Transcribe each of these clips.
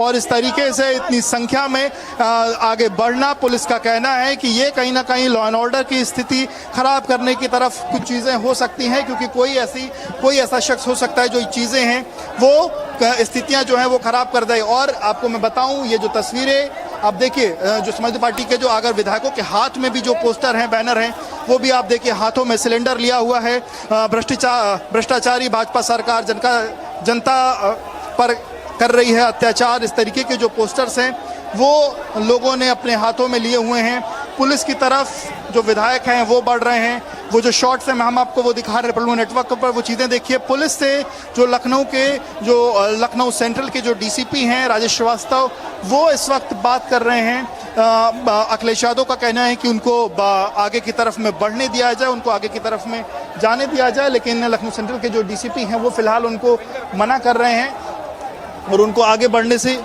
और इस तरीके से इतनी संख्या में आगे बढ़ना, पुलिस का कहना है कि ये कहीं ना कहीं लॉ एंड ऑर्डर की स्थिति खराब करने की तरफ कुछ चीज़ें हो सकती हैं, क्योंकि कोई ऐसा शख्स हो सकता है जो चीज़ें हैं वो स्थितियां जो हैं वो खराब कर दे। और आपको मैं बताऊं, ये जो तस्वीरें आप देखिए, जो समाजवादी पार्टी के जो अगर विधायकों के हाथ में भी जो पोस्टर हैं, बैनर हैं, वो भी आप देखिए हाथों में सिलेंडर लिया हुआ है। भ्रष्टाचारी भाजपा सरकार जनता पर कर रही है अत्याचार, इस तरीके के जो पोस्टर्स हैं वो लोगों ने अपने हाथों में लिए हुए हैं। पुलिस की तरफ जो विधायक हैं वो बढ़ रहे हैं। वो जो शॉट्स हैं हम आपको वो दिखा रहे हैं नेटवर्क पर, वो चीज़ें देखिए। पुलिस से जो लखनऊ सेंट्रल के जो डीसीपी हैं राजेश श्रीवास्तव, वो इस वक्त बात कर रहे हैं। अखिलेश यादव का कहना है कि उनको आगे की तरफ में बढ़ने दिया जाए, उनको आगे की तरफ में जाने दिया जाए, लेकिन लखनऊ सेंट्रल के जो डीसीपी हैं वो फिलहाल उनको मना कर रहे हैं और उनको आगे बढ़ने से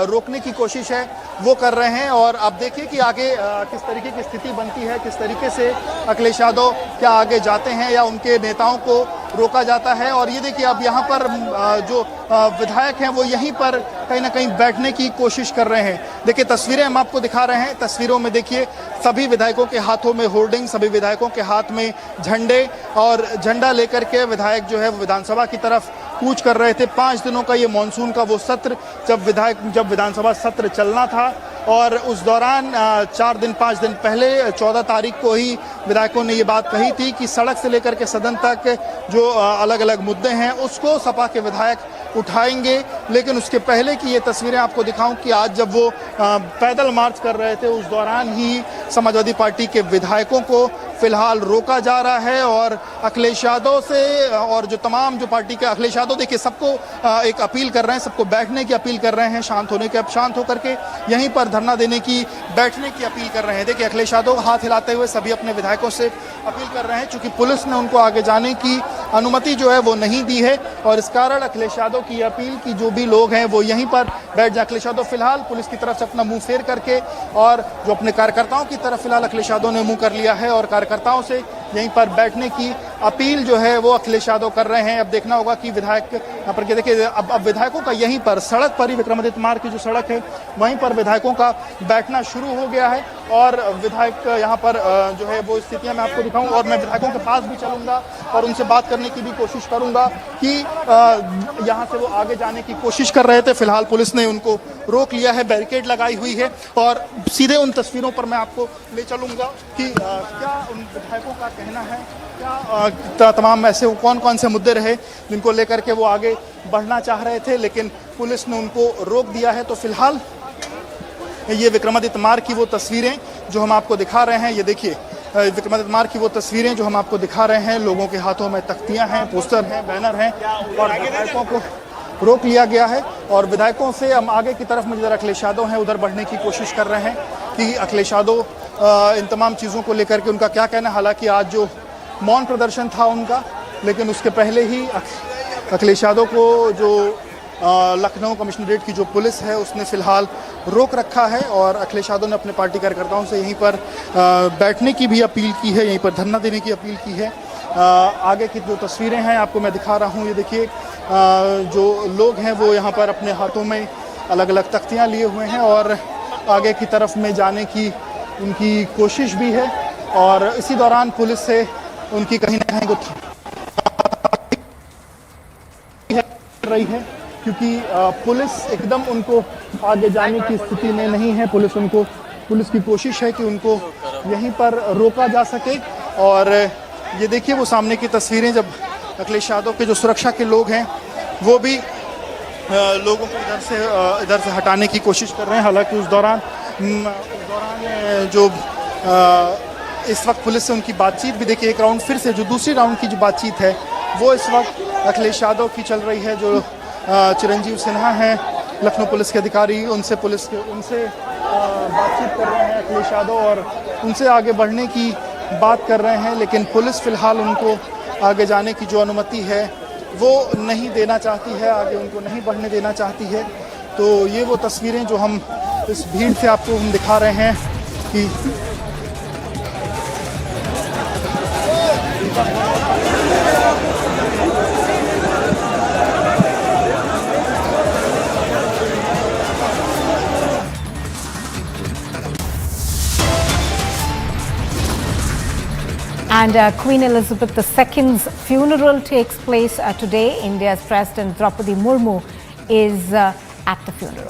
रोकने की कोशिश है वो कर रहे हैं। और आप देखिए कि आगे किस तरीके की स्थिति बनती है, किस तरीके से अखिलेश यादव क्या आगे जाते हैं या उनके नेताओं को रोका जाता है। और ये देखिए अब यहाँ पर जो विधायक हैं वो यहीं पर कहीं ना कहीं बैठने की कोशिश कर रहे हैं। देखिए तस्वीरें हम आपको दिखा रहे हैं, तस्वीरों में देखिए सभी विधायकों के हाथों में होर्डिंग, सभी विधायकों के हाथ में झंडे, और झंडा लेकर के विधायक जो है वो विधानसभा की तरफ कूच कर रहे थे। 5 दिनों का ये मानसून का वो सत्र जब विधानसभा सत्र चलना था, और उस दौरान 5 दिन पहले 14 तारीख को ही विधायकों ने ये बात कही थी कि सड़क से लेकर के सदन तक जो अलग अलग मुद्दे हैं उसको सपा के विधायक उठाएंगे। लेकिन उसके पहले की ये तस्वीरें आपको दिखाऊं कि आज जब वो पैदल मार्च कर रहे थे उस दौरान ही समाजवादी पार्टी के विधायकों को फिलहाल रोका जा रहा है। और अखिलेश यादव से और जो तमाम जो पार्टी के अखिलेश यादव देखिए सबको एक अपील कर रहे हैं, सबको बैठने की अपील कर रहे हैं, शांत होने के, अब शांत होकर के यहीं पर धरना देने की, बैठने की अपील कर रहे हैं। देखिए अखिलेश यादव हाथ हिलाते हुए सभी अपने विधायकों से अपील कर रहे हैं, क्योंकि पुलिस ने उनको आगे जाने की अनुमति जो है वो नहीं दी है, और इस कारण अखिलेश यादव की अपील की जो भी लोग हैं वो यहीं पर बैठ जाए। अखिलेश यादव फिलहाल पुलिस की तरफ से अपना मुंह फेर करके, और जो अपने कार्यकर्ताओं की तरफ फिलहाल अखिलेश यादव ने मुंह कर लिया है, और कार्यकर्ताओं से यहीं पर बैठने की अपील जो है वो अखिलेश यादव कर रहे हैं। अब देखना होगा कि विधायक यहाँ पर देखिए अब विधायकों का यहीं पर सड़क पर ही विक्रमादित्य मार्ग की जो सड़क है वहीं पर विधायकों का बैठना शुरू हो गया है। और विधायक यहाँ पर जो है वो स्थितियाँ मैं आपको दिखाऊं, और मैं विधायकों के पास भी चलूंगा और उनसे बात करने की भी कोशिश करूंगा कि यहाँ से वो आगे जाने की कोशिश कर रहे थे। फिलहाल पुलिस ने उनको रोक लिया है, बैरिकेड लगाई हुई है, और सीधे उन तस्वीरों पर मैं आपको ले चलूंगा कि क्या उन विधायकों का कहना है, क्या तमाम ऐसे कौन कौन से मुद्दे रहे जिनको लेकर के वो आगे बढ़ना चाह रहे थे, लेकिन पुलिस ने उनको रोक दिया है। तो फिलहाल ये विक्रमादित्य मार्ग की वो तस्वीरें जो हम आपको दिखा रहे हैं, ये देखिए विक्रमादित्य मार्ग की वो तस्वीरें जो हम आपको दिखा रहे हैं, लोगों के हाथों में तख्तियां हैं, पोस्टर हैं, बैनर हैं, और विधायकों को रोक लिया गया है। और विधायकों से हम आगे की तरफ में जिधर अखिलेश यादव हैं उधर बढ़ने की कोशिश कर रहे हैं कि अखिलेश यादव इन तमाम चीज़ों को लेकर के उनका क्या कहना है। हालांकि आज जो मौन प्रदर्शन था उनका, लेकिन उसके पहले ही अखिलेश यादव को जो लखनऊ कमिश्नरेट की जो पुलिस है उसने फिलहाल रोक रखा है, और अखिलेश यादव ने अपने पार्टी कार्यकर्ताओं से यहीं पर बैठने की भी अपील की है, यहीं पर धरना देने की अपील की है। आगे की जो तस्वीरें हैं आपको मैं दिखा रहा हूँ, ये देखिए जो लोग हैं वो यहाँ पर अपने हाथों में अलग अलग तख्तियाँ लिए हुए हैं, और आगे की तरफ में जाने की उनकी कोशिश भी है। और इसी दौरान पुलिस से उनकी कहीं ना कहीं कर रही है, क्योंकि पुलिस एकदम उनको आगे जाने की स्थिति में नहीं है। पुलिस की कोशिश है कि उनको यहीं पर रोका जा सके। और ये देखिए वो सामने की तस्वीरें, जब अखिलेश यादव के जो सुरक्षा के लोग हैं वो भी लोगों को इधर से हटाने की कोशिश कर रहे हैं। हालांकि उस दौरान जो इस वक्त पुलिस से उनकी बातचीत भी देखिए, एक राउंड फिर से जो दूसरी राउंड की जो बातचीत है वो इस वक्त अखिलेश यादव की चल रही है। जो चिरंजीव सिन्हा हैं लखनऊ पुलिस के अधिकारी, उनसे बातचीत कर रहे हैं अखिलेश यादव, और उनसे आगे बढ़ने की बात कर रहे हैं। लेकिन पुलिस फिलहाल उनको आगे जाने की जो अनुमति है वो नहीं देना चाहती है, आगे उनको नहीं बढ़ने देना चाहती है। तो ये वो तस्वीरें जो हम इस भीड़ से आपको हम दिखा रहे हैं कि And Queen Elizabeth II's funeral takes place today. India's President Draupadi Murmu is at the funeral.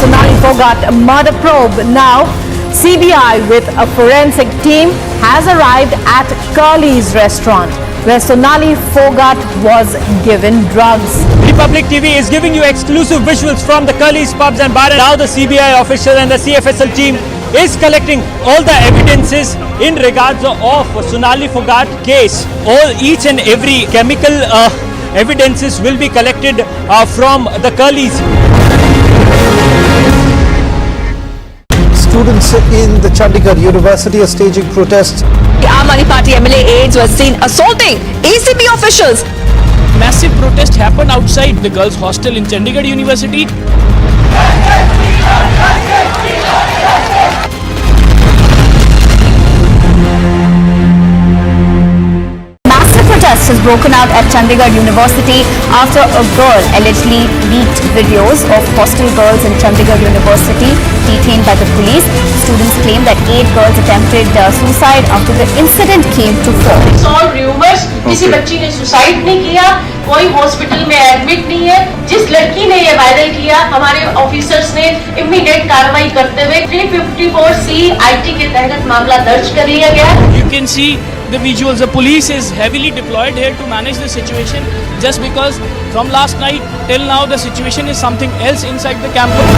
Sonali Fogart murder probe. Now, CBI with a forensic team has arrived at Curly's restaurant, where Sonali Fogart was given drugs. Republic TV is giving you exclusive visuals from the Curly's pubs and bar. Now the CBI official and the CFSL team is collecting all the evidences in regards of Sonali Fogart case. Each and every chemical evidences will be collected from the Curly's. Students in the Chandigarh University are staging protests. The Aam Aadmi Party MLA aides was seen assaulting ACP officials. Massive protest happened outside the girls' hostel in Chandigarh University. Massive protest has broken out at Chandigarh University after a girl allegedly leaked videos of hostel girls in Chandigarh University detained by the police. Students claim that 8 girls attempted suicide after the incident came to fore. It's all rumors. किसी बच्ची ने suicide नहीं किया, कोई hospital में admit नहीं है. जिस लड़की ने ये वायरल किया, हमारे ऑफिसर्स ने इमीडिएट कार्रवाई करते हुए 354C IT के तहत मामला दर्ज कर लिया गया. You can see the visuals. The police is heavily deployed here to manage the situation, just because from last night till now the situation is something else inside the campus.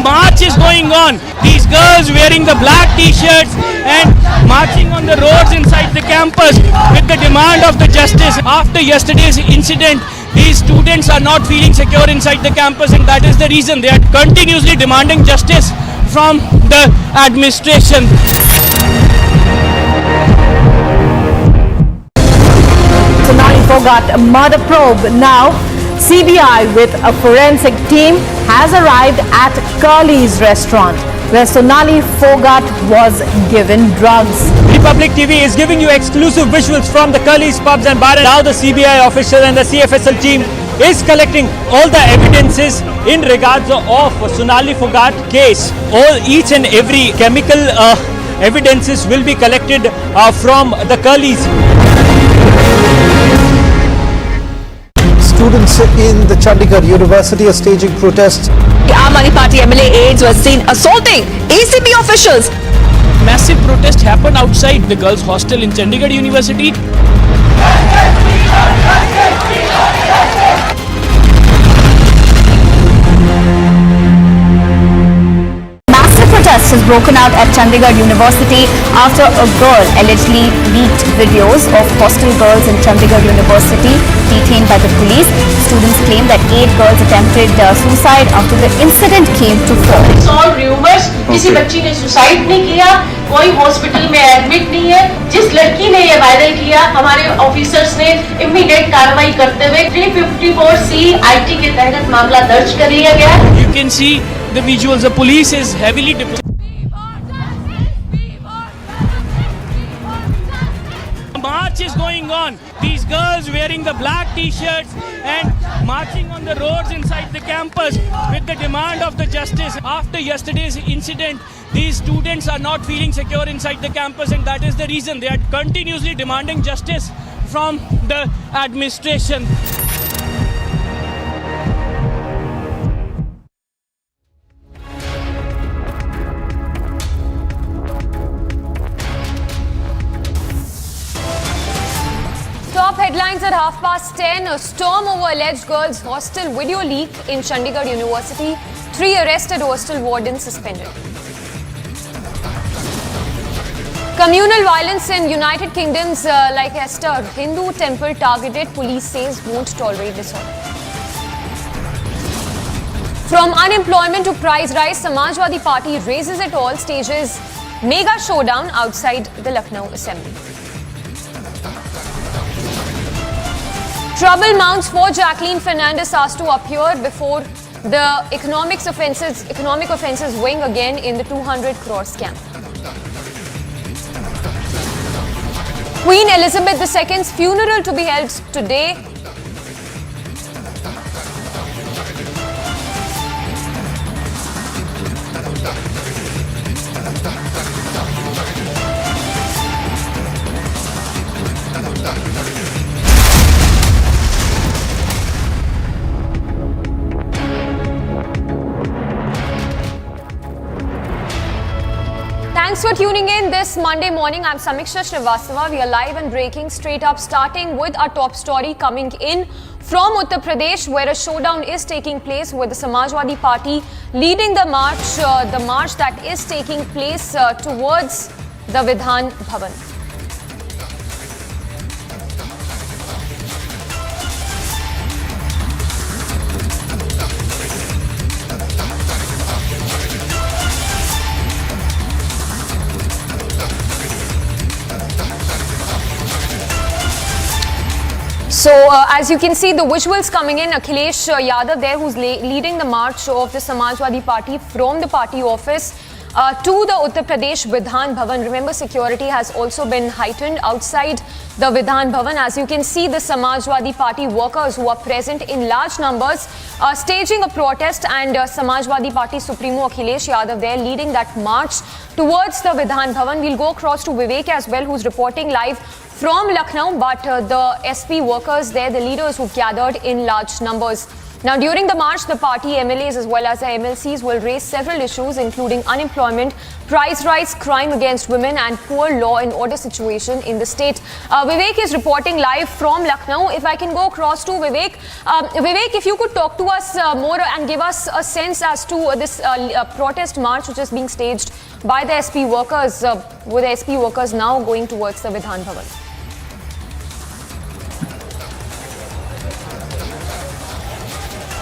March is going on. These girls wearing the black t-shirts and marching on the roads inside the campus with the demand of the justice. After yesterday's incident, these students are not feeling secure inside the campus, and that is the reason they are continuously demanding justice from the administration. Sonali Fogart murder probe. Now, CBI with a forensic team has arrived at Curly's restaurant, where Sonali Fogart was given drugs. Republic TV is giving you exclusive visuals from the Curly's pubs and bar. Now the CBI official and the CFSL team is collecting all the evidences in regards of Sonali Fogart case. Each and every chemical evidences will be collected from the Curly's. Students in the Chandigarh University are staging protests. The Aam Aadmi Party MLA aides was seen assaulting ACP officials. Massive protest happened outside the girls' hostel in Chandigarh University. Massive protest has broken out at Chandigarh University after a girl allegedly leaked videos of hostel girls in Chandigarh University detained by the police. Students claim that 8 girls attempted suicide after the incident came to fore. It's all rumors. किसी बच्ची ने suicide नहीं किया, कोई hospital में admit नहीं है. जिस लड़की ने ये वायरल किया, हमारे ऑफिसर्स ने इमीडिएट कार्रवाई करते हुए 354C IT के तहत मामला दर्ज कर लिया गया. You can see the visuals. The police is heavily deployed. March is going on. These girls wearing the black t-shirts and marching on the roads inside the campus with the demand of the justice. After yesterday's incident, these students are not feeling secure inside the campus, and that is the reason they are continuously demanding justice from the administration. Top headlines at 10:30. A storm over alleged girls' hostel video leak in Chandigarh University. 3 arrested hostel wardens suspended. Communal violence in United Kingdom's Leicester Hindu temple targeted. Police says won't tolerate disorder. From unemployment to price rise, Samajwadi Party raises at all stages. Mega showdown outside the Lucknow Assembly. Trouble mounts for Jacqueline Fernandez, asked to appear before the economic offences wing again in the 200 crore scam. Queen Elizabeth II's funeral to be held today. Thanks for tuning in this Monday morning. I'm Samiksha Srivastava. We are live and breaking straight up, starting with our top story coming in from Uttar Pradesh, where a showdown is taking place with the Samajwadi Party leading the march that is taking place towards the Vidhan Bhavan. So, as you can see, the visuals coming in, Akhilesh Yadav there, who's leading the march of the Samajwadi Party from the party office to the Uttar Pradesh Vidhan Bhavan. Remember, security has also been heightened outside the Vidhan Bhavan. As you can see, the Samajwadi Party workers who are present in large numbers staging a protest, and Samajwadi Party Supremo Akhilesh Yadav there leading that march towards the Vidhan Bhavan. We'll go across to Vivek as well, who's reporting live from Lucknow, but the SP workers there, the leaders who've gathered in large numbers. Now, during the march, the party MLAs as well as the MLCs will raise several issues, including unemployment, price rise, crime against women, and poor law and order situation in the state. Vivek is reporting live from Lucknow. If I can go across to Vivek. Vivek, if you could talk to us more and give us a sense as to this protest march which is being staged by the SP workers, with the SP workers now going towards the Vidhan Bhavan.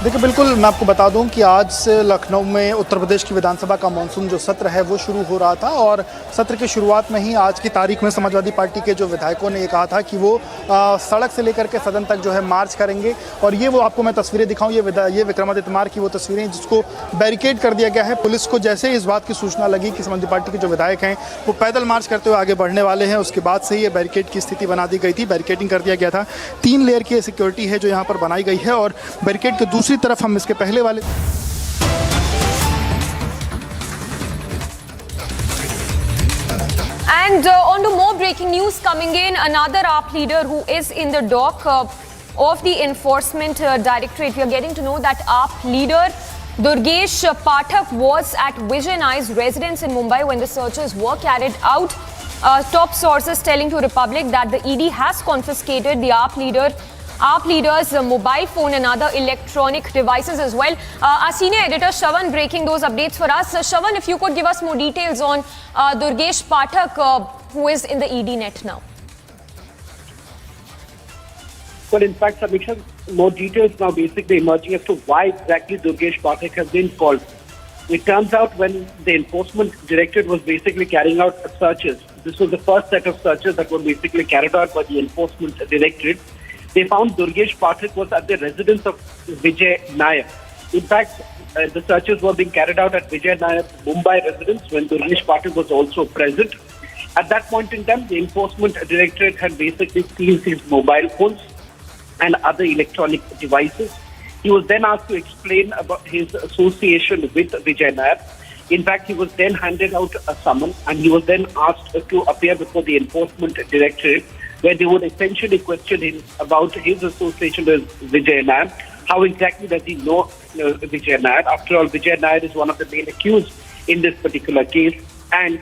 देखिए, बिल्कुल मैं आपको बता दूं कि आज से लखनऊ में उत्तर प्रदेश की विधानसभा का मानसून जो सत्र है वो शुरू हो रहा था, और सत्र की शुरुआत में ही आज की तारीख में समाजवादी पार्टी के जो विधायकों ने ये कहा था कि वो सड़क से लेकर के सदन तक जो है मार्च करेंगे। और ये वो आपको मैं तस्वीरें दिखाऊं, ये विक्रमादित्य मार्ग की वो तस्वीरें जिसको बैरिकेड कर दिया गया है। पुलिस को जैसे इस बात की सूचना लगी कि समाजवादी पार्टी के जो विधायक हैं वो पैदल मार्च करते हुए आगे बढ़ने वाले हैं, उसके बाद से ये बैरिकेड की स्थिति बना दी गई थी, बैरिकेडिंग कर दिया गया था। 3 लेयर की सिक्योरिटी है जो यहाँ पर बनाई गई है, और बैरिकेड के दूसरी तरफ हम इसके पहले वाले And on to more breaking news coming in, another AAP leader who is in the dock of the Enforcement Directorate. We are getting to know that AAP leader Durgesh Pathak was at Vijay Nair's residence in Mumbai when the searches were carried out. Top sources telling to Republic that the ED has confiscated the AAP leader's mobile phone and other electronic devices as well. Our senior editor Shravan breaking those updates for us. Shravan, if you could give us more details on Durgesh Pathak, who is in the ED net now. Well, in fact, Samiksha, more details now basically emerging as to why exactly Durgesh Pathak has been called. It turns out when the Enforcement Directorate was basically carrying out searches, this was the first set of searches that were basically carried out by the Enforcement Directorate. They found Durgesh Pathak was at the residence of Vijay Nair. In fact, the searches were being carried out at Vijay Nair's Mumbai residence when Durgesh Pathak was also present. At that point in time, the Enforcement Directorate had basically seized his mobile phones and other electronic devices. He was then asked to explain about his association with Vijay Nair. In fact, he was then handed out a summons, and he was then asked to appear before the Enforcement Directorate, where they would essentially question him about his association with Vijay Nair. How exactly does he know Vijay Nair? After all, Vijay Nair is one of the main accused in this particular case. And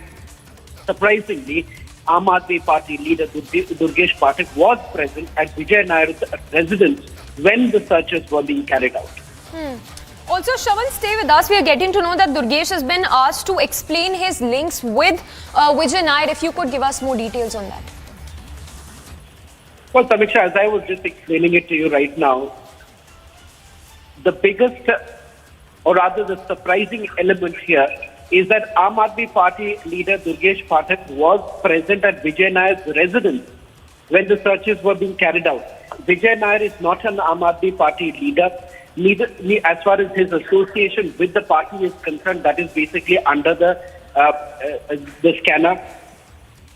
surprisingly, Aam Aadmi Party leader Durgesh Pathak was present at Vijay Nair's residence when the searches were being carried out. Also, Shravan, stay with us. We are getting to know that Durgesh has been asked to explain his links with Vijay Nair. If you could give us more details on that. Well, Samiksha, as I was just explaining it to you right now, the biggest, or rather the surprising element here is that Aam Aadmi Party leader Durgesh Pathak was present at Vijay Nair's residence when the searches were being carried out. Vijay Nair is not an Aam Aadmi Party leader. Neither, as far as his association with the party is concerned, that is basically under the scanner.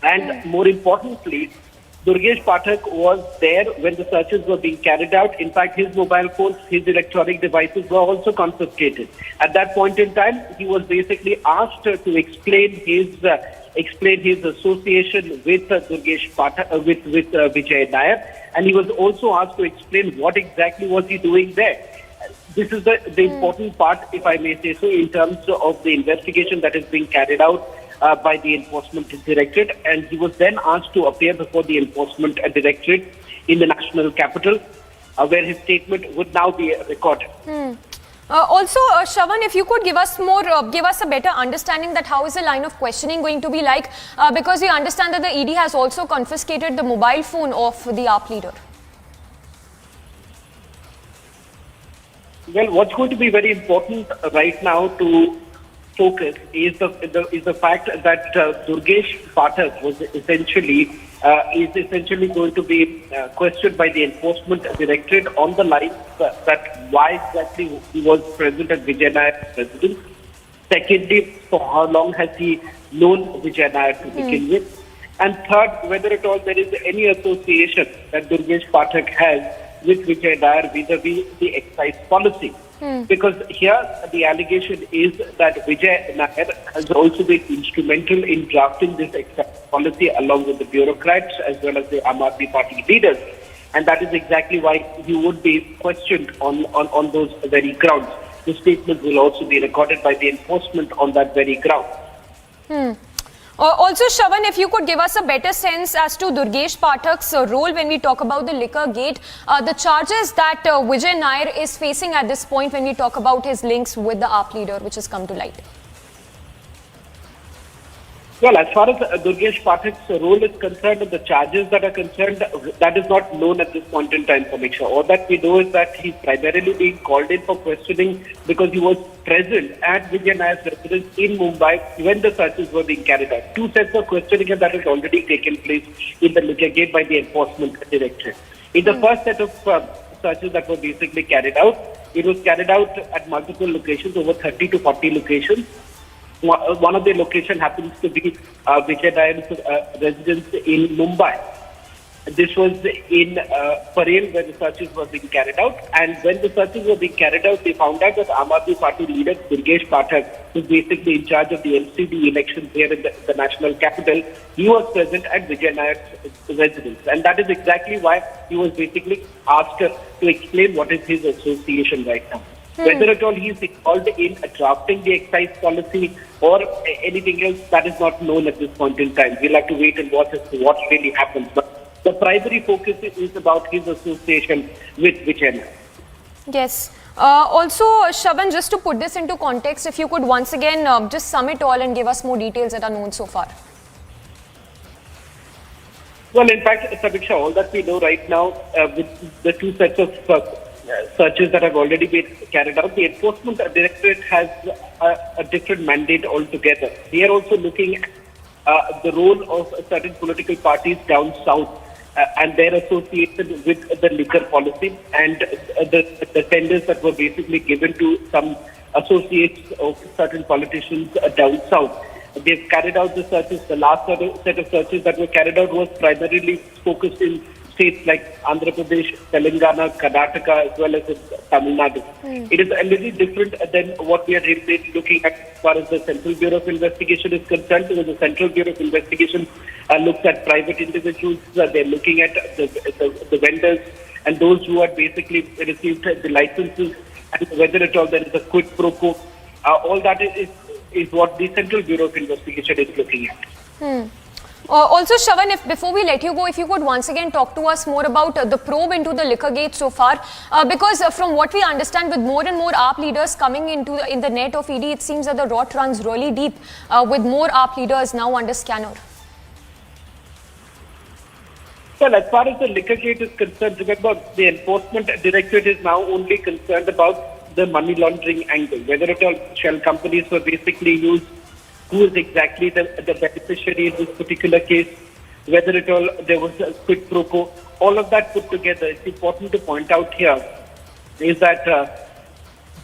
And more importantly, Durgesh Pathak was there when the searches were being carried out. In fact, his mobile phones, his electronic devices were also confiscated. At that point in time, he was basically asked to explain his association with Durgesh Pathak, with Vijay Nair, and he was also asked to explain what exactly was he doing there. This is the important part, if I may say so, in terms of the investigation that is being carried out by the Enforcement Directorate, and he was then asked to appear before the Enforcement Directorate in the national capital, where his statement would now be recorded. Also, Shravan, if you could give us a better understanding that how is the line of questioning going to be like, because we understand that the ED has also confiscated the mobile phone of the AAP leader. Well, what's going to be very important right now to focus is the fact that Durgesh Pathak was essentially going to be questioned by the Enforcement Directorate on the lines that why exactly he was present at Vijay Nair's residence. Secondly, for how long has he known Vijay Nair to begin with? And third, whether at all there is any association that Durgesh Pathak has with Vijay Nair vis-a-vis the excise policy. Because here the allegation is that Vijay Nair has also been instrumental in drafting this excise policy along with the bureaucrats as well as the Aam Aadmi Party leaders. And that is exactly why he would be questioned on those very grounds. The statement will also be recorded by the enforcement on that very ground. Also, Shravan, if you could give us a better sense as to Durgesh Pathak's role when we talk about the liquor gate, the charges that Vijay Nair is facing at this point when we talk about his links with the AAP leader, which has come to light. Well, as far as Durgesh Pathak's role is concerned, the charges that are concerned, that is not known at this point in time, Samiksha. All that we know is that he's primarily being called in for questioning because he was present at Vijay Nair's residence in Mumbai when the searches were being carried out. Two sets of questioning that has already taken place in the liquor gate by the Enforcement Directorate. In the first set of searches that were basically carried out, it was carried out at multiple locations, over 30 to 40 locations. One of the locations happens to be Vijay Nair's residence in Mumbai. This was in Parel where the searches were being carried out. And when the searches were being carried out, they found out that Aam Aadmi Party leader Durgesh Pathak, who is basically in charge of the LCD elections here in the national capital, he was present at Vijay Nair's residence. And that is exactly why he was basically asked to explain what is his association right now. Whether at all he is involved in drafting the excise policy or anything else, that is not known at this point in time. We'll have to wait and watch as to what really happens. But the primary focus is about his association with Vijay Nair. Yes. Also, Shravan, just to put this into context, if you could once again just sum it all and give us more details that are known so far. Well, in fact, Samiksha, all that we know right now with the two sets of searches that have already been carried out, the Enforcement Directorate has a different mandate altogether. They are also looking at the role of certain political parties down south and their association with the liquor policy and the tenders that were basically given to some associates of certain politicians down south. They've carried out the searches. The last set of searches that were carried out was primarily focused in states like Andhra Pradesh, Telangana, Karnataka, as well as in Tamil Nadu. It is a little different than what we are really looking at as far as the Central Bureau of Investigation is concerned, because the Central Bureau of Investigation looks at private individuals, they're looking at the vendors and those who had basically received the licenses and whether at all there is a quid pro quo. All that is what the Central Bureau of Investigation is looking at. Also, Shravan, before we let you go, if you could once again talk to us more about the probe into the liquor gate so far, because from what we understand, with more and more AAP leaders coming in the net of ED, it seems that the rot runs really deep with more AAP leaders now under scanner. Well, as far as the liquor gate is concerned, remember the Enforcement Directorate is now only concerned about the money laundering angle, whether at all shell companies were basically used, who is exactly the beneficiary in this particular case, whether at all there was a quid pro quo. All of that put together, it's important to point out here is that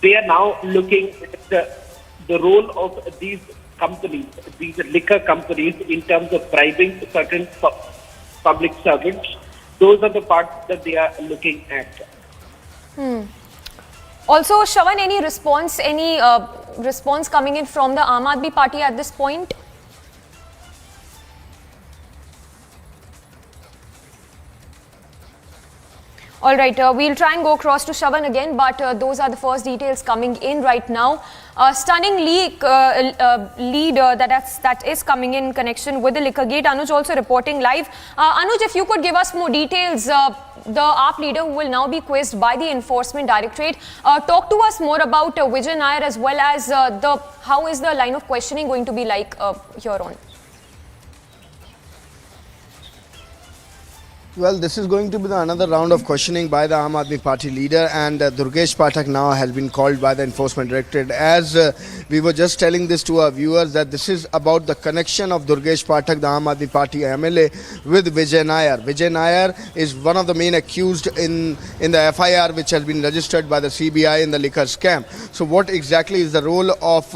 they are now looking at the role of these companies, these liquor companies, in terms of bribing certain public servants. Those are the parts that they are looking at. Also, Shravan, any response coming in from the Aam Aadmi Party at this point? All right, we'll try and go across to Shravan again, but those are the first details coming in right now. Stunning lead that is coming in connection with the liquor gate. Anuj also reporting live. Anuj, if you could give us more details, the AAP leader who will now be quizzed by the Enforcement Directorate. Talk to us more about Vijay Nair as well as how is the line of questioning going to be like here on? Well, this is going to be another round of questioning by the Aam Aadmi Party leader, and Durgesh Pathak now has been called by the Enforcement Directorate. As we were just telling this to our viewers, that this is about the connection of Durgesh Pathak, the Aam Aadmi Party MLA, with Vijay Nair. Vijay Nair is one of the main accused in the FIR which has been registered by the CBI in the liquor scam. So what exactly is the role of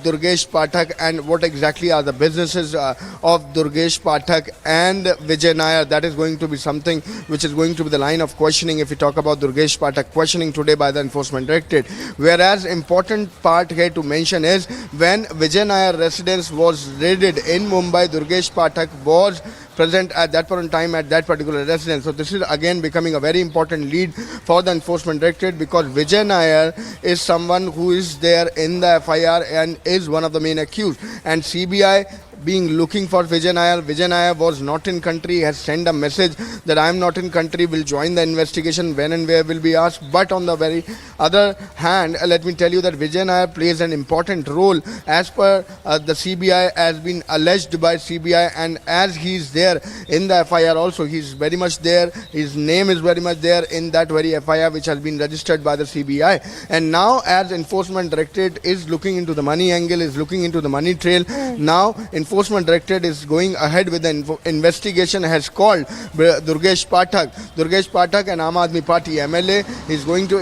Durgesh Pathak, and what exactly are the businesses of Durgesh Pathak and Vijay Nair? That is going to be something which is going to be the line of questioning if we talk about Durgesh Pathak questioning today by the Enforcement Directorate. Whereas important part here to mention is when Vijay Nair residence was raided in Mumbai, Durgesh Pathak was present at that point in time at that particular residence. So this is again becoming a very important lead for the Enforcement Directorate, because Vijay Nair is someone who is there in the FIR and is one of the main accused, and CBI being looking for Vijay Nair. Vijay Nair was not in country, has sent a message that I am not in country, will join the investigation when and where will be asked. But on the very other hand, let me tell you that Vijay Nair plays an important role as per the CBI, has been alleged by CBI, and as he is there in the FIR also, he is very much there, his name is very much there in that very FIR which has been registered by the CBI. And now as Enforcement Directorate is looking into the money angle, is looking into the money trail, now Enforcement Directorate is going ahead with the investigation, has called Durgesh Pathak. Durgesh Pathak, an Aam Aadmi Party MLA,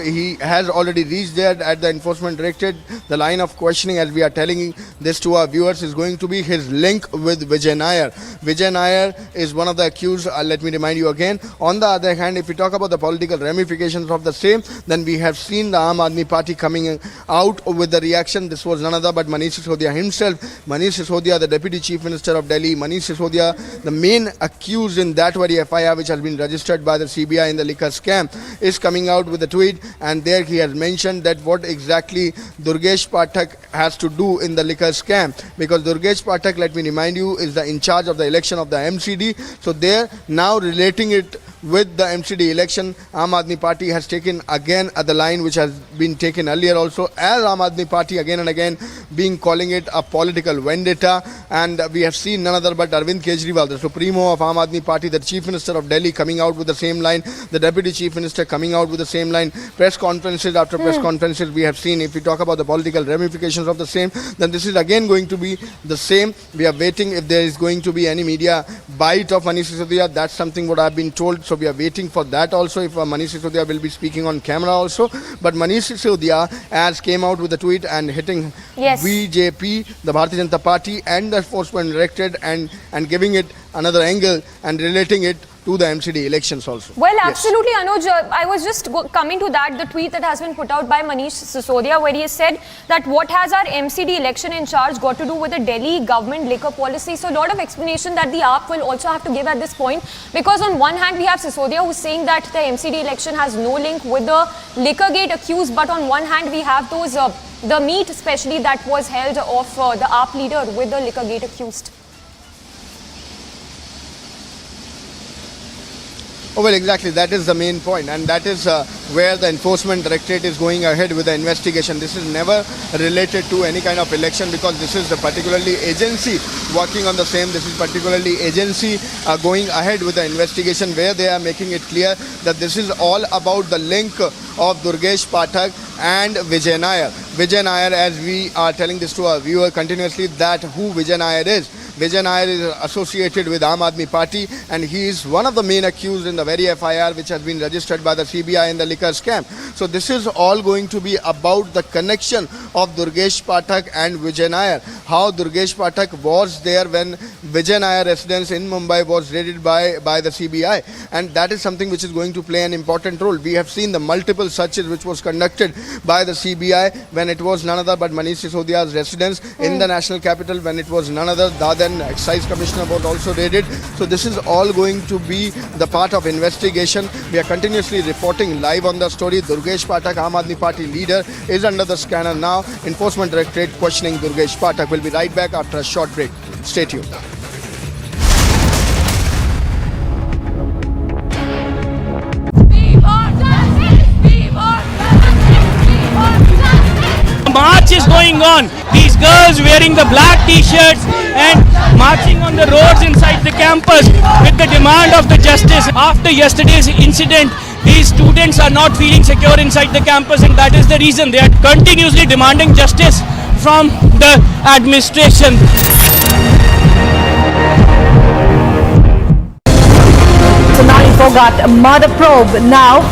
he has already reached there at the Enforcement Directorate. The line of questioning, as we are telling this to our viewers, is going to be his link with Vijay Nair. Vijay Nair is one of the accused, let me remind you again. On the other hand, if we talk about the political ramifications of the same, then we have seen the Aam Aadmi Party coming out with the reaction. This was none other but Manish Sisodia himself. Manish Sisodia, the Deputy Chief Minister of Delhi, Manish Sisodia, the main accused in that very FIR which has been registered by the CBI in the liquor scam, is coming out with a tweet, and there he has mentioned that what exactly Durgesh Pathak has to do in the liquor scam, because Durgesh Pathak, let me remind you, is the in charge of the election of the MCD. So there, now relating it with the MCD election, Aam Aadmi Party has taken again the line which has been taken earlier also, as Aam Aadmi Party again and again being calling it a political vendetta. And we have seen none other but Arvind Kejriwal, the Supremo of Aam Aadmi Party, the Chief Minister of Delhi, coming out with the same line, the Deputy Chief Minister coming out with the same line. Press conferences after press conferences we have seen. If we talk about the political ramifications of the same, then this is again going to be the same. We are waiting if there is going to be any media bite of Manish Sisodia. That's something what I have been told. So we are waiting for that also, if Manish Sisodia will be speaking on camera also. But Manish Sisodia as came out with a tweet and hitting BJP, the Bharatiya Janata Party, and the Enforcement Directorate, and giving it another angle and relating it to the MCD elections also. Well, absolutely, Anuj. I was just coming to that, the tweet that has been put out by Manish Sisodia, where he has said that what has our MCD election in charge got to do with the Delhi government liquor policy? So a lot of explanation that the AAP will also have to give at this point, because on one hand we have Sisodia who's saying that the MCD election has no link with the liquor gate accused, but on one hand we have those the meet especially that was held of the AAP leader with the liquor gate accused. Oh, well, exactly. That is the main point, and that is where the Enforcement Directorate is going ahead with the investigation. This is never related to any kind of election, because this is the particularly agency working on the same. This is particularly agency going ahead with the investigation, where they are making it clear that this is all about the link of Durgesh Pathak and Vijay Nair. Vijay Nair, as we are telling this to our viewer continuously, that who Vijay Nair is. Vijay Nair is associated with Aam Aadmi Party, and he is one of the main accused in the very FIR which has been registered by the CBI in the liquor scam. So this is all going to be about the connection of Durgesh Pathak and Vijay Nair. How Durgesh Pathak was there when Vijay Nair residence in Mumbai was raided by the CBI, and that is something which is going to play an important role. We have seen the multiple searches which was conducted by the CBI when it was none other but Manish Sisodia's residence in the national capital, when it was none other than Excise Commissioner was also raided. So this is all going to be the part of investigation. We are continuously reporting live on the story. Durgesh Pathak, Aam Aadmi Party leader, is under the scanner now. Enforcement Directorate questioning Durgesh Pathak. We'll be right back after a short break. Stay tuned. March is going on. These girls wearing the black t-shirts and marching on the roads inside the campus with the demand of the justice. After yesterday's incident, these students are not feeling secure inside the campus, and that is the reason they are continuously demanding justice from the administration. Sonali Fogart murder probe now.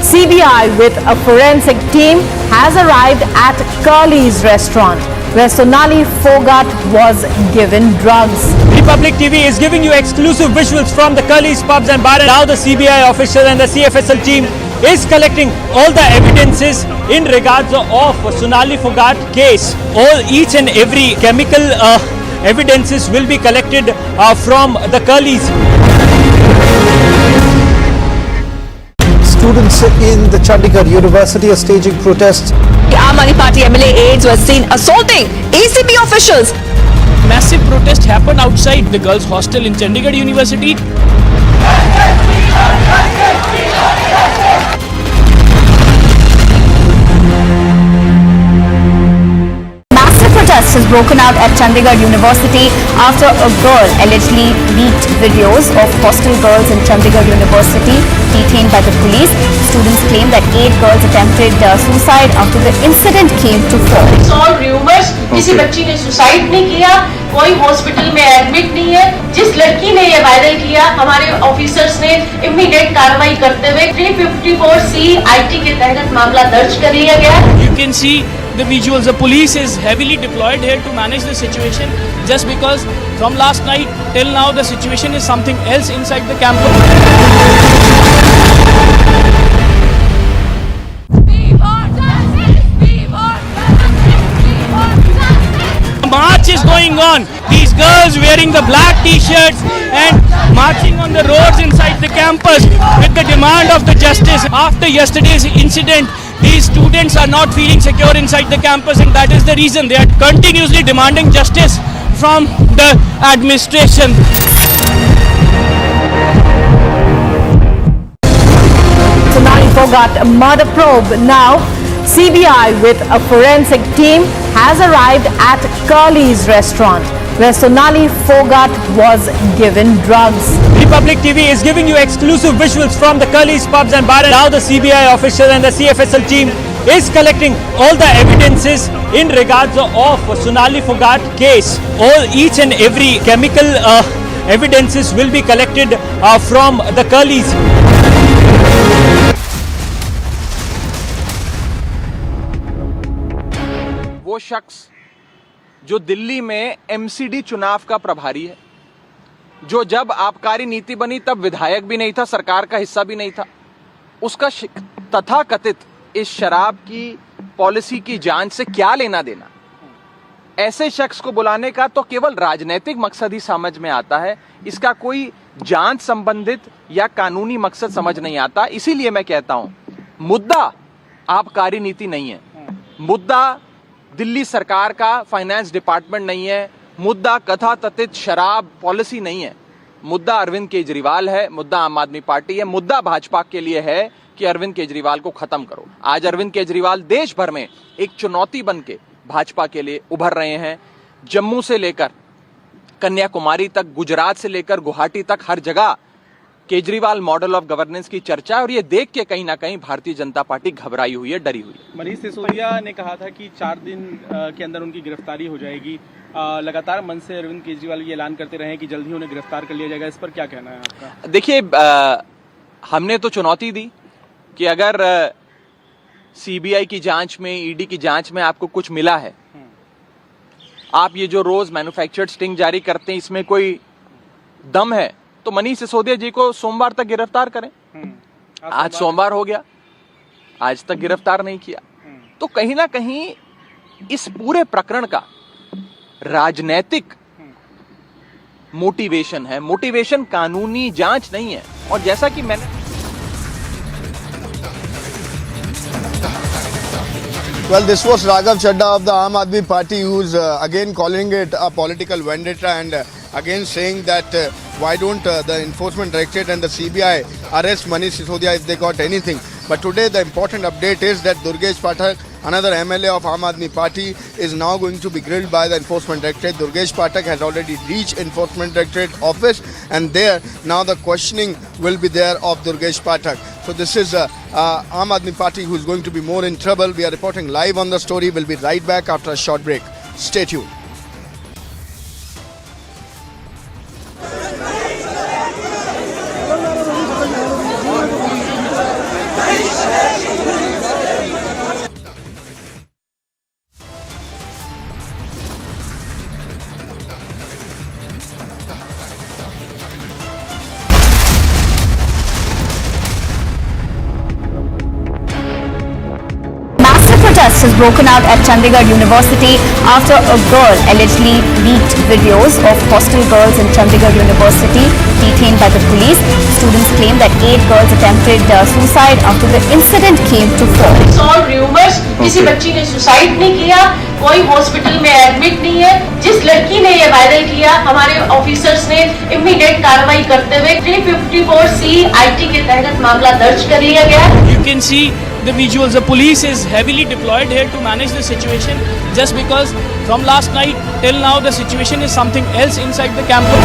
CBI with a forensic team has arrived at Curly's restaurant, where Sonali Fogart was given drugs. Republic TV is giving you exclusive visuals from the Curly's pubs and bar. Now the CBI official and the CFSL team is collecting all the evidences in regards of Sonali Fogart case. Each and every chemical evidences will be collected from the Curly's. Students in the Chandigarh University are staging protests. The Aam Aadmi Party MLA aides were seen assaulting ACB officials. Massive protest happened outside the girls' hostel in Chandigarh University. Massive protest has broken out at Chandigarh University after a girl allegedly leaked videos of hostel girls in Chandigarh University detained by the police. Students claim that 8 girls attempted suicide after the incident came to fore. It's all rumors. किसी बच्ची ने suicide नहीं किया, कोई hospital में admit नहीं है. जिस लड़की ने ये वायरल किया, हमारे ऑफिसर्स ने इमीडिएट कार्रवाई करते हुए 354C IT के तहत मामला दर्ज कर लिया गया. You can see the visuals. The police is heavily deployed here to manage the situation, just because from last night till now the situation is something else inside the campus. March is going on. These girls wearing the black t-shirts and marching on the roads inside the campus with the demand of the justice. After yesterday's incident, these students are not feeling secure inside the campus, and that is the reason they are continuously demanding justice from the administration. Sonali Fogart murder probe now. CBI with a forensic team has arrived at Curly's restaurant, where Sonali Fogart was given drugs. Republic TV is giving you exclusive visuals from the Curly's pubs and bar. Now the CBI official and the CFSL team is collecting all the evidences in regards of Sonali Fogart case. Each and every chemical evidences will be collected from the Curly's. वो शख्स जो दिल्ली में MCD चुनाव का प्रभारी है, जो जब आबकारी नीति बनी तब विधायक भी नहीं था, सरकार का हिस्सा भी नहीं था, उसका तथाकथित इस शराब की पॉलिसी की जांच से क्या लेना देना? ऐसे शख्स को बुलाने का तो केवल राजनीतिक मकसद ही समझ में आता है, इसका कोई जांच संबंधित या कानूनी मकसद समझ नहीं आता. इसीलिए मैं कहता हूं, मुद्दा आबकारी नीति नहीं है, मुद्दा दिल्ली सरकार का फाइनेंस डिपार्टमेंट नहीं है, मुद्दा कथाकथित शराब पॉलिसी नहीं है, मुद्दा अरविंद केजरीवाल है, मुद्दा आम आदमी पार्टी है, मुद्दा भाजपा के लिए है कि अरविंद केजरीवाल को खत्म करो. आज अरविंद केजरीवाल देश भर में एक चुनौती बन के भाजपा के लिए उभर रहे हैं. जम्मू से लेकर कन्याकुमारी तक, गुजरात से लेकर गुवाहाटी तक, हर जगह केजरीवाल मॉडल ऑफ गवर्नेंस की चर्चा है और ये देख के कहीं ना कहीं भारतीय जनता पार्टी घबराई हुई है, डरी हुई है। मनीष सिसोदिया ने कहा था कि 4 दिन के अंदर उनकी गिरफ्तारी हो जाएगी। लगातार मंच से अरविंद केजरीवाल ये ऐलान करते रहे कि जल्द ही उन्हें गिरफ्तार कर लिया जाएगा। इस पर क्या कहना है आपका? देखिए, हमने तो चुनौती दी कि अगर सीबीआई की जांच में, ईडी की जांच में आपको कुछ मिला है, आप ये जो रोज मैन्युफैक्चर्ड स्टिंग जारी करते हैं इसमें कोई दम है, तो मनीष सिसोदिया जी को सोमवार तक गिरफ्तार करें। आज सोमवार हो गया, आज तक गिरफ्तार नहीं किया, तो कहीं ना कहीं इस पूरे प्रकरण का राजनैतिक मोटिवेशन है। मोटिवेशन कानूनी जांच नहीं है। और जैसा कि मैंने Well, this was Raghav Chadha of the Aam Aadmi Party, who's again calling it a political vendetta and again saying that why don't the Enforcement Directorate and the CBI arrest Manish Sisodia if they got anything. But today the important update is that Durgesh Pathak, another MLA of Aam Aadmi Party, is now going to be grilled by the Enforcement Directorate. Durgesh Pathak has already reached Enforcement Directorate office, and there now the questioning will be there of Durgesh Pathak. So this is Aam Aadmi Party who is going to be more in trouble. We are reporting live on the story. We'll be right back after a short break. Stay tuned. Protest has broken out at Chandigarh University after a girl allegedly leaked videos of hostel girls in Chandigarh University detained by the police. Students claim that 8 girls attempted suicide after the incident came to fore. It's all rumors. किसी बच्ची ने suicide नहीं किया, कोई hospital में admit नहीं है। जिस लड़की ने ये वायरल किया, हमारे ऑफिसर्स ने इमीडिएट कार्रवाई करते हुए 354C IT के तहत मामला दर्ज कर लिया गया। You can see the visuals. The police is heavily deployed here to manage the situation, just because from last night till now the situation is something else inside the campus.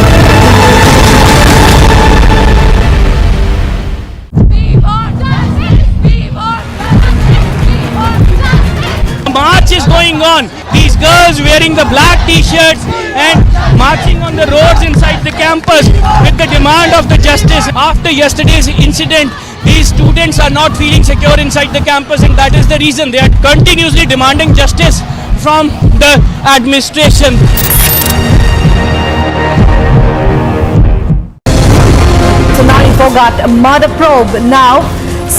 March is going on. These girls wearing the black t-shirts and marching on the roads inside the campus with the demand of the justice. After yesterday's incident, these students are not feeling secure inside the campus, and that is the reason they are continuously demanding justice from the administration. Sonali Phogat murder probe. Now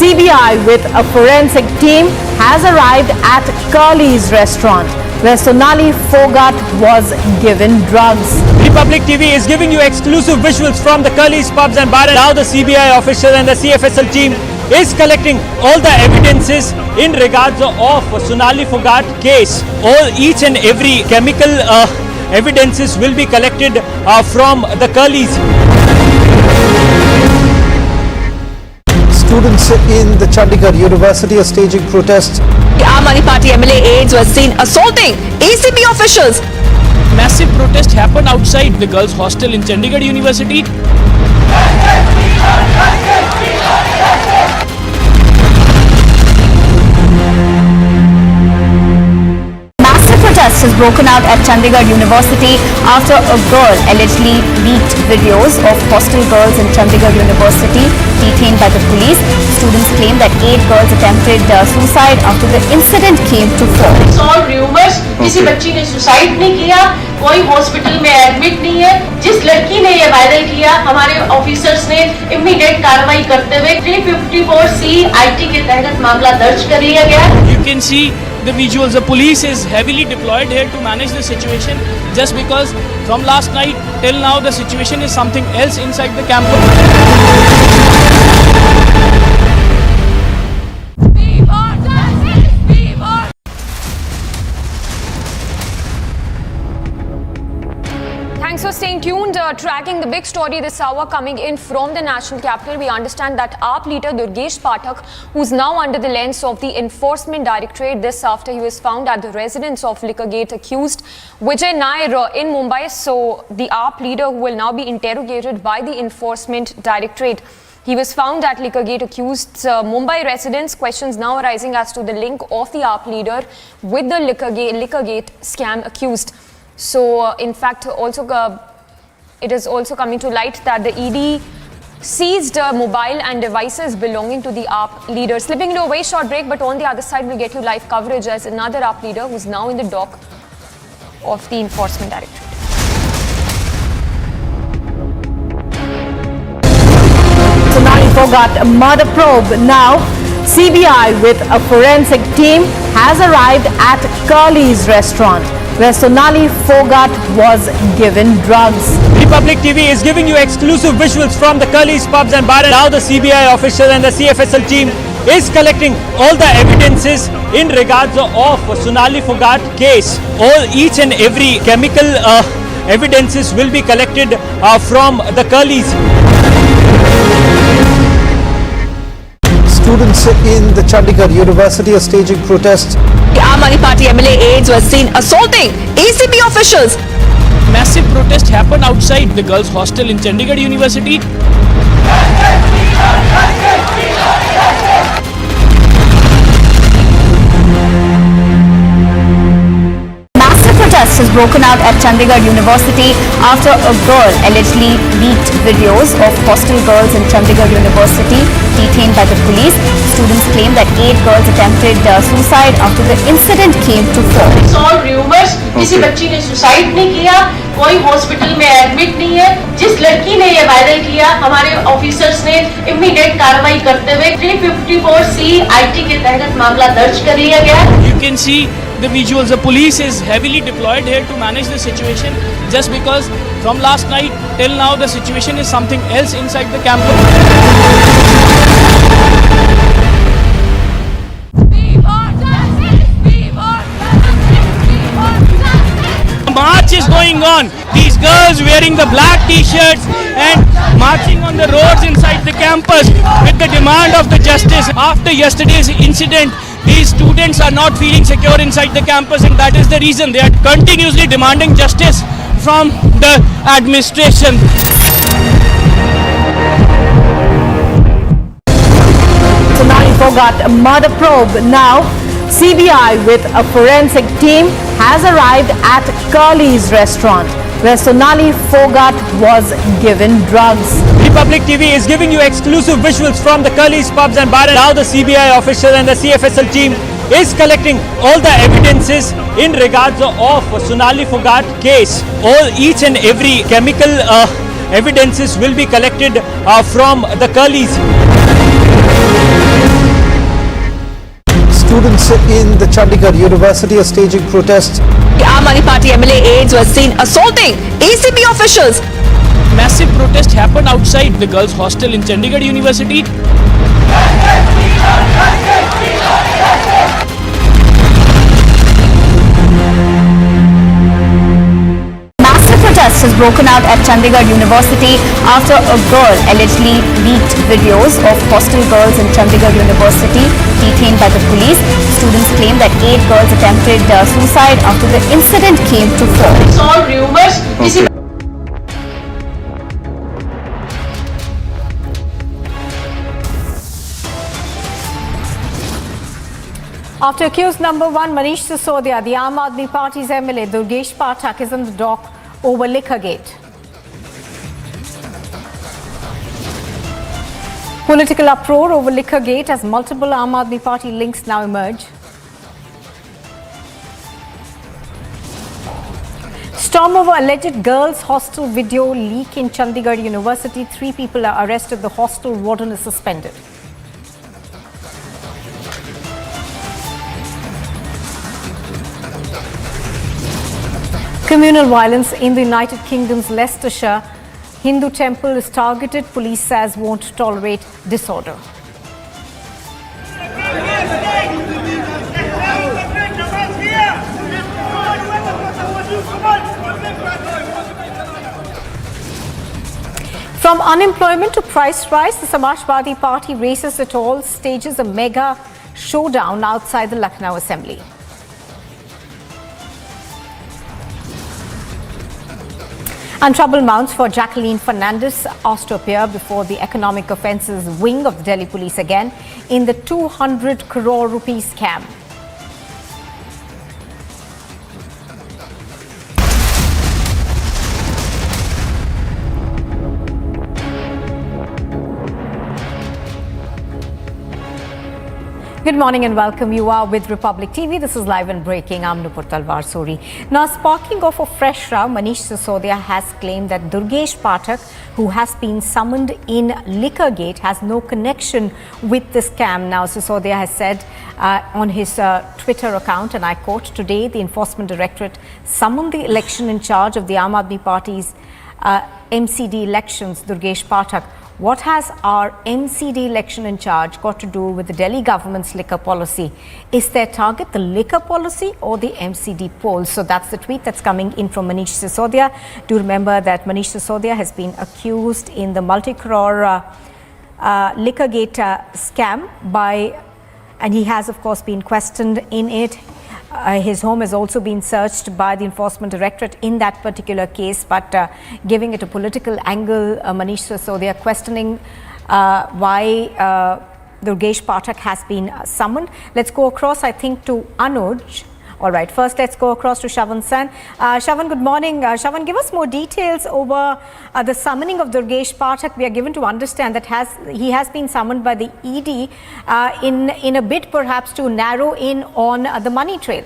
CBI with a forensic team has arrived at Curly's restaurant where Sonali Phogat was given drugs. Republic TV is giving you exclusive visuals from the Curly's pubs and bar. Now the CBI official and the CFSL team is collecting all the evidences in regards of Sonali Phogat case. Each and every chemical evidences will be collected from the Curly's. Students in the Chandigarh University are staging protests. The Aam Aadmi Party MLA aides were seen assaulting ACB officials. Massive protest happened outside the girls' hostel in Chandigarh University. Protest has broken out at Chandigarh University after a girl allegedly leaked videos of hostel girls in Chandigarh University detained by the police. Students claim that 8 girls attempted suicide after the incident came to fore. It's all rumors. किसी बच्ची ने suicide नहीं किया, कोई hospital में admit नहीं है। जिस लड़की ने ये वायरल किया, हमारे ऑफिसर्स ने इमीडिएट कार्रवाई करते हुए 354C IT के तहत मामला दर्ज कर लिया गया। You can see the visuals. The police is heavily deployed here to manage the situation, just because from last night till now the situation is something else inside the campus. Thanks for staying tuned. tracking the big story this hour coming in from the national capital, we understand that AAP leader Durgesh Pathak, who's now under the lens of the Enforcement Directorate, this after he was found at the residence of Liquorgate accused Vijay Nair in Mumbai. So the AAP leader, who will now be interrogated by the Enforcement Directorate, he was found at Liquorgate accused Mumbai residence. Questions now arising as to the link of the AAP leader with the Liquorgate scam accused. So, in fact, also it is also coming to light that the ED seized mobile and devices belonging to the AAP leader. Slipping into a very short break, but on the other side, we'll get you live coverage as another AAP leader who's now in the dock of the Enforcement Directorate. Sonali Fogart murder probe. Now, CBI with a forensic team has arrived at Curly's restaurant, where Sonali Fogart was given drugs. Republic TV is giving you exclusive visuals from the Curly's pubs and bar. Now the CBI official and the CFSL team is collecting all the evidences in regards of Sonali Fogart case. Each and every chemical evidences will be collected from the Curly's. Students in the Chandigarh University are staging protests. The Aam Aadmi Party MLA aides were seen assaulting ACB officials. Massive protest happened outside the girls' hostel in Chandigarh University. Massive protest has broken out at Chandigarh University after a girl allegedly leaked videos of hostel girls in Chandigarh University detained by the police. Students claim that 8 girls attempted suicide after the incident came to fore. It's all rumors. किसी बच्ची ने suicide नहीं किया, कोई hospital में admit नहीं है. जिस लड़की ने ये वायरल किया, हमारे ऑफिसर्स ने इमीडिएट कार्रवाई करते हुए 354C IT के तहत मामला दर्ज कर लिया गया. You can see the visuals. The police is heavily deployed here to manage the situation, just because from last night till now the situation is something else inside the campus. March is going on. These girls wearing the black t-shirts and marching on the roads inside the campus with the demand of the justice. After yesterday's incident, these students are not feeling secure inside the campus, and that is the reason they are continuously demanding justice from the administration. Sonali Fogart murder probe. Now, CBI with a forensic team has arrived at Curly's restaurant, where Sonali Fogart was given drugs. Republic TV is giving you exclusive visuals from the Curly's pubs and bar. Now the CBI official and the CFSL team is collecting all the evidences in regards of Sonali Fogart case. Each and every chemical evidences will be collected from the Curly's. Students in the Chandigarh University are staging protests. The Aam Aadmi Party MLA aides were seen assaulting ACB officials. Massive protest happened outside the girls' hostel in Chandigarh University. Massive protest has broken out at Chandigarh University after a girl allegedly leaked videos of hostel girls in Chandigarh University detained by the police. Students claim that 8 girls attempted suicide after the incident came to fore. It's all rumors. After accused number 1 Manish Sisodia, the Aam Aadmi Party's MLA Durgesh Pathak is in the dock over Liquorgate. Political uproar over Liquorgate as multiple Aam Aadmi Party links now emerge. Storm over alleged girls' hostel video leak in Chandigarh University. 3 people are arrested. The hostel warden is suspended. Communal violence in the United Kingdom's Leicestershire Hindu temple is targeted. Police says won't tolerate disorder. unemployment to price rise, the Samajwadi Party races at all stages a mega showdown outside the Lucknow Assembly. And trouble mounts for Jacqueline Fernandez, asked to appear before the Economic Offences Wing of the Delhi Police again in the 200 crore rupees scam. Good morning and welcome. You are with Republic TV. This is Live and Breaking. I'm Nupur Talwar Suri. Now, sparking off a fresh row, Manish Sisodia has claimed that Durgesh Pathak, who has been summoned in Liquorgate, has no connection with the scam. Now, Sisodia has said on his Twitter account, and I quote, "Today, the Enforcement Directorate summoned the election in charge of the Aam Aadmi Party's MCD elections, Durgesh Pathak. What has our MCD election in charge got to do with the Delhi government's liquor policy? Is their target the liquor policy or the MCD polls?" So that's the tweet that's coming in from Manish Sisodia. Do remember that Manish Sisodia has been accused in the multi-crore Liquorgate scam and he has of course been questioned in it. His home has also been searched by the Enforcement Directorate in that particular case, but giving it a political angle, Manish Sisodia questioning why Durgesh Pathak has been summoned. Let's go across, I think, to Anuj. All right, first let's go across to Shavan Sen. Shavan, good morning. Shavan, give us more details over the summoning of Durgesh Pathak. We are given to understand that he has been summoned by the ED in a bid perhaps to narrow in on the money trail.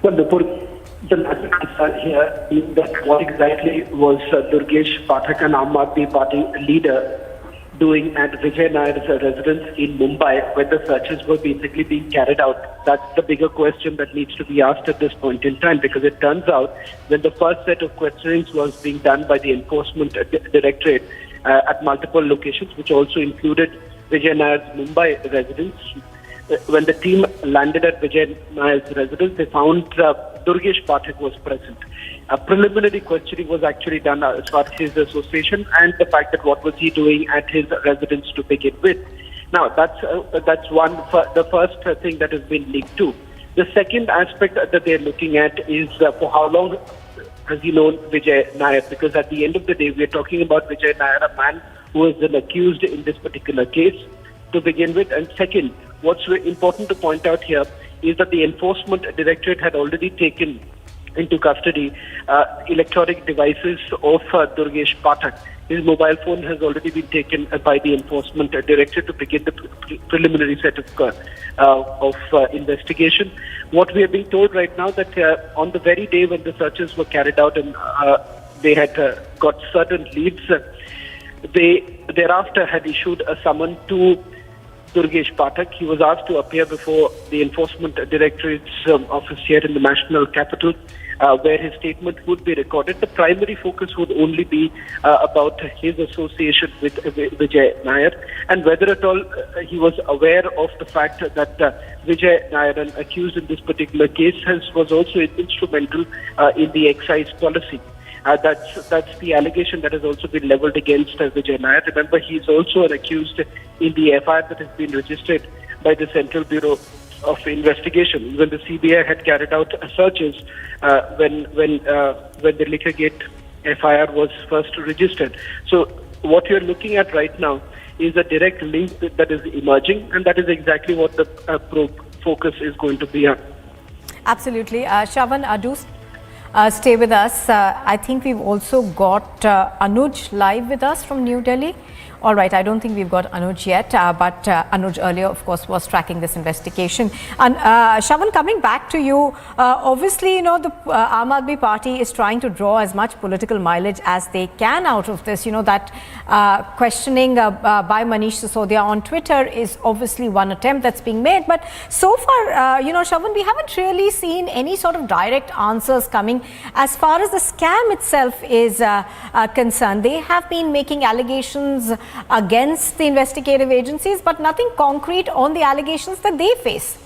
Well, the matter concern here is that what exactly was Durgesh Pathak, an Aam Aadmi Party leader, doing at Vijay Nair's residence in Mumbai when the searches were basically being carried out. That's the bigger question that needs to be asked at this point in time, because it turns out when the first set of questionings was being done by the Enforcement Directorate at multiple locations, which also included Vijay Nair's Mumbai residence, when the team landed at Vijay Nair's residence, they found Durgesh Pathak was present. A preliminary questioning was actually done as far as his association and the fact that what was he doing at his residence to begin with. Now, that's the first thing that has been linked to. The second aspect that they're looking at is for how long has he known Vijay Nair? Because at the end of the day, we're talking about Vijay Nair, a man who was an accused in this particular case to begin with. And second, what's important to point out here is that the Enforcement Directorate had already taken into custody electronic devices of Durgesh Pathak. His mobile phone has already been taken by the Enforcement Directorate to begin the preliminary set of investigation. What we are being told right now that on the very day when the searches were carried out and they had got certain leads, they thereafter had issued a summon to Durgesh Pathak. He was asked to appear before the Enforcement Directorate's office here in the national capital, where his statement would be recorded. The primary focus would only be about his association with Vijay Nair and whether at all he was aware of the fact that Vijay Nair, an accused in this particular case, was also instrumental in the excise policy. That's the allegation that has also been leveled against Vijay Nair. Remember, he is also an accused in the FIR that has been registered by the Central Bureau of Investigation. When the CBI had carried out searches when the Liquorgate FIR was first registered. So what you're looking at right now is a direct link that is emerging, and that is exactly what the probe focus is going to be on. Absolutely. Shavan, do stay with us. I think we've also got Anuj live with us from New Delhi. All right, I don't think we've got Anuj yet, but Anuj earlier, of course, was tracking this investigation. And Shavan, coming back to you, obviously, you know, the Aam Aadmi Party is trying to draw as much political mileage as they can out of this. You know, that questioning by Manish Sisodia on Twitter is obviously one attempt that's being made. But so far, you know, Shavan, we haven't really seen any sort of direct answers coming as far as the scam itself is concerned. They have been making allegations against the investigative agencies, but nothing concrete on the allegations that they face.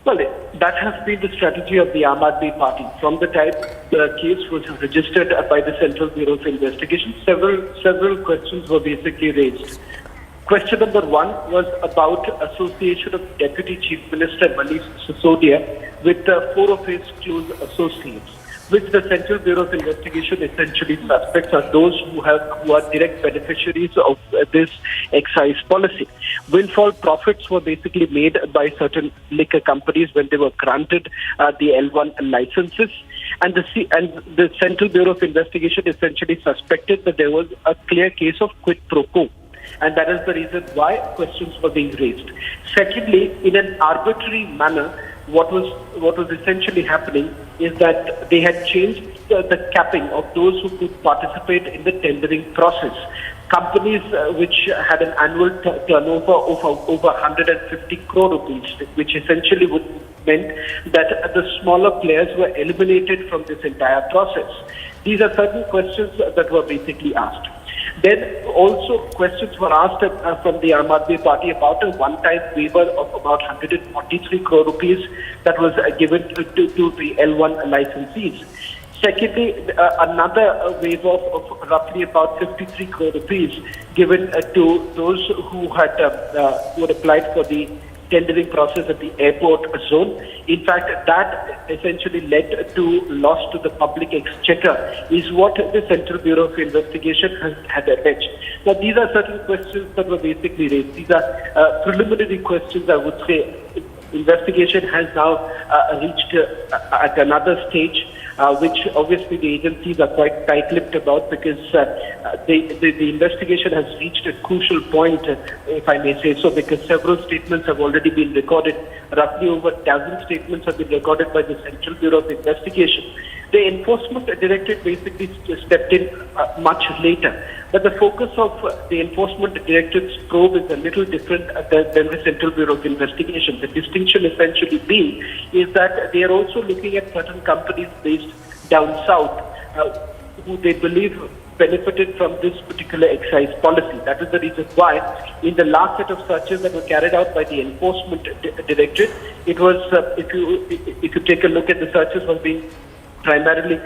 Well, That has been the strategy of the Aam Aadmi Party. From the time the case was registered by the Central Bureau of Investigation, several questions were basically raised. Question number one was about association of Deputy Chief Minister Manish Sisodia with 4 of his close associates, which the Central Bureau of Investigation essentially suspects are those who are direct beneficiaries of this excise policy. Windfall profits were basically made by certain liquor companies when they were granted the L1 licenses. And the Central Bureau of Investigation essentially suspected that there was a clear case of quid pro quo. And that is the reason why questions were being raised. Secondly, in an arbitrary manner, what was essentially happening is that they had changed the capping of those who could participate in the tendering process. Companies which had an annual turnover of over 150 crore rupees, which essentially would meant that the smaller players were eliminated from this entire process. These are certain questions that were basically asked. Then also questions were asked from the Aam Aadmi Party about a one-time waiver of about 143 crore rupees that was given to the L1 licensees. Secondly, another waiver of roughly about 53 crore rupees given to those who had applied for the tendering process at the airport zone. In fact, that essentially led to loss to the public exchequer, is what the Central Bureau of Investigation had alleged. Now, these are certain questions that were basically raised. These are preliminary questions, I would say. Investigation has now reached at another stage, which obviously the agencies are quite tight-lipped about, because the investigation has reached a crucial point, if I may say so, because several statements have already been recorded. Roughly over 1,000 statements have been recorded by the Central Bureau of Investigation. The Enforcement Directorate basically stepped in much later. But the focus of the Enforcement Directorate's probe is a little different than the Central Bureau of Investigation. The distinction essentially being is that they are also looking at certain companies based down south who they believe benefited from this particular excise policy. That is the reason why in the last set of searches that were carried out by the Enforcement Directorate, it was, if you take a look at the searches, was being primarily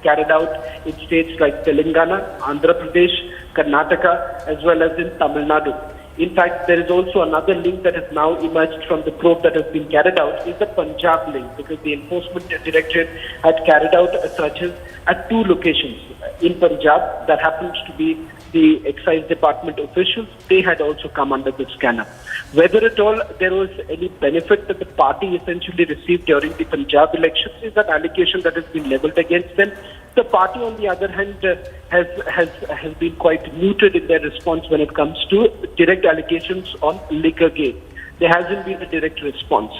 carried out in states like Telangana, Andhra Pradesh, Karnataka, as well as in Tamil Nadu. In fact, there is also another link that has now emerged from the probe that has been carried out, is the Punjab link, because the Enforcement Directorate had carried out searches at 2 locations in Punjab that happens to be the excise department officials. They had also come under the scanner. Whether at all there was any benefit that the party essentially received during the Punjab elections is an allegation that has been leveled against them. The party, on the other hand, has been quite muted in their response when it comes to direct allegations on Liquorgate. There hasn't been a direct response.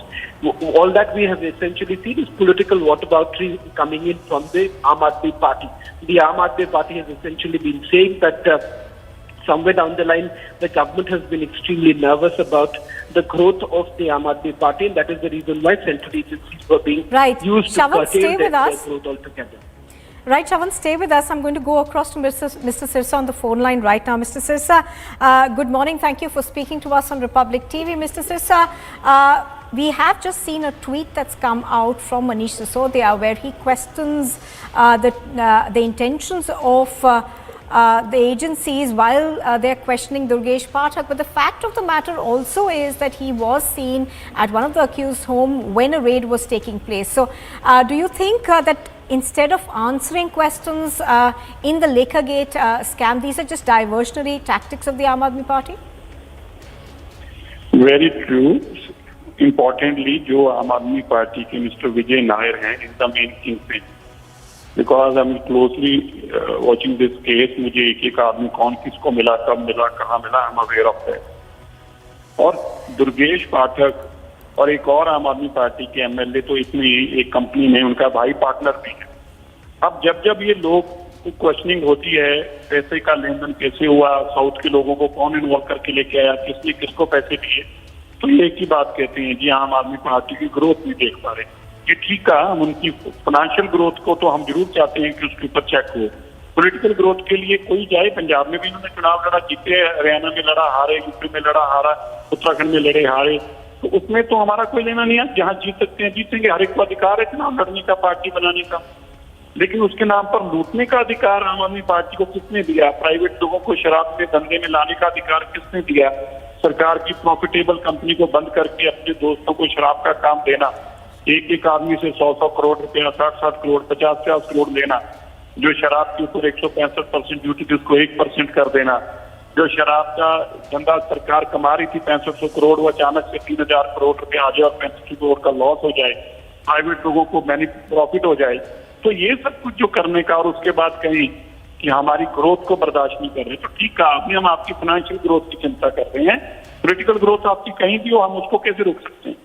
All that we have essentially seen is political whataboutery coming in from the Aam Aadmi Party. The Aam Aadmi Party has essentially been saying that somewhere down the line, the government has been extremely nervous about the growth of the Aam Aadmi Party, and that is the reason why central agencies were being used to curtail their growth altogether. Right, Shavan, stay with us. I'm going to go across to Mr. Sirsa on the phone line right now. Mr. Sirsa, good morning. Thank you for speaking to us on Republic TV. Mr. Sirsa, we have just seen a tweet that's come out from Manish Sisodia where he questions the intentions of the agencies while they're questioning Durgesh Pathak. But the fact of the matter also is that he was seen at one of the accused home when a raid was taking place. So do you think that instead of answering questions in the Liquorgate scam, these are just diversionary tactics of the Aam Aadmi Party? Very true. Importantly, जो आम आदमी party के mister विजय नायर हैं, is the main kingpin. Because I'm closely watching this case, मुझे एक आदमी कौन किसको मिला, कब मिला, कहाँ मिला, I'm aware of that. और दुर्गेश पाठक और एक और आम आदमी पार्टी के एमएलए तो इसमें एक कंपनी में उनका भाई पार्टनर भी है. अब जब ये लोग क्वेश्चनिंग होती है, पैसे का लेन देन कैसे हुआ, साउथ के लोगों को कौन इन्वॉल्व करके लेके आया, किसने किसको पैसे दिए, तो ये एक ही बात कहते हैं जी आम आदमी पार्टी की ग्रोथ नहीं देख पा रहे. ये ठीक है, हम उनकी फाइनेंशियल ग्रोथ को तो हम जरूर चाहते हैं कि उसके ऊपर चेक हो. पॉलिटिकल ग्रोथ के लिए कोई जाए, पंजाब में भी इन्होंने चुनाव लड़ा, जीते, हरियाणा में लड़ा, हारे, यूपी में लड़ा, हारा, उत्तराखंड में लड़े, हारे. तो उसमें तो हमारा कोई लेना नहीं है। जहां जीत सकते हैं जीतेंगे, हर एक को अधिकार है चुनाव लड़ने का, पार्टी बनाने का। लेकिन उसके नाम पर लूटने का अधिकार आम आदमी पार्टी को किसने दिया? प्राइवेट लोगों को शराब के धंधे में लाने का अधिकार किसने दिया? सरकार की प्रॉफिटेबल कंपनी को बंद करके अपने दोस्तों को शराब का काम देना, एक एक आदमी से 100 करोड़ रुपया, 60 करोड़, 50 करोड़ लेना, जो शराब के ऊपर 165% ड्यूटी थी उसको 1% कर देना, जो शराब का धंधा सरकार कमा रही थी 6500 करोड़, वो अचानक से 3000 करोड़ रुपया आ जाए और 35 करोड़ का लॉस हो जाए, प्राइवेट लोगों को प्रॉफिट हो जाए। तो ये सब कुछ जो करने का, और उसके बाद कहीं कि हमारी ग्रोथ को बर्दाश्त नहीं कर रहे, तो ठीक कहा आपने, हम आपकी फाइनेंशियल ग्रोथ की चिंता कर रहे हैं, पॉलिटिकल ग्रोथ आपकी कहीं भी हो, हम उसको कैसे रोक सकते हैं?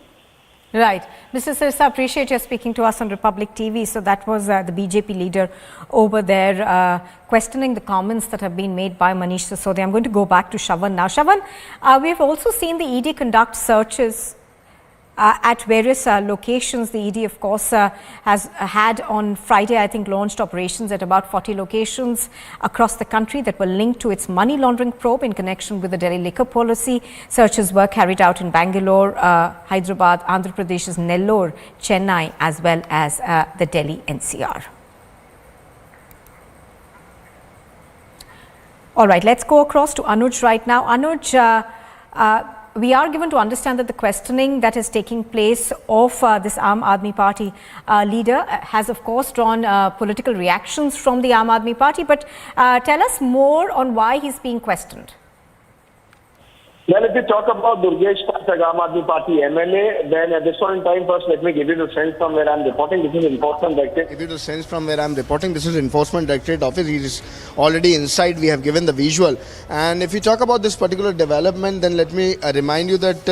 Right. Mr. Sirsa, appreciate your speaking to us on Republic TV. So that was the BJP leader over there questioning the comments that have been made by Manish Sisodia. I'm going to go back to Shravan now. Shravan, we have also seen the ED conduct searches at various locations. The ED, of course, has had on Friday, I think, launched operations at about 40 locations across the country that were linked to its money laundering probe in connection with the Delhi liquor policy. Searches were carried out in Bangalore, Hyderabad, Andhra Pradesh's Nellore, Chennai, as well as the Delhi NCR. All right, let's go across to Anuj right now. Anuj, we are given to understand that the questioning that is taking place of this Aam Aadmi Party leader has, of course, drawn political reactions from the Aam Aadmi Party. But tell us more on why he's being questioned. Well, if you talk about Durgesh Pathak, Aam Aadmi Party MLA, then at this point in time, first let me give you the sense from where I'm reporting. This is Enforcement Directorate. Give you the sense from where I'm reporting. This is Enforcement Directorate office. He is already inside. We have given the visual. And if you talk about this particular development, then let me remind you that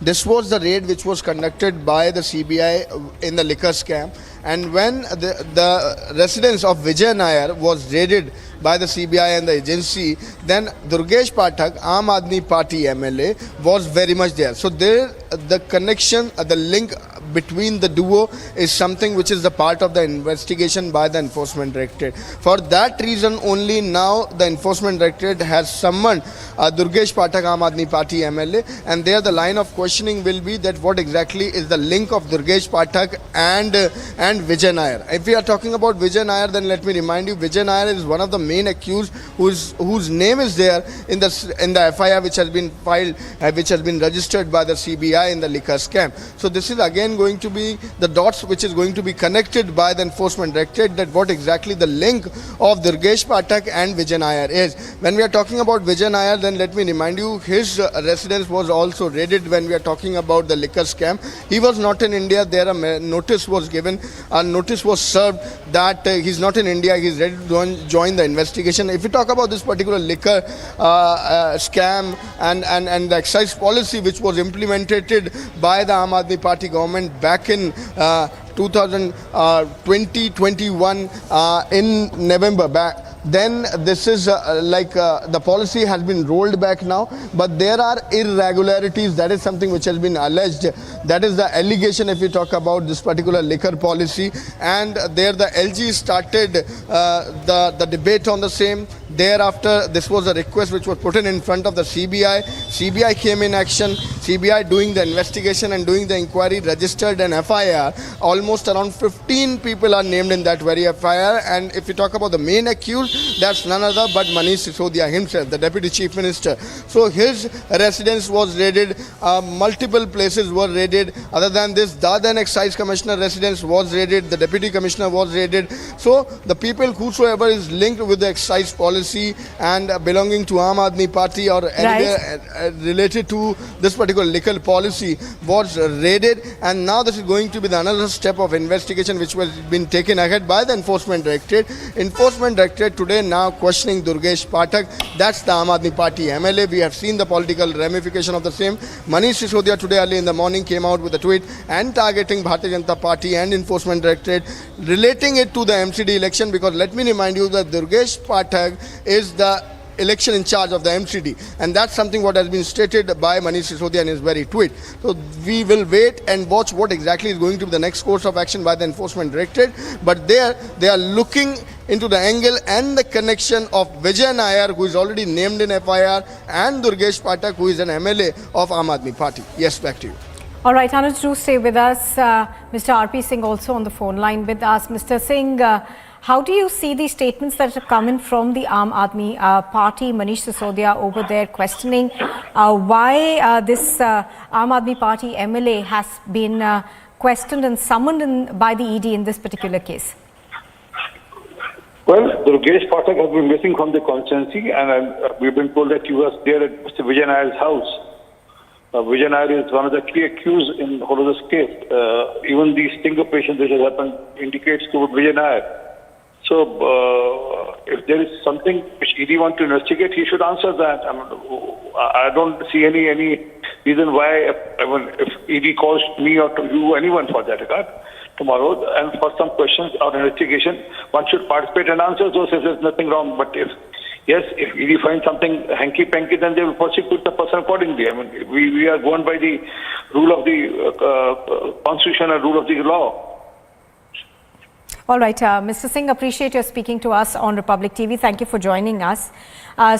this was the raid which was conducted by the CBI in the liquor scam. And when the residence of Vijay Nair was raided by the CBI and the agency, then Durgesh Pathak, Aam Aadmi Party MLA, was very much there. So there, the connection, the link between the duo is something which is the part of the investigation by the Enforcement Directorate. For that reason only now the Enforcement Directorate has summoned Durgesh Pathak, Aam Aadmi Party MLA, and there the line of questioning will be that what exactly is the link of Durgesh Pathak and Vijay Nair. If we are talking about Vijay Nair, then let me remind you, Vijay Nair is one of the main accused whose name is there in the FIR which has been filed, which has been registered by the CBI in the liquor scam. So this is again going to be the dots which is going to be connected by the Enforcement Directorate, that what exactly the link of Durgesh Pathak and Vijay Nair is. When we are talking about Vijay Nair, then let me remind you, his residence was also raided when we are talking about the liquor scam. He was not in India. There a notice was given, a notice was served that he's not in India, he's ready to join the investigation. If you talk about this particular liquor scam and the excise policy which was implemented by the Aam Aadmi Party government back in 2021 in November, then this is the policy has been rolled back now, but there are irregularities. That is something which has been alleged. That is the allegation if you talk about this particular liquor policy. And there the LG started the debate on the same. Thereafter, this was a request which was put in front of the CBI. CBI came in action. CBI doing the investigation and doing the inquiry, registered an FIR. Almost around 15 people are named in that very FIR. And if you talk about the main accused, that's none other but Manish Sisodia himself, the Deputy Chief Minister. So his residence was raided. Multiple places were raided. Other than this, Dadan Excise Commissioner residence was raided. The Deputy Commissioner was raided. So the people whosoever is linked with the excise policy and belonging to Aam Aadmi Party or anywhere related to this particular liquor policy was raided. And now this is going to be another step of investigation which was been taken ahead by the Enforcement Directorate. Enforcement Directorate today now questioning Durgesh Pathak. That's the Aam Aadmi Party MLA. We have seen the political ramification of the same. Manish Sisodia today early in the morning came out with a tweet and targeting Bharatiya Janata Party and Enforcement Directorate, relating it to the MCD election, because let me remind you that Durgesh Pathak is the election in charge of the MCD, and that's something what has been stated by Manish Sisodia in his very tweet. So we will wait and watch what exactly is going to be the next course of action by the Enforcement Directorate. But there they are looking into the angle and the connection of Vijay Nair, who is already named in FIR, and Durgesh Pathak, who is an MLA of Aam Aadmi Party. Yes, back to you. All right, Anuj, do stay with us. Mr. R.P. Singh also on the phone line with us. Mr. Singh, how do you see the statements that are coming from the Aam Aadmi Party, Manish Sisodia over there questioning why this Aam Aadmi Party MLA has been questioned and summoned by the ED in this particular case? Well, Durgesh Pathak has been missing from the constituency, and we've been told that he was there at Mr. Vijay Nair's house. Vijay Nair is one of the key accused in the whole of this case. Even the sting operation which has happened indicates to Vijay Nair. So, if there is something which ED wants to investigate, he should answer that. I don't see any reason why, if ED calls me or to you, anyone for that regard, tomorrow, and for some questions or investigation, one should participate and answer those if there's nothing wrong. But if ED finds something hanky-panky, then they will prosecute the person accordingly. We are going by the rule of the constitution and rule of the law. All right, Mr. Singh, appreciate your speaking to us on Republic TV. Thank you for joining us.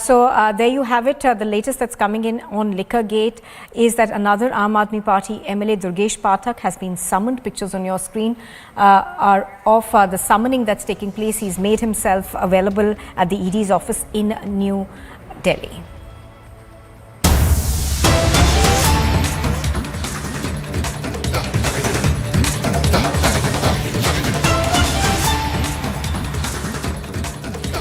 So there you have it. The latest that's coming in on Liquorgate is that another Aam Aadmi Party MLA, Durgesh Pathak, has been summoned. Pictures on your screen are of the summoning that's taking place. He's made himself available at the ED's office in New Delhi.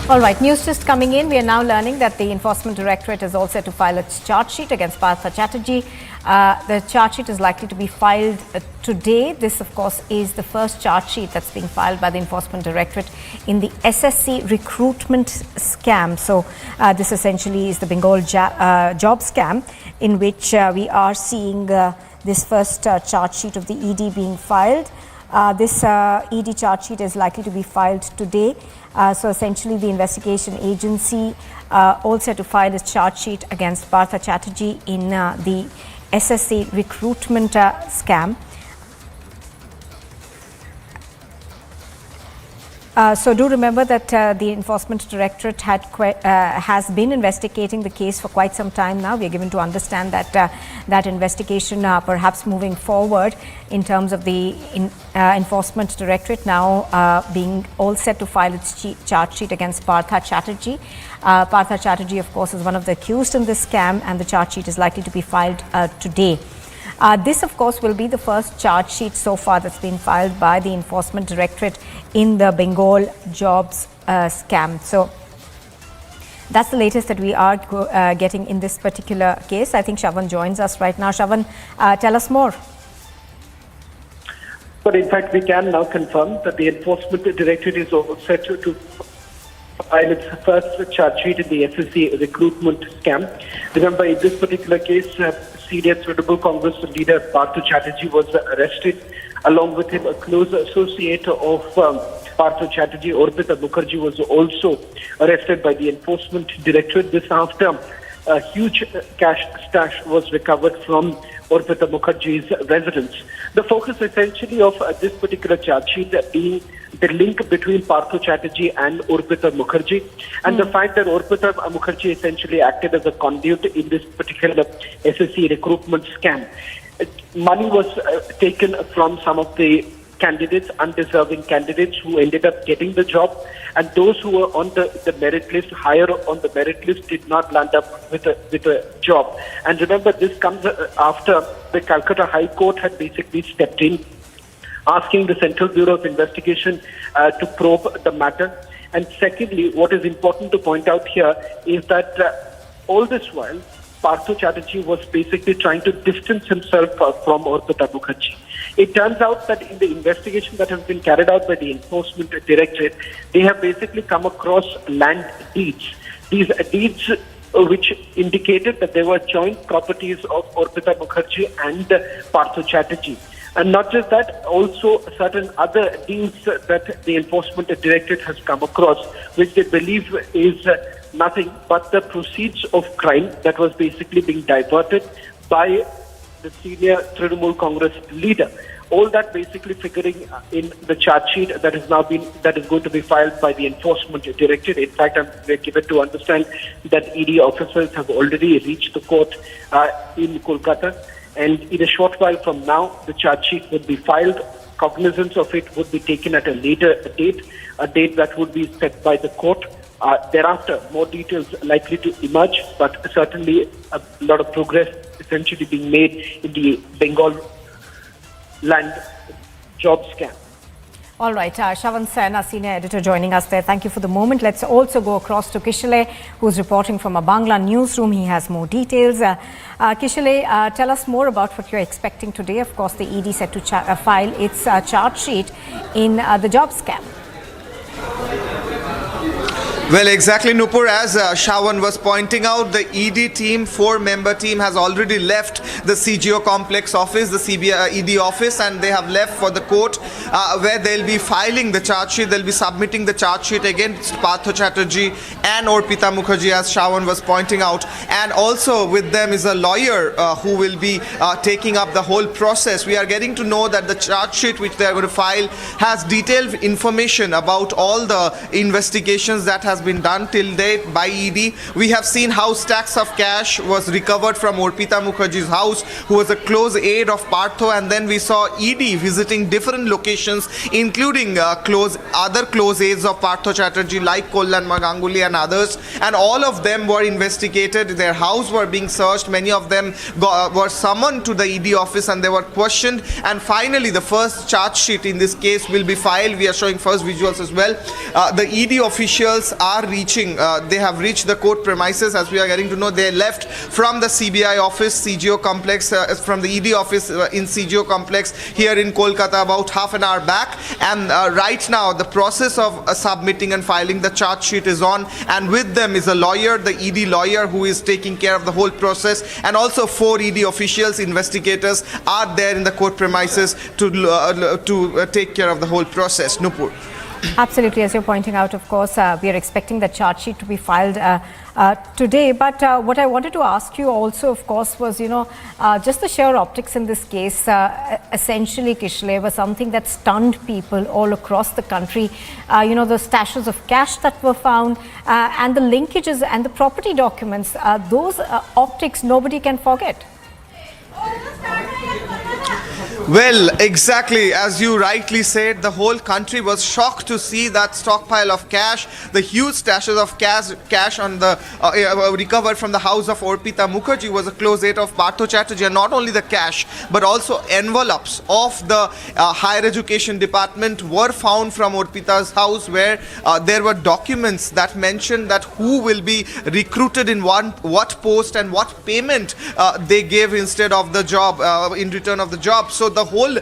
All right, news just coming in. We are now learning that the Enforcement Directorate is all set to file its charge sheet against Partha Chatterjee. The charge sheet is likely to be filed today. This, of course, is the first charge sheet that's being filed by the Enforcement Directorate in the SSC recruitment scam. So this essentially is the Bengal job scam in which we are seeing this first charge sheet of the ED being filed. This ED charge sheet is likely to be filed today. So essentially the investigation agency all set to file its charge sheet against Partha Chatterjee in the SSC recruitment scam. So do remember that the Enforcement Directorate has been investigating the case for quite some time now. We are given to understand that that investigation perhaps moving forward in terms of the Enforcement Directorate now being all set to file its charge sheet against Partha Chatterjee. Partha Chatterjee, of course, is one of the accused in this scam, and the charge sheet is likely to be filed today. This, of course, will be the first charge sheet so far that's been filed by the Enforcement Directorate in the Bengal jobs scam. So that's the latest that we are getting in this particular case. I think Shavan joins us right now. Shavan, tell us more. But in fact, we can now confirm that the Enforcement Directorate is all set to file its first charge sheet in the SSC recruitment scam. Remember, in this particular case, senior Trinamool Congress leader Partha Chatterjee was arrested. Along with him, a close associate of Partha Chatterjee, Orpita Mukherjee, was also arrested by the Enforcement Directorate. This after a huge cash stash was recovered from Orpita Mukherjee's residence. The focus essentially of this particular charge sheet being the link between Partha Chatterjee and Orpita Mukherjee, and the fact that Orpita Mukherjee essentially acted as a conduit in this particular SSC recruitment scam. Money was taken from some of the candidates, undeserving candidates who ended up getting the job, and those who were on the merit list, higher on the merit list, did not land up with a job. And remember, this comes after the Calcutta High Court had basically stepped in, asking the Central Bureau of Investigation to probe the matter. And secondly, what is important to point out here is that all this while, Partha Chatterjee was basically trying to distance himself from Orpita Mukherjee. It turns out that in the investigation that has been carried out by the Enforcement Directorate, they have basically come across land deeds. These deeds which indicated that they were joint properties of Orpita Mukherjee and Partha Chatterjee. And not just that, also certain other deeds that the Enforcement Directorate has come across, which they believe is nothing but the proceeds of crime that was basically being diverted by the senior Trinamool Congress leader. All that basically figuring in the charge sheet that is going to be filed by the Enforcement Directorate. In fact, we're given to understand that ED officers have already reached the court in Kolkata. And in a short while from now, the charge sheet would be filed. Cognizance of it would be taken at a later date, a date that would be set by the court. Thereafter, more details likely to emerge, but certainly a lot of progress essentially being made in the Bengal land job scam. All right, Shravan Sen, our senior editor, joining us there. Thank you for the moment. Let's also go across to Kishale, who's reporting from a Bangla newsroom. He has more details. Kishale, tell us more about what you're expecting today. Of course, the ED set to file its charge sheet in the job scam. Well, exactly, Nupur. As Shravan was pointing out, the ED team, 4-member team, has already left the CGO complex office, the CBI ED office, and they have left for the court where they'll be filing the charge sheet. They'll be submitting the charge sheet against Partho Chatterjee and Orpita Mukherjee, as Shravan was pointing out. And also with them is a lawyer who will be taking up the whole process. We are getting to know that the charge sheet which they are going to file has detailed information about all the investigations that has been done till date by ED. We have seen how stacks of cash was recovered from Orpita Mukherjee's house, who was a close aide of Partho, and then we saw ED visiting different locations, including other close aides of Partho Chatterjee like Kollan Ganguly and others, and all of them were investigated. Their house were being searched. Many of them were summoned to the ED office and they were questioned, and finally the first charge sheet in this case will be filed. We are showing first visuals as well. The ED officials are reaching, they have reached the court premises. As we are getting to know, they left from the CBI office, CGO complex, from the ED office in CGO complex here in Kolkata about half an hour back, and right now the process of submitting and filing the charge sheet is on, and with them is a lawyer, the ED lawyer, who is taking care of the whole process, and also 4 ED officials, investigators are there in the court premises to take care of the whole process. Nupur. Absolutely, as you're pointing out, of course, we are expecting the charge sheet to be filed today. But what I wanted to ask you also, of course, was, just the sheer optics in this case, essentially, Kishale, was something that stunned people all across the country. The stashes of cash that were found and the linkages and the property documents, those optics nobody can forget. Well, exactly, as you rightly said, the whole country was shocked to see that stockpile of cash, the huge stashes of cash on the recovered from the house of Orpita Mukherjee, was a close aide of Partho Chatterjee. And not only the cash, but also envelopes of the higher education department were found from Orpita's house, where there were documents that mentioned that who will be recruited in what post and what payment they gave instead of the job, in return of the job. So the whole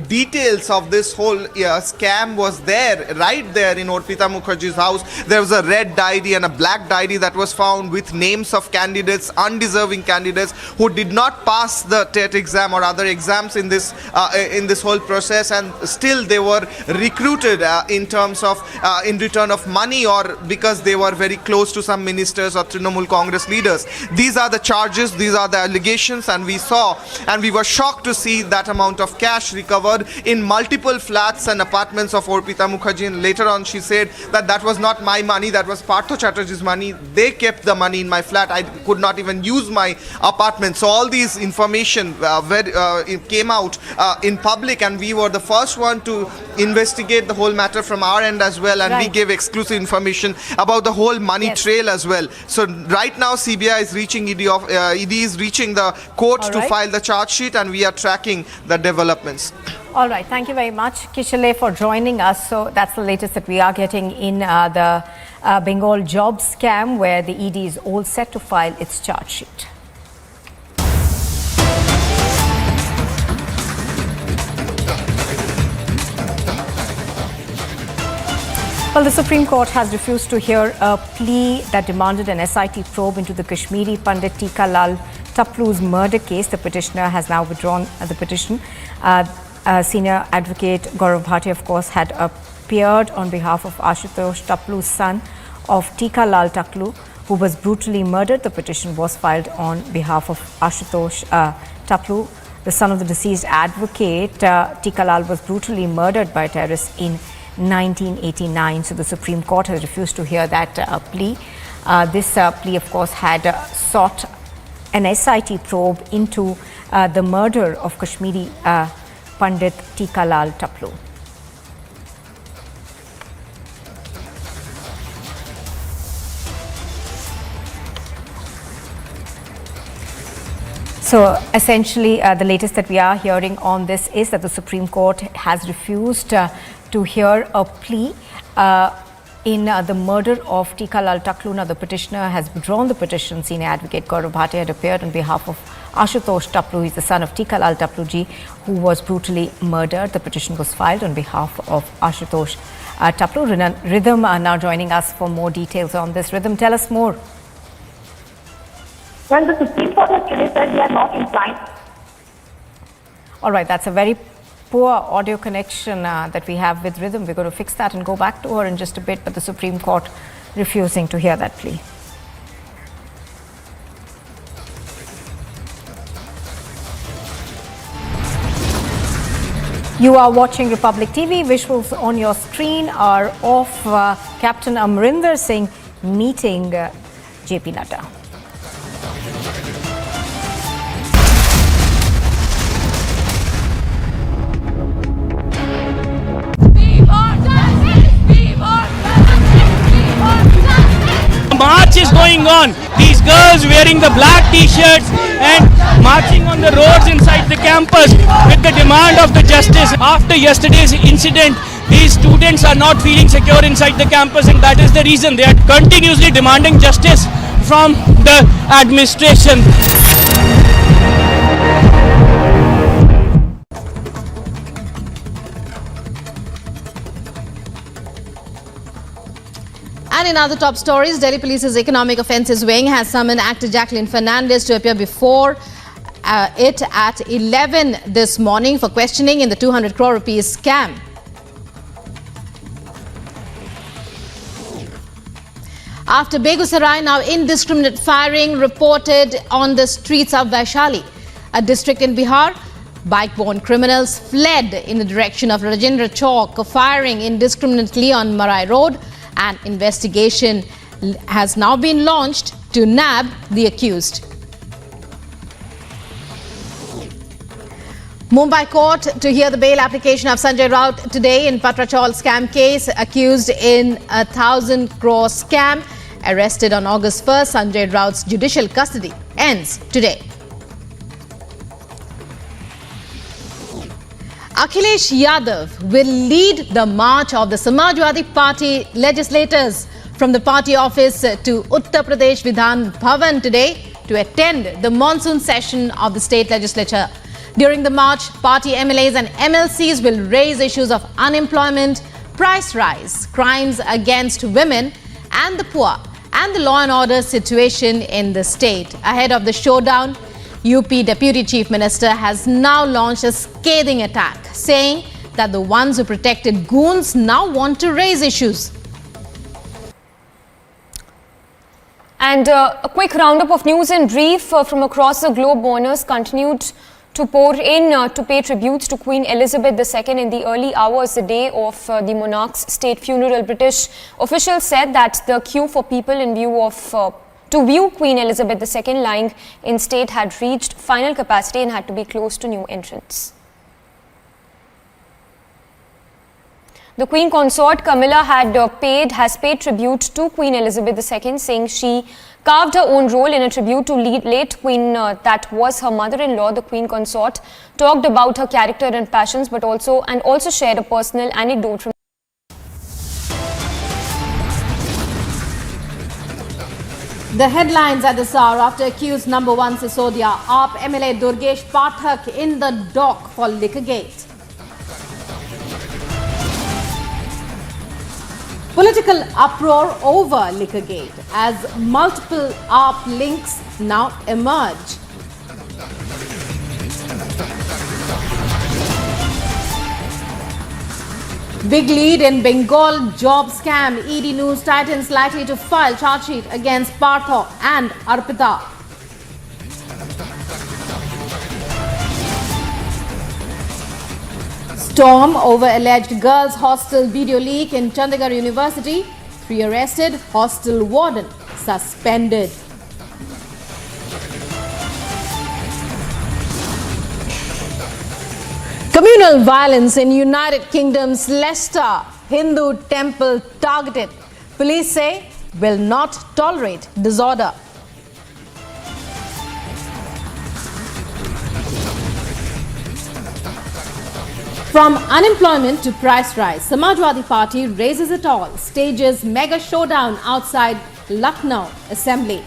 details of this whole scam was there, right there in Orpita Mukherjee's house. There was a red diary and a black diary that was found with names of candidates, undeserving candidates who did not pass the TET exam or other exams in this whole process, and still they were recruited in terms of in return of money, or because they were very close to some ministers or Trinamool Congress leaders. These are the charges, these are the allegations, and we were shocked to see that amount of cash recovered in multiple flats and apartments of Orpita Mukherjee. And later on she said that was not my money, that was Partho Chatterjee's money. They kept the money in my flat. I could not even use my apartment. So all these information came out in public, and we were the first one to investigate the whole matter from our end as well, and we gave exclusive information about the whole money trail as well. So right now CBI is reaching ED is reaching the court to file the charge sheet, and we are tracking the developments. All right, thank you very much, Kishale, for joining us. So that's the latest that we are getting in the Bengal job scam, where the ED is all set to file its charge sheet. Well, the Supreme Court has refused to hear a plea that demanded an SIT probe into the Kashmiri Pandit Tika Lal Taplu's murder case. The petitioner has now withdrawn the petition. Senior advocate Gaurav Bhatia, of course, had appeared on behalf of Ashutosh Taplu's son of Tika Lal Taplu, who was brutally murdered. The petition was filed on behalf of Ashutosh Taplu, the son of the deceased advocate. Tika Lal was brutally murdered by terrorists in 1989. So the Supreme Court has refused to hear that plea. This plea, of course, had sought an SIT probe into the murder of Kashmiri Pandit Tikalal Taplu. So essentially, the latest that we are hearing on this is that the Supreme Court has refused to hear a plea in the murder of Tikalal Taplu. Now, the petitioner has withdrawn the petition. Senior advocate Gaurav Bhatia had appeared on behalf of Ashutosh Taplu. He is the son of Tikalal Taplu ji, who was brutally murdered. The petition was filed on behalf of Ashutosh Taplu. Rhythm are now joining us for more details on this. Rhythm, tell us more. Well, the Supreme Court has today said they are not inclined. All right, that's a very poor audio connection that we have with Rhythm. We're going to fix that and go back to her in just a bit, but the Supreme Court refusing to hear that plea. You are watching Republic TV. Visuals on your screen are of Captain Amrinder Singh meeting JP Nadda. March is going on. These girls wearing the black t-shirts and marching on the roads inside the campus with the demand of the justice. After yesterday's incident, these students are not feeling secure inside the campus, and that is the reason they are continuously demanding justice from the administration. And in other top stories, Delhi Police's Economic Offences Wing has summoned actor Jacqueline Fernandez to appear before it at 11 this morning for questioning in the 200 crore rupees scam. After Begusarai, now indiscriminate firing reported on the streets of Vaishali, a district in Bihar. Bike-borne criminals fled in the direction of Rajendra Chowk, firing indiscriminately on Marai Road. An investigation has now been launched to nab the accused. Mumbai court to hear the bail application of Sanjay Raut today in Patrachal scam case, accused in a 1,000 crore scam. Arrested on August 1st, Sanjay Raut's judicial custody ends today. Akhilesh Yadav will lead the march of the Samajwadi Party legislators from the party office to Uttar Pradesh Vidhan Bhavan today to attend the monsoon session of the state legislature. During the march, party MLAs and MLCs will raise issues of unemployment, price rise, crimes against women and the poor, and the law and order situation in the state. Ahead of the showdown, UP Deputy Chief Minister has now launched a scathing attack, saying that the ones who protected goons now want to raise issues. And a quick roundup of news in brief from across the globe. Mourners continued to pour in to pay tributes to Queen Elizabeth II in the early hours the day of the monarch's state funeral. British officials said that the queue for people in view of to view Queen Elizabeth II lying in state had reached final capacity and had to be closed to new entrants. The Queen Consort Camilla has paid tribute to Queen Elizabeth II, saying she carved her own role in a tribute to late Queen that was her mother-in-law. The Queen Consort talked about her character and passions, but also shared a personal anecdote from. The headlines at this hour: after accused number 1 Sisodia, AAP MLA Durgesh Pathak in the dock for Liquorgate. Political uproar over Liquorgate as multiple AAP links now emerge. Big lead in Bengal job scam. ED News Titans likely to file charge sheet against Partho and Arpita. Storm over alleged girls' hostel video leak in Chandigarh University. 3 arrested, hostel warden suspended. Communal violence in United Kingdom's Leicester Hindu temple targeted. Police say will not tolerate disorder. From unemployment to price rise, Samajwadi Party raises it all, stages mega showdown outside Lucknow Assembly.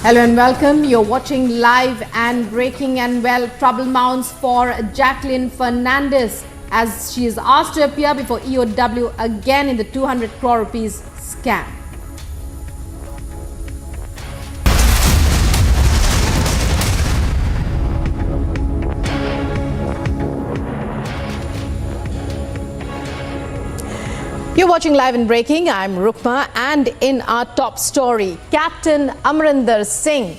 Hello and welcome. You're watching live and breaking, and well, trouble mounts for Jacqueline Fernandez as she is asked to appear before EOW again in the 200 crore rupees scam. You're watching Live and Breaking. I'm Rukma, and in our top story, Captain Amrinder Singh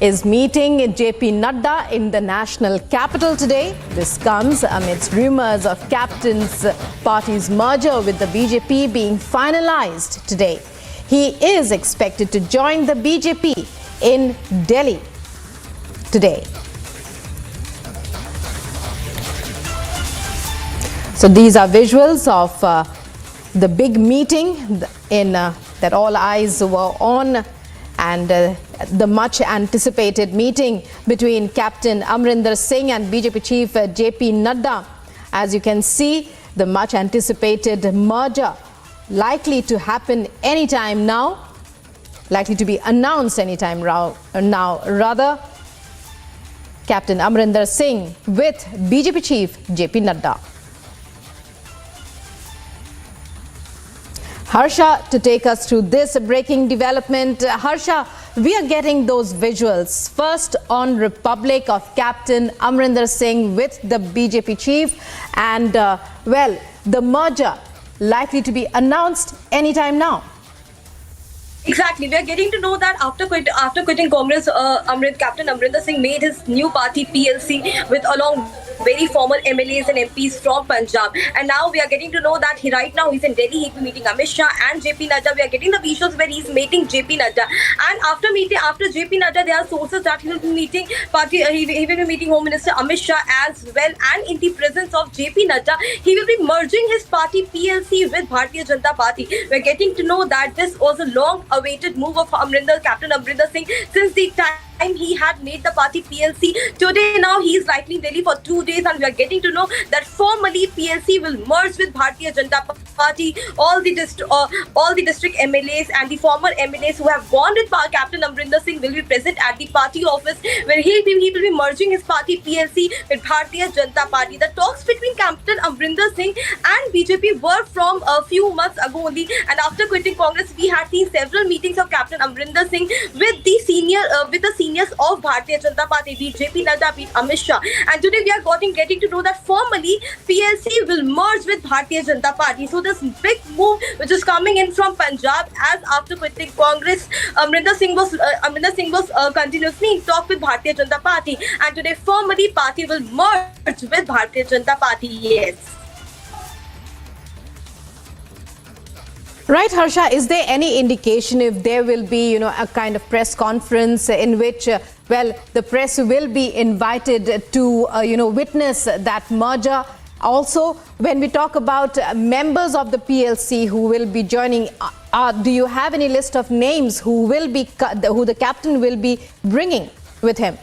is meeting JP Nadda in the national capital today. This comes amidst rumors of Captain's party's merger with the BJP being finalized today. He is expected to join the BJP in Delhi today. So these are visuals of the big meeting in that all eyes were on, and the much anticipated meeting between Captain Amrinder Singh and BJP chief JP Nadda. As you can see, the much anticipated merger likely to happen anytime now, likely to be announced anytime now rather. Captain Amrinder Singh with BJP chief JP Nadda. Harsha to take us through this breaking development. Harsha, we are getting those visuals. First on Republic of Captain Amrinder Singh with the BJP chief, and well, the merger likely to be announced anytime now. Exactly. We are getting to know that after quitting Congress, Captain Amrinder Singh made his new party PLC with along very formal MLAs and MPs from Punjab. And now we are getting to know that right now he's in Delhi. He'll be meeting Amit Shah and JP Nadda. We are getting the visuals where he's meeting JP Nadda. And after JP Nadda, there are sources that he will be meeting he will be meeting Home Minister Amit Shah as well. And in the presence of JP Nadda, he will be merging his party PLC with Bharatiya Janata Party. We are getting to know that this was a long-awaited move of Captain Amrinder Singh since the time he had made the party PLC. Today now he is likely in Delhi for 2 days, and we are getting to know that formally PLC will merge with Bharatiya Janata Party. All the district MLAs and the former MLAs who have gone with Captain Amrinder Singh will be present at the party office, where he will be merging his party PLC with Bharatiya Janata Party. The talks between Captain Amrinder Singh and BJP were from a few months ago only, and after quitting Congress, we had seen several meetings of Captain Amrinder Singh with the seniors of Bharatiya Janata Party, be JP Nadda, be Amit Shah. And today we are getting to know that formally PLC will merge with Bharatiya Janata Party. So this big move which is coming in from Punjab, as after quitting Congress, Amrinder Singh was continuously in talk with Bharatiya Janata Party, and today formally party will merge with Bharatiya Janata Party. Yes. Right, Harsha, is there any indication if there will be, a kind of press conference in which, well, the press will be invited to, witness that merger? Also, when we talk about members of the PLC who will be joining, do you have any list of names who the captain will be bringing with him?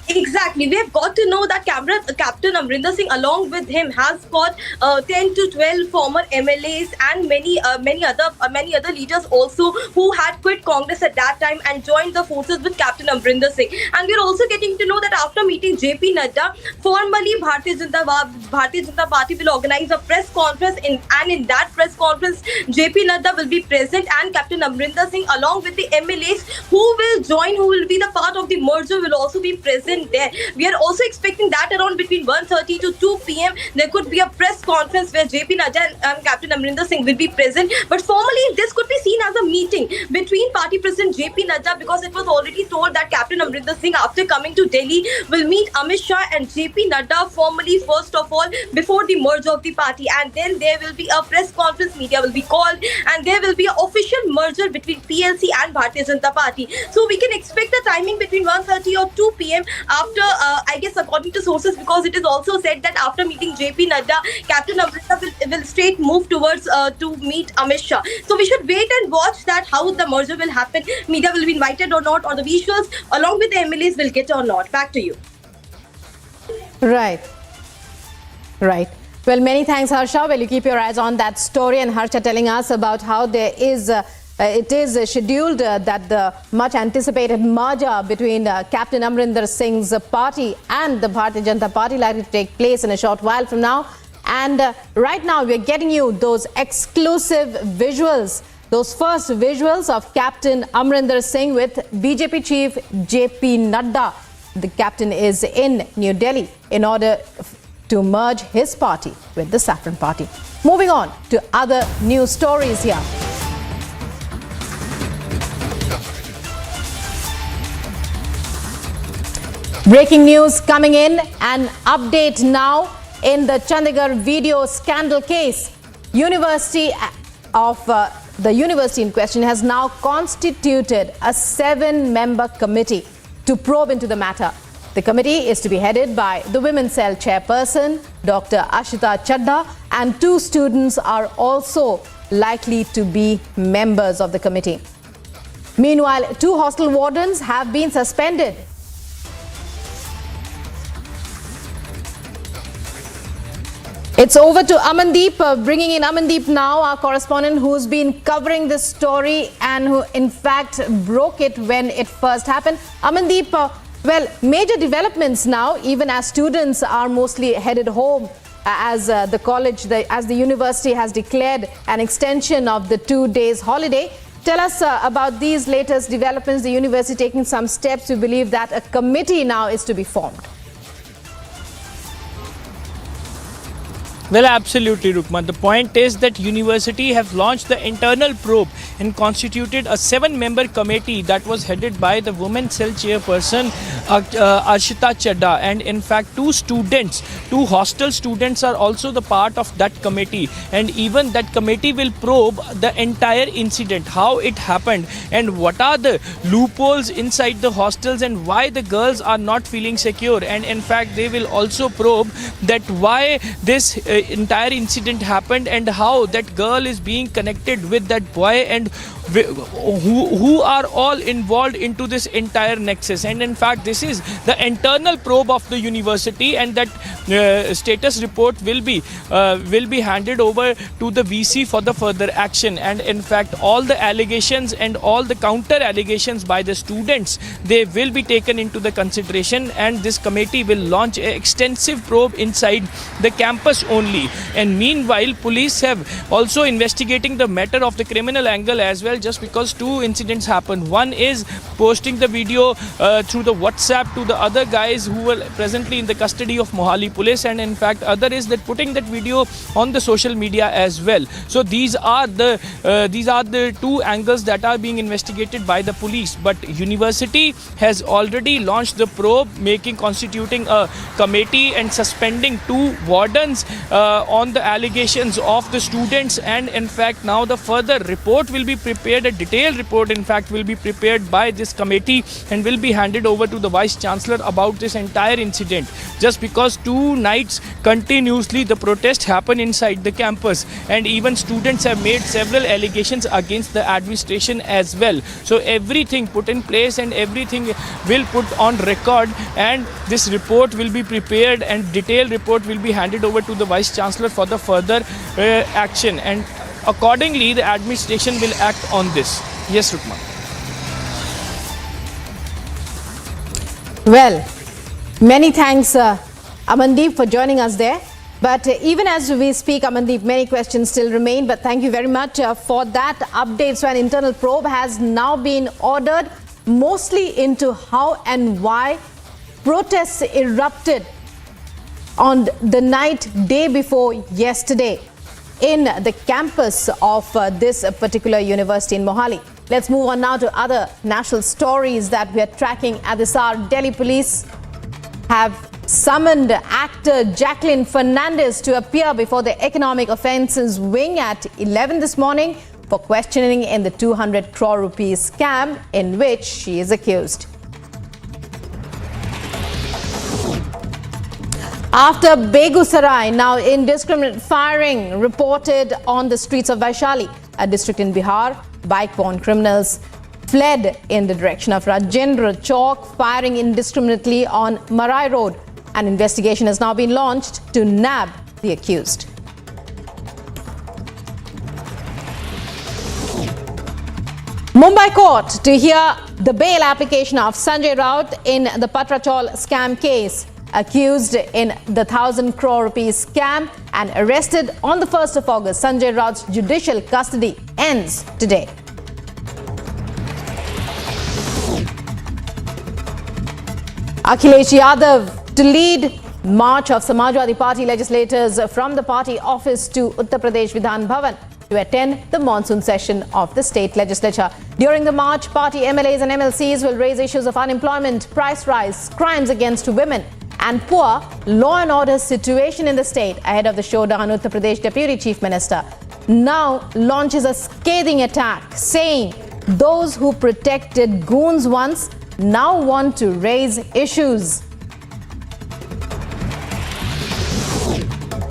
Exactly. We have got to know that Captain Amrinder Singh, along with him, has got 10 to 12 former MLAs and many other leaders also who had quit Congress at that time and joined the forces with Captain Amrinder Singh. And we are also getting to know that after meeting JP Nadda, formally Bharatiya Janata Party will organize a press conference, and in that press conference, JP Nadda will be present, and Captain Amrinder Singh, along with the MLAs who will be the part of the merger, will also be present there. We are also expecting that around between 1:30 to 2 p.m. there could be a press conference where JP Nadda and Captain Amrinder Singh will be present. But formally, this could be seen as a meeting between party president JP Nadda, because it was already told that Captain Amrinder Singh, after coming to Delhi, will meet Amit Shah and JP Nadda formally, first of all, before the merge of the party. And then there will be a press conference, media will be called, and there will be an official merger between PLC and Bharatiya Janata Party. So we can expect a timing between 1:30 or 2 p.m. after, I guess, according to sources, because it is also said that after meeting JP Nadda, Captain Amrinder will straight move towards to meet Amit Shah. So we should wait and watch that how the merger will happen. Media will be invited or not, or the visuals along with the MLAs will get or not. Back to you. Right. Right. Well, many thanks, Harsha. Well, you keep your eyes on that story, and Harsha telling us about how there is it is scheduled that the much anticipated merger between Captain Amrinder Singh's party and the Bharatiya Janata Party likely to take place in a short while from now. And right now we're getting you those exclusive visuals, those first visuals of Captain Amrinder Singh with BJP chief JP Nadda. The captain is in New Delhi in order to merge his party with the Saffron Party. Moving on to other news stories here. Breaking news coming in, an update now in the Chandigarh video scandal case. The university in question has now constituted a 7-member committee to probe into the matter. The committee is to be headed by the Women's Cell chairperson, Dr. Ashita Chadha, and 2 students are also likely to be members of the committee. Meanwhile, 2 hostel wardens have been suspended. It's over to Amandeep, bringing in Amandeep now, our correspondent who's been covering this story and who in fact broke it when it first happened. Amandeep, well, major developments now, even as students are mostly headed home, as the university has declared an extension of the 2 days holiday. Tell us about these latest developments, the university taking some steps to believe that a committee now is to be formed. Well, absolutely, Rukma. The point is that university have launched the internal probe and constituted a 7-member committee that was headed by the Women's Cell chairperson Ashita Chadha, and in fact 2 hostel students are also the part of that committee, and even that committee will probe the entire incident, how it happened and what are the loopholes inside the hostels and why the girls are not feeling secure, and in fact they will also probe that why this entire incident happened and how that girl is being connected with that boy and who are all involved into this entire nexus. And in fact this is the internal probe of the university, and that status report will be handed over to the VC for the further action. And in fact all the allegations and all the counter allegations by the students, they will be taken into the consideration, and this committee will launch an extensive probe inside the campus only. And meanwhile police have also investigating the matter of the criminal angle as well, just because 2 incidents happened. One is posting the video through the WhatsApp to the other guys who were presently in the custody of Mohali police, and in fact other is that putting that video on the social media as well. So these are the 2 angles that are being investigated by the police, but university has already launched the probe, constituting a committee and suspending 2 wardens on the allegations of the students. And in fact now the further report will be prepared, a detailed report in fact will be prepared by this committee and will be handed over to the Vice Chancellor about this entire incident, just because 2 nights continuously the protest happened inside the campus, and even students have made several allegations against the administration as well. So everything put in place and everything will put on record, and this report will be prepared and detailed report will be handed over to the Vice Chancellor for the further action, and accordingly the administration will act on this. Yes, Rukma. Well, many thanks Amandeep for joining us there. But even as we speak, Amandeep, many questions still remain, but thank you very much for that update. So an internal probe has now been ordered, mostly into how and why protests erupted on the day before yesterday in the campus of this particular university in Mohali. Let's move on now to other national stories that we are tracking at this hour. Delhi police have summoned actor Jacqueline Fernandez to appear before the Economic Offences Wing at 11 this morning for questioning in the 200 crore rupees scam in which she is accused. After Begusarai, now indiscriminate firing reported on the streets of Vaishali, a district in Bihar, bike-borne criminals fled in the direction of Rajendra Chowk, firing indiscriminately on Marai Road. An investigation has now been launched to nab the accused. Mumbai court to hear the bail application of Sanjay Raut in the Patrachal scam case. Accused in the 1,000 crore rupees scam and arrested on the 1st of August, Sanjay Raut's judicial custody ends today. Akhilesh Yadav to lead march of Samajwadi Party legislators from the party office to Uttar Pradesh Vidhan Bhavan to attend the monsoon session of the state legislature. During the march, party MLAs and MLCs will raise issues of unemployment, price rise, crimes against women and poor law and order situation in the state ahead of the showdown. Uttar Pradesh Deputy Chief Minister now launches a scathing attack, saying those who protected goons once now want to raise issues.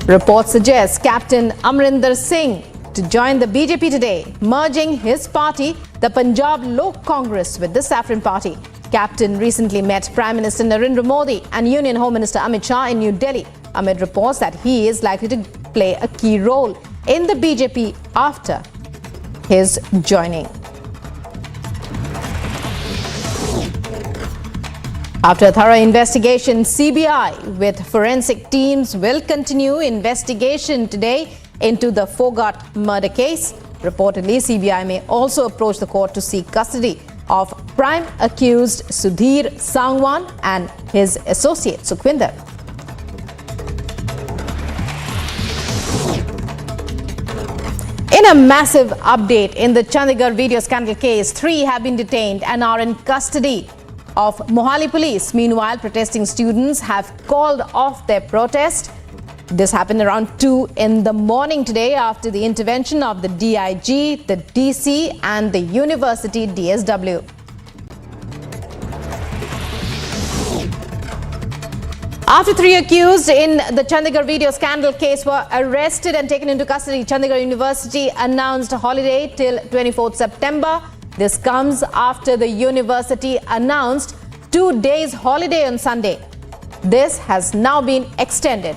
Reports suggest Captain Amrinder Singh to join the BJP today, merging his party, the Punjab Lok Congress, with the Saffron Party. Captain recently met Prime Minister Narendra Modi and Union Home Minister Amit Shah in New Delhi amid reports that he is likely to play a key role in the BJP after his joining. After a thorough investigation, CBI with forensic teams will continue investigation today into the Fogart murder case. Reportedly, CBI may also approach the court to seek custody of prime accused Sudhir Sangwan and his associate Sukhwinder. In a massive update in the Chandigarh video scandal case, 3 have been detained and are in custody of Mohali police. Meanwhile, protesting students have called off their protest. This happened around 2 in the morning today after the intervention of the DIG, the DC and the University DSW. After 3 accused in the Chandigarh video scandal case were arrested and taken into custody, Chandigarh University announced a holiday till 24th September. This comes after the university announced 2 days holiday on Sunday. This has now been extended.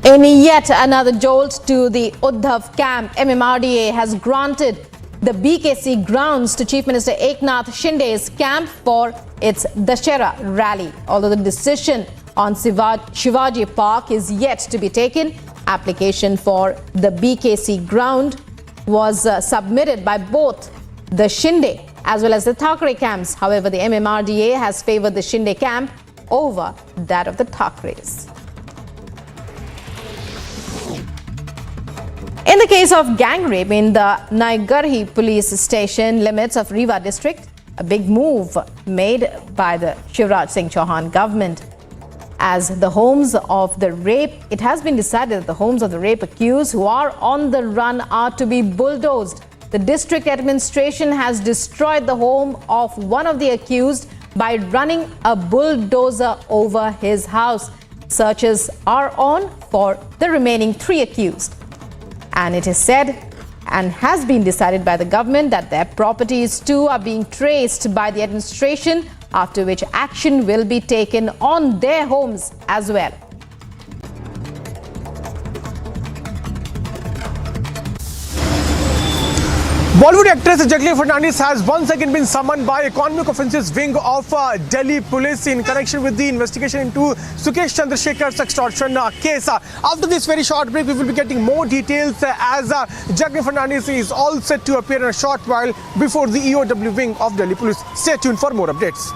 In yet another jolt to the Uddhav camp, MMRDA has granted the BKC grounds to Chief Minister Eknath Shinde's camp for its Dussehra rally. Although the decision on Shivaji Park is yet to be taken, application for the BKC ground was submitted by both the Shinde as well as the Thackeray camps. However, the MMRDA has favored the Shinde camp over that of the Thackerays. In the case of gang rape in the Naigarhi police station limits of Rewa district, a big move made by the Shivraj Singh Chauhan government. As the homes of the rape, it has been decided that the homes of the rape accused who are on the run are to be bulldozed. The district administration has destroyed the home of one of the accused by running a bulldozer over his house. Searches are on for the remaining 3 accused. And it is said and has been decided by the government that their properties too are being traced by the administration, after which action will be taken on their homes as well. Bollywood actress Jacqueline Fernandez has once again been summoned by Economic Offences Wing of Delhi Police in connection with the investigation into Sukesh Chandrasekhar's extortion case. After this very short break, we will be getting more details as Jacqueline Fernandez is all set to appear in a short while before the EOW Wing of Delhi Police. Stay tuned for more updates.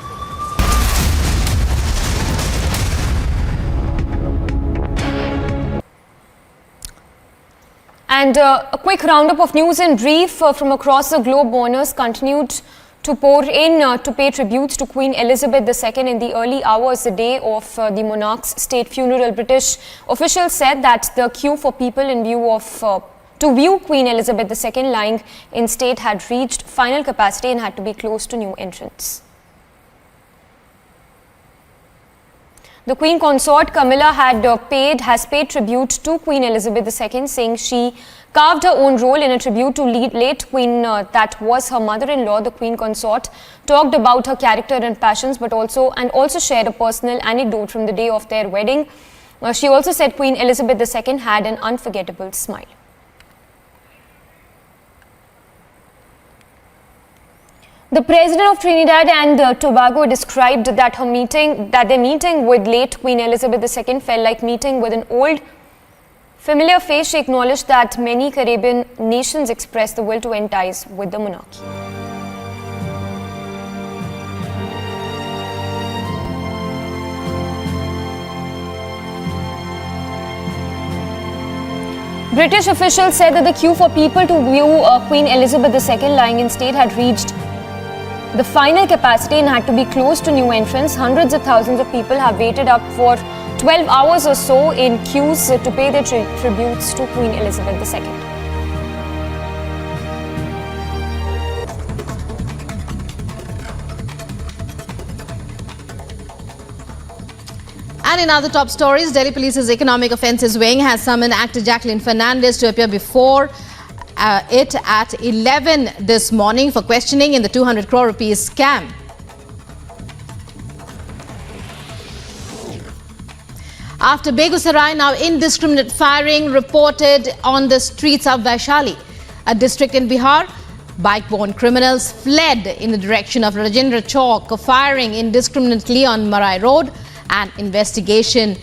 And a quick roundup of news in brief from across the globe. Mourners continued to pour in to pay tributes to Queen Elizabeth II in the early hours the day of the monarch's state funeral. British officials said that the queue for people in view of to view Queen Elizabeth II lying in state had reached final capacity and had to be closed to new entrants. The Queen Consort Camilla has paid tribute to Queen Elizabeth II, saying she carved her own role in a tribute to late Queen that was her mother-in-law. The Queen Consort talked about her character and passions, but also shared a personal anecdote from the day of their wedding. She also said Queen Elizabeth II had an unforgettable smile. The President of Trinidad and Tobago described that their meeting with late Queen Elizabeth II felt like meeting with an old, familiar face. She acknowledged that many Caribbean nations expressed the will to end ties with the monarchy. British officials said that the queue for people to view Queen Elizabeth II lying in state had reached the final capacity and had to be closed to new entrants. Hundreds of thousands of people have waited up for 12 hours or so in queues to pay their tributes to Queen Elizabeth II. And in other top stories, Delhi Police's Economic Offences Wing has summoned actor Jacqueline Fernandez to appear before it at 11 this morning for questioning in the 200 crore rupees scam. After Begusarai, now indiscriminate firing reported on the streets of Vaishali, a district in Bihar. Bike-borne criminals fled in the direction of Rajendra Chowk, firing indiscriminately on Marai Road. An investigation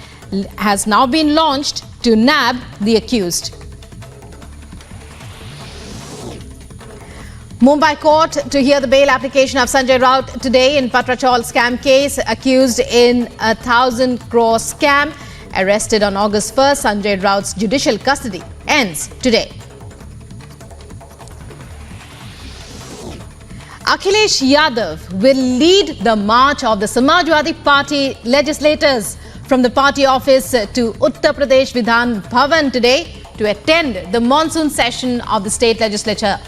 has now been launched to nab the accused. Mumbai court to hear the bail application of Sanjay Raut today in Patrachal scam case. Accused in a 1,000 crore scam, arrested on August 1st, Sanjay Raut's judicial custody ends today. Akhilesh Yadav will lead the march of the Samajwadi Party legislators from the party office to Uttar Pradesh Vidhan Bhavan today to attend the monsoon session of the state legislature.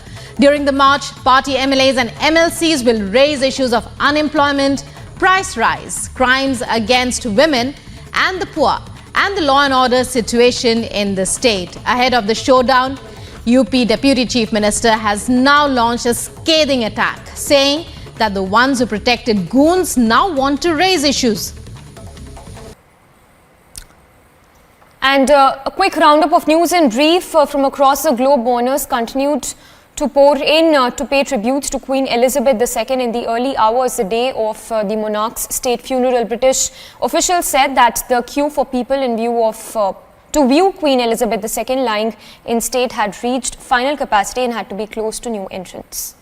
During the march, party MLAs and MLCs will raise issues of unemployment, price rise, crimes against women and the poor, and the law and order situation in the state. Ahead of the showdown, UP Deputy Chief Minister has now launched a scathing attack, saying that the ones who protected goons now want to raise issues. And a quick roundup of news in brief from across the globe. Mourners continued to pour in to pay tributes to Queen Elizabeth II in the early hours the day of the monarch's state funeral. British officials said that the queue for people in view of to view Queen Elizabeth II lying in state had reached final capacity and had to be closed to new entrants.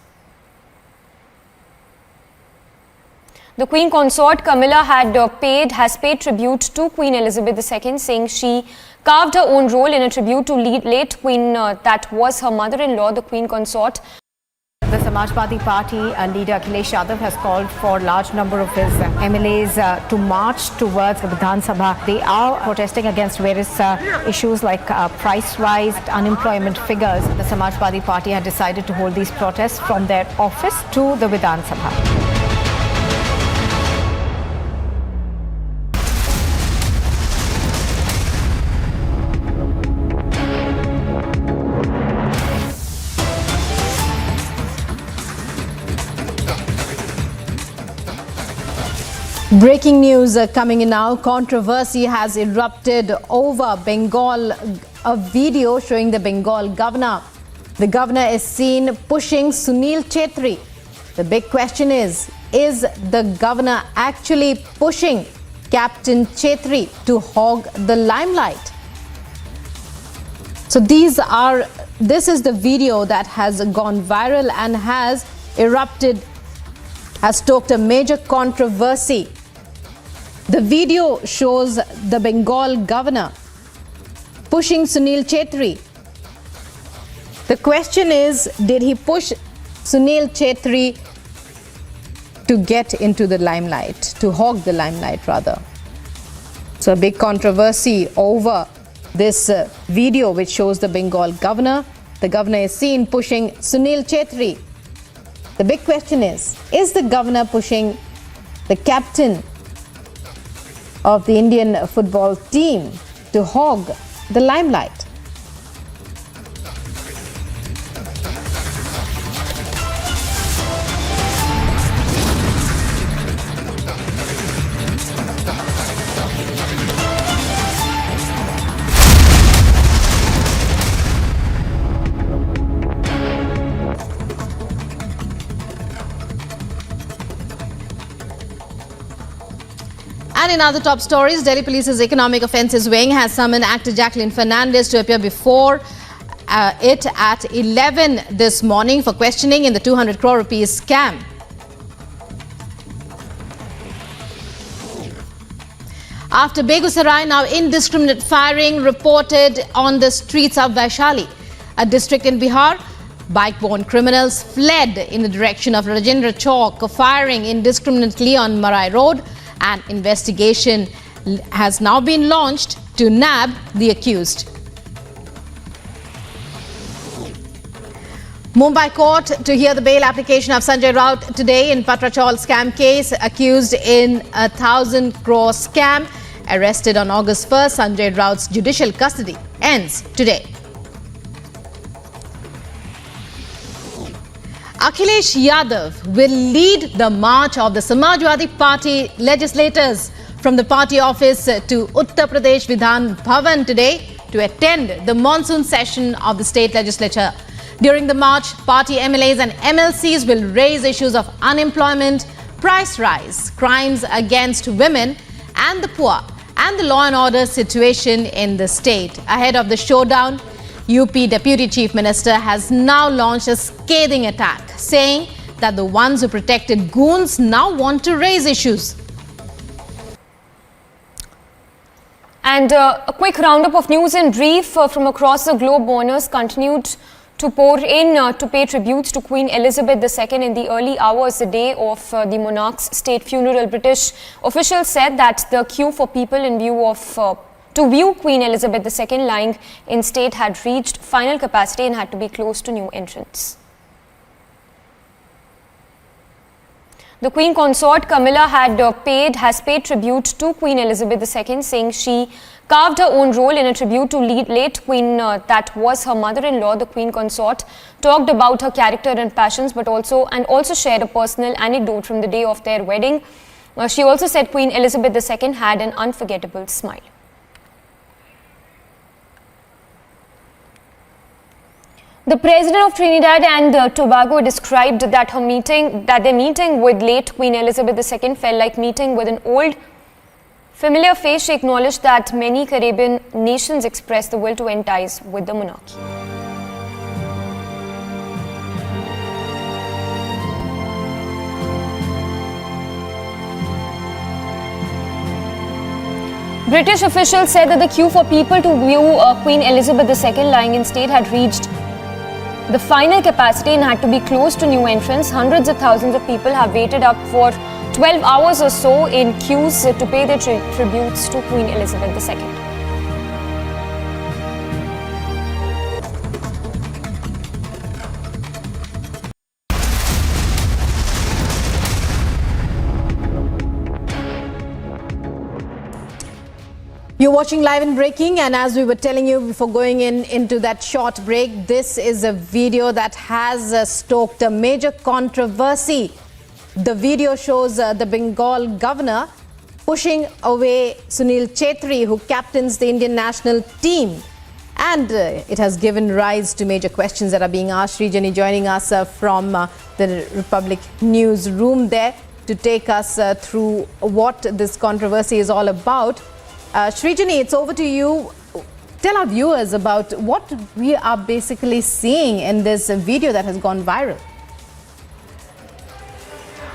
The Queen Consort Camilla has paid tribute to Queen Elizabeth II, saying she carved her own role in a tribute to late Queen that was her mother-in-law. The Queen Consort. The Samajwadi Party leader Akhilesh Yadav has called for a large number of his MLAs to march towards the Vidhan Sabha. They are protesting against various issues like price rise, unemployment figures. The Samajwadi Party had decided to hold these protests from their office to the Vidhan Sabha. Breaking news coming in now. Controversy has erupted over Bengal. A video showing the Bengal governor. The governor is seen pushing Sunil Chhetri. The big question is the governor actually pushing Captain Chhetri to hog the limelight? So this is the video that has gone viral and has stoked a major controversy. The video shows the Bengal governor pushing Sunil Chhetri The question is, did he push Sunil Chhetri to get into the limelight, to hog the limelight rather? So a big controversy over this video which shows the Bengal governor. The governor is seen pushing Sunil Chhetri. The big question is the governor pushing the captain of the Indian football team to hog the limelight? And in other top stories, Delhi Police's Economic Offences Wing has summoned actor Jacqueline Fernandez to appear before it at 11 this morning for questioning in the 200 crore rupees scam. After Begusarai, now indiscriminate firing reported on the streets of Vaishali, a district in Bihar. Bike-borne criminals fled in the direction of Rajendra Chowk, firing indiscriminately on Marai Road. An investigation has now been launched to nab the accused. Mumbai court to hear the bail application of Sanjay Raut today in Patrachal scam case. Accused in a 1,000 crore scam, arrested on August 1st, Sanjay Raut's judicial custody ends today. Akhilesh Yadav will lead the march of the Samajwadi Party legislators from the party office to Uttar Pradesh Vidhan Bhavan today to attend the monsoon session of the state legislature. During the march, party MLAs and MLCs will raise issues of unemployment, price rise, crimes against women and the poor, and the law and order situation in the state. Ahead of the showdown, UP Deputy Chief Minister has now launched a scathing attack, saying that the ones who protected goons now want to raise issues. And a quick roundup of news in brief from across the globe. Mourners continued to pour in to pay tributes to Queen Elizabeth II in the early hours, the day of the monarch's state funeral. British officials said that the queue for people in view of to view Queen Elizabeth II lying in state had reached final capacity and had to be closed to new entrants. The Queen Consort Camilla has paid tribute to Queen Elizabeth II, saying she carved her own role in a tribute to late Queen that was her mother-in-law. The Queen Consort talked about her character and passions, but also shared a personal anecdote from the day of their wedding. She also said Queen Elizabeth II had an unforgettable smile. The President of Trinidad and Tobago described that their meeting with late Queen Elizabeth II felt like meeting with an old, familiar face. She acknowledged that many Caribbean nations expressed the will to end ties with the monarchy. British officials said that the queue for people to view Queen Elizabeth II lying in state had reached the final capacity and had to be closed to new entrants. Hundreds of thousands of people have waited up for 12 hours or so in queues to pay their tributes to Queen Elizabeth II. You're watching Live and Breaking, and as we were telling you before going into that short break, this is a video that has stoked a major controversy. The video shows the Bengal governor pushing away Sunil Chhetri, who captains the Indian national team. And it has given rise to major questions that are being asked. Srijani joining us from the Republic newsroom there to take us through what this controversy is all about. Srijani, it's over to you. Tell our viewers about what we are basically seeing in this video that has gone viral.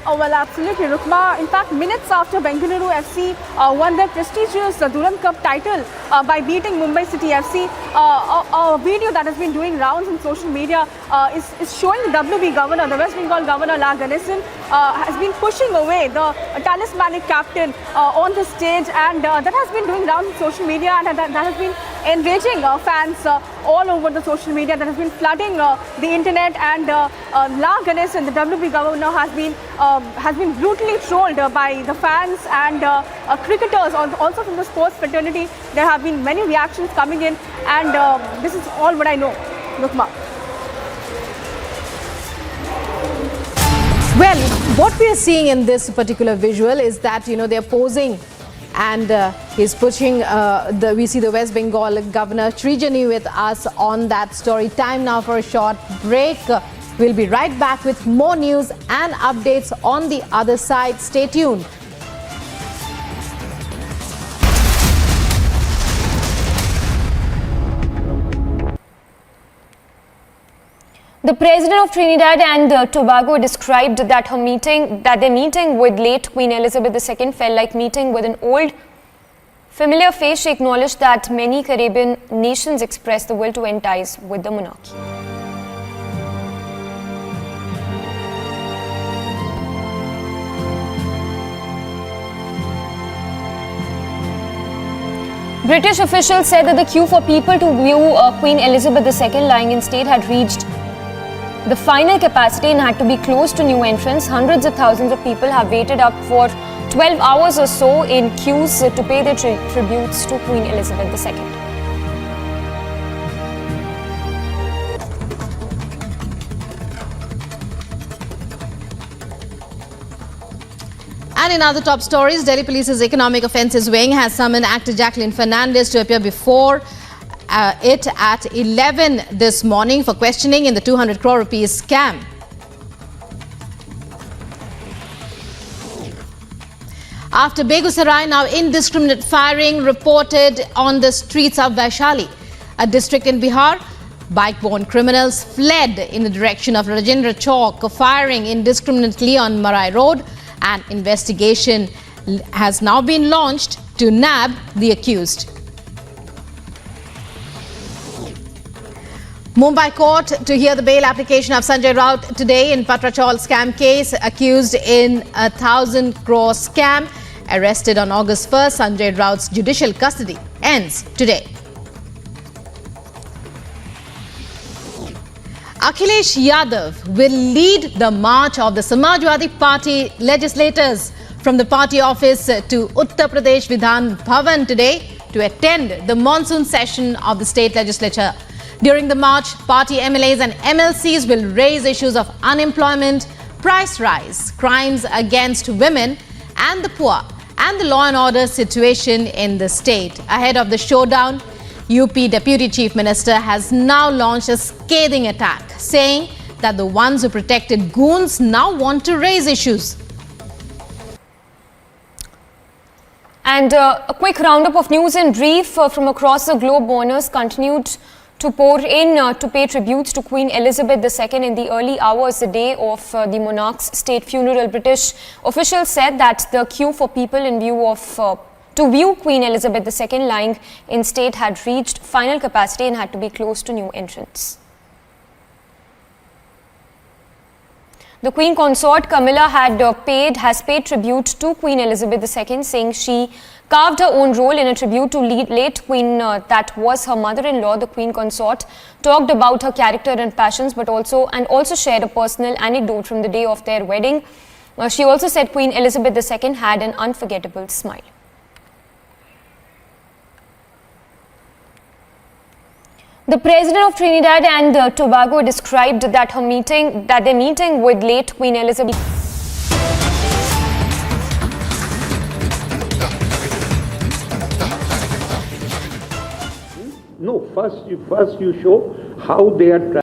Well, absolutely, Rukma. In fact, minutes after Bengaluru FC won their prestigious Durand Cup title by beating Mumbai City FC, a video that has been doing rounds on social media is showing the WB governor, the West Bengal governor, La Ganesan, has been pushing away the talismanic captain on the stage, and that has been doing rounds on social media, and that has been enraging fans all over the social media, that has been flooding the internet. And La Ganesan, the WB governor, has been brutally trolled by the fans and cricketers, also from the sports fraternity. There have been many reactions coming in, and this is all what I know. Lukma. Well, what we are seeing in this particular visual is that, they're posing, and he's pushing, we see the West Bengal governor Srijani with us on that story. Time now for a short break. We'll be right back with more news and updates on the other side. Stay tuned. The president of Trinidad and Tobago described that their meeting with late Queen Elizabeth II felt like meeting with an old familiar face. She acknowledged that many Caribbean nations expressed the will to end ties with the monarchy. British officials said that the queue for people to view Queen Elizabeth II lying in state had reached the final capacity and had to be closed to new entrants. Hundreds of thousands of people have waited up for 12 hours or so in queues to pay their tributes to Queen Elizabeth II. And in other top stories, Delhi Police's Economic Offences Wing has summoned actor Jacqueline Fernandez to appear before it at 11 this morning for questioning in the 200 crore rupees scam. After Begusarai, now indiscriminate firing reported on the streets of Vaishali, a district in Bihar. Bike-borne criminals fled in the direction of Rajendra Chowk, firing indiscriminately on Marai Road. An investigation has now been launched to nab the accused. Mumbai court to hear the bail application of Sanjay Raut today in Patrachal scam case. Accused in a 1,000 crore scam, arrested on August 1st, Sanjay Raut's judicial custody ends today. Akhilesh Yadav will lead the march of the Samajwadi Party legislators from the party office to Uttar Pradesh Vidhan Bhavan today to attend the monsoon session of the state legislature. During the march, party MLAs and MLCs will raise issues of unemployment, price rise, crimes against women and the poor, and the law and order situation in the state. Ahead of the showdown, UP Deputy Chief Minister has now launched a scathing attack, saying that the ones who protected goons now want to raise issues. And a quick roundup of news in brief from across the globe. Mourners continued to pour in to pay tributes to Queen Elizabeth II in the early hours, the day of the monarch's state funeral. British officials said that the queue for people in view of to view Queen Elizabeth II lying in state had reached final capacity and had to be closed to new entrants. The Queen Consort Camilla has paid tribute to Queen Elizabeth II, saying she carved her own role in a tribute to late Queen that was her mother-in-law. The Queen Consort talked about her character and passions, but also shared a personal anecdote from the day of their wedding. She also said Queen Elizabeth II had an unforgettable smile. The president of Trinidad and Tobago described that their meeting with late Queen Elizabeth. No, first you show how they are.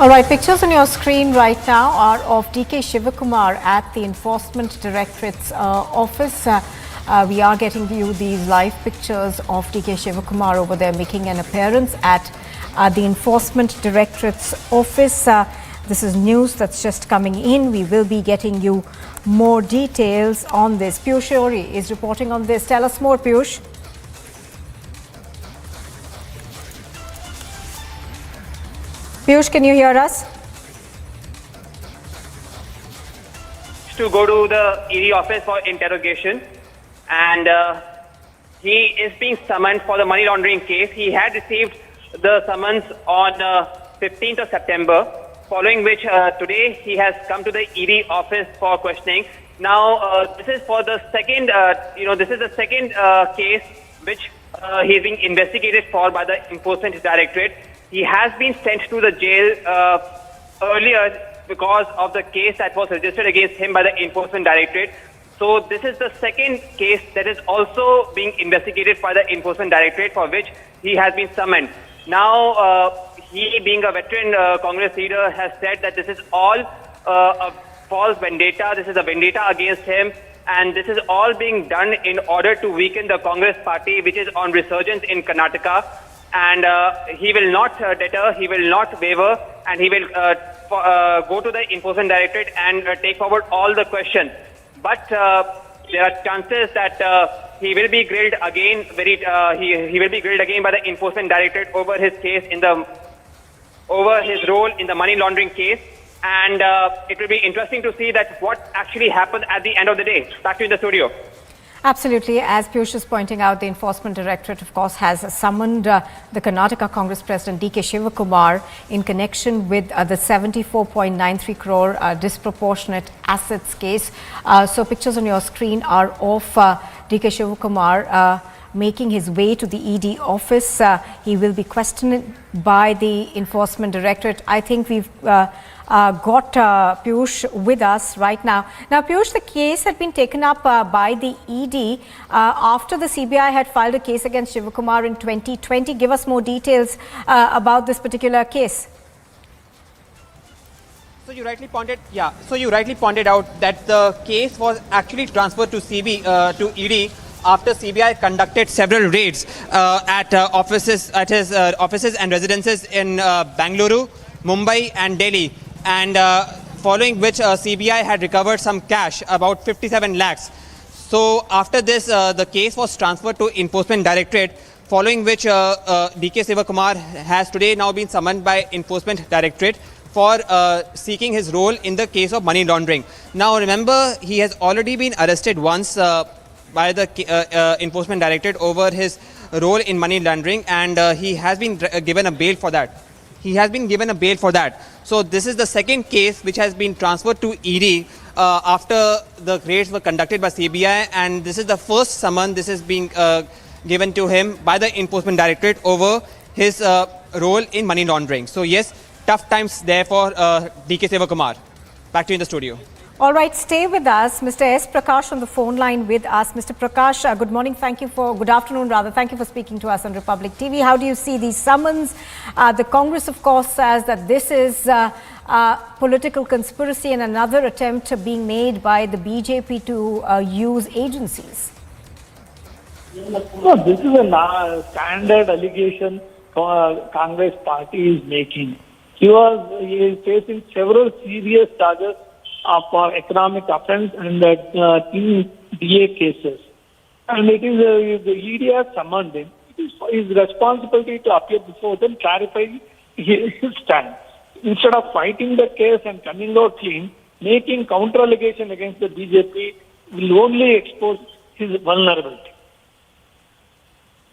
All right, pictures on your screen right now are of DK Shivakumar at the Enforcement Directorate's office. We are getting you these live pictures of DK Shivakumar over there making an appearance at the Enforcement Directorate's office. This is news that's just coming in. We will be getting you more details on this. Piyush Shori is reporting on this. Tell us more, Piyush. Piyush, can you hear us? To go to the ED office for interrogation, and he is being summoned for the money laundering case. He had received the summons on 15th of September, following which today he has come to the ED office for questioning. Now, this is for the second, this is the second case which he is being investigated for by the Enforcement Directorate. He has been sent to the jail earlier because of the case that was registered against him by the Enforcement Directorate. So this is the second case that is also being investigated by the Enforcement Directorate, for which he has been summoned. Now, he, being a veteran Congress leader, has said that this is all a false vendetta. This is a vendetta against him, and this is all being done in order to weaken the Congress party, which is on resurgence in Karnataka. And he will not deter, he will not waver, and he will go to the Enforcement Directorate and take forward all the questions. But there are chances that he will be grilled again. He will be grilled again by the Enforcement Directorate over his case over his role in the money laundering case. And it will be interesting to see that what actually happens at the end of the day. Back to you in the studio. Absolutely. As Piyush is pointing out, the Enforcement Directorate, of course, has summoned the Karnataka Congress President DK Shivakumar in connection with the 74.93 crore disproportionate assets case. So pictures on your screen are of DK Shivakumar making his way to the ED office. He will be questioned by the Enforcement Directorate. I think we've got Piyush with us right now. Now, Piyush, the case had been taken up by the ED after the CBI had filed a case against Shivakumar in 2020. Give us more details about this particular case. So you rightly pointed out that the case was actually transferred to to ED after CBI conducted several raids at his offices and residences in Bangalore, Mumbai and Delhi, and following which CBI had recovered some cash, about 57 lakhs. So after this, the case was transferred to Enforcement Directorate, following which DK Shivakumar has today now been summoned by Enforcement Directorate for seeking his role in the case of money laundering. Now remember, he has already been arrested once by the Enforcement Directorate over his role in money laundering, and he has been given a bail for that. So this is the second case which has been transferred to ED after the raids were conducted by CBI, and this is the first summon this is being given to him by the Enforcement Directorate over his role in money laundering. So yes, tough times there for DK Shivakumar. Back to you in the studio. All right, stay with us. Mr. S. Prakash on the phone line with us. Mr. Prakash, good morning. Good afternoon rather. Thank you for speaking to us on Republic TV. How do you see these summons? The Congress, of course, says that this is political conspiracy and another attempt being made by the BJP to use agencies. No, this is a standard allegation Congress party is making. He is facing several serious charges for economic offence and in DA cases. And it is the ED has summoned him. It is his responsibility to appear before them, clarify his stance. Instead of fighting the case and coming out clean, making counter allegation against the BJP will only expose his vulnerability.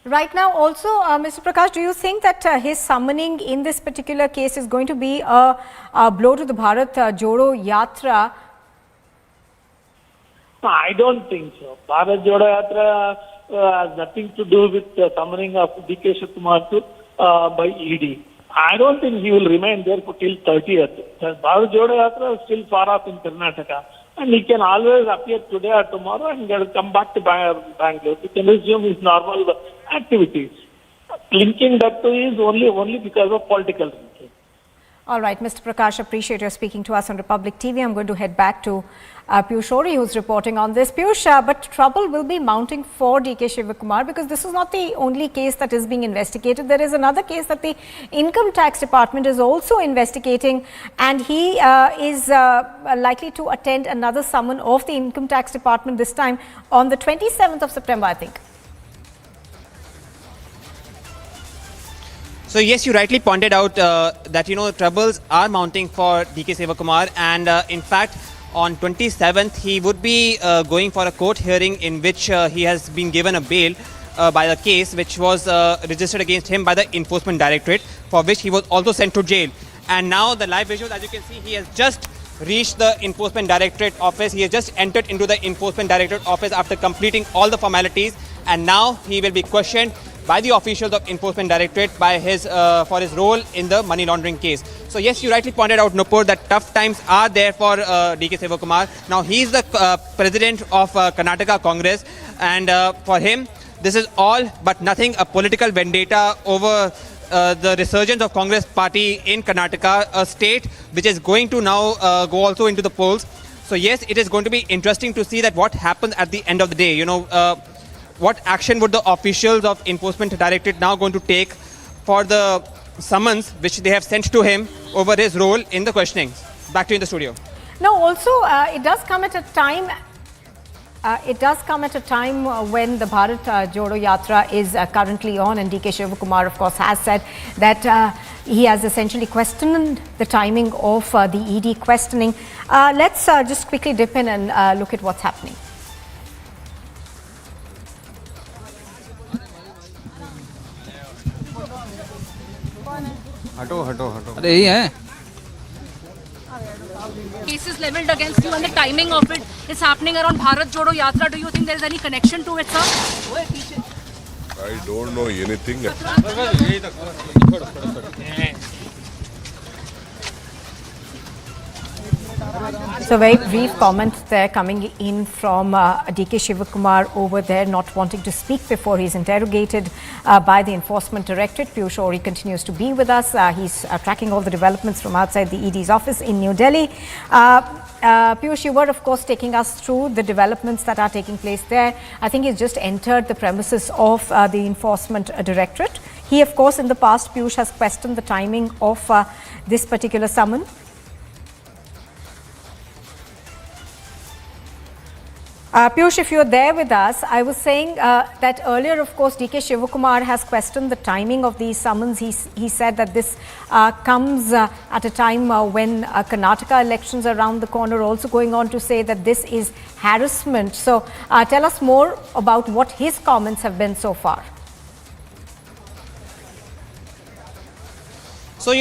Right now also, Mr. Prakash, do you think that his summoning in this particular case is going to be a blow to the Bharat Jodo Yatra? No, I don't think so. Bharat Jodo Yatra has nothing to do with the summoning of DK Shivakumar by ED. I don't think he will remain there for till 30th. The Bharat Jodo Yatra is still far off in Karnataka. And he can always appear today or tomorrow and come back to Bangalore. He can resume his normal activities. Linking that to is only because of political reasons. All right, Mr. Prakash, appreciate your speaking to us on Republic TV. I'm going to head back to Piyush Ori, who's reporting on this. Piyush, but trouble will be mounting for DK Shivakumar because this is not the only case that is being investigated. There is another case that the Income Tax Department is also investigating, and he is likely to attend another summon of the Income Tax Department, this time on the 27th of September, I think. So yes, you rightly pointed out that troubles are mounting for DK Shivakumar, and in fact on 27th he would be going for a court hearing in which he has been given a bail by the case which was registered against him by the Enforcement Directorate, for which he was also sent to jail. And now the live visuals, as you can see, he has just reached the Enforcement Directorate office. He has just entered into the Enforcement Directorate office after completing all the formalities, and now he will be questioned by the officials of Enforcement Directorate by his for his role in the money laundering case. So yes, you rightly pointed out, Nupur, that tough times are there for DK Shivakumar. Now he is the president of Karnataka Congress, and for him this is all but nothing a political vendetta over the resurgence of Congress party in Karnataka, a state which is going to now go also into the polls. So yes, it is going to be interesting to see that what happens at the end of the day. What action would the officials of Enforcement Directorate now going to take for the summons which they have sent to him over his role in the questioning? Back to you in the studio. No, also it does come at a time. When the Bharat Jodo Yatra is currently on, and DK Shivakumar, of course, has said that he has essentially questioned the timing of the ED questioning. Let's just quickly dip in and look at what's happening. हटो हटो हटो अरे यही है cases leveled against you and the timing of it is happening around Bharat Jodo Yatra. Do you think there is any connection to it, sir? I don't know anything. So very brief comment there coming in from DK Shivakumar over there, not wanting to speak before he's interrogated by the Enforcement Directorate. Piyush Ori continues to be with us. He's tracking all the developments from outside the ED's office in New Delhi. Piyush, you were of course taking us through the developments that are taking place there. I think he's just entered the premises of the Enforcement Directorate. He of course in the past, Piyush, has questioned the timing of this particular summon. Piyush, if you're there with us, I was saying that earlier, of course, DK Shivakumar has questioned the timing of these summons. He said that this comes at a time when Karnataka elections are around the corner, also going on to say that this is harassment. So tell us more about what his comments have been so far. So,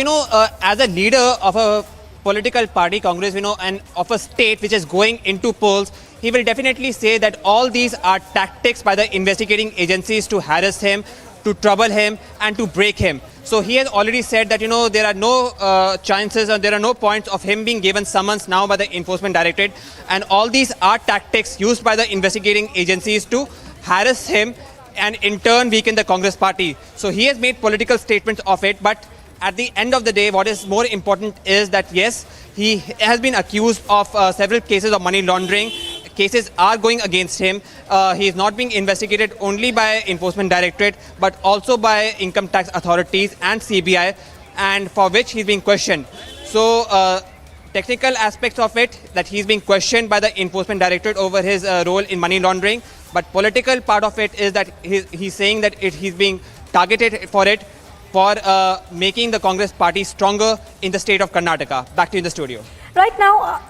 as a leader of a political party, Congress, and of a state which is going into polls, he will definitely say that all these are tactics by the investigating agencies to harass him, to trouble him, and to break him. So he has already said that, there are no chances, or there are no points of him being given summons now by the Enforcement Directorate. And all these are tactics used by the investigating agencies to harass him and in turn weaken the Congress party. So he has made political statements of it, but at the end of the day, what is more important is that, yes, he has been accused of several cases of money laundering. Cases are going against him. He is not being investigated only by Enforcement Directorate, but also by income tax authorities and CBI, and for which he's being questioned. So technical aspects of it, that he's being questioned by the Enforcement Directorate over his role in money laundering, but political part of it is that he's saying that he's being targeted for it, for making the Congress party stronger in the state of Karnataka. Back to you in the studio. Right now,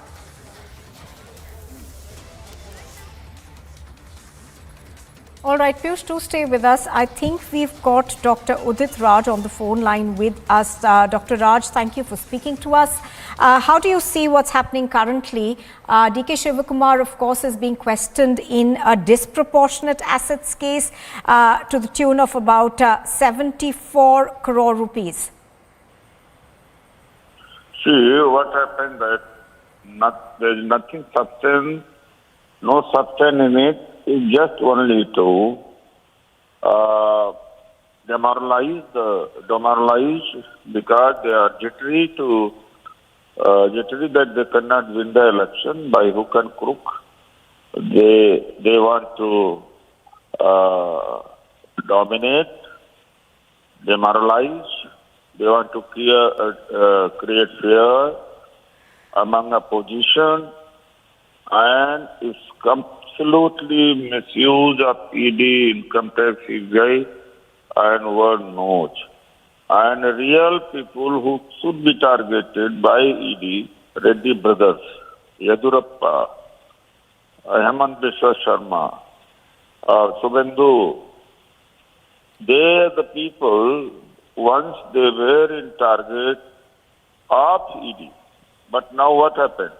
all right, Piyush, do stay with us. I think we've got Dr. Udit Raj on the phone line with us. Dr. Raj, thank you for speaking to us. How do you see what's happening currently? DK Shivakumar, of course, is being questioned in a disproportionate assets case to the tune of about 74 crore rupees. See, what happened that there is nothing substance, no substance in it. It's just only to demoralized because they are jittery that they cannot win the election by hook and crook. They want to dominate, demoralize. They want to create fear among opposition, and it's absolutely misuse of ED, income tax, CBI, and word knows. And real people who should be targeted by ED, Reddy brothers, Yadurappa, Hemant Biswa Sharma, Subhendu, they are the people once they were in target of ED. But now what happened?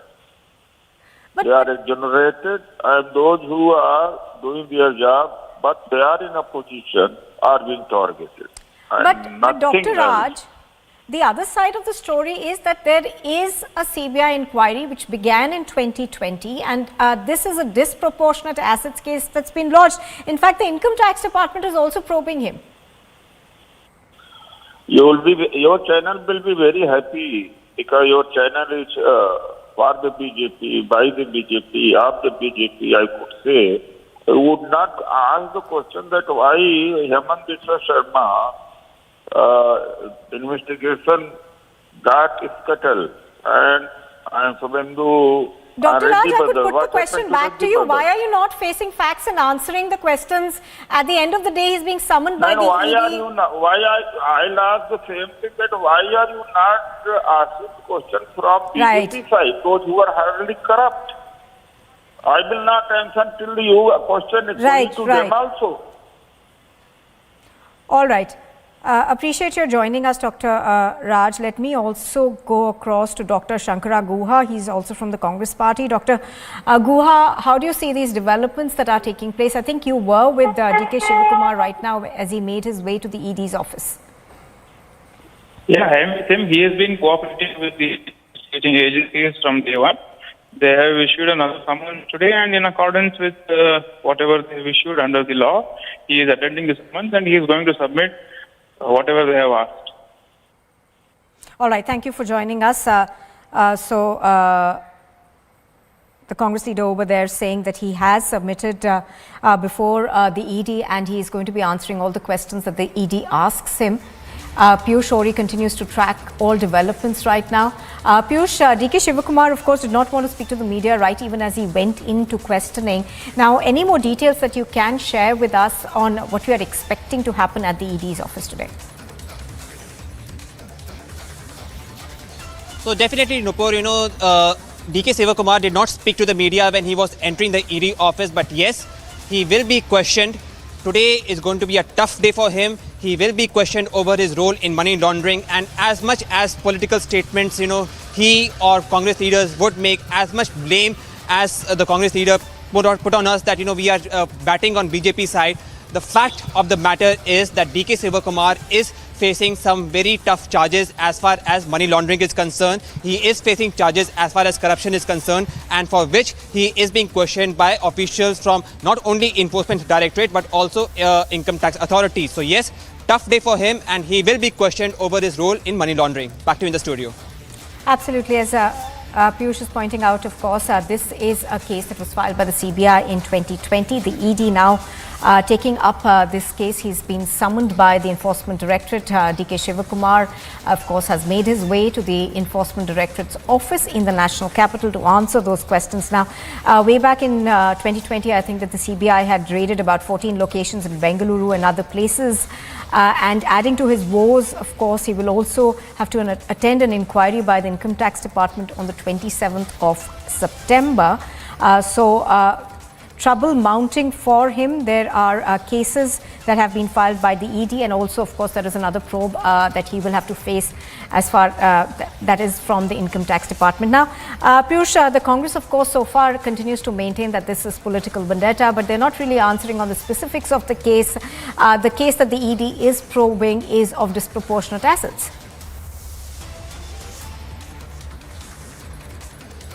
They are exonerated, and those who are doing their job, but they are in opposition, are being targeted. But Dr. Raj, the other side of the story is that there is a CBI inquiry which began in 2020, and this is a disproportionate assets case that's been lodged. In fact, the Income Tax Department is also probing him. Your channel will be very happy because your channel is for the BJP, by the BJP, of the BJP, I could say. I would not ask the question that why Hemant Biswa Sharma investigation got scuttled and Subhendu. Dr. Raj, I could put the question back to you. Why are you not facing facts and answering the questions? At the end of the day, he's being summoned by the ED. I'll ask the same thing, that why are you not asking questions from BJP side, those who are hardly corrupt? I will not answer till you a question is going to them also. All right. Appreciate your joining us, Dr. Raj. Let me also go across to Dr. Shankara Guha. He's also from the Congress party. Dr. Guha, how do you see these developments that are taking place? I think you were with DK Shivakumar right now as he made his way to the ED's office. Yeah, I am with him. He has been cooperating with the investigating agencies from day one. They have issued another summons today, and in accordance with whatever they have issued under the law, he is attending the summons and he is going to submit whatever they have asked. All right, thank you for joining us. The Congress leader over there saying that he has submitted before the ED and he is going to be answering all the questions that the ED asks him. Piyush Ori continues to track all developments right now. Piyush, DK Shivakumar, of course, did not want to speak to the media right even as he went into questioning. Now, any more details that you can share with us on what we are expecting to happen at the ED's office today? So definitely, Nupur, DK Shivakumar did not speak to the media when he was entering the ED office, but yes, he will be questioned. Today is going to be a tough day for him. He will be questioned over his role in money laundering, and as much as political statements, he or Congress leaders would make as much blame as the Congress leader put on us that, we are batting on BJP side. The fact of the matter is that DK Shivakumar is facing some very tough charges as far as money laundering is concerned. He is facing charges as far as corruption is concerned, and for which he is being questioned by officials from not only Enforcement Directorate but also Income Tax Authority. So yes, tough day for him, and he will be questioned over his role in money laundering. Back to you in the studio. Absolutely. As Piyush is pointing out, of course, this is a case that was filed by the CBI in 2020. The ED now taking up this case. He's been summoned by the Enforcement Directorate. DK Shivakumar, of course, has made his way to the Enforcement Directorate's office in the national capital to answer those questions. Now, way back in 2020, I think that the CBI had raided about 14 locations in Bengaluru and other places. And adding to his woes, of course, he will also have to attend an inquiry by the Income Tax Department on the 27th of September. Trouble mounting for him. There are cases that have been filed by the ED, and also, of course, there is another probe that he will have to face as far that is from the Income Tax Department. Now, Piyush, the Congress, of course, so far continues to maintain that this is political vendetta, but they're not really answering on the specifics of the case. The case that the ED is probing is of disproportionate assets.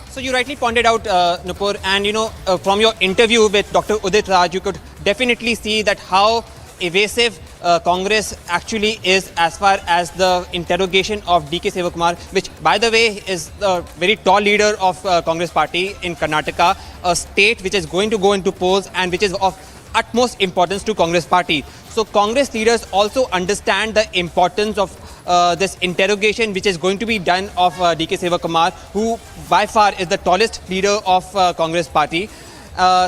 So you rightly pointed out, Nupur, and from your interview with Dr. Udit Raj, you could definitely see that how evasive Congress actually is as far as the interrogation of D.K. Sivakumar, which by the way is the very tall leader of Congress party in Karnataka, a state which is going to go into polls and which is of utmost importance to Congress party. So Congress leaders also understand the importance of this interrogation which is going to be done of D.K. Sivakumar, who by far is the tallest leader of Congress party.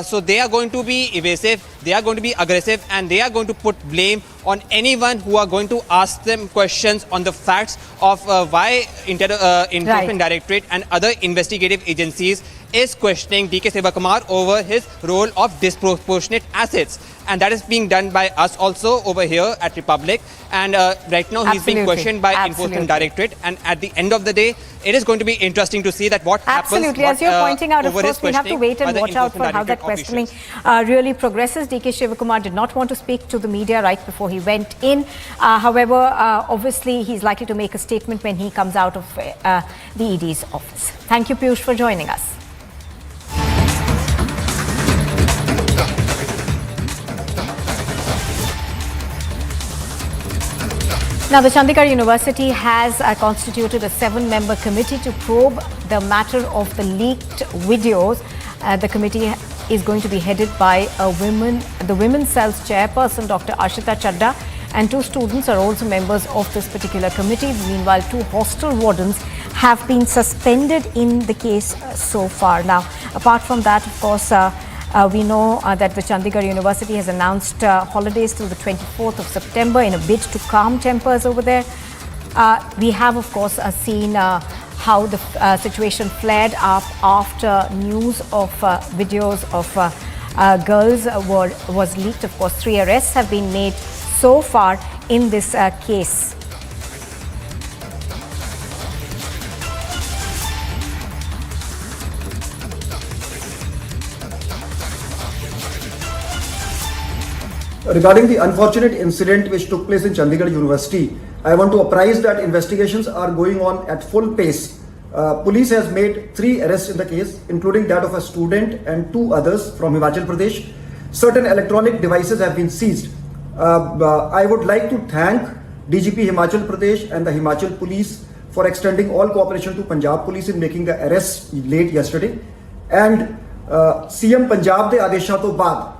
So they are going to be evasive, they are going to be aggressive, and they are going to put blame on anyone who are going to ask them questions on the facts of why Enforcement Directorate and other investigative agencies is questioning D.K. Sivakumar over his role of disproportionate assets. And that is being done by us also over here at Republic. And right now he's being questioned by Enforcement Directorate. And at the end of the day, it is going to be interesting to see that what happens. Absolutely. As you're pointing out, of course, we have to wait and watch out for how that questioning really progresses. D.K. Sivakumar did not want to speak to the media right before he went in. However, obviously, he's likely to make a statement when he comes out of the ED's office. Thank you, Piyush, for joining us. Now, the Chandigarh University has constituted a 7-member committee to probe the matter of the leaked videos. The committee is going to be headed by the Women's Cell's chairperson, Dr. Ashita Chadda, and 2 students are also members of this particular committee. Meanwhile, 2 hostel wardens have been suspended in the case so far. Now, apart from that, of course, we know that the Chandigarh University has announced holidays till the 24th of September in a bid to calm tempers over there. We have, of course, seen how the situation flared up after news of videos of girls was leaked. Of course, 3 arrests have been made so far in this case. Regarding the unfortunate incident which took place in Chandigarh University, I want to apprise that investigations are going on at full pace. Police has made 3 arrests in the case, including that of a student and 2 others from Himachal Pradesh. Certain electronic devices have been seized. I would like to thank DGP Himachal Pradesh and the Himachal Police for extending all cooperation to Punjab Police in making the arrests late yesterday. And CM Punjab de Adesha to baad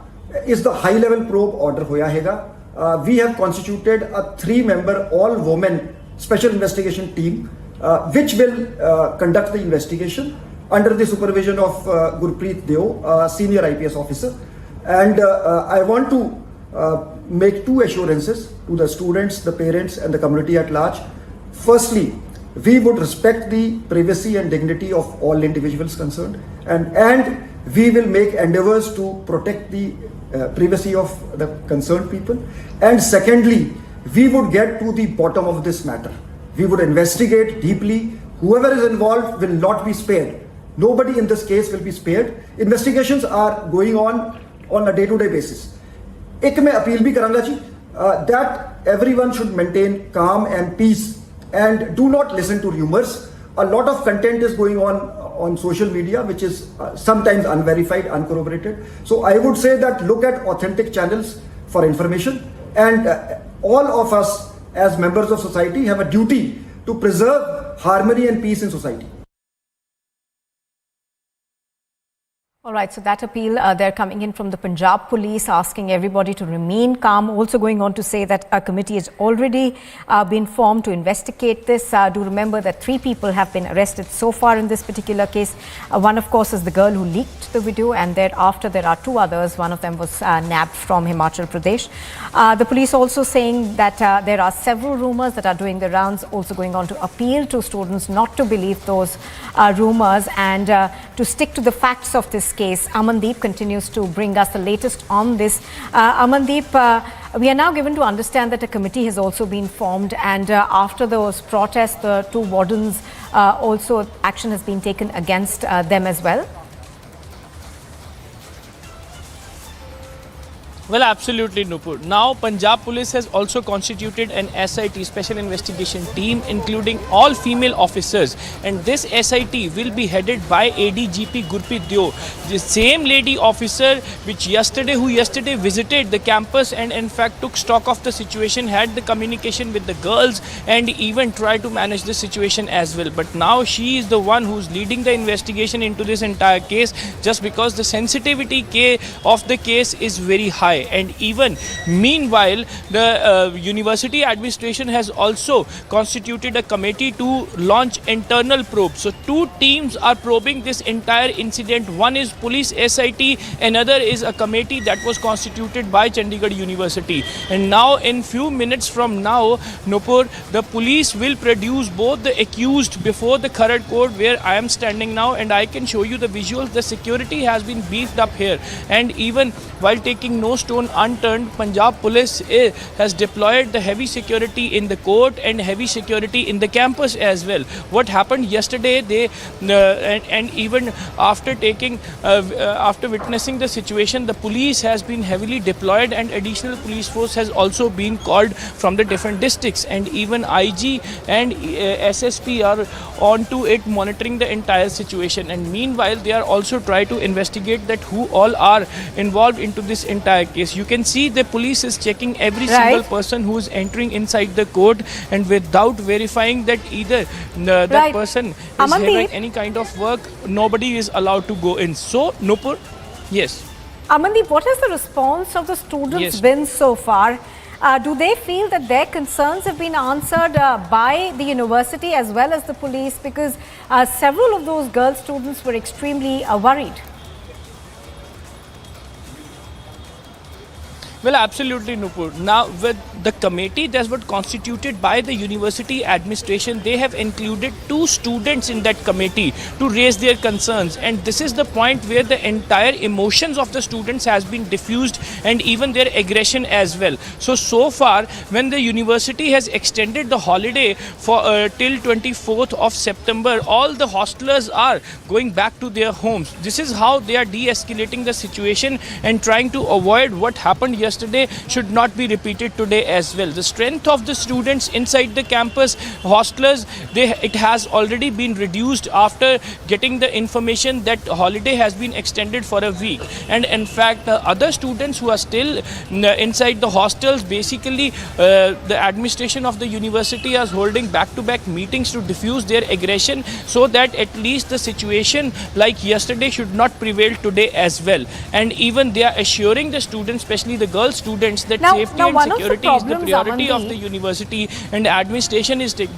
is the high-level probe order hoya hega. We have constituted a 3-member all-women special investigation team which will conduct the investigation under the supervision of Gurpreet Deo, senior IPS officer. And I want to make 2 assurances to the students, the parents and the community at large. Firstly, we would respect the privacy and dignity of all individuals concerned, and we will make endeavors to protect the privacy of the concerned people. And secondly, we would get to the bottom of this matter. We would investigate deeply. Whoever is involved will not be spared. Nobody in this case will be spared. Investigations are going on a day-to-day basis. एक मैं appeal भी करांगा जी that everyone should maintain calm and peace and do not listen to rumors. A lot of content is going on social media which is sometimes unverified, uncorroborated. So I would say that look at authentic channels for information, and all of us as members of society have a duty to preserve harmony and peace in society. All right, so that appeal, they're coming in from the Punjab police, asking everybody to remain calm. Also going on to say that a committee has already been formed to investigate this. Do remember that 3 people have been arrested so far in this particular case. One, of course, is the girl who leaked the video, and thereafter there are 2 others. One of them was nabbed from Himachal Pradesh. The police also saying that there are several rumors that are doing the rounds, also going on to appeal to students not to believe those rumors and to stick to the facts of this case. Amandeep continues to bring us the latest on this. Amandeep, we are now given to understand that a committee has also been formed, and after those protests, the 2 wardens also action has been taken against them as well. Well, absolutely, Nupur. Now, Punjab Police has also constituted an SIT, Special Investigation Team, including all female officers. And this SIT will be headed by ADGP Gurpreet Deo, the same lady officer who yesterday visited the campus and in fact took stock of the situation, had the communication with the girls and even tried to manage the situation as well. But now she is the one who's leading the investigation into this entire case, just because the sensitivity of the case is very high. And even meanwhile, the university administration has also constituted a committee to launch internal probes. So two teams are probing this entire incident. One is police SIT, another is a committee that was constituted by Chandigarh University. And now in few minutes from now, Nupur, the police will produce both the accused before the Kharad court where I am standing now, and I can show you the visuals. The security has been beefed up here, and even while taking no stone unturned, Punjab Police has deployed the heavy security in the court and heavy security in the campus as well. What happened yesterday, and even after witnessing the situation, the police has been heavily deployed and additional police force has also been called from the different districts, and even IG and SSP are onto it, monitoring the entire situation. And meanwhile, they are also trying to investigate that who all are involved into this entire case. You can see the police is checking every single person who is entering inside the court, and without verifying that either that person is having any kind of work, nobody is allowed to go in. So, Nupur, yes. Amandeep, what has the response of the students been so far? Do they feel that their concerns have been answered by the university as well as the police? Because several of those girl students were extremely worried. Well, absolutely, Nupur. Now, with the committee that was constituted by the university administration, they have included 2 students in that committee to raise their concerns. And this is the point where the entire emotions of the students has been diffused, and even their aggression as well. So far, when the university has extended the holiday for till 24th of September, all the hostelers are going back to their homes. This is how they are de-escalating the situation and trying to avoid what happened yesterday should not be repeated today as well. The strength of the students inside the campus, hostelers, it has already been reduced after getting the information that holiday has been extended for a week. And in fact, other students who are still inside the hostels, basically the administration of the university is holding back-to-back meetings to diffuse their aggression, so that at least the situation like yesterday should not prevail today as well. And even they are assuring the students, especially the girl students, that safety and security is the priority of the university, and administration is taking.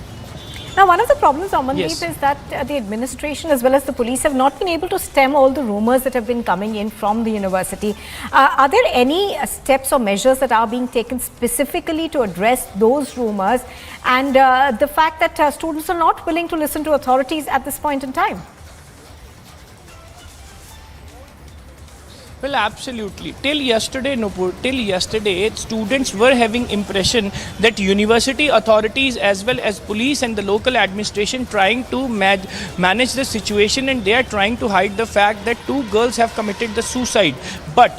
Now, one of the problems, Amandeep, is that the administration as well as the police have not been able to stem all the rumours that have been coming in from the university. Are there any steps or measures that are being taken specifically to address those rumours and the fact that students are not willing to listen to authorities at this point in time? Well, absolutely. Till yesterday, Nupur, students were having impression that university authorities as well as police and the local administration trying to manage the situation, and they are trying to hide the fact that 2 girls have committed the suicide. But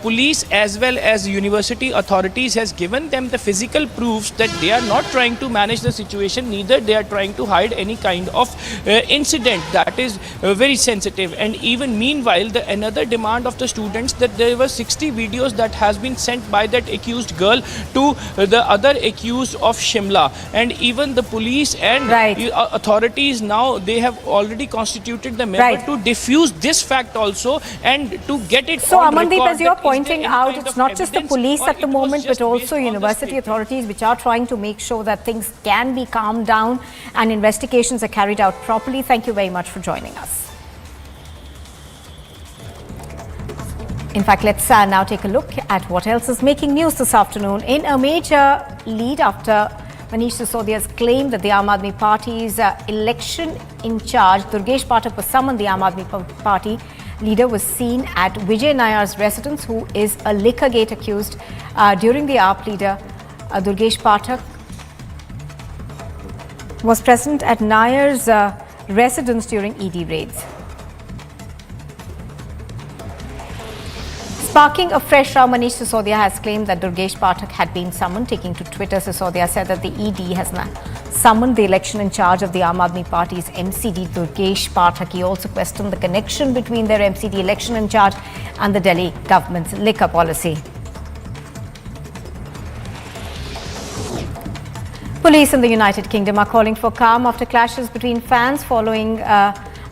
police as well as university authorities has given them the physical proofs that they are not trying to manage the situation, neither they are trying to hide any kind of incident that is very sensitive. And even meanwhile, another demand of the students that there were 60 videos that has been sent by that accused girl to the other accused of Shimla, and even the police and authorities now, they have already constituted the member to diffuse this fact also and to get it so on Amandeep, as you're pointing out, it's not just the police at the moment but also university authorities which are trying to make sure that things can be calmed down and investigations are carried out properly. Thank you very much for joining us. In fact, let's now take a look at what else is making news this afternoon. In a major lead after Manish Sisodia's claim that the Aam Aadmi Party's election in charge, Durgesh Pathak, was summoned. The Aam Aadmi Party leader was seen at Vijay Nayar's residence, who is a Liquorgate accused. During the AAP leader, Durgesh Pathak was present at Nayar's residence during ED raids. Sparking a fresh row, Manish Sisodia has claimed that Durgesh Pathak had been summoned. Taking to Twitter, Sisodia said that the ED has now summoned the election in charge of the Aam Aadmi Party's MCD, Durgesh Pathak. He also questioned the connection between their MCD election in charge and the Delhi government's liquor policy. Police in the United Kingdom are calling for calm after clashes between fans following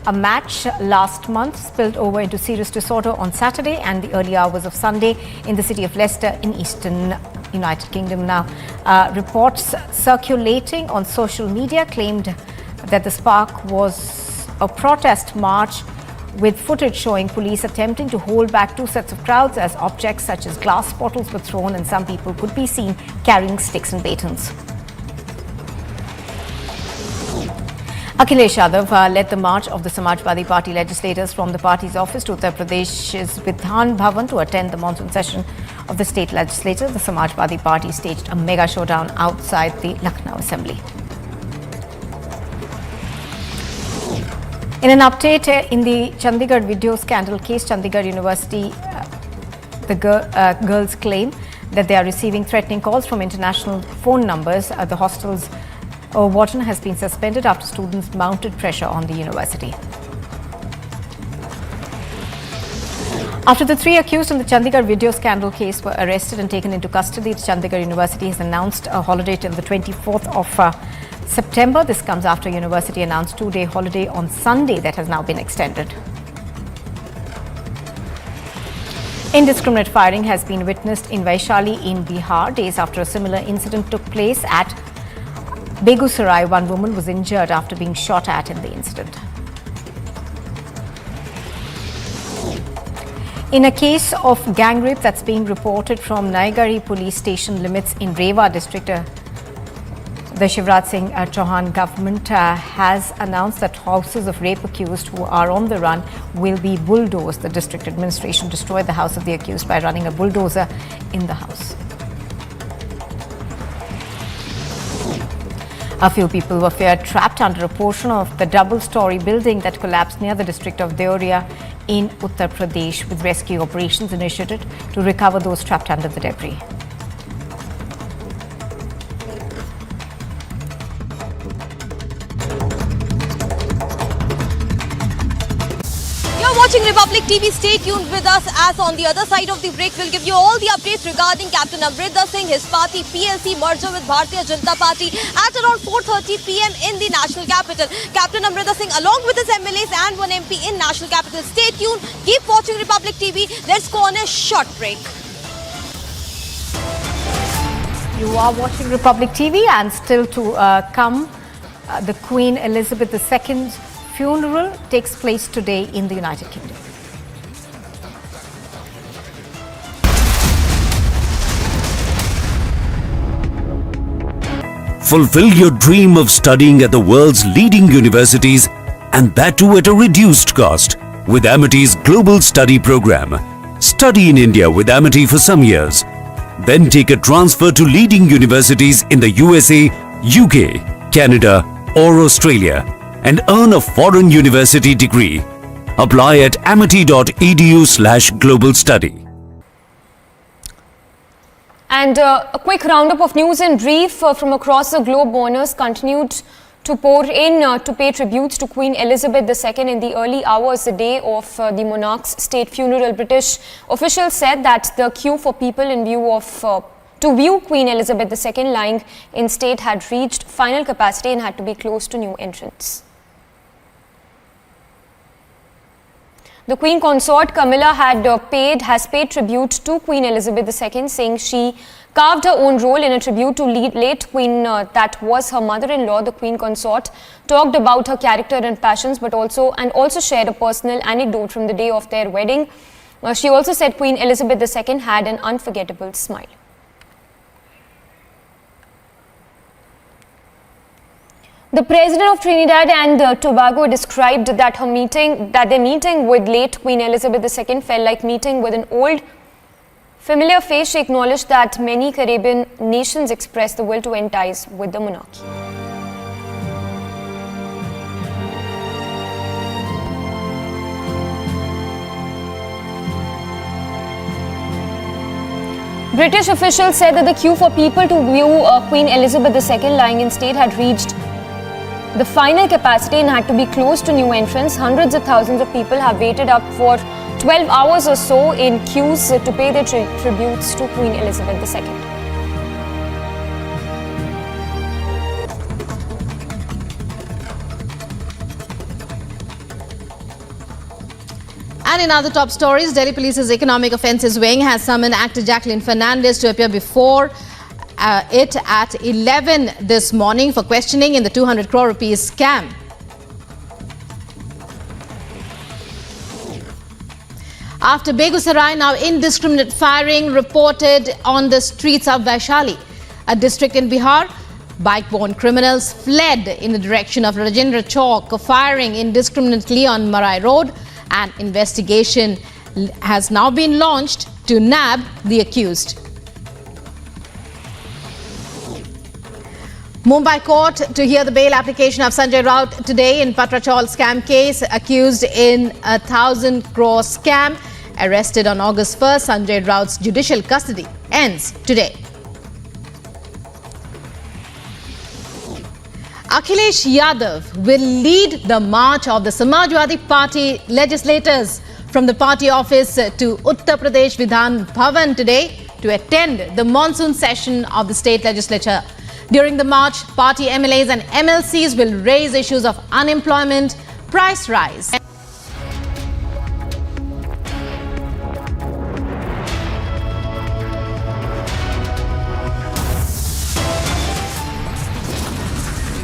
a match last month spilled over into serious disorder on Saturday and the early hours of Sunday in the city of Leicester in eastern United Kingdom. Now, reports circulating on social media claimed that the spark was a protest march, with footage showing police attempting to hold back two sets of crowds as objects such as glass bottles were thrown and some people could be seen carrying sticks and batons. Akhilesh Yadav led the march of the Samajwadi Party legislators from the party's office to Uttar Pradesh's Vidhan Bhavan to attend the monsoon session of the state legislature. The Samajwadi Party staged a mega showdown outside the Lucknow assembly. In an update in the Chandigarh video scandal case, Chandigarh University, girls claim that they are receiving threatening calls from international phone numbers. The hostel's warden has been suspended after students mounted pressure on the university. After the three accused in the Chandigarh video scandal case were arrested and taken into custody, the Chandigarh University has announced a holiday till the 24th of September. This comes after university announced two-day holiday on Sunday that has now been extended. Indiscriminate firing has been witnessed in Vaishali in Bihar days after a similar incident took place at Begusarai. One woman was injured after being shot at in the incident. In a case of gang rape that's being reported from Naigari police station limits in Rewa district, the Shivraj Singh Chauhan government has announced that houses of rape accused who are on the run will be bulldozed. The district administration destroyed the house of the accused by running a bulldozer in the house. A few people were feared trapped under a portion of the double-story building that collapsed near the district of Deoria in Uttar Pradesh, with rescue operations initiated to recover those trapped under the debris. Watching Republic TV, stay tuned with us as on the other side of the break we'll give you all the updates regarding Captain Amrinder Singh, his party PLC merger with Bharatiya Janata Party at around 4:30 p.m. in the national capital. Captain Amrinder Singh along with his MLAs and one MP in national capital. Stay tuned, keep watching Republic TV. Let's go on a short break. You are watching Republic TV, and still to come, the Queen Elizabeth II funeral takes place today in the United Kingdom. Fulfill your dream of studying at the world's leading universities, and that too at a reduced cost with Amity's Global Study Program. Study in India with Amity for some years. Then take a transfer to leading universities in the USA, UK, Canada or Australia and earn a foreign university degree. Apply at amity.edu/global study. And a quick roundup of news in brief from across the globe. Mourners continued to pour in to pay tributes to Queen Elizabeth II in the early hours, the day of the monarch's state funeral. British officials said that the queue for people in view of to view Queen Elizabeth II lying in state had reached final capacity and had to be closed to new entrants. The Queen Consort Camilla has paid tribute to Queen Elizabeth II, saying she carved her own role in a tribute to late Queen that was her mother-in-law. The Queen Consort talked about her character and passions, but also shared a personal anecdote from the day of their wedding. She also said Queen Elizabeth II had an unforgettable smile. The President of Trinidad and Tobago described that their meeting with late Queen Elizabeth II felt like meeting with an old familiar face. She acknowledged that many Caribbean nations expressed the will to end ties with the monarchy. British officials said that the queue for people to view Queen Elizabeth II lying in state had reached the final capacity and had to be closed to new entrants. Hundreds of thousands of people have waited up for 12 hours or so in queues to pay their tributes to Queen Elizabeth II. And in other top stories, Delhi Police's Economic Offences Wing has summoned actor Jacqueline Fernandez to appear before it at 11 this morning for questioning in the 200 crore rupees scam. After Begusarai, now indiscriminate firing reported on the streets of Vaishali, a district in Bihar. Bike-borne criminals fled in the direction of Rajendra Chowk, firing indiscriminately on Marai Road. An investigation has now been launched to nab the accused. Mumbai court to hear the bail application of Sanjay Raut today in Patrachal scam case, accused in a 1,000 crore scam. Arrested on August 1st, Sanjay Raut's judicial custody ends today. Akhilesh Yadav will lead the march of the Samajwadi Party legislators from the party office to Uttar Pradesh Vidhan Bhavan today to attend the monsoon session of the state legislature. During the march, party MLAs and MLCs will raise issues of unemployment, price rise.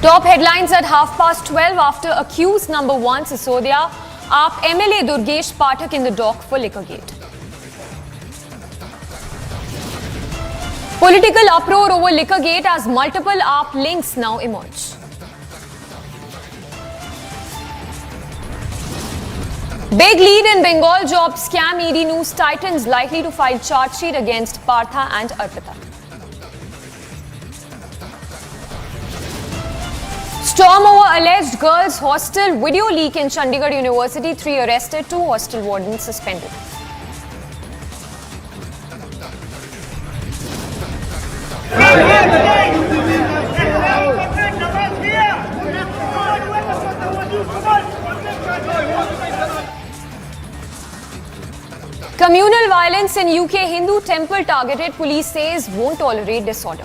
Top headlines at 12:30 after accused number 1 Sisodia, AAP MLA Durgesh Pathak in the dock for Liquorgate. Political uproar over Liquorgate as multiple AAP links now emerge. Big lead in Bengal job scam. ED News Titans likely to file charge sheet against Partha and Arpita. Storm over alleged girls' hostel video leak in Chandigarh University. 3 arrested, 2 hostel wardens suspended. Communal violence in UK Hindu temple targeted. Police says won't tolerate disorder.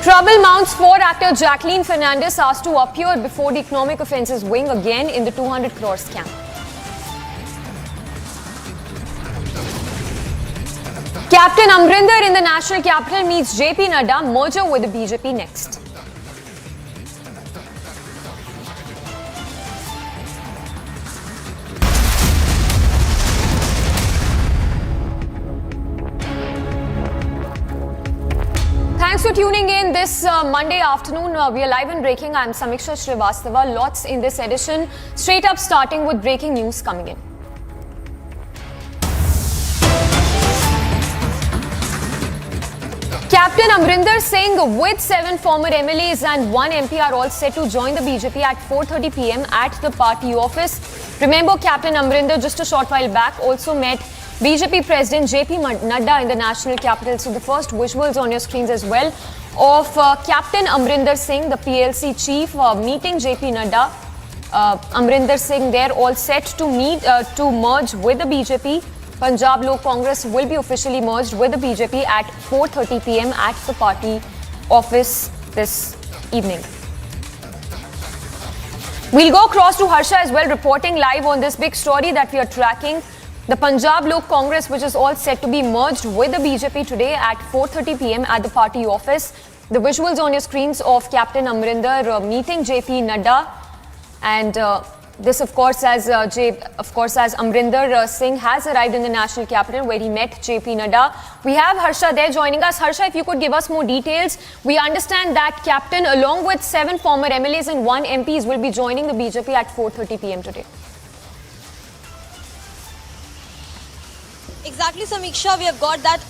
Trouble mounts for actor Jacqueline Fernandez, asked to appear before the Economic Offences Wing again in the 200 crore scam. Captain Amrinder in the national capital meets JP Nadda, merger with the BJP next. Thanks for tuning in this Monday afternoon. We are live and breaking. I'm Samiksha Srivastava. Lots in this edition. Straight up starting with breaking news coming in. Captain Amrinder Singh with 7 former MLAs and 1 MP are all set to join the BJP at 4:30 p.m. at the party office. Remember, Captain Amrinder just a short while back also met BJP President JP Nadda in the national capital. So the first visuals on your screens as well of Captain Amrinder Singh, the PLC chief, meeting JP Nadda. Amrinder Singh there all set to meet to merge with the BJP. Punjab Lok Congress will be officially merged with the BJP at 4:30 p.m. at the party office this evening. We'll go across to Harsha as well, reporting live on this big story that we are tracking. The Punjab Lok Congress, which is all set to be merged with the BJP today at 4:30 p.m. at the party office. The visuals on your screens of Captain Amrinder meeting JP Nadda, and this, of course, as Amrinder Singh has arrived in the national capital where he met JP Nadda. We have Harsha there joining us. Harsha, if you could give us more details. We understand that Captain, along with 7 former MLAs and 1 MPs, will be joining the BJP at 4:30 p.m. today. Exactly, Samiksha. We have got that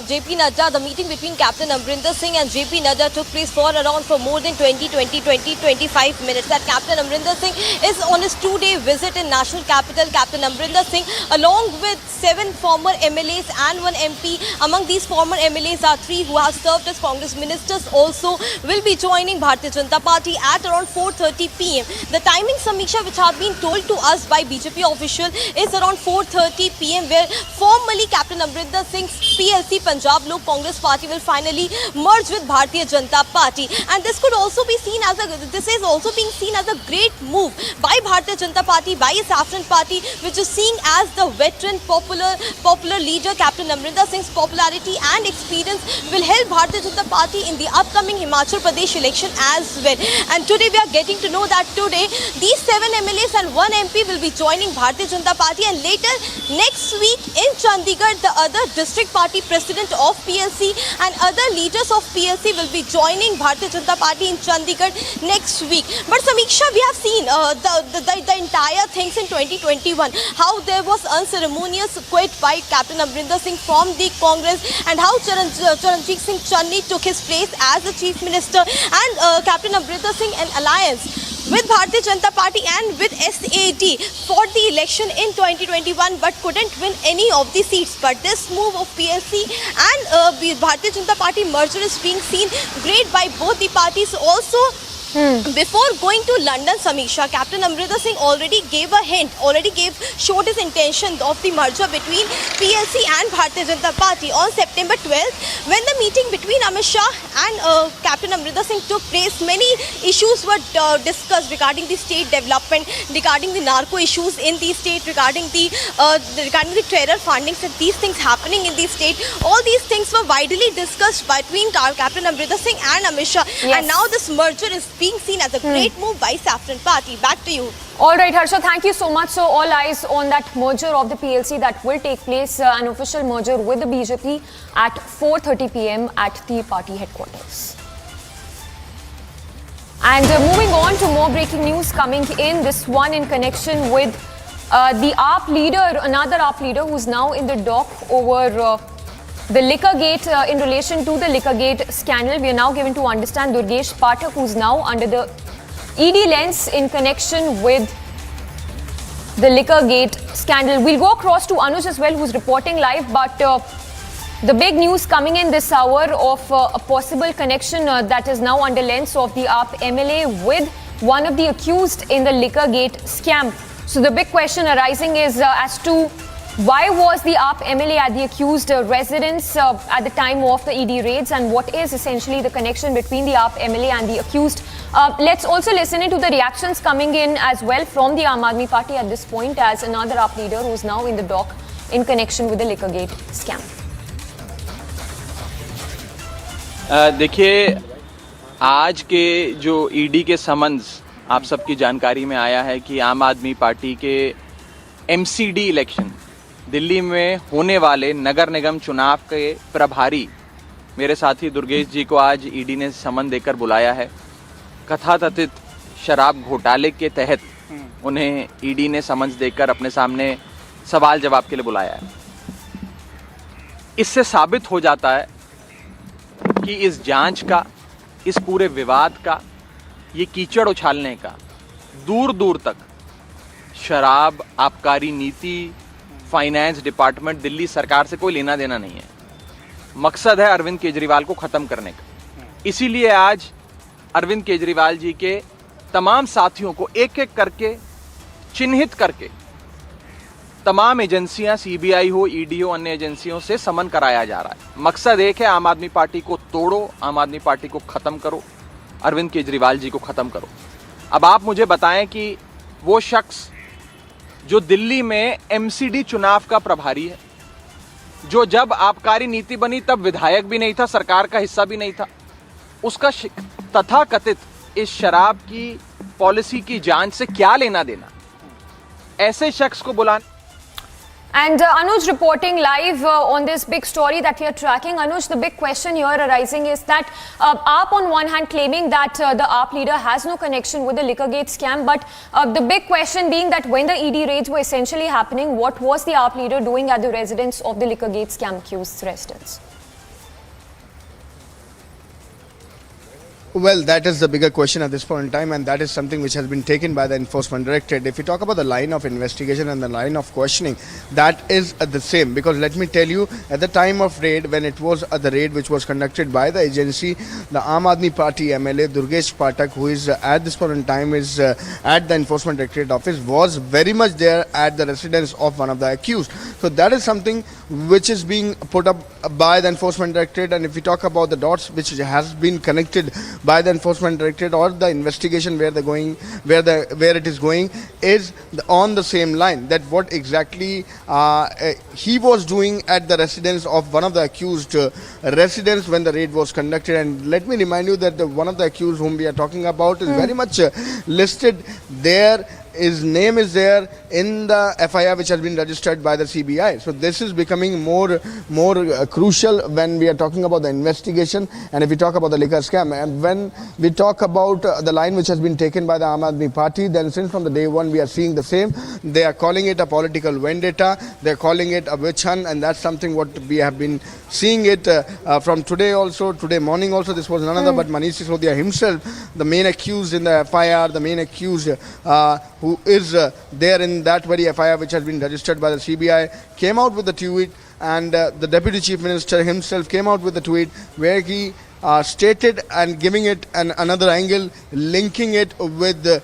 JP Nadda, the meeting between Captain Amrinder Singh and JP Nadda took place for more than 25 minutes. That Captain Amrinder Singh is on his 2-day visit in national capital. Captain Amrinder Singh, along with 7 former MLAs and 1 MP. Among these former MLAs are 3 who have served as Congress ministers, also will be joining Bharatiya Janata Party at around 4:30 PM. The timing, Samiksha, which have been told to us by BJP official, is around 4:30 PM, where formally Captain Amrinder Singh's PLC Punjab Lok Congress Party will finally merge with Bharatiya Janata Party, and this is also being seen as a great move by Bharatiya Janata Party, by its affluent party, which is seen as the veteran popular leader. Captain Amrinder Singh's popularity and experience will help Bharatiya Janata Party in the upcoming Himachal Pradesh election as well. And today we are getting to know that today these 7 MLAs and 1 MP will be joining Bharatiya Janata Party, and later next week in Chandigarh, the other district party president of PLC and other leaders of PLC will be joining Bharatiya Janata Party in Chandigarh next week. But Samiksha, we have seen the entire things in 2021, how there was unceremonious quit by Captain Amrinder Singh from the Congress, and how Charanjit Singh Channi took his place as the Chief Minister, and Captain Amrinder Singh an alliance with Bharatiya Janata Party and with SAD for the election in 2021, but couldn't win any of the seats. But this move of PLC and Bharatiya Janata Party merger is being seen great by both the parties. Also, before going to London, Samiksha, Captain Amrinder Singh already showed his intention of the merger between PLC and Bharatiya Janata Party on September 12th, when the meeting between Amit Shah and Captain Amrinder Singh took place. Many issues were discussed regarding the state development, regarding the narco issues in the state, regarding the terror fundings and these things happening in the state. All these things were widely discussed between Captain Amrinder Singh and Amit Shah. Yes. And now this merger is being seen as a great move by Saffron Party. Back to you. All right, Harsha, thank you so much. So all eyes on that merger of the PLC that will take place, an official merger with the BJP at 4:30 PM at the party headquarters. And moving on to more breaking news coming in, this one in connection with the AAP leader, another AAP leader who's now in the dock over the liquor gate, in relation to the liquor gate scandal. We are now given to understand Durgesh Pathak, who's now under the ED lens in connection with the liquor gate scandal. We'll go across to Anuj as well, who's reporting live, but the big news coming in this hour of a possible connection that is now under lens of the AAP MLA with one of the accused in the liquor gate scam. So the big question arising is as to why was the AAP MLA at the accused residence at the time of the ED raids, and what is essentially the connection between the AAP MLA and the accused? Let's also listen into the reactions coming in as well from the Aam Aadmi Party at this point, as another AAP leader who is now in the dock in connection with the liquor gate scam. देखिए, आज के जो ED के summons आप सबकी जानकारी में आया है कि आम आदमी पार्टी के एमसीडी इलेक्शन दिल्ली में होने वाले नगर निगम चुनाव के प्रभारी मेरे साथी दुर्गेश जी को आज ईडी ने समन देकर बुलाया है। कथाकथित शराब घोटाले के तहत उन्हें ईडी ने समन्स देकर अपने सामने सवाल जवाब के लिए बुलाया है। इससे साबित हो जाता है कि इस जांच का, इस पूरे विवाद का, ये कीचड़ उछालने का दूर दूर तक शराब, आबकारी नीति, फाइनेंस डिपार्टमेंट, दिल्ली सरकार से कोई लेना देना नहीं है। मकसद है अरविंद केजरीवाल को खत्म करने का। इसीलिए आज अरविंद केजरीवाल जी के तमाम साथियों को एक एक करके चिन्हित करके तमाम एजेंसियां, सीबीआई हो, ईडी हो, अन्य एजेंसियों से समन कराया जा रहा है। मकसद एक है, आम आदमी पार्टी को तोड़ो, आम आदमी पार्टी को खत्म करो, अरविंद केजरीवाल जी को खत्म करो। अब आप मुझे बताएं कि वो शख्स जो दिल्ली में एमसीडी चुनाव का प्रभारी है, जो जब आबकारी नीति बनी तब विधायक भी नहीं था, सरकार का हिस्सा भी नहीं था, उसका तथाकथित इस शराब की पॉलिसी की जांच से क्या लेना देना? ऐसे शख्स को बुलाना। And Anuj, reporting live on this big story that we are tracking. Anuj, the big question here arising is that AAP on one hand claiming that the AAP leader has no connection with the Liquorgate scam, but the big question being that when the ED raids were essentially happening, what was the AAP leader doing at the residence of the Liquorgate scam accused residents? Well, that is the bigger question at this point in time, and that is something which has been taken by the Enforcement Directorate. If you talk about the line of investigation and the line of questioning, that is the same. Because let me tell you, at the time of raid, when it was the raid which was conducted by the agency, the Aam Aadmi Party MLA Durgesh Pathak, who is at this point in time is at the Enforcement Directorate office, was very much there at the residence of one of the accused. So that is something which is being put up by the Enforcement Directorate. And if we talk about the dots which has been connected by the Enforcement Directorate, or the investigation where it is going is on the same line, that what exactly he was doing at the residence of one of the accused residents when the raid was conducted. And let me remind you that one of the accused whom we are talking about is very much listed there. His name is there in the FIR which has been registered by the CBI. So this is becoming more crucial when we are talking about the investigation. And if we talk about the liquor scam, and when we talk about the line which has been taken by the Aam Aadmi Party, then since from the day one we are seeing the same. They are calling it a political vendetta. They are calling it a witch hunt, and that's something what we have been seeing it from today also. Today morning also, this was none other but Manish Sisodia himself, the main accused in the FIR, the main accused who is there in that very FIR which has been registered by the CBI, came out with the tweet, and the Deputy Chief Minister himself came out with the tweet where he stated and giving it another angle, linking it with the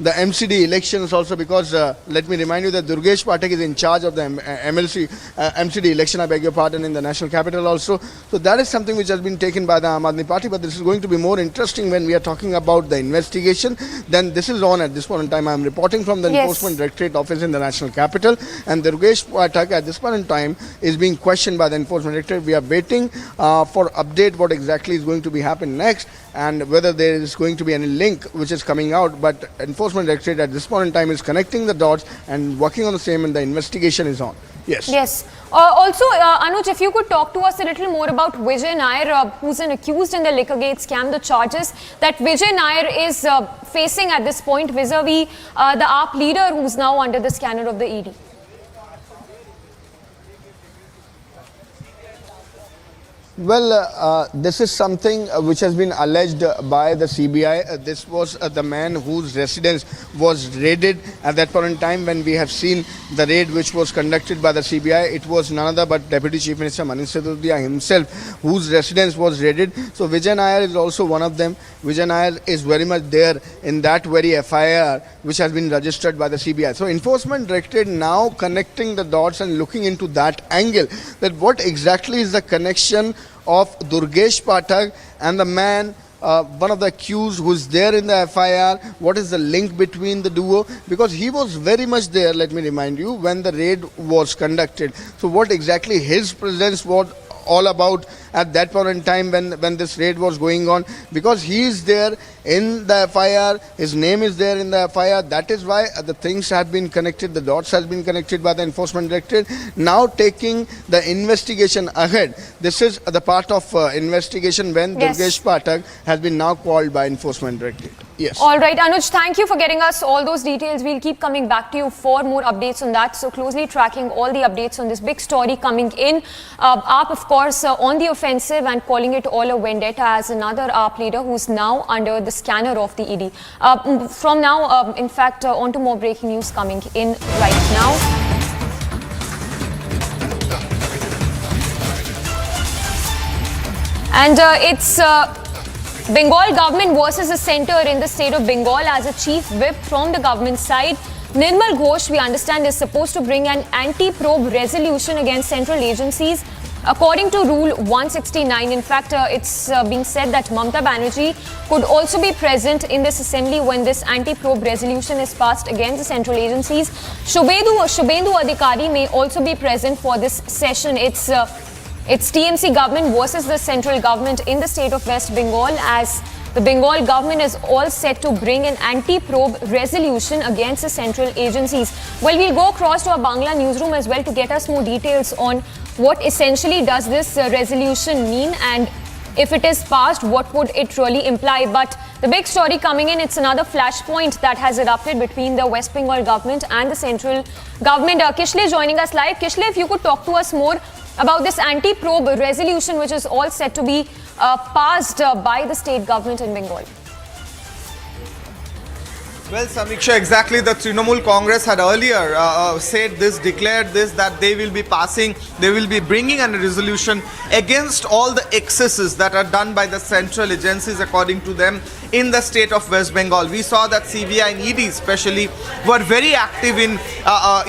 MCD elections also, because let me remind you that Durgesh Pathak is in charge of the MCD election, I beg your pardon, in the national capital also. So that is something which has been taken by the Aam Aadmi Party, but this is going to be more interesting when we are talking about the investigation. Then this is on at this point in time. I am reporting from the Enforcement Directorate office in the national capital, and Durgesh Pathak at this point in time is being questioned by the Enforcement Directorate. We are waiting for update what exactly is going to be happen next, and whether there is going to be any link which is coming out. But Enforcement Directorate at this point in time is connecting the dots and working on the same, and the investigation is on. Yes. Also, Anuj, if you could talk to us a little more about Vijay Nair, who's an accused in the Liquorgate scam, the charges that Vijay Nair is facing at this point vis-a-vis the AAP leader who's now under the scanner of the ED. Well, this is something which has been alleged by the CBI. This was the man whose residence was raided at that point in time when we have seen the raid which was conducted by the CBI. It was none other but Deputy Chief Minister Manish Sisodia himself whose residence was raided. So Vijay Nair is also one of them. Vijay Nair is very much there in that very FIR which has been registered by the CBI. So Enforcement Directorate now connecting the dots and looking into that angle, that what exactly is the connection of Durgesh Pathak and the man, one of the accused who is there in the FIR. What is the link between the duo? Because he was very much there, let me remind you, when the raid was conducted. So what exactly his presence was all about at that point in time when this raid was going on, because he is there in the FIR, his name is there in the FIR. That is why the things have been connected, the dots has been connected by the Enforcement Directorate, now taking the investigation ahead. This is the part of investigation when Durgesh Pathak has been now called by Enforcement Directorate. Yes. All right, Anuj, thank you for getting us all those details. We'll keep coming back to you for more updates on that. So closely tracking all the updates on this big story coming in. AAP, of course, on the offensive and calling it all a vendetta as another AAP leader who's now under the scanner of the ED. From now, in fact, on to more breaking news coming in right now. And it's Bengal government versus the centre in the state of Bengal as a chief whip from the government side. Nirmal Ghosh, we understand, is supposed to bring an anti-probe resolution against central agencies. According to Rule 169, in fact, it's being said that Mamata Banerjee could also be present in this assembly when this anti-probe resolution is passed against the central agencies. Shubhendu Adhikari may also be present for this session. It's TMC government versus the central government in the state of West Bengal as the Bengal government is all set to bring an anti-probe resolution against the central agencies. Well, we'll go across to our Bangla newsroom as well to get us more details on what essentially does this resolution mean, and if it is passed, what would it really imply? But the big story coming in, it's another flashpoint that has erupted between the West Bengal government and the central government. Kishle joining us live. Kishle, if you could talk to us more about this anti-probe resolution, which is all set to be passed by the state government in Bengal. Well, Samiksha, exactly. The Trinamool Congress had earlier said this, declared this, that they will be bringing a resolution against all the excesses that are done by the central agencies, according to them, in the state of West Bengal. We saw that CBI and ED especially were very active in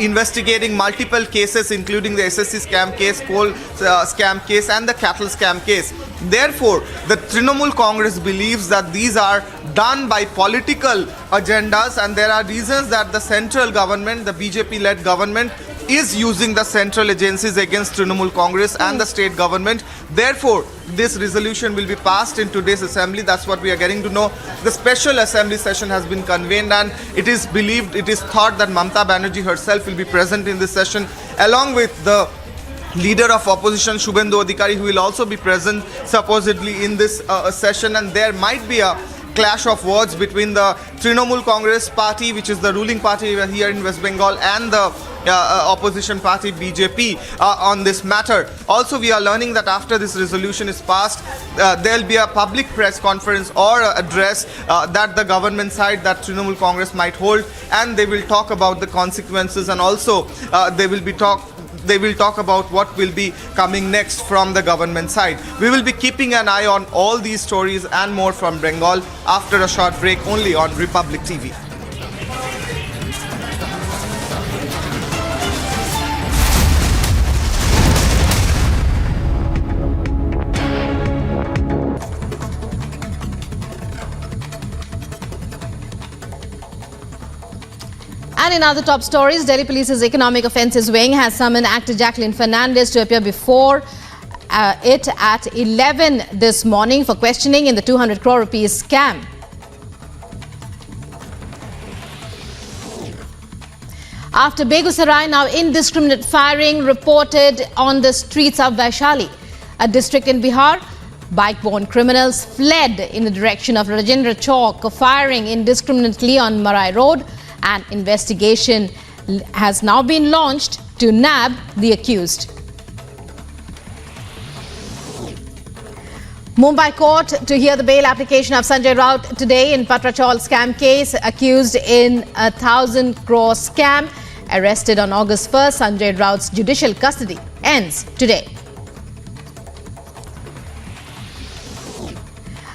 investigating multiple cases, including the SSC scam case, coal scam case, and the cattle scam case. Therefore, the Trinamool Congress believes that these are done by political agendas, and there are reasons that the central government, the BJP-led government, is using the central agencies against Trinamool Congress and the state government. Therefore, this resolution will be passed in today's assembly. That's what we are getting to know. The special assembly session has been convened, and it is thought that Mamata Banerjee herself will be present in this session, along with the leader of opposition Shubhendu Adhikari, who will also be present supposedly in this session, and there might be a clash of words between the Trinamool Congress party, which is the ruling party here in West Bengal, and the opposition party BJP on this matter. Also, we are learning that after this resolution is passed, there will be a public press conference or address that the government side, that Trinamool Congress might hold, and they will talk about the consequences, and also they will talk about what will be coming next from the government side. We will be keeping an eye on all these stories and more from Bengal after a short break, only on Republic TV. And in other top stories, Delhi Police's Economic Offences Wing has summoned actor Jacqueline Fernandez to appear before it at 11 this morning for questioning in the 200 crore rupees scam. After Begusarai, now indiscriminate firing reported on the streets of Vaishali, a district in Bihar. Bike-borne criminals fled in the direction of Rajendra Chowk, firing indiscriminately on Marai Road. An investigation has now been launched to nab the accused. Mumbai court to hear the bail application of Sanjay Raut today in Patrachal scam case, accused in a 1,000 crore scam. Arrested on August 1st, Sanjay Raut's judicial custody ends today.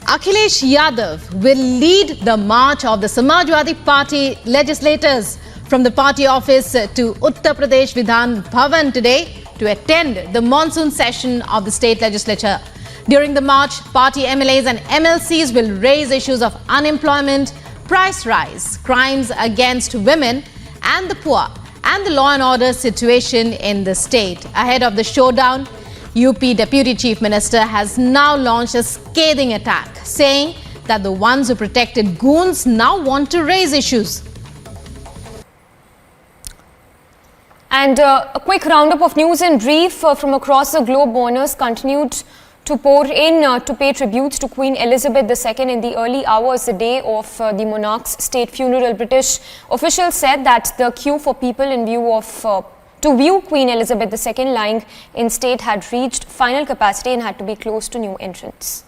Akhilesh Yadav will lead the march of the Samajwadi Party legislators from the party office to Uttar Pradesh Vidhan Bhavan today to attend the monsoon session of the state legislature. During the march, party MLAs and MLCs will raise issues of unemployment, price rise, crimes against women and the poor, and the law and order situation in the state. Ahead of the showdown, UP Deputy Chief Minister has now launched a scathing attack, saying that the ones who protected goons now want to raise issues. And a quick roundup of news in brief from across the globe. Mourners continued to pour in to pay tributes to Queen Elizabeth II in the early hours, the day of the monarch's state funeral. British officials said that the queue for people in view of to view Queen Elizabeth II lying in state had reached final capacity and had to be closed to new entrants.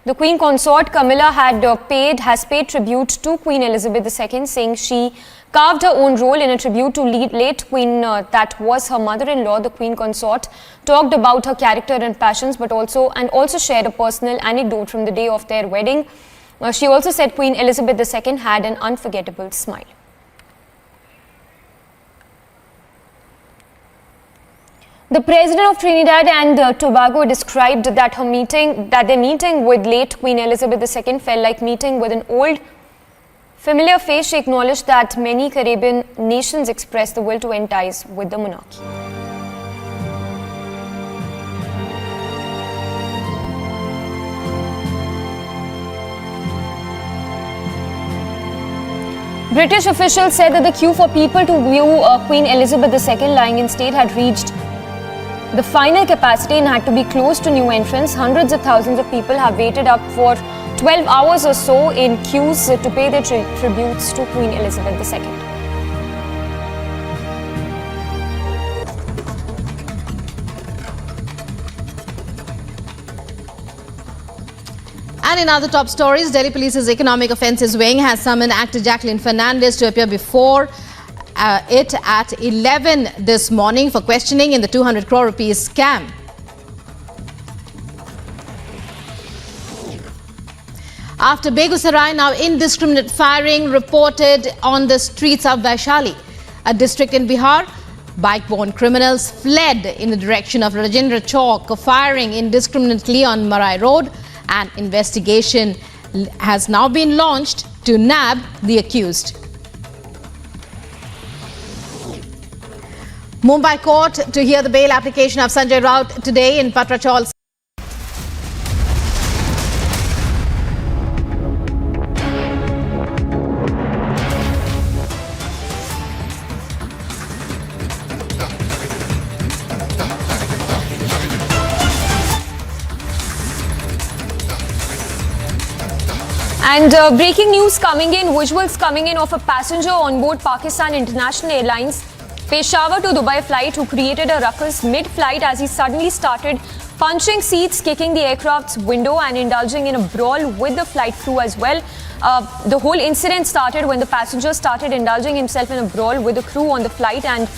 The Queen Consort Camilla has paid tribute to Queen Elizabeth II, saying she carved her own role in a tribute to late Queen that was her mother-in-law. The Queen Consort talked about her character and passions, but also shared a personal anecdote from the day of their wedding. She also said Queen Elizabeth II had an unforgettable smile. The President of Trinidad and Tobago described that their meeting with late Queen Elizabeth II felt like meeting with an old, familiar face. She acknowledged that many Caribbean nations expressed the will to end ties with the monarchy. British officials said that the queue for people to view Queen Elizabeth II lying in state had reached the final capacity and had to be closed to new entrants. Hundreds of thousands of people have waited up for 12 hours or so in queues to pay their tributes to Queen Elizabeth II. And in other top stories, Delhi Police's Economic Offences Wing has summoned actor Jacqueline Fernandez to appear before it at 11 this morning for questioning in the 200 crore rupees scam. After Begusarai, now indiscriminate firing reported on the streets of Vaishali, a district in Bihar. Bike-borne criminals fled in the direction of Rajendra Chowk, firing indiscriminately on Marai Road. An investigation has now been launched to nab the accused. Mumbai court to hear the bail application of Sanjay Raut today in Patrachal. And breaking news coming in, visuals coming in of a passenger on board Pakistan International Airlines Peshawar to Dubai flight who created a ruckus mid-flight as he suddenly started punching seats, kicking the aircraft's window and indulging in a brawl with the flight crew as well. The whole incident started when the passenger started indulging himself in a brawl with the crew on the flight, and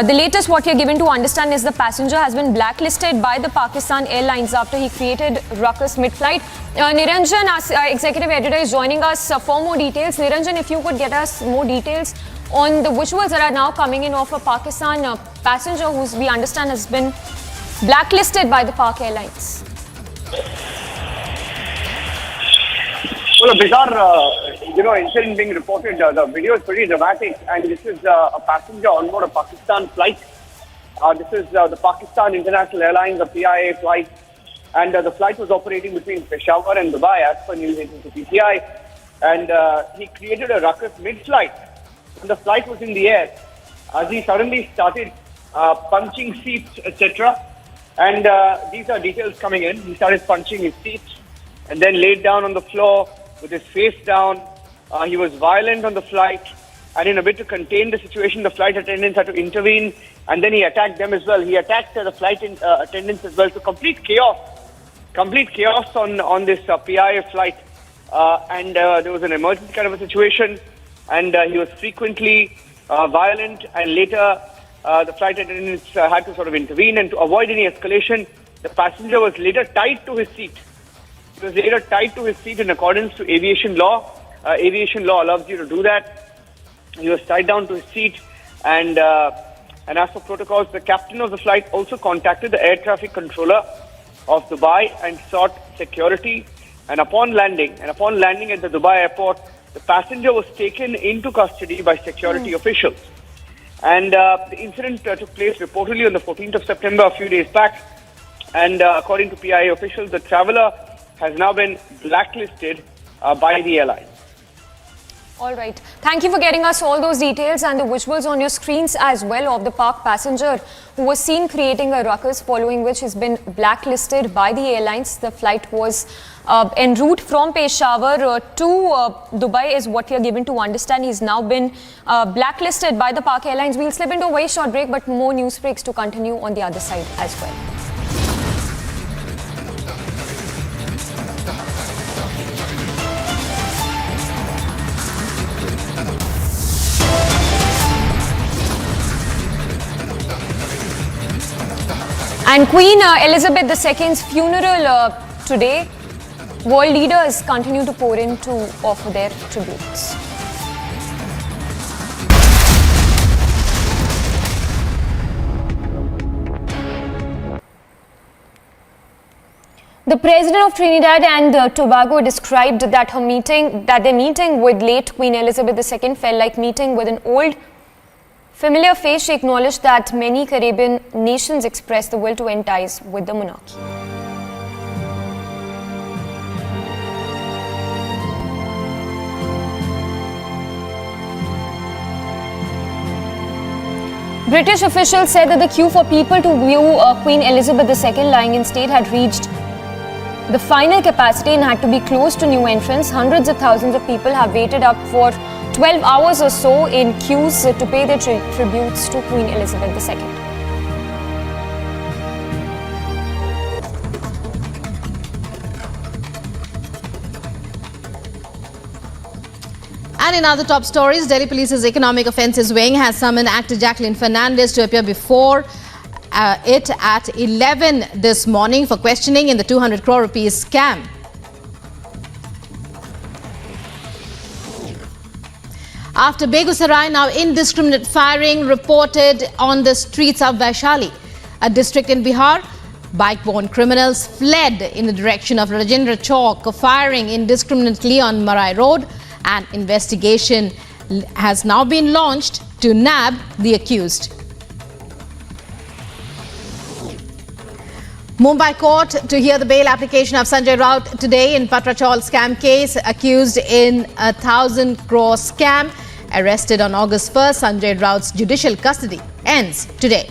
the latest what we are given to understand is the passenger has been blacklisted by the Pakistan Airlines after he created ruckus mid-flight. Niranjan, our executive editor, is joining us for more details. Niranjan, if you could get us more details on the visuals that are now coming in of a Pakistan passenger who we understand has been blacklisted by the Pak Airlines. Well, a bizarre, incident being reported. The video is pretty dramatic, and this is a passenger on board a Pakistan flight. This is the Pakistan International Airlines, the PIA flight, and the flight was operating between Peshawar and Dubai as per news agency PTI. And he created a ruckus mid-flight. When the flight was in the air, as he suddenly started punching seats, etc. And these are details coming in. He started punching his seats and then laid down on the floor with his face down. He was violent on the flight, and in a bid to contain the situation, the flight attendants had to intervene, and then he attacked them as well. He attacked the flight attendants as well. So complete chaos on this PIA flight, and there was an emergency kind of a situation, and he was frequently violent, and later the flight attendants had to sort of intervene, and to avoid any escalation, the passenger was later tied to his seat. He was later tied to his seat in accordance to aviation law. Aviation law allows you to do that. He was tied down to his seat, and as per protocols, the captain of the flight also contacted the air traffic controller of Dubai and sought security. And upon landing at the Dubai airport, the passenger was taken into custody by security officials. And the incident took place reportedly on the 14th of September, a few days back. And according to PIA officials, the traveler has now been blacklisted by the airline. All right. Thank you for getting us all those details and the visuals on your screens as well of the Pak passenger who was seen creating a ruckus, following which has been blacklisted by the airlines. The flight was en route from Peshawar to Dubai is what we are given to understand. He's now been blacklisted by the Pak Airlines. We'll slip into a very short break, but more news breaks to continue on the other side as well. And Queen Elizabeth II's funeral today, world leaders continue to pour in to offer their tributes. The President of Trinidad and Tobago described that their meeting with late Queen Elizabeth II felt like meeting with an old familiar face. She acknowledged that many Caribbean nations expressed the will to end ties with the monarchy. British officials said that the queue for people to view Queen Elizabeth II lying in state had reached the final capacity and had to be closed to new entrants. Hundreds of thousands of people have waited up for 12 hours or so in queues to pay their tributes to Queen Elizabeth II. And in other top stories, Delhi Police's Economic Offences Wing has summoned actor Jacqueline Fernandez to appear before it at 11 this morning for questioning in the 200 crore rupees scam. After Begusarai, now indiscriminate firing reported on the streets of Vaishali, a district in Bihar. Bike-borne criminals fled in the direction of Rajendra Chowk, firing indiscriminately on Marai Road. An investigation has now been launched to nab the accused. Mumbai court to hear the bail application of Sanjay Raut today in Patrachal scam case, accused in a 1,000 crore scam. Arrested on August 1st, Sanjay Raut's judicial custody ends today.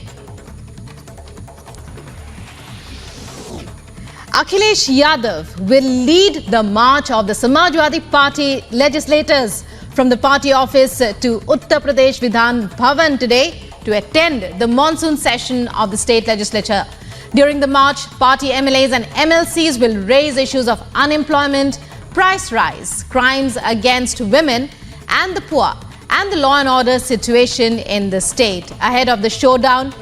Akhilesh Yadav will lead the march of the Samajwadi Party legislators from the party office to Uttar Pradesh Vidhan Bhavan today to attend the monsoon session of the state legislature. During the march, party MLAs and MLCs will raise issues of unemployment, price rise, crimes against women and the poor, and the law and order situation in the state. Ahead of the showdown,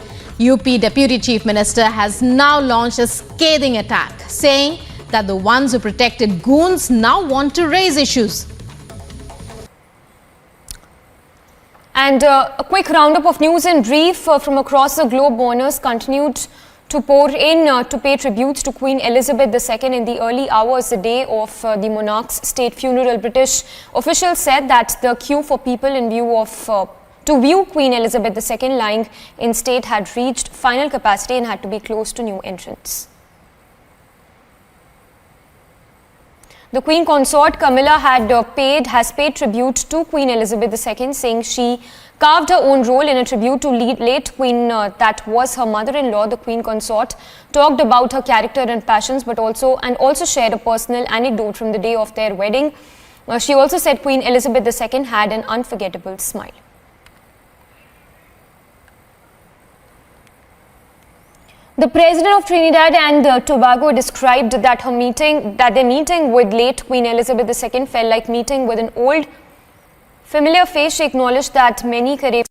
UP Deputy Chief Minister has now launched a scathing attack, saying that the ones who protected goons now want to raise issues. And a quick roundup of news in brief from across the globe. Mourners continued to pour in to pay tributes to Queen Elizabeth II in the early hours the day of the monarch's state funeral. British officials said that the queue for people in view of to view Queen Elizabeth II lying in state had reached final capacity and had to be closed to new entrants. The Queen Consort Camilla has paid tribute to Queen Elizabeth II, saying she carved her own role in a tribute to late Queen that was her mother-in-law. The Queen Consort talked about her character and passions, but also shared a personal anecdote from the day of their wedding. She also said Queen Elizabeth II had an unforgettable smile. The President of Trinidad and Tobago described that their meeting with late Queen Elizabeth II felt like meeting with an old, familiar face. She acknowledged that many crave.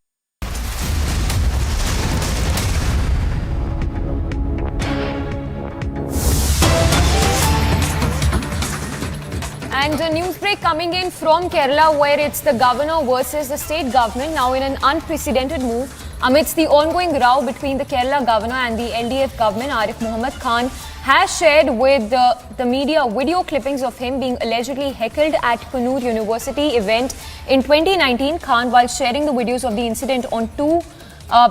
And a news break coming in from Kerala, where it's the governor versus the state government, now in an unprecedented move. Amidst the ongoing row between the Kerala governor and the LDF government, Arif Muhammad Khan has shared with the media video clippings of him being allegedly heckled at Kannur University event in 2019. Khan, while sharing the videos of the incident on two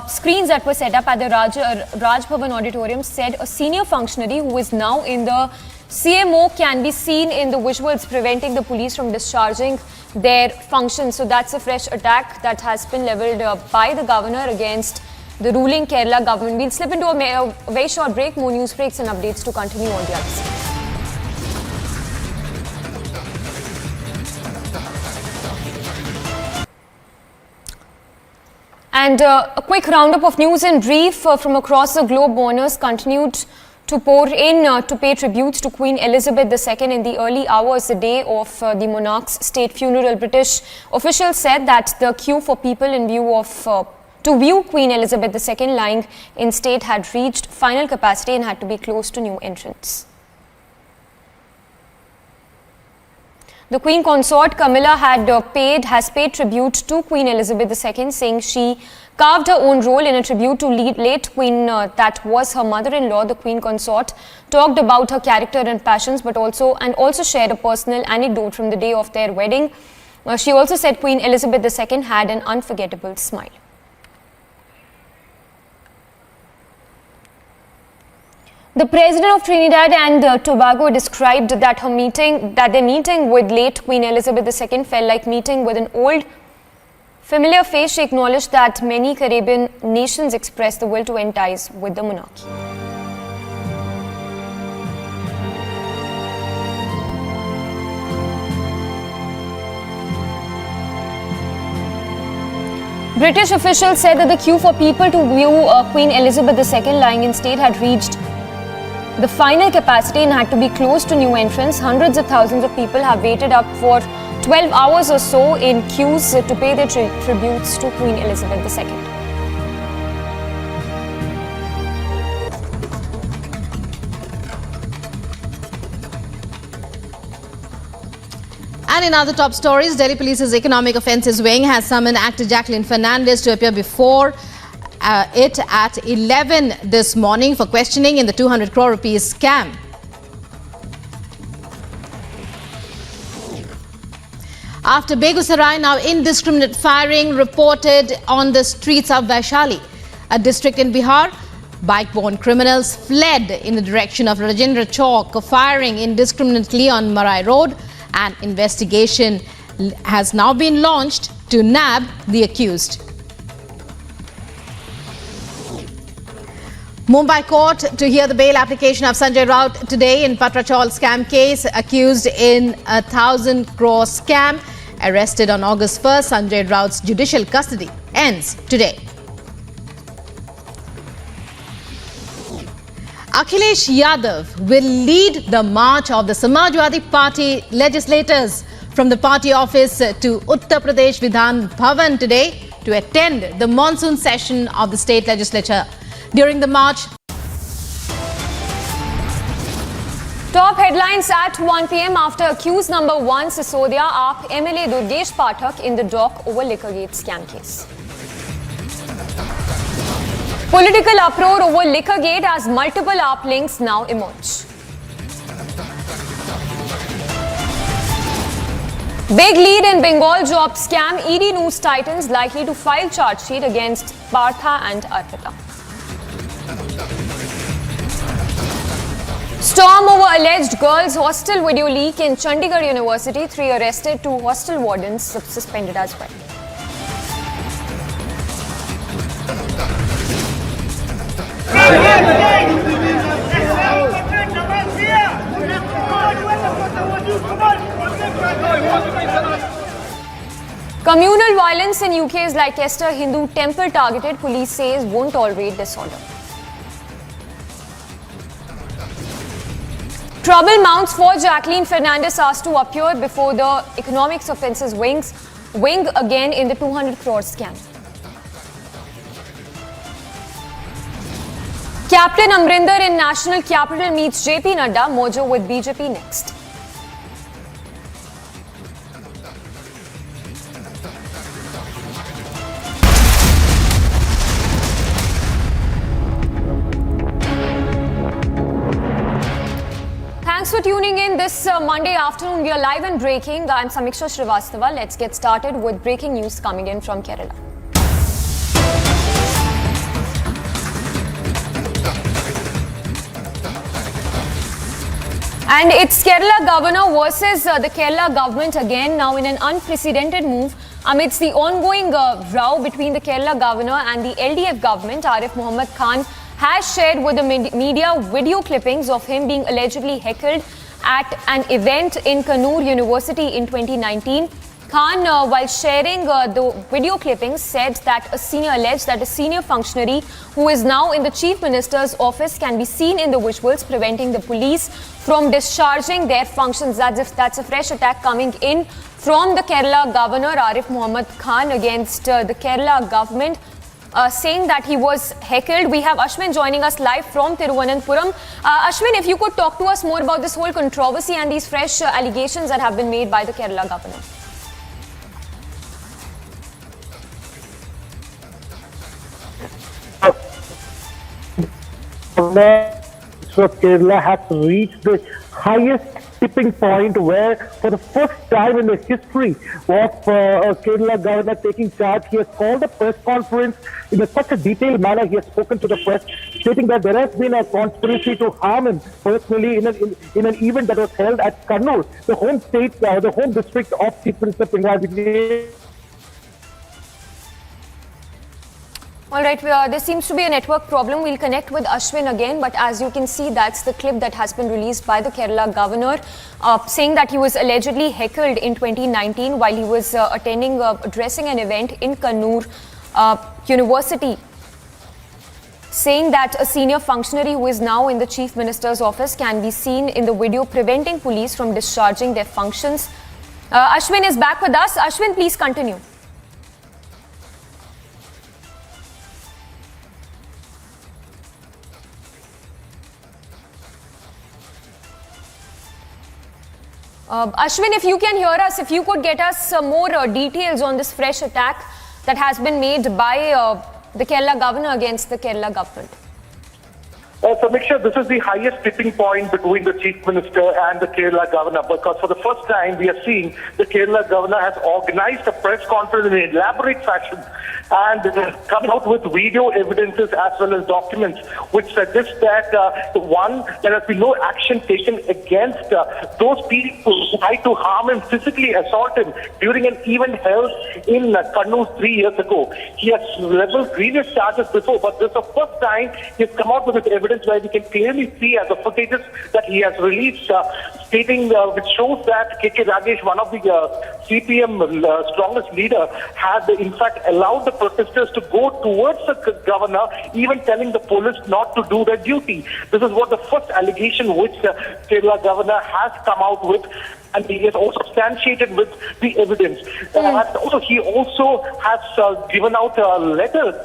screens that were set up at the Raj Bhavan auditorium, said a senior functionary who is now in the CMO can be seen in the visuals preventing the police from discharging their functions. So that's a fresh attack that has been levelled by the governor against the ruling Kerala government. We'll slip into a very short break. More news breaks and updates to continue on the other side. And a quick roundup of news in brief from across the globe. Mourners continued to pour in to pay tributes to Queen Elizabeth II in the early hours the day of the monarch's state funeral. British officials said that the queue for people in view of to view Queen Elizabeth II lying in state had reached final capacity and had to be closed to new entrants. The Queen Consort Camilla has paid tribute to Queen Elizabeth II, saying she carved her own role in a tribute to late Queen that was her mother-in-law. The Queen Consort talked about her character and passions, but also shared a personal anecdote from the day of their wedding. She also said Queen Elizabeth II had an unforgettable smile. The President of Trinidad and Tobago described that their meeting with late Queen Elizabeth II felt like meeting with an old, Familiar face, she acknowledged that many Caribbean nations expressed the will to end ties with the monarchy. British officials said that the queue for people to view Queen Elizabeth II lying in state had reached the final capacity and had to be closed to new entrants. Hundreds of thousands of people have waited up for 12 hours or so in queues to pay their tributes to Queen Elizabeth II. And in other top stories, Delhi Police's Economic Offences Wing has summoned actor Jacqueline Fernandez to appear before it at 11 this morning for questioning in the 200 crore rupees scam. After Begusarai, now indiscriminate firing reported on the streets of Vaishali, a district in Bihar. Bike-borne criminals fled in the direction of Rajendra Chowk, firing indiscriminately on Marai Road. An investigation has now been launched to nab the accused. Mumbai court to hear the bail application of Sanjay Raut today in Patrachal scam case. Accused in a 1,000 crore scam, arrested on August 1st, Sanjay Raut's judicial custody ends today. Akhilesh Yadav will lead the march of the Samajwadi Party legislators from the party office to Uttar Pradesh Vidhan Bhavan today to attend the monsoon session of the state legislature. During the march, top headlines at 1 p.m. after accused number 1 Sisodia AAP MLA Durgesh Pathak in the dock over Liquorgate scam case. Political uproar over Liquorgate as multiple AAP links now emerge. Big lead in Bengal job scam. ED News Titans likely to file charge sheet against Partha and Arpita. Storm over alleged girls' hostel video leak in Chandigarh University. 3 arrested, 2 hostel wardens suspended as well. Communal violence in UK is like Leicester Hindu temple targeted. Police says won't tolerate disorder. Trouble mounts for Jacqueline Fernandez asked to appear before the Economic Offences Wing again in the 200 crore scam. Captain Amrinder in National Capital meets JP Nadda, mojo with BJP next. Thanks for tuning in this Monday afternoon. We are live and breaking. I'm Samiksha Srivastava. Let's get started with breaking news coming in from Kerala. And it's Kerala governor versus the Kerala government again, now in an unprecedented move amidst the ongoing row between the Kerala governor and the LDF government. Arif Muhammad Khan has shared with the media video clippings of him being allegedly heckled at an event in Kannur University in 2019. Khan, while sharing the video clippings, said that a senior functionary who is now in the Chief Minister's office can be seen in the visuals preventing the police from discharging their functions. That's a fresh attack coming in from the Kerala governor, Arif Muhammad Khan, against the Kerala government, saying that he was heckled. We have Ashwin joining us live from Thiruvananthapuram. Ashwin, if you could talk to us more about this whole controversy and these fresh allegations that have been made by the Kerala governor. So Kerala has reached the highest tipping point where for the first time in the history of Kerala governor taking charge, he has called a press conference in such a detailed manner. He has spoken to the press, stating that there has been a conspiracy to harm him personally in an event that was held at Kannur, the home district of Chief Minister Pinarayi Vijayan. All right, there seems to be a network problem. We'll connect with Ashwin again, but as you can see, that's the clip that has been released by the Kerala governor, saying that he was allegedly heckled in 2019 while he was addressing an event in Kannur University, saying that a senior functionary who is now in the Chief Minister's office can be seen in the video preventing police from discharging their functions. Ashwin is back with us. Ashwin, please continue. Ashwin, if you can hear us, if you could get us some more details on this fresh attack that has been made by the Kerala governor against the Kerala government. Samiksha, this is the highest tipping point between the Chief Minister and the Kerala Governor, because for the first time we are seeing the Kerala Governor has organized a press conference in an elaborate fashion and come out with video evidences as well as documents which suggest that, one, there has been no action taken against those people who tried to harm him, physically assault him during an event held in Kannur 3 years ago. He has leveled grievous charges before, but this is the first time he has come out with this evidence where we can clearly see as the footages that he has released, stating, which shows that KK Ragesh, one of the CPM strongest leader, had in fact allowed the protesters to go towards the governor, even telling the police not to do their duty. This is what the first allegation which Kerala governor has come out with, and he has also substantiated with the evidence. And also, he also has given out letters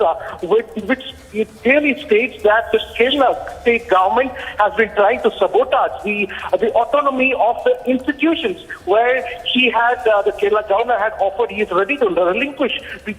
which it clearly states that the Kerala state government has been trying to sabotage the autonomy of the institutions, where he had, the Kerala governor had offered he is ready to relinquish the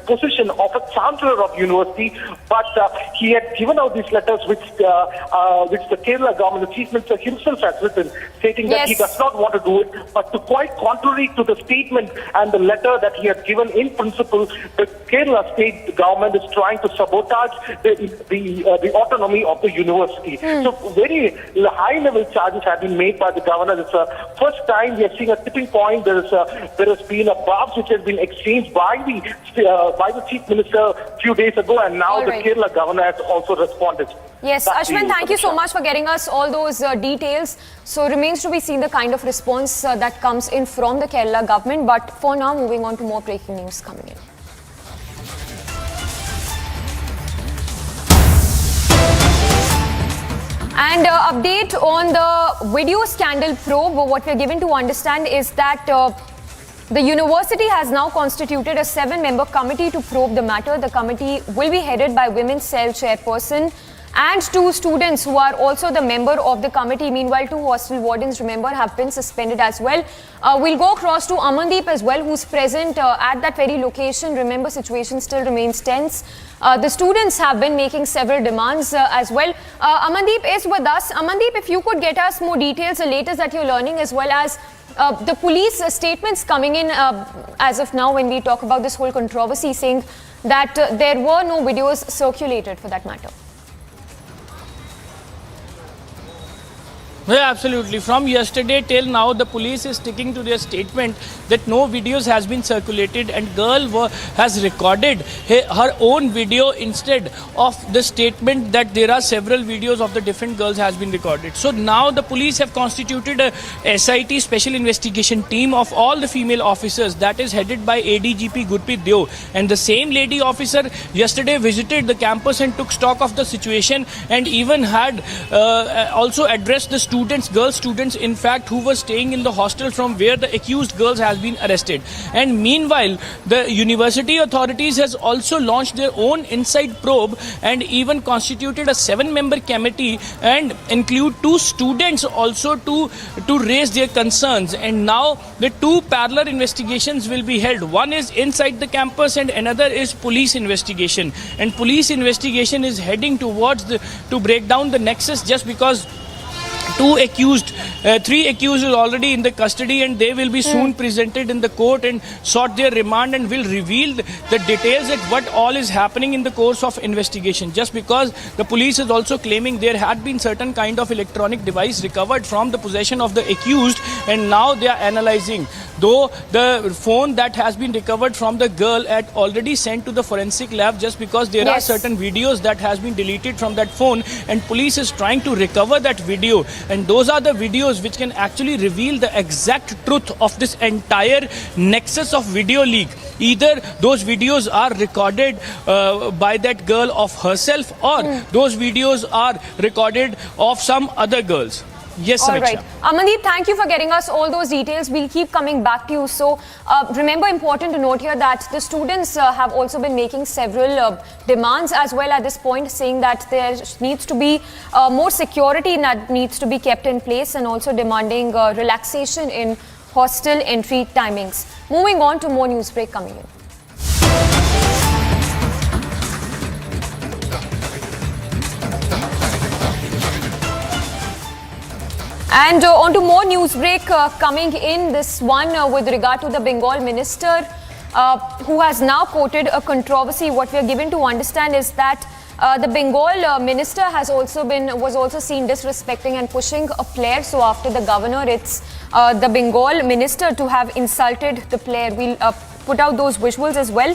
position of a chancellor of university, but he had given out these letters which the Kerala government, the chief minister himself has written, stating that he does not want to do it, but to quite contrary to the statement and the letter that he had given in principle, the Kerala state government is trying to sabotage the autonomy of the university. So very high-level charges have been made by the governor. It's the first time we are seeing a tipping point. There has been a barbs which has been exchanged by the chief minister a few days ago, and now the Kerala governor has also responded. Yes, Ashwin, thank you so much for getting us all those details. So remains to be seen the kind of response that comes in from the Kerala government. But for now, moving on to more breaking news coming in. And update on the video scandal probe. What we're given to understand is that the university has now constituted a 7-member committee to probe the matter. The committee will be headed by Women's Cell chairperson and 2 students who are also the member of the committee. Meanwhile, 2 hostel wardens, remember, have been suspended as well. We'll go across to Amandeep as well, who's present at that very location. Remember, situation still remains tense. The students have been making several demands as well. Amandeep is with us. Amandeep, if you could get us more details, the latest that you're learning, as well as the police statements coming in as of now when we talk about this whole controversy, saying that there were no videos circulated for that matter. Yeah, absolutely. From yesterday till now, the police is sticking to their statement that no videos has been circulated, and girl has recorded her own video instead of the statement that there are several videos of the different girls has been recorded. So now the police have constituted a SIT special investigation team of all the female officers that is headed by ADGP Gurpreet Deo, and the same lady officer yesterday visited the campus and took stock of the situation, and even had also addressed the girl students, in fact, who were staying in the hostel from where the accused girls has been arrested. And meanwhile, the university authorities has also launched their own inside probe and even constituted a 7-member committee and include 2 students also to raise their concerns. And now the 2 parallel investigations will be held. One is inside the campus and another is police investigation. And police investigation is heading towards to break down the nexus, just because 3 accused are already in the custody, and they will be soon presented in the court and sought their remand, and will reveal the details at what all is happening in the course of investigation. Just because the police is also claiming there had been certain kind of electronic device recovered from the possession of the accused, and now they are analyzing though the phone that has been recovered from the girl had already sent to the forensic lab, just because there are certain videos that has been deleted from that phone, and police is trying to recover that video, and those are the videos which can actually reveal the exact truth of this entire nexus of video leak. Either those videos are recorded by that girl of herself, or those videos are recorded of some other girls. Yes, all Samiksha. right. Amandeep, thank you for getting us all those details. We'll keep coming back to you. So, remember, important to note here that the students have also been making several demands as well at this point, saying that there needs to be more security that needs to be kept in place, and also demanding relaxation in hostel entry timings. Moving on to more news break coming in. And on to more news break coming in, this one with regard to the Bengal minister who has now quoted a controversy. What we are given to understand is that the Bengal minister was also seen disrespecting and pushing a player. So after the governor, it's the Bengal minister to have insulted the player. We'll put out those visuals as well.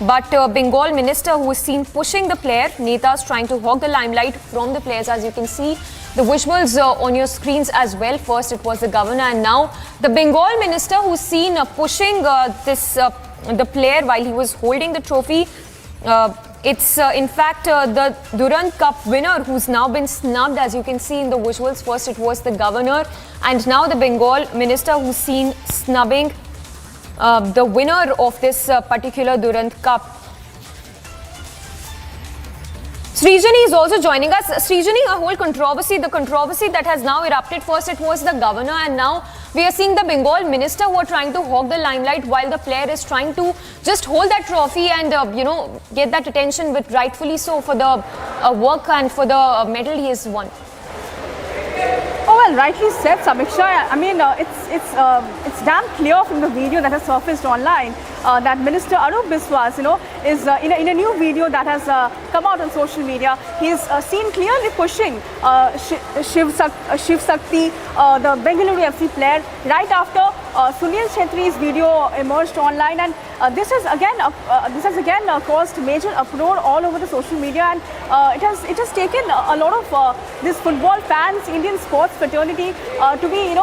But Bengal minister who was seen pushing the player, Netas trying to hog the limelight from the players, as you can see the visuals on your screens as well. First it was the governor, and now the Bengal minister who's seen pushing the player while he was holding the trophy. It's in fact the Durand Cup winner who's now been snubbed, as you can see in the visuals. First it was the governor, and now the Bengal minister who's seen snubbing the winner of this particular Durand Cup. Srijani is also joining us. Srijani, a whole controversy, the controversy that has now erupted. First it was the governor, and now we are seeing the Bengal minister who are trying to hog the limelight while the player is trying to just hold that trophy and get that attention, with rightfully so, for the work and for the medal he has won. Oh, well, rightly said, Samiksha. I mean, it's damn clear from the video that has surfaced online that Minister Anup Biswas, is in a new video that has come out on social media. He's seen clearly pushing Shiv Sakti, the Bengaluru FC player, right after Sunil Chhetri's video emerged online, and this has again caused major uproar all over the social media, and it has taken a lot of this football fans, Indian sports fraternity to be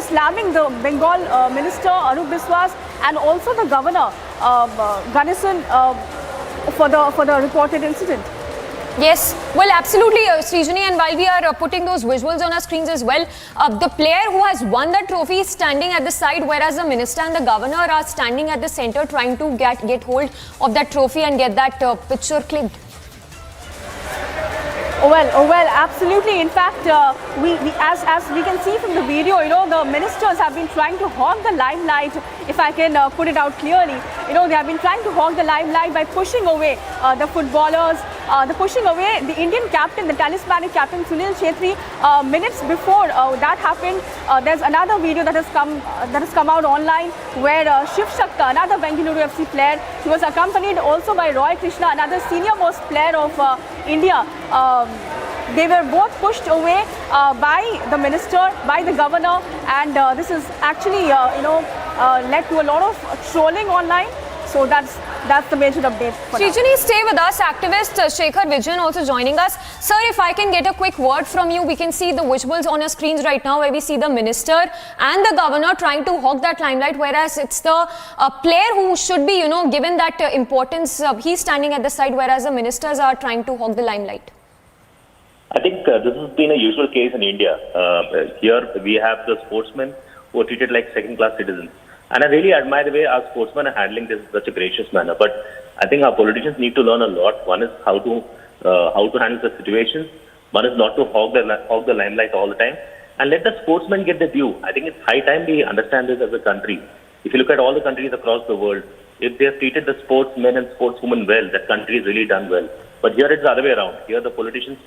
slamming the Bengal minister Anup Biswas and also the governor Ganesan for the reported incident. Yes, well, absolutely, Srijani, and while we are putting those visuals on our screens as well, the player who has won the trophy is standing at the side, whereas the minister and the governor are standing at the center trying to get hold of that trophy and get that picture clicked. Oh well, absolutely. In fact, as we can see from the video, the ministers have been trying to hog the limelight. If I can put it out clearly, they have been trying to hog the limelight by pushing away the footballers, pushing away the Indian captain, the talismanic captain Sunil Chhetri. Minutes before that happened, there's another video that has come out online where Shiv Shakta, another Bengaluru FC player, he was accompanied also by Roy Krishna, another senior most player of India. They were both pushed away by the minister, by the governor, and this is actually led to a lot of trolling online. So that's the major update for now. Srijani, stay with us. Activist Shekhar Vidhan also joining us. Sir, if I can get a quick word from you, we can see the visuals on our screens right now where we see the minister and the governor trying to hog that limelight, whereas it's the player who should be, given that importance. He's standing at the side, whereas the ministers are trying to hog the limelight. I think this has been a usual case in India. Here we have the sportsmen who are treated like second-class citizens. And I really admire the way our sportsmen are handling this in such a gracious manner. But I think our politicians need to learn a lot. One is how to handle the situations. One is not to hog the limelight all the time. And let the sportsmen get the due. I think it's high time we understand this as a country. If you look at all the countries across the world, if they have treated the sportsmen and sportswomen well, that country has really done well. But here it's the other way around. Here the politicians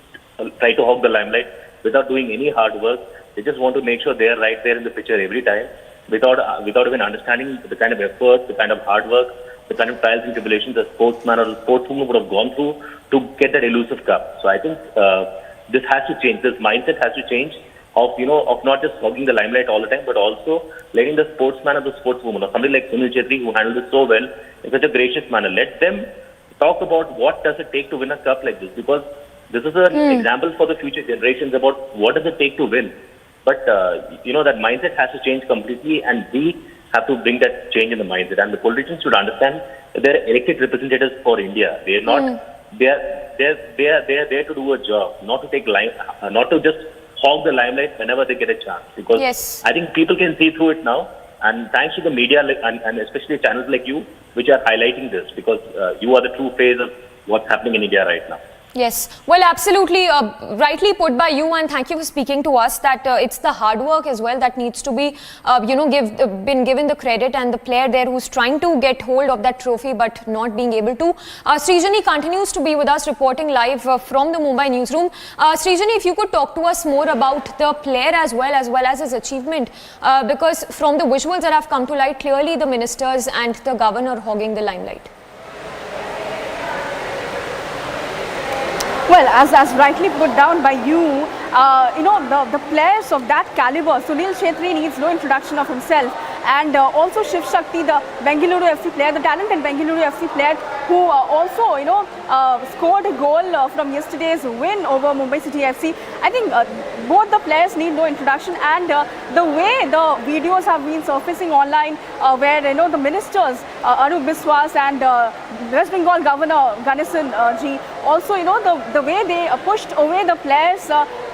try to hog the limelight without doing any hard work. They just want to make sure they are right there in the picture every time, without even understanding the kind of effort, the kind of hard work, the kind of trials and tribulations a sportsman or a sportswoman would have gone through to get that elusive cup. So I think this has to change. This mindset has to change. of not just hogging the limelight all the time, but also letting the sportsman or the sportswoman or somebody like Sunil Chetri, who handled it so well in such a gracious manner, let them talk about what does it take to win a cup like this, because this is an example for the future generations about what does it take to win. But that mindset has to change completely, and we have to bring that change in the mindset. And the politicians should understand that they are elected representatives for India. They are not. They are there to do a job, not to not to just hog the limelight whenever they get a chance. Because I think people can see through it now, and thanks to the media and especially channels like you, which are highlighting this, because you are the true face of what's happening in India right now. Yes, well, absolutely rightly put by you, and thank you for speaking to us that it's the hard work as well that needs to be, been given the credit, and the player there who's trying to get hold of that trophy but not being able to. Srijani continues to be with us reporting live from the Mumbai newsroom. Srijani, if you could talk to us more about the player as well as his achievement, because from the visuals that have come to light, clearly the ministers and the governor hogging the limelight. Well, as rightly put down by you, the players of that caliber, Sunil Chetri needs no introduction of himself, and also Shiv Shakti, the Bengaluru FC player, the talented Bengaluru FC player, who also scored a goal from yesterday's win over Mumbai City FC. I think both the players need no introduction, and the way the videos have been surfacing online, where the ministers Anup Biswas and West Bengal Governor Ganesan ji, also the way they pushed away the players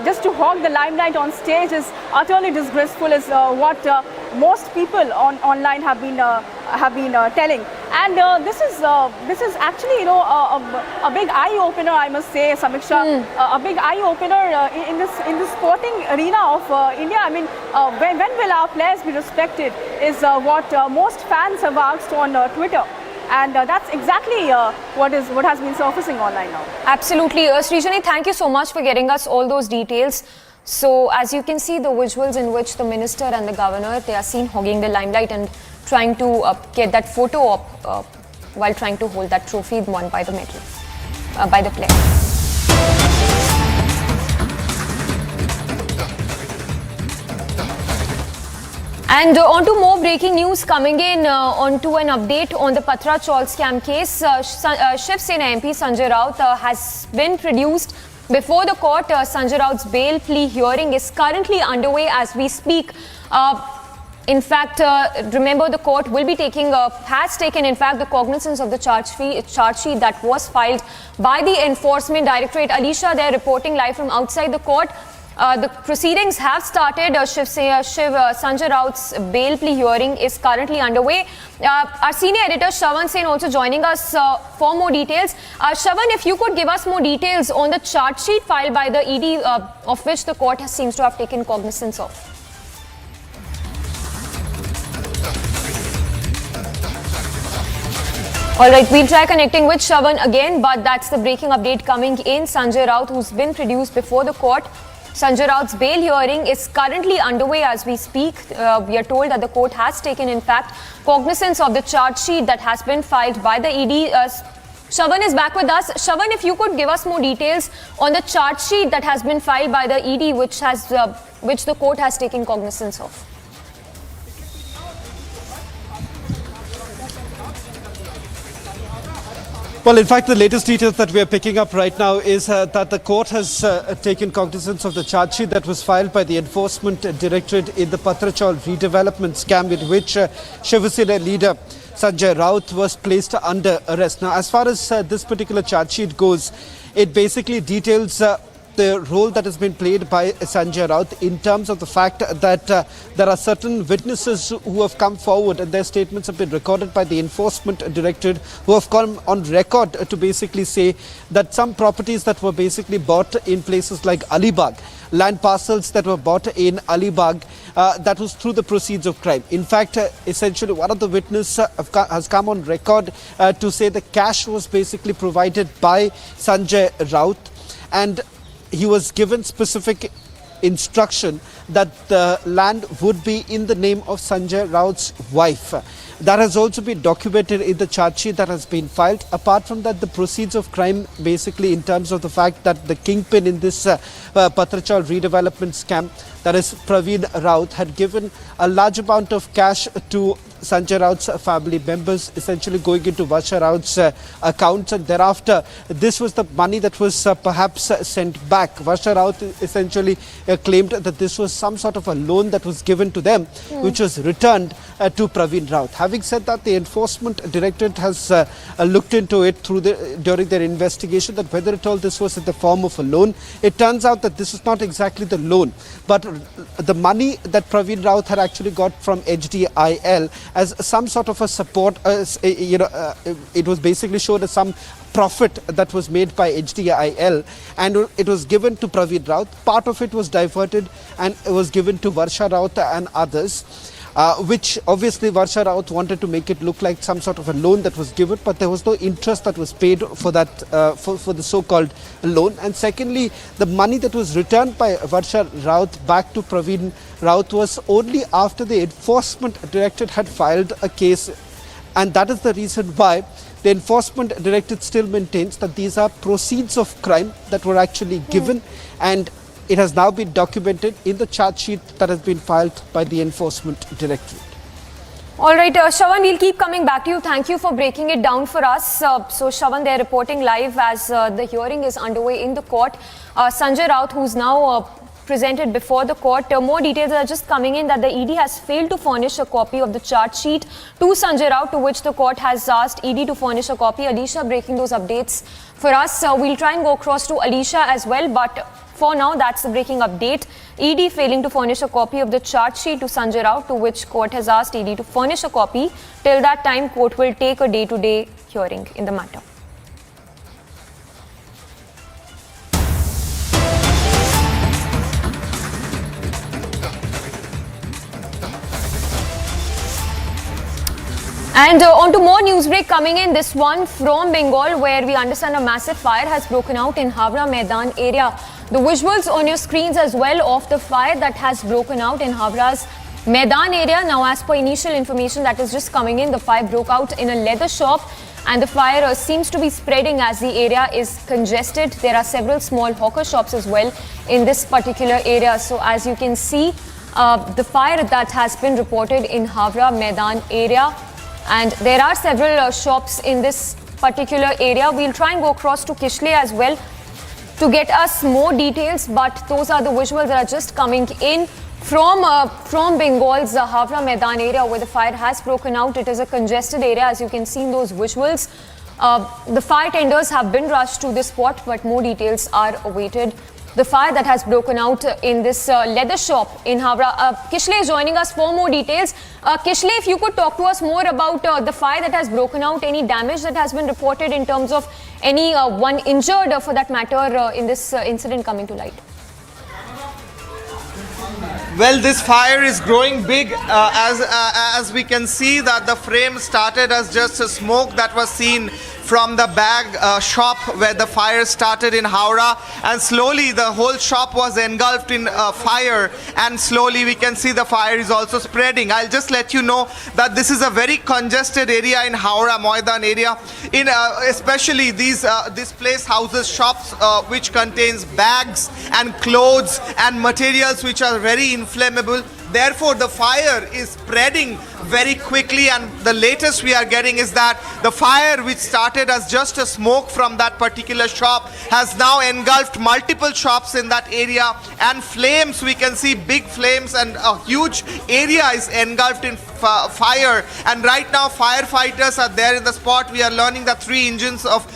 just to hog the limelight on stage is utterly disgraceful, is what most people online have been telling. And this is actually a big eye opener, I must say, Samiksha, a big eye opener in this sporting arena of India. I mean, when will our players be respected is what most fans have asked on Twitter. And that's exactly what has been surfacing online now. Absolutely. Srijani, thank you so much for getting us all those details. So, as you can see, the visuals in which the minister and the governor, they are seen hogging the limelight and trying to get that photo up while trying to hold that trophy won by the medal, by the player. And on to more breaking news coming in, on to an update on the Patra Chaul scam case. Shiv Sena MP Sanjay Raut has been produced before the court. Sanjay Raut's bail plea hearing is currently underway as we speak. In fact, remember, the court will be has taken in fact the cognizance of the charge sheet that was filed by the Enforcement Directorate. Alicia there reporting live from outside the court. The proceedings have started. Sanjay Raut's bail plea hearing is currently underway. Our senior editor Shravan Sen also joining us for more details. Shravan, if you could give us more details on the charge sheet filed by the ED, of which the court seems to have taken cognizance of. Alright, we'll try connecting with Shravan again, but that's the breaking update coming in. Sanjay Raut, who's been produced before the court. Sanjay Raut's bail hearing is currently underway as we speak. We are told that the court has taken, in fact, cognizance of the charge sheet that has been filed by the ED. Shravan is back with us. Shravan, if you could give us more details on the charge sheet that has been filed by the ED, which the court has taken cognizance of. Well, in fact, the latest details that we are picking up right now is that the court has taken cognizance of the charge sheet that was filed by the Enforcement Directorate in the Patra Chaul redevelopment scam, with which Shiv Sena leader Sanjay Raut was placed under arrest. Now, as far as this particular charge sheet goes, it basically details the role that has been played by Sanjay Raut in terms of the fact that there are certain witnesses who have come forward and their statements have been recorded by the Enforcement Directorate, who have come on record to basically say that some properties that were basically bought in places like Alibag, land parcels that were bought in Alibag, that was through the proceeds of crime. In fact, essentially one of the witnesses has come on record to say the cash was basically provided by Sanjay Raut, and he was given specific instruction that the land would be in the name of Sanjay Raut's wife. That has also been documented in the charge sheet that has been filed. Apart from that, the proceeds of crime, basically in terms of the fact that the kingpin in this Patrachal redevelopment scam, that is Praveen Raut, had given a large amount of cash to Sanjay Raut's family members, essentially going into Varsha Raut's accounts, and thereafter this was the money that was perhaps sent back. Varsha Raut essentially claimed that this was some sort of a loan that was given to them, which was returned to Praveen Raut. Having said that, the Enforcement Directorate has looked into it during their investigation, that whether at all this was in the form of a loan. It turns out that this is not exactly the loan, but the money that Praveen Raut had actually got from HDIL as some sort of a support. It was basically shown as some profit that was made by HDIL, and it was given to Praveen Raut. Part of it was diverted and it was given to Varsha Raut and others, which obviously Varsha Raut wanted to make it look like some sort of a loan that was given, but there was no interest that was paid for that, for the so-called loan. And secondly, the money that was returned by Varsha Raut back to Praveen Raut was only after the Enforcement Directorate had filed a case, and that is the reason why the Enforcement Directorate still maintains that these are proceeds of crime that were actually given, and it has now been documented in the charge sheet that has been filed by the Enforcement Directorate. All right, Shravan, we'll keep coming back to you. Thank you for breaking it down for us. So, Shravan, they're reporting live as the hearing is underway in the court. Sanjay Raut, who's now presented before the court. More details are just coming in that the ED has failed to furnish a copy of the charge sheet to Sanjay Raut, to which the court has asked ED to furnish a copy. Alicia breaking those updates for us. We'll try and go across to Alicia as well, but for now, that's the breaking update. ED failing to furnish a copy of the charge sheet to Sanjay Raut, to which court has asked ED to furnish a copy. Till that time, court will take a day-to-day hearing in the matter. And on to more news break coming in, this one from Bengal, where we understand a massive fire has broken out in Havra Maidan area. The visuals on your screens as well of the fire that has broken out in Havra's Maidan area. Now, as per initial information that is just coming in, the fire broke out in a leather shop, and the fire seems to be spreading as the area is congested. There are several small hawker shops as well in this particular area. So as you can see, the fire that has been reported in Havra Maidan area, and there are several shops in this particular area. We'll try and go across to Kishle as well to get us more details, but those are the visuals that are just coming in from Bengal's Havra Maidan area, where the fire has broken out. It is a congested area, as you can see in those visuals. The fire tenders have been rushed to this spot, but more details are awaited. The fire that has broken out in this leather shop in Havra. Kishle is joining us for more details. Kishle, if you could talk to us more about the fire that has broken out, any damage that has been reported in terms of any one injured for that matter in this incident coming to light. Well, this fire is growing big as we can see that the flame started as just a smoke that was seen from the bag shop where the fire started in Howrah, and slowly the whole shop was engulfed in fire, and slowly we can see the fire is also spreading. I'll just let you know that this is a very congested area in Howrah Maidan area, in especially this place houses shops which contains bags and clothes and materials which are very inflammable. Therefore, the fire is spreading very quickly, and the latest we are getting is that the fire, which started as just a smoke from that particular shop, has now engulfed multiple shops in that area, and flames, we can see big flames, and a huge area is engulfed in fire. And right now firefighters are there in the spot. We are learning that 3 engines of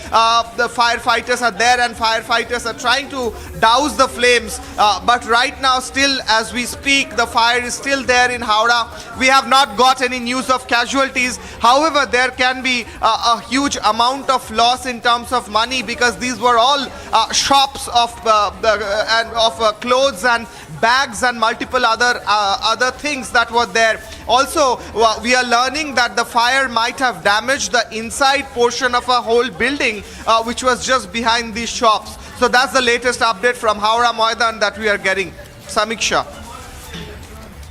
the firefighters are there, and firefighters are trying to douse the flames, but right now still as we speak the fire is still there in Howrah. We have not got any news of casualties. However, there can be a huge amount of loss in terms of money, because these were all shops of clothes and bags and multiple other things that were there. Also, we are learning that the fire might have damaged the inside portion of a whole building which was just behind these shops. So that's the latest update from Howrah Maidan that we are getting. Samiksha.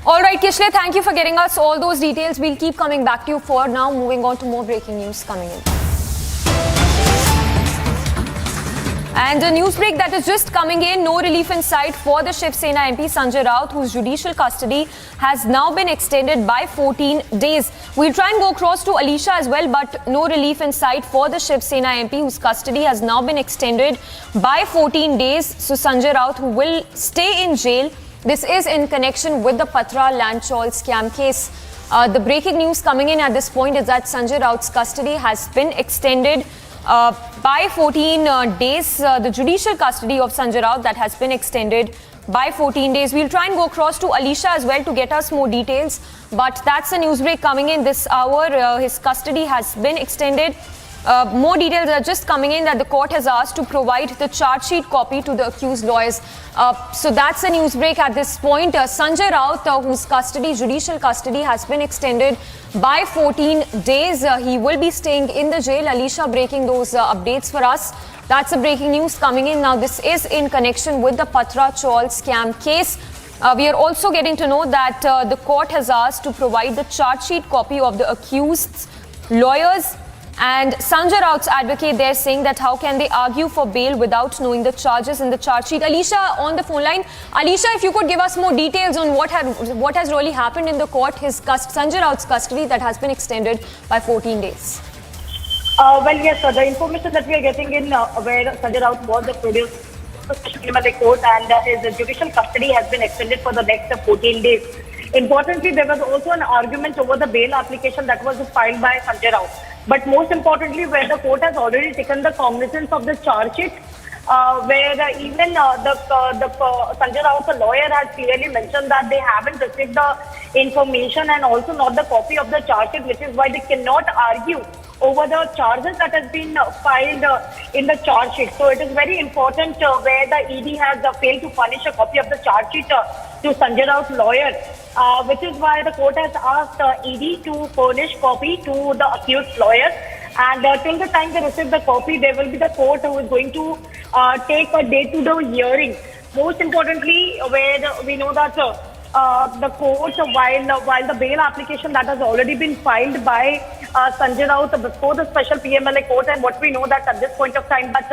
All right, Kishle, thank you for getting us all those details. We'll keep coming back to you. For now, moving on to more breaking news coming in. And a news break that is just coming in. No relief in sight for the Shiv Sena MP Sanjay Raut, whose judicial custody has now been extended by 14 days. We'll try and go across to Alisha as well, but no relief in sight for the Shiv Sena MP, whose custody has now been extended by 14 days. So Sanjay Raut, who will stay in jail. This is in connection with the Patra land chawl scam case. The breaking news coming in at this point is that Sanjay Raut's custody has been extended by 14 days. The judicial custody of Sanjay Raut that has been extended by 14 days. We'll try and go across to Alisha as well to get us more details. But that's a news break coming in this hour. His custody has been extended. More details are just coming in that the court has asked to provide the charge sheet copy to the accused lawyers. So that's a news break at this point. Sanjay Raut, whose judicial custody has been extended by 14 days. He will be staying in the jail. Alisha breaking those updates for us. That's a breaking news coming in. Now, this is in connection with the Patra chawl scam case. We are also getting to know that the court has asked to provide the charge sheet copy of the accused's lawyers. And Sanjay Raut's advocate there saying that how can they argue for bail without knowing the charges in the charge sheet. Alisha on the phone line. Alisha, if you could give us more details on what has really happened in the court, Sanjay Raut's custody that has been extended by 14 days. Well, yes, sir. The information that we are getting in where Sanjay Raut was produced to Special Criminal Court and his judicial custody has been extended for the next 14 days. Importantly, there was also an argument over the bail application that was filed by Sanjay Raut. But most importantly, where the court has already taken the cognizance of the charge sheet, where even Sanjay Raut, the lawyer, has clearly mentioned that they haven't received the information and also not the copy of the charge sheet, which is why they cannot argue over the charges that has been filed in the charge sheet. So it is very important where the ED has failed to furnish a copy of the charge sheet to Sanjay Raut's lawyer, which is why the court has asked ED to furnish copy to the accused lawyer. And till the time they receive the copy, there will be the court who is going to take a day-to-day hearing. Most importantly, where we know that the court, while the bail application that has already been filed by Sanjay Raut before the special PMLA court, and what we know that at this point of time that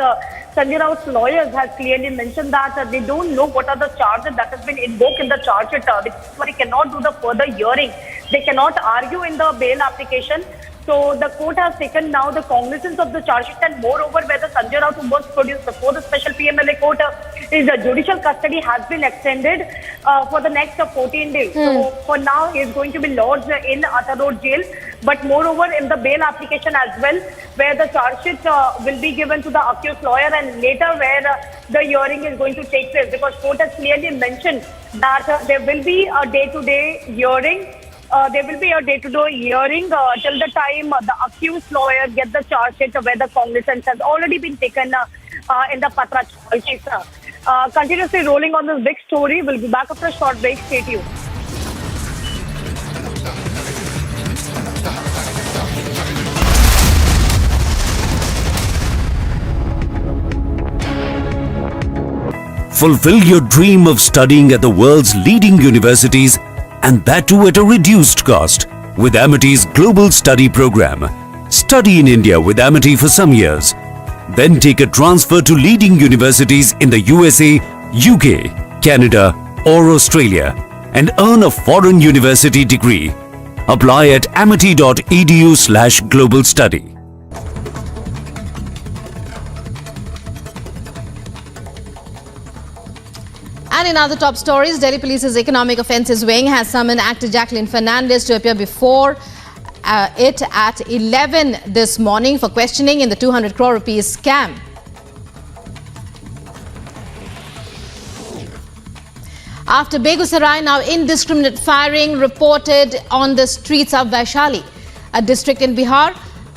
Sanjay Raut's lawyers has clearly mentioned that they don't know what are the charges that has been invoked in the charge sheet, which is why they cannot do the further hearing. They cannot argue in the bail application. So the court has taken now the cognizance of the charge sheet, and moreover, where the Sanjay Raut who was produced before the special PMLA court, his judicial custody has been extended for the next 14 days. So for now, he is going to be lodged in Atta Road jail. But moreover, in the bail application as well, where the charge sheet will be given to the accused lawyer, and later where the hearing is going to take place, because court has clearly mentioned that there will be a day-to-day hearing. There will be a day-to-day hearing till the time the accused lawyer gets the charge sheet where the cognizance has already been taken in the Patra chawl case. Continuously rolling on this big story. We'll be back after a short break. Stay tuned. Fulfill your dream of studying at the world's leading universities, and that too at a reduced cost with Amity's Global Study Program. Study in India with Amity for some years. Then take a transfer to leading universities in the USA, UK, Canada or Australia and earn a foreign university degree. Apply at amity.edu/global study. And in other top stories, Delhi Police's Economic Offences Wing has summoned actor Jacqueline Fernandez to appear before it at 11 this morning for questioning in the 200 crore rupees scam. After Begusarai, now indiscriminate firing reported on the streets of Vaishali, a district in Bihar.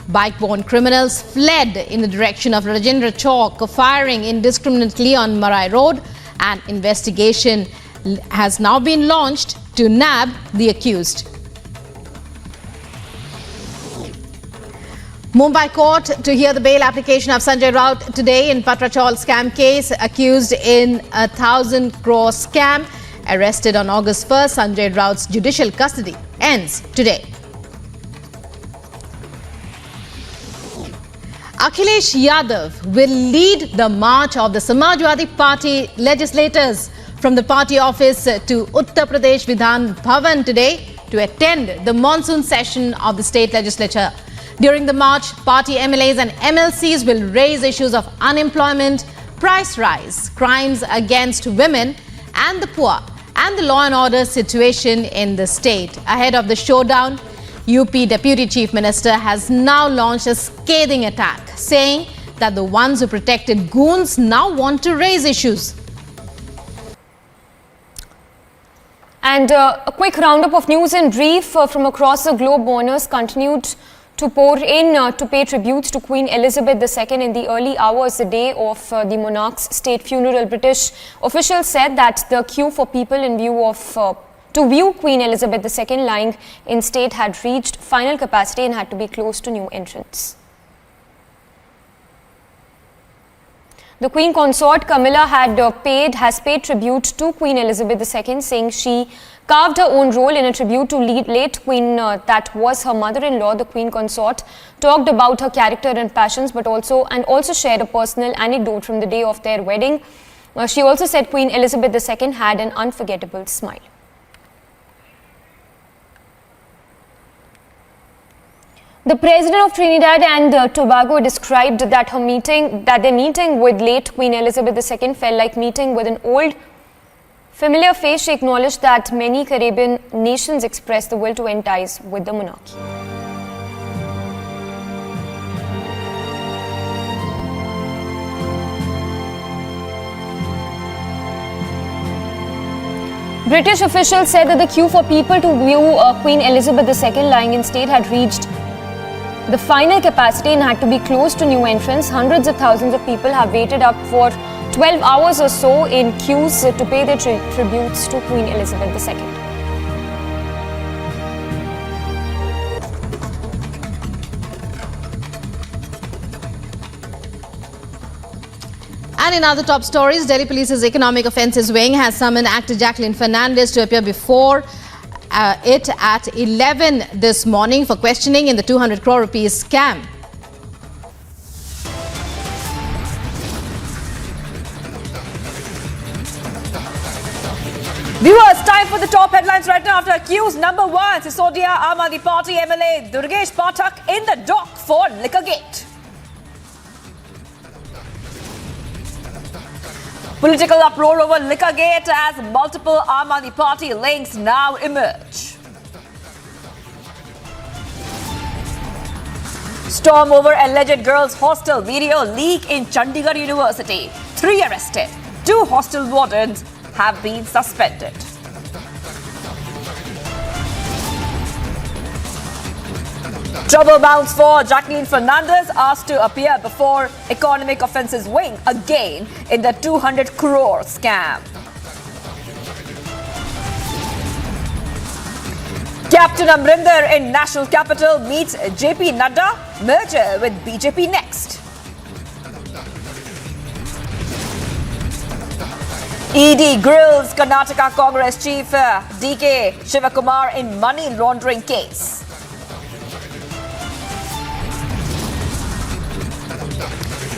Bike-borne criminals fled in the direction of Rajendra Chowk, firing indiscriminately on Marai Road. An investigation has now been launched to nab the accused. Mumbai court to hear the bail application of Sanjay Raut today in Patra chawl scam case, accused in a 1,000 crore scam. arrested on August 1st, Sanjay Raut's judicial custody ends today. Akhilesh Yadav will lead the march of the Samajwadi Party legislators from the party office to Uttar Pradesh Vidhan Bhavan today to attend the monsoon session of the state legislature. During the march, party MLAs and MLCs will raise issues of unemployment, price rise, crimes against women and the poor, and the law and order situation in the state. Ahead of the showdown, UP Deputy Chief Minister has now launched a scathing attack, saying that the ones who protected goons now want to raise issues. And a quick roundup of news in brief from across the globe. Mourners continued to pour in to pay tributes to Queen Elizabeth II in the early hours, the day of the monarch's state funeral. British officials said that the queue for people in view of to view Queen Elizabeth II lying in state had reached final capacity and had to be closed to new entrants. The Queen Consort Camilla has paid tribute to Queen Elizabeth II, saying she carved her own role in a tribute to late Queen that was her mother-in-law. The Queen Consort talked about her character and passions, but also shared a personal anecdote from the day of their wedding. She also said Queen Elizabeth II had an unforgettable smile. The President of Trinidad and Tobago described that their meeting with late Queen Elizabeth II felt like meeting with an old, familiar face. She acknowledged that many Caribbean nations expressed the will to end ties with the monarchy. British officials said that the queue for people to view Queen Elizabeth II lying in state had reached the final capacity and had to be closed to new entrants. Hundreds of thousands of people have waited up for 12 hours or so in queues to pay their tributes to Queen Elizabeth II. And in other top stories, Delhi Police's Economic Offences Wing has summoned actor Jacqueline Fernandez to appear before it at 11 this morning for questioning in the 200 crore rupees scam. Viewers, time for the top headlines right now after accused number 1, Sisodia Aam Aadmi Party MLA Durgesh Pathak in the dock for Liquorgate. Political uproar over Liquorgate as multiple Aam Aadmi Party links now emerge. Storm over alleged girls' hostel video leak in Chandigarh University. 3 arrested. 2 hostel wardens have been suspended. Trouble mounts for Jacqueline Fernandez, asked to appear before Economic Offences Wing again in the 200 crore scam. Captain Amrinder in National Capital meets JP Nadda, merger with BJP next. ED grills Karnataka Congress Chief DK Shivakumar in money laundering case.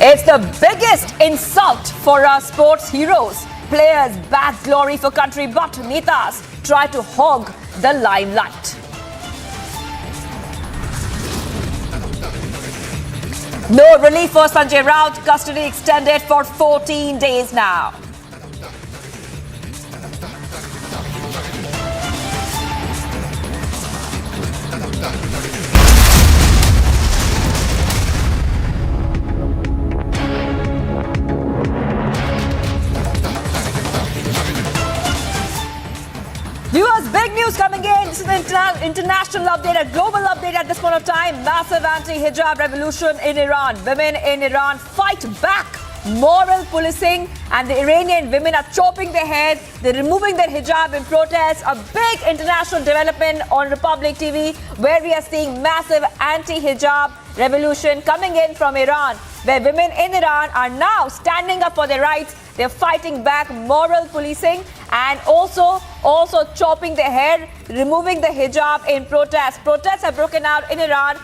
It's the biggest insult for our sports heroes. Players bag glory for country, but netas try to hog the limelight. No relief for Sanjay Raut. Custody extended for 14 days now. Viewers, big news coming in. This is an international update, a global update at this point of time. Massive anti-hijab revolution in Iran. Women in Iran fight back moral policing, and the Iranian women are chopping their hair They're removing their hijab in protest. A big international development on Republic TV, where we are seeing massive anti-hijab revolution coming in from Iran, where women in Iran are now standing up for their rights. They're fighting back moral policing and also chopping their hair, removing the hijab in protest. Protests have broken out in Iran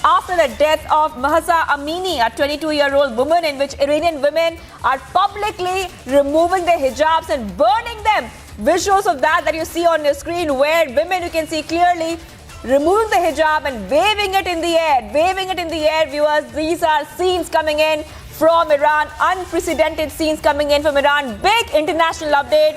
after the death of Mahsa Amini, a 22-year-old woman, in which Iranian women are publicly removing their hijabs and burning them. Visuals of that you see on your screen, where women, you can see clearly, removing the hijab and waving it in the air. Waving it in the air, viewers. These are scenes coming in from Iran, unprecedented scenes coming in from Iran. Big international update.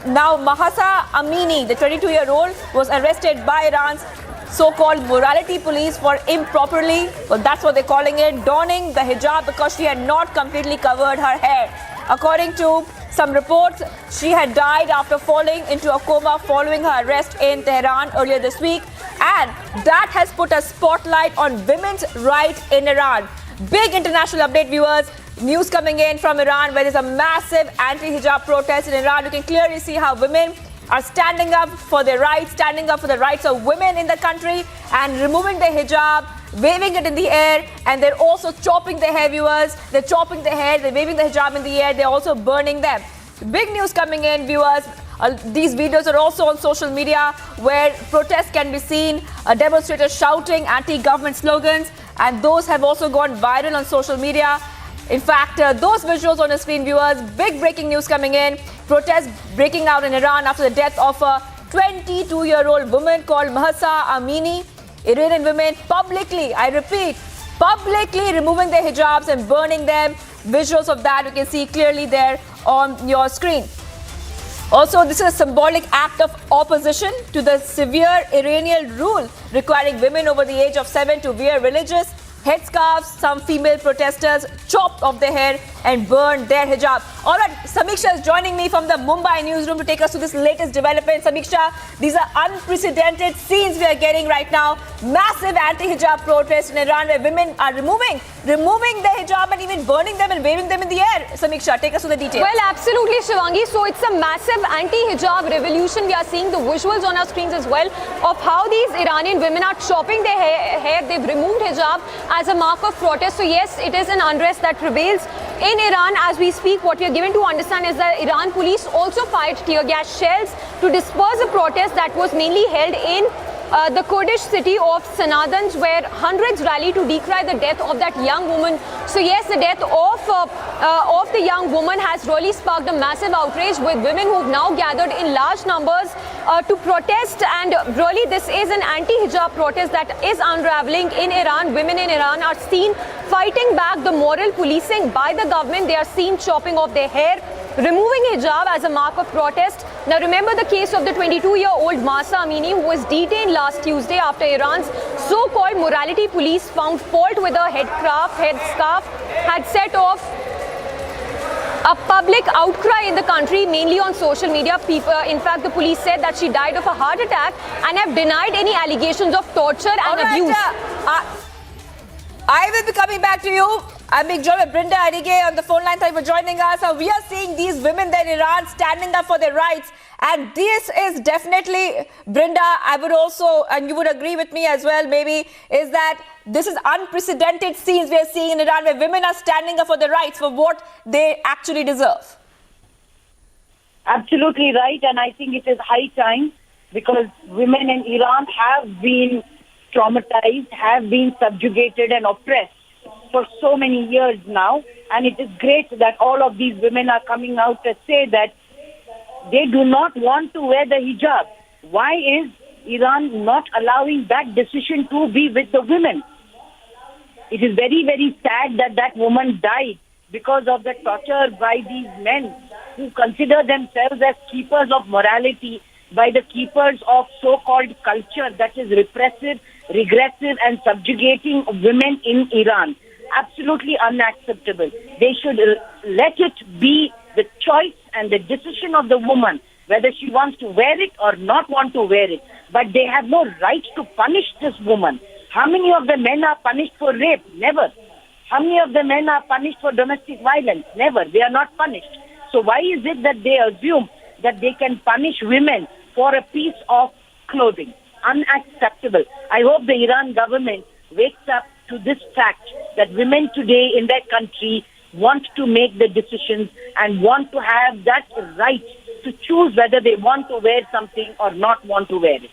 Now Mahsa Amini, the 22-year-old, was arrested by Iran's so-called morality police for improperly, well, that's what they're calling it, donning the hijab because she had not completely covered her hair. According to some reports, she had died after falling into a coma following her arrest in Tehran earlier this week, and that has put a spotlight on women's rights in Iran. Big international update, viewers. News coming in from Iran, where there's a massive anti-hijab protest in Iran. You can clearly see how women are standing up for their rights, standing up for the rights of women in the country, and removing their hijab, waving it in the air, and they're also chopping their hair, viewers. They're chopping their hair, they're waving the hijab in the air, they're also burning them. Big news coming in, viewers. These videos are also on social media, where protests can be seen, demonstrators shouting anti-government slogans, and those have also gone viral on social media. In fact, those visuals on the screen, viewers, big breaking news coming in. Protests breaking out in Iran after the death of a 22-year-old woman called Mahsa Amini. Iranian women publicly, I repeat, publicly removing their hijabs and burning them. Visuals of that you can see clearly there on your screen. Also, this is a symbolic act of opposition to the severe Iranian rule requiring women over the age of 7 to wear religious headscarves. Some female protesters chopped off their hair and burned their hijab. All right, Samiksha is joining me from the Mumbai newsroom to take us to this latest development. Samiksha, these are unprecedented scenes we are getting right now. Massive anti-hijab protests in Iran, where women are removing the hijab and even burning them and waving them in the air. Samiksha, take us to the details. Well, absolutely, Shivangi. So it's a massive anti-hijab revolution. We are seeing the visuals on our screens as well of how these Iranian women are chopping their hair. They've removed hijab as a mark of protest. So yes, it is an unrest that prevails in Iran as we speak. What we are given to understand is that Iran police also fired tear gas shells to disperse a protest that was mainly held in the Kurdish city of Sanadans, where hundreds rallied to decry the death of that young woman. So yes, the death of the young woman has really sparked a massive outrage, with women who've now gathered in large numbers to protest. And really, this is an anti-hijab protest that is unraveling in Iran. Women in Iran are seen fighting back the moral policing by the government. They are seen chopping off their hair, removing hijab as a mark of protest. Now remember the case of the 22-year-old Mahsa Amini, who was detained last Tuesday after Iran's so-called morality police found fault with her headscarf, had set off a public outcry in the country, mainly on social media. In fact, the police said that she died of a heart attack and have denied any allegations of torture and abuse. I will be coming back to you. I'm being joined by Brinda Arige on the phone line. Thank you for joining us. We are seeing these women there in Iran standing up for their rights. And this is definitely, Brinda, I would also, and you would agree with me as well, maybe, is that this is unprecedented scenes we are seeing in Iran, where women are standing up for their rights, for what they actually deserve. Absolutely right. And I think it is high time, because women in Iran have been traumatized, have been subjugated and oppressed for so many years now. And it is great that all of these women are coming out to say that they do not want to wear the hijab. Why is Iran not allowing that decision to be with the women? It is very, very sad that that woman died because of the torture by these men who consider themselves as keepers of morality, by the keepers of so-called culture that is repressive, regressive and subjugating women in Iran. Absolutely unacceptable. They should let it be the choice and the decision of the woman, whether she wants to wear it or not want to wear it. But they have no right to punish this woman. How many of the men are punished for rape? Never. How many of the men are punished for domestic violence? Never. They are not punished. So why is it that they assume that they can punish women for a piece of clothing. Unacceptable. I hope the Iran government wakes up to this fact that women today in their country want to make the decisions and want to have that right to choose whether they want to wear something or not want to wear it.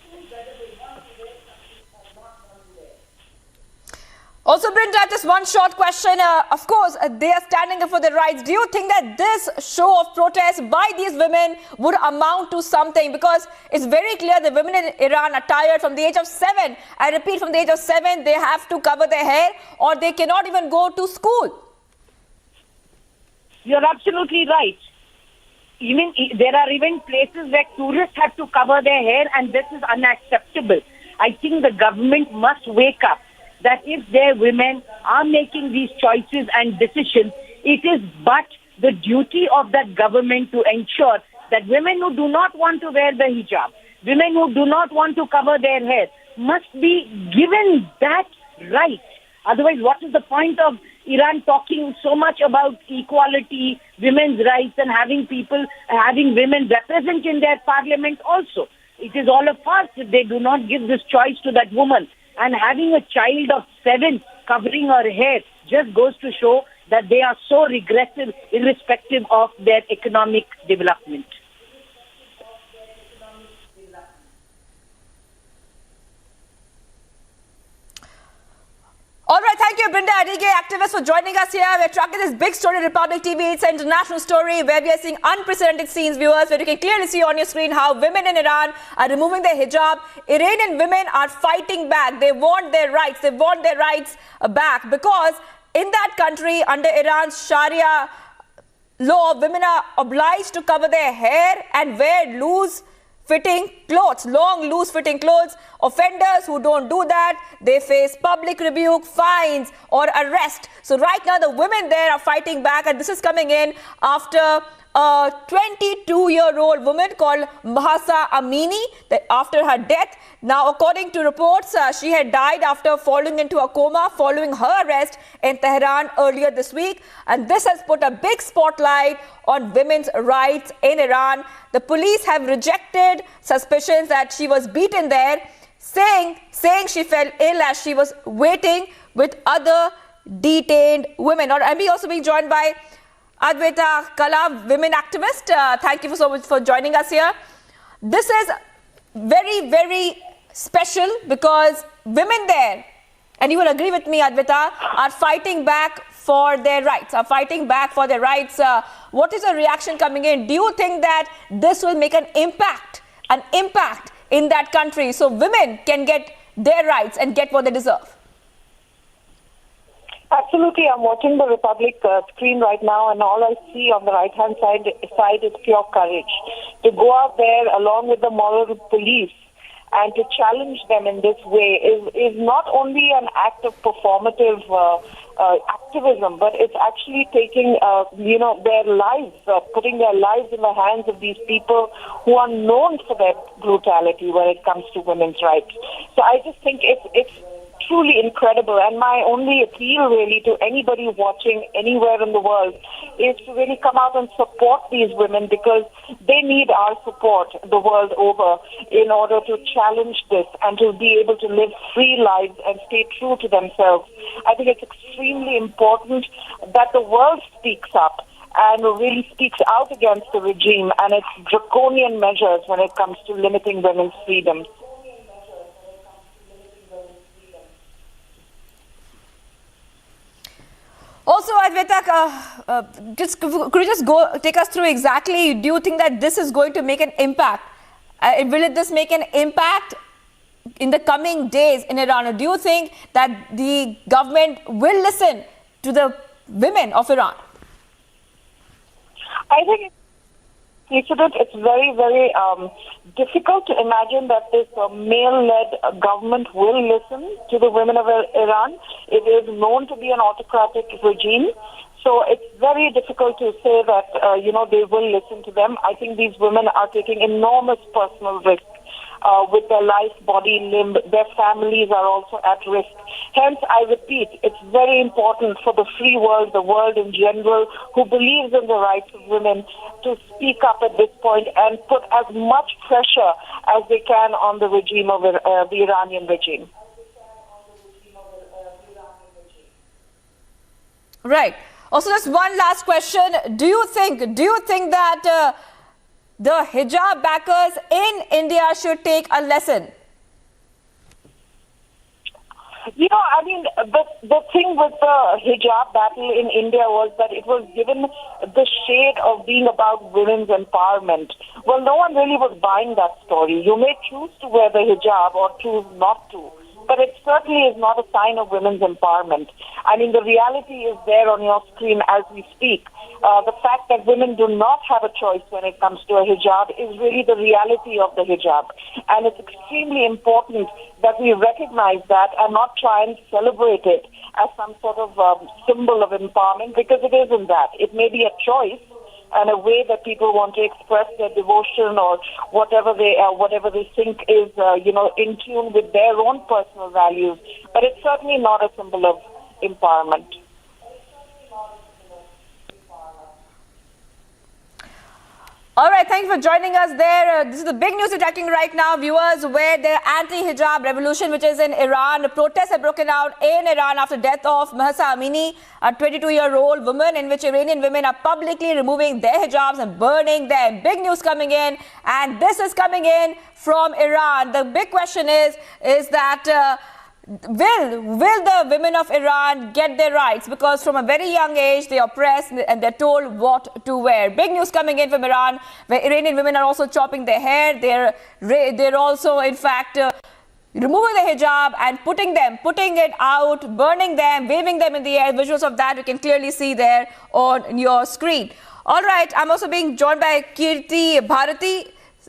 Also, Brinda, just one short question. Of course, they are standing up for their rights. Do you think that this show of protest by these women would amount to something? Because it's very clear the women in Iran are tired from the age of 7. I repeat, from the age of 7, they have to cover their hair or they cannot even go to school. You're absolutely right. There are even places where tourists have to cover their hair, and this is unacceptable. I think the government must wake up that if their women are making these choices and decisions, it is but the duty of that government to ensure that women who do not want to wear the hijab, women who do not want to cover their hair, must be given that right. Otherwise, what is the point of Iran talking so much about equality, women's rights, and having women represent in their parliament also? It is all a farce if they do not give this choice to that woman. And having a child of 7 covering her hair just goes to show that they are so regressive, irrespective of their economic development. All right, thank you, Brinda Adige, activist, for joining us here. We're tracking this big story, Republic TV. It's an international story where we are seeing unprecedented scenes, viewers, where you can clearly see on your screen how women in Iran are removing their hijab. Iranian women are fighting back. They want their rights. They want their rights back because in that country, under Iran's Sharia law, women are obliged to cover their hair and wear loose-fitting clothes, long, loose-fitting clothes. Offenders who don't do that, they face public rebuke, fines, or arrest. So right now, the women there are fighting back, and this is coming in after a 22-year-old woman called Mahsa Amini, after her death. Now, according to reports, she had died after falling into a coma following her arrest in Tehran earlier this week. And this has put a big spotlight on women's rights in Iran. The police have rejected suspicions that she was beaten there, saying she fell ill as she was waiting with other detained women. Or I'm also being joined by Advaita Kala, women activist. Thank you so much for joining us here. This is very, very special because women there, and you will agree with me, Advaita, are fighting back for their rights, What is the reaction coming in? Do you think that this will make an impact in that country so women can get their rights and get what they deserve? Absolutely. I'm watching the Republic screen right now, and all I see on the right-hand side is pure courage. To go out there along with the moral police and to challenge them in this way is not only an act of performative activism, but it's actually taking, their lives, putting their lives in the hands of these people who are known for their brutality when it comes to women's rights. So I just think it's truly incredible, and my only appeal really to anybody watching anywhere in the world is to really come out and support these women, because they need our support the world over in order to challenge this and to be able to live free lives and stay true to themselves. I think it's extremely important that the world speaks up and really speaks out against the regime and its draconian measures when it comes to limiting women's freedoms. Also, Advaita, could you just take us through exactly, do you think that this is going to make an impact? Will this make an impact in the coming days in Iran? Or do you think that the government will listen to the women of Iran? I think it's very, very difficult to imagine that this male-led government will listen to the women of Iran. It is known to be an autocratic regime. So it's very difficult to say that, they will listen to them. I think these women are taking enormous personal risk with their life, body, limb. Their families are also at risk. Hence, I repeat, it's very important for the free world, the world in general, who believes in the rights of women, to speak up at this point and put as much pressure as they can on the regime of the Iranian regime. Right. Also, just one last question. Do you think that the hijab backers in India should take a lesson? You know, I mean, the thing with the hijab battle in India was that it was given the shade of being about women's empowerment. Well, no one really was buying that story. You may choose to wear the hijab or choose not to, but it certainly is not a sign of women's empowerment. I mean, the reality is there on your screen as we speak. The fact that women do not have a choice when it comes to a hijab is really the reality of the hijab. And it's extremely important that we recognize that and not try and celebrate it as some sort of symbol of empowerment, because it isn't that. It may be a choice and a way that people want to express their devotion or whatever they think is, in tune with their own personal values. But it's certainly not a symbol of empowerment. All right, thank you for joining us there. This is the big news we're tracking right now, viewers, where the anti-hijab revolution, which is in Iran, the protests have broken out in Iran after death of Mahsa Amini, a 22-year-old woman, in which Iranian women are publicly removing their hijabs and burning them. Big news coming in, and this is coming in from Iran. The big question is that will the women of Iran get their rights? Because from a very young age, they are oppressed and they're told what to wear. Big news coming in from Iran, where Iranian women are also chopping their hair. They're also, in fact, removing the hijab and putting it out, burning them, waving them in the air. Visuals of that you can clearly see there on your screen. All right, I'm also being joined by Kirti Bharati,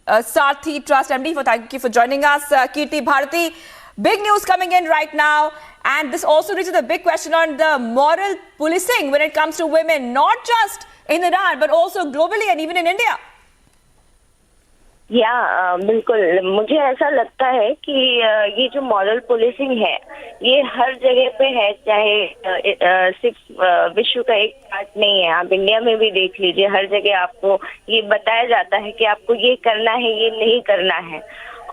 Sarthi Trust MD. Thank you for joining us, Kirti Bharati. Big news coming in right now, and this also raises a big question on the moral policing when it comes to women, not just in Iran, but also globally and even in India. या बिल्कुल, मुझे ऐसा लगता है कि ये जो moral policing है ये हर जगह पे है, चाहे सिर्फ विश्व का एक पार्ट नहीं है. आप इंडिया में भी देख लीजिए, हर जगह आपको ये बताया जाता है कि आपको ये करना है, ये नहीं करना है.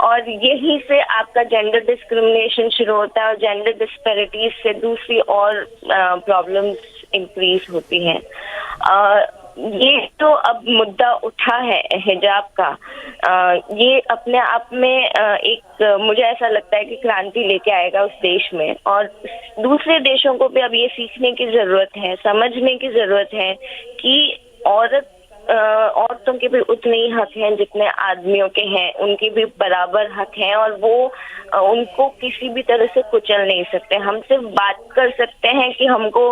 और यहीं से आपका जेंडर डिस्क्रिमिनेशन शुरू होता है और जेंडर डिस्पैरिटीज से दूसरी और प्रॉब्लम्स इंक्रीज होती हैं. ये तो अब मुद्दा उठा है हिजाब का, ये अपने आप में एक मुझे ऐसा लगता है कि क्रांति लेके आएगा उस देश में, और दूसरे देशों को भी अब ये सीखने की जरूरत है, समझने की जरूरत है कि औरतों के भी उतने ही हक हैं जितने आदमियों के हैं, उनके भी बराबर हक हैं, और वो उनको किसी भी तरह से कुचल नहीं सकते. हम सिर्फ बात कर सकते हैं कि हमको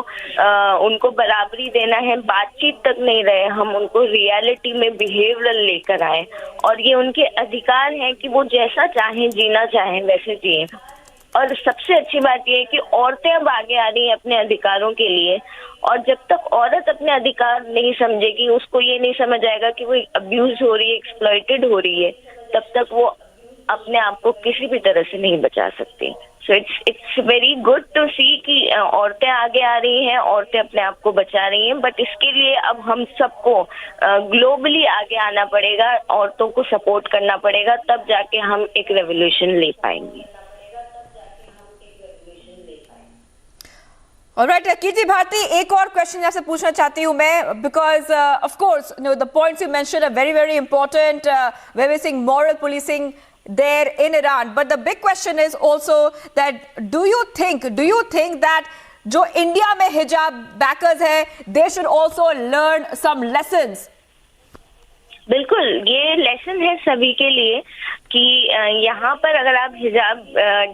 उनको बराबरी देना है, बातचीत तक नहीं रहे, हम उनको रियलिटी में बिहेवियरल लेकर आए, और ये उनके अधिकार हैं कि वो जैसा चाहें, जीना चाहें वैसे जिए. और सबसे अच्छी बात यह है कि औरतें अब आगे आ रही हैं अपने अधिकारों के लिए, और जब तक औरत अपने अधिकार नहीं समझेगी, उसको ये नहीं समझ आएगा कि वो अब्यूज हो रही है, एक्सप्लॉइटेड हो रही है, तब तक वो अपने आप को किसी भी तरह से नहीं बचा सकती. So it's very good to see कि औरतें आगे आ रही हैं, औरतें अपने आप को बचा रही हैं, बट इसके लिए अब हम सबको ग्लोबली आगे आना पड़ेगा, औरतों को सपोर्ट करना पड़ेगा, तब जाके हम एक रेवोल्यूशन ले पाएंगे. Alright, Kirti Bharati, एक और क्वेश्चन आपसे पूछना चाहती हूँ मैं, because of course, the points you mentioned are very, very important. Where we're seeing moral policing there in Iran, but the big question is also that do you think that जो India में हिजाब backers है, they should also learn some lessons? बिल्कुल, ये lesson है सभी के लिए कि यहाँ पर अगर आप हिजाब,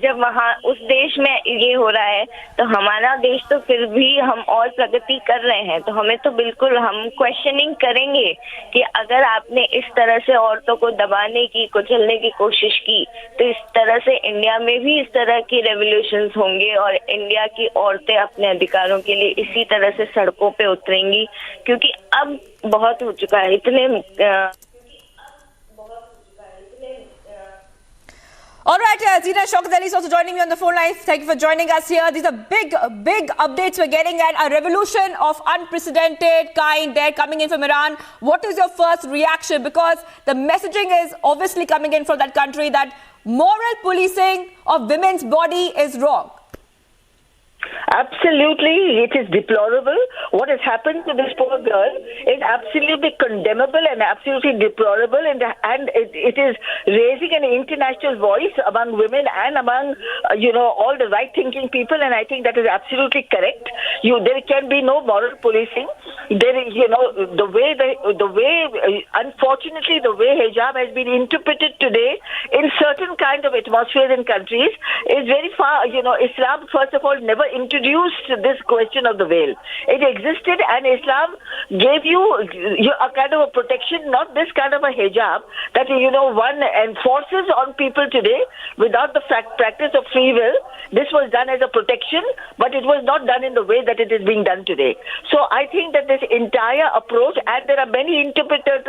जब वहाँ उस देश में ये हो रहा है तो हमारा देश तो फिर भी हम और प्रगति कर रहे हैं, तो हमें तो बिल्कुल हम क्वेश्चनिंग करेंगे कि अगर आपने इस तरह से औरतों को दबाने की, कुचलने की कोशिश की, तो इस तरह से इंडिया में भी इस तरह की रेवोल्यूशंस होंगे और इंडिया की औरतें अपने अधिकारों के लिए इसी तरह से सड़कों पे उतरेंगी, क्योंकि अब बहुत हो चुका है. All right, Zina Shaukat is also joining me on the phone line. Thank you for joining us here. These are big updates we're getting, and a revolution of unprecedented kind there coming in from Iran. What is your first reaction? Because the messaging is obviously coming in from that country that moral policing of women's body is wrong. Absolutely, it is deplorable. What has happened to this poor girl is absolutely condemnable and absolutely deplorable, and it is raising an international voice among women and among all the right-thinking people, and I think that is absolutely correct. There can be no moral policing. There is, unfortunately, the way hijab has been interpreted today in certain kind of atmospheres and countries is very far. Islam, first of all, never introduced this question of the veil. It existed, and Islam gave you a kind of a protection, not this kind of a hijab that one enforces on people today without the practice of free will. This was done as a protection, but it was not done in the way that it is being done today. So I think that this entire approach, and there are many interpreters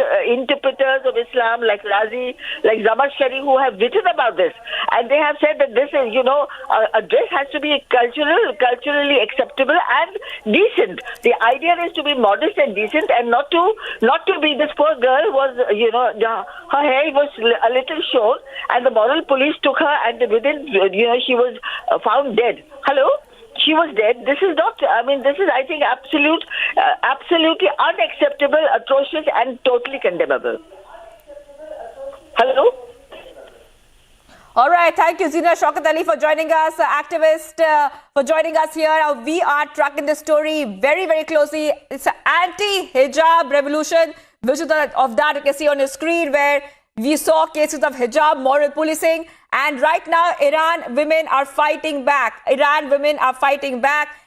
of Islam like Razi, like Zamakhshari, who have written about this, and they have said that this is, a dress has to be culturally acceptable and decent. The idea is to be modest and decent, and not to be. This poor girl was, her hair was a little short, and the moral police took her, and within, she was found dead. Hello? She was dead. This is not, this is, I think, absolutely unacceptable, atrocious, and totally condemnable. Hello? All right, thank you, Zina Shaukat Ali, for joining us, activist, for joining us here. We are tracking this story very, very closely. It's an anti-hijab revolution. Visual of that you can see on your screen, where we saw cases of hijab, moral policing, and right now, Iran women are fighting back.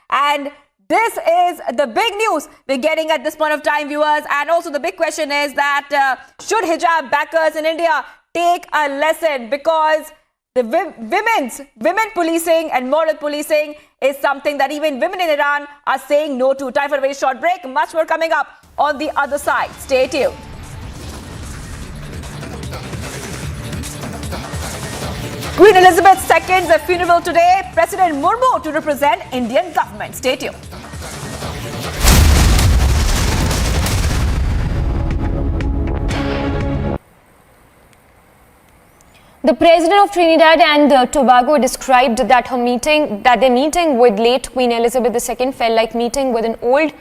And this is the big news we're getting at this point of time, viewers. And also the big question is that should hijab backers in India take a lesson, because the women policing and moral policing is something that even women in Iran are saying no to. Time for a very short break. Much more coming up on the other side. Stay tuned. Queen Elizabeth II's funeral today. President Murmu to represent Indian government. Stay tuned. The president of Trinidad and Tobago described that their meeting with late Queen Elizabeth II felt like meeting with an old,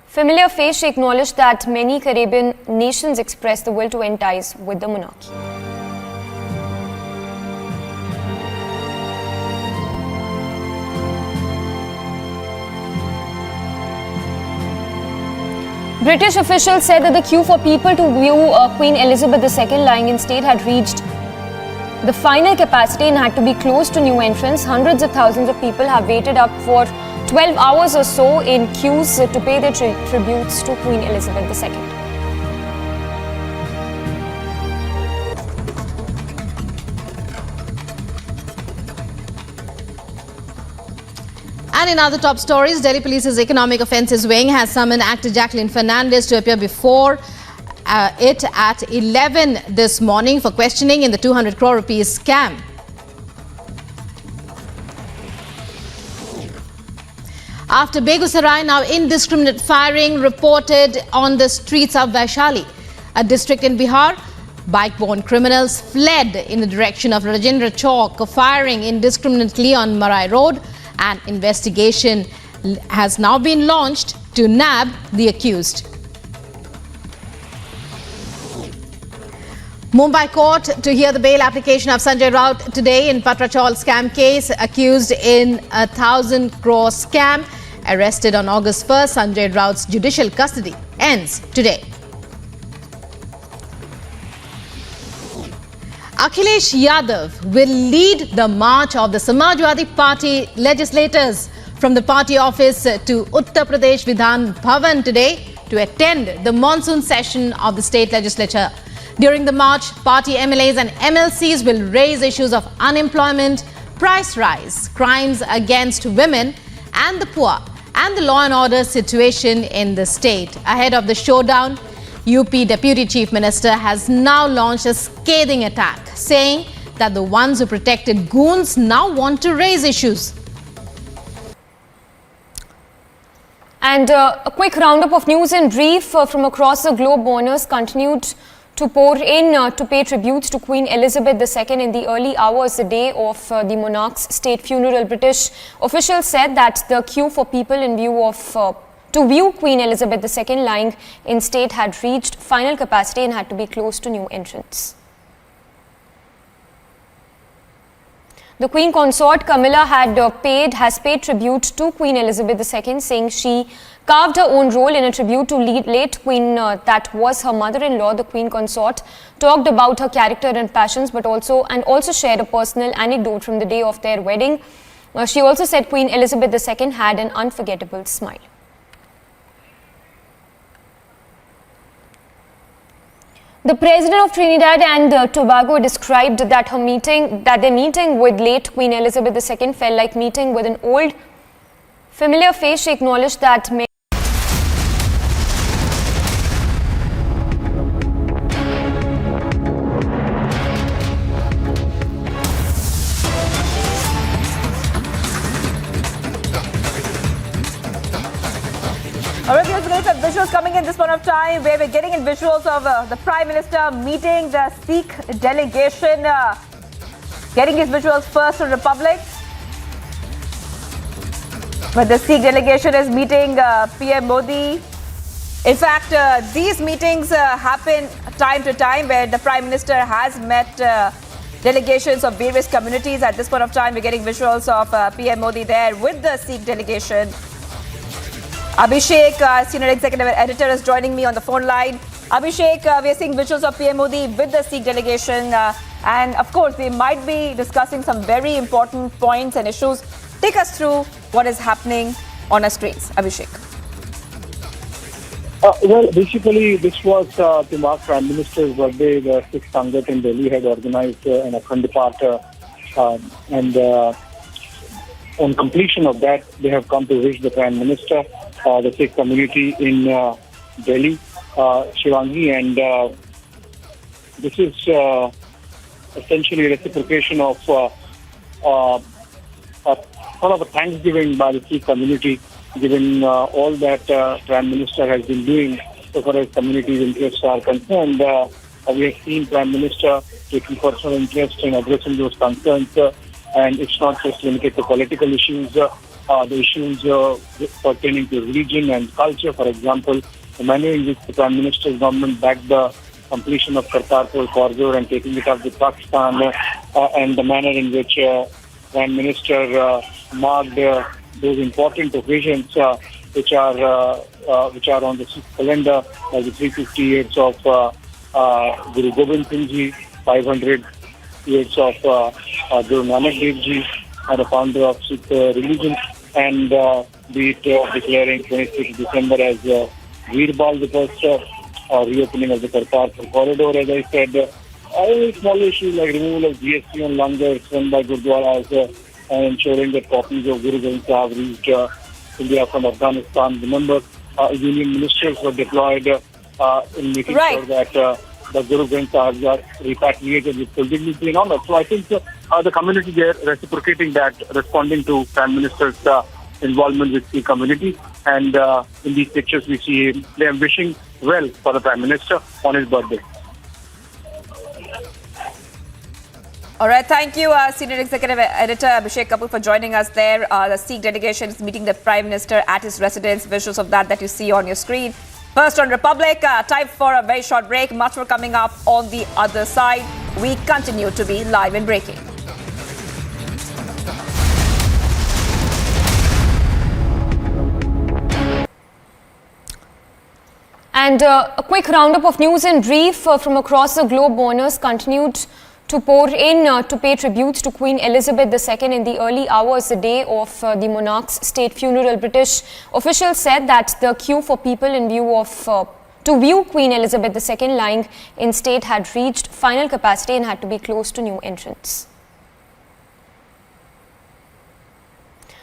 familiar face. She acknowledged that many Caribbean nations expressed the will to end ties with the monarchy. British officials said that the queue for people to view Queen Elizabeth II lying in state had reached the final capacity and had to be closed to new entrants. Hundreds of thousands of people have waited up for 12 hours or so in queues to pay their tributes to Queen Elizabeth II. And in other top stories, Delhi Police's Economic Offences Wing has summoned actor Jacqueline Fernandez to appear before it at 11 this morning for questioning in the 200 crore rupees scam. After Begusarai, now indiscriminate firing reported on the streets of Vaishali, a district in Bihar. Bike-borne criminals fled in the direction of Rajendra Chowk, firing indiscriminately on Marai Road. An investigation has now been launched to nab the accused. Mumbai court to hear the bail application of Sanjay Raut today in Patrachal scam case. Accused in a 1,000 crore scam, arrested on August 1st. Sanjay Raut's judicial custody ends today. Akhilesh Yadav will lead the march of the Samajwadi Party legislators from the party office to Uttar Pradesh Vidhan Bhavan today to attend the monsoon session of the state legislature. During the march, party MLAs and MLCs will raise issues of unemployment, price rise, crimes against women and the poor, and the law and order situation in the state. Ahead of the showdown, UP Deputy Chief Minister has now launched a scathing attack, saying that the ones who protected goons now want to raise issues. And a quick roundup of news in brief from across the globe. Mourners continued to pour in to pay tributes to Queen Elizabeth II in the early hours, the day of the monarch's state funeral. British officials said that the queue for people in view of to view Queen Elizabeth II lying in state had reached final capacity and had to be closed to new entrants. The Queen Consort Camilla has paid tribute to Queen Elizabeth II, saying she carved her own role in a tribute to late Queen that was her mother-in-law. The Queen Consort talked about her character and passions, but also shared a personal anecdote from the day of their wedding. She also said Queen Elizabeth II had an unforgettable smile. The President of Trinidad and Tobago described that their meeting with late Queen Elizabeth II felt like meeting with an old, familiar face. She acknowledged that Alright, here's a some visuals coming in this point of time where we're getting in visuals of the Prime Minister meeting the Sikh delegation. Getting his visuals first from Republic. But the Sikh delegation is meeting PM Modi. In fact, these meetings happen time to time where the Prime Minister has met delegations of various communities. At this point of time, we're getting visuals of PM Modi there with the Sikh delegation. Abhishek, Senior Executive Editor, is joining me on the phone line. Abhishek, we are seeing visuals of PM Modi with the Sikh delegation. And of course, they might be discussing some very important points and issues. Take us through what is happening on our screens. Abhishek. Well, basically, this was to mark Prime Minister's birthday. The Sikh Sangat in Delhi had organized an Akhand Path, and on completion of that, they have come to wish the Prime Minister, the Sikh community in Delhi, Shivangi, and this is essentially a reciprocation of sort of a thanksgiving by the Sikh community, given all that Prime Minister has been doing so far as community's interests are concerned. We have seen Prime Minister taking personal interest in addressing those concerns, and it's not just limited to political issues. The issues pertaining to religion and culture, for example, the manner in which the Prime Minister's government backed the completion of Kartarpur corridor and taking it up with Pakistan, and the manner in which Prime Minister marked those important occasions which are on the Sikh calendar, like the 350 years of Guru Gobind Singh Ji, 500 years of Guru Nanak Dev Ji, the founder of Sikh religion, and be it declaring 26th December as Veerbal, the first reopening of the Kartarpur corridor, as I said. Small issues like removal of GST on langars run by Gurdwaras and ensuring that copies of Guru Granth Sahib reached India from Afghanistan. Remember, union ministers were deployed in making sure that the Guru Granth Sahib are repatriated with full dignity and honor. So I think the community there reciprocating that, responding to Prime Minister's involvement with the community. And in these pictures we see them wishing well for the Prime Minister on his birthday. All right, thank you, Senior Executive Editor Abhishek Kapoor, for joining us there. The Sikh delegation is meeting the Prime Minister at his residence. Visuals of that you see on your screen. First on Republic, time for a very short break. Much more coming up on the other side. We continue to be live and breaking. And a quick roundup of news in brief from across the globe. Mourners continued to pour in to pay tributes to Queen Elizabeth II in the early hours, the day of the monarch's state funeral. British officials said that the queue for people in view of to view Queen Elizabeth II lying in state had reached final capacity and had to be closed to new entrants.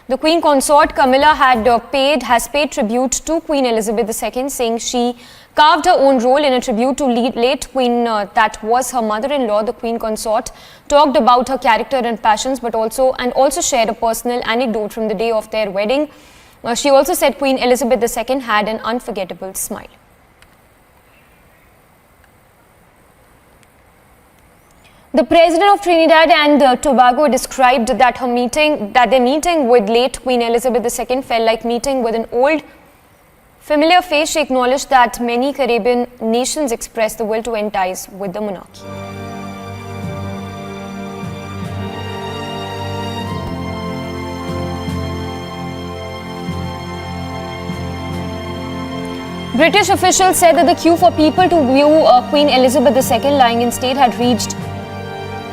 The Queen Consort Camilla has paid tribute to Queen Elizabeth II, saying she carved her own role in a tribute to late Queen that was her mother-in-law. The Queen Consort talked about her character and passions, but also shared a personal anecdote from the day of their wedding. She also said Queen Elizabeth II had an unforgettable smile. The President of Trinidad and Tobago described that their meeting with late Queen Elizabeth II felt like meeting with an old familiar face. She acknowledged that many Caribbean nations expressed the will to end ties with the monarchy. British officials said that the queue for people to view Queen Elizabeth II lying in state had reached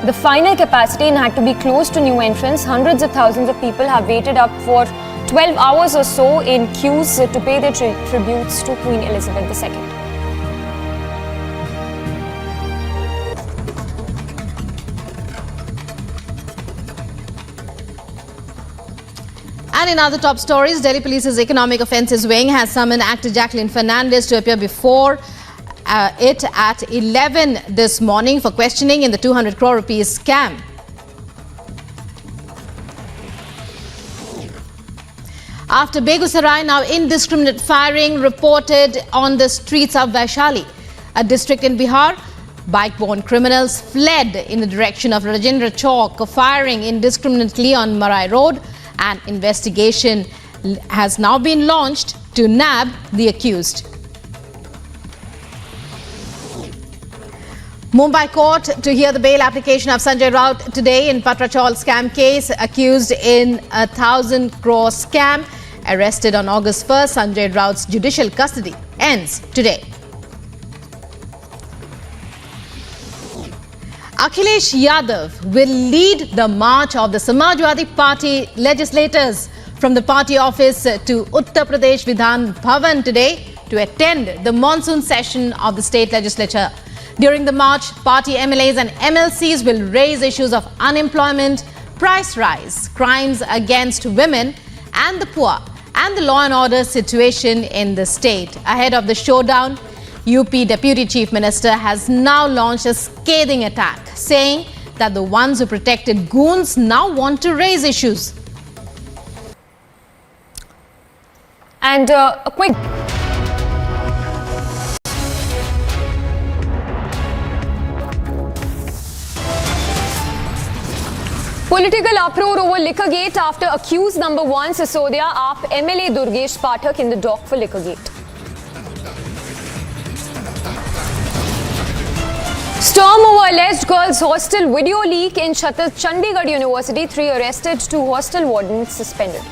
the final capacity and had to be closed to new entrants. Hundreds of thousands of people have waited up for 12 hours or so in queues to pay their tributes to Queen Elizabeth II. And in other top stories, Delhi Police's Economic Offences Wing has summoned actor Jacqueline Fernandez to appear before it at 11 this morning for questioning in the 200 crore rupees scam. After Begusarai, now indiscriminate firing reported on the streets of Vaishali, a district in Bihar. Bike-borne criminals fled in the direction of Rajendra Chowk, firing indiscriminately on Marai Road. An investigation has now been launched to nab the accused. Mumbai court to hear the bail application of Sanjay Raut today in Patrachal scam case. Accused in a 1,000 crore scam, arrested on August 1st, Sanjay Raut's judicial custody ends today. Akhilesh Yadav will lead the march of the Samajwadi Party legislators from the party office to Uttar Pradesh Vidhan Bhavan today to attend the monsoon session of the state legislature. During the march, party MLAs and MLCs will raise issues of unemployment, price rise, crimes against women and the poor, and the law and order situation in the state. Ahead of the showdown, UP Deputy Chief Minister has now launched a scathing attack, saying that the ones who protected goons now want to raise issues. And a quick... Political uproar over Liquorgate after accused number 1 Sisodia AAP MLA Durgesh Pathak in the dock for Liquorgate. Storm over alleged girls' hostel video leak in Chandigarh University. 3 arrested, 2 hostel wardens suspended.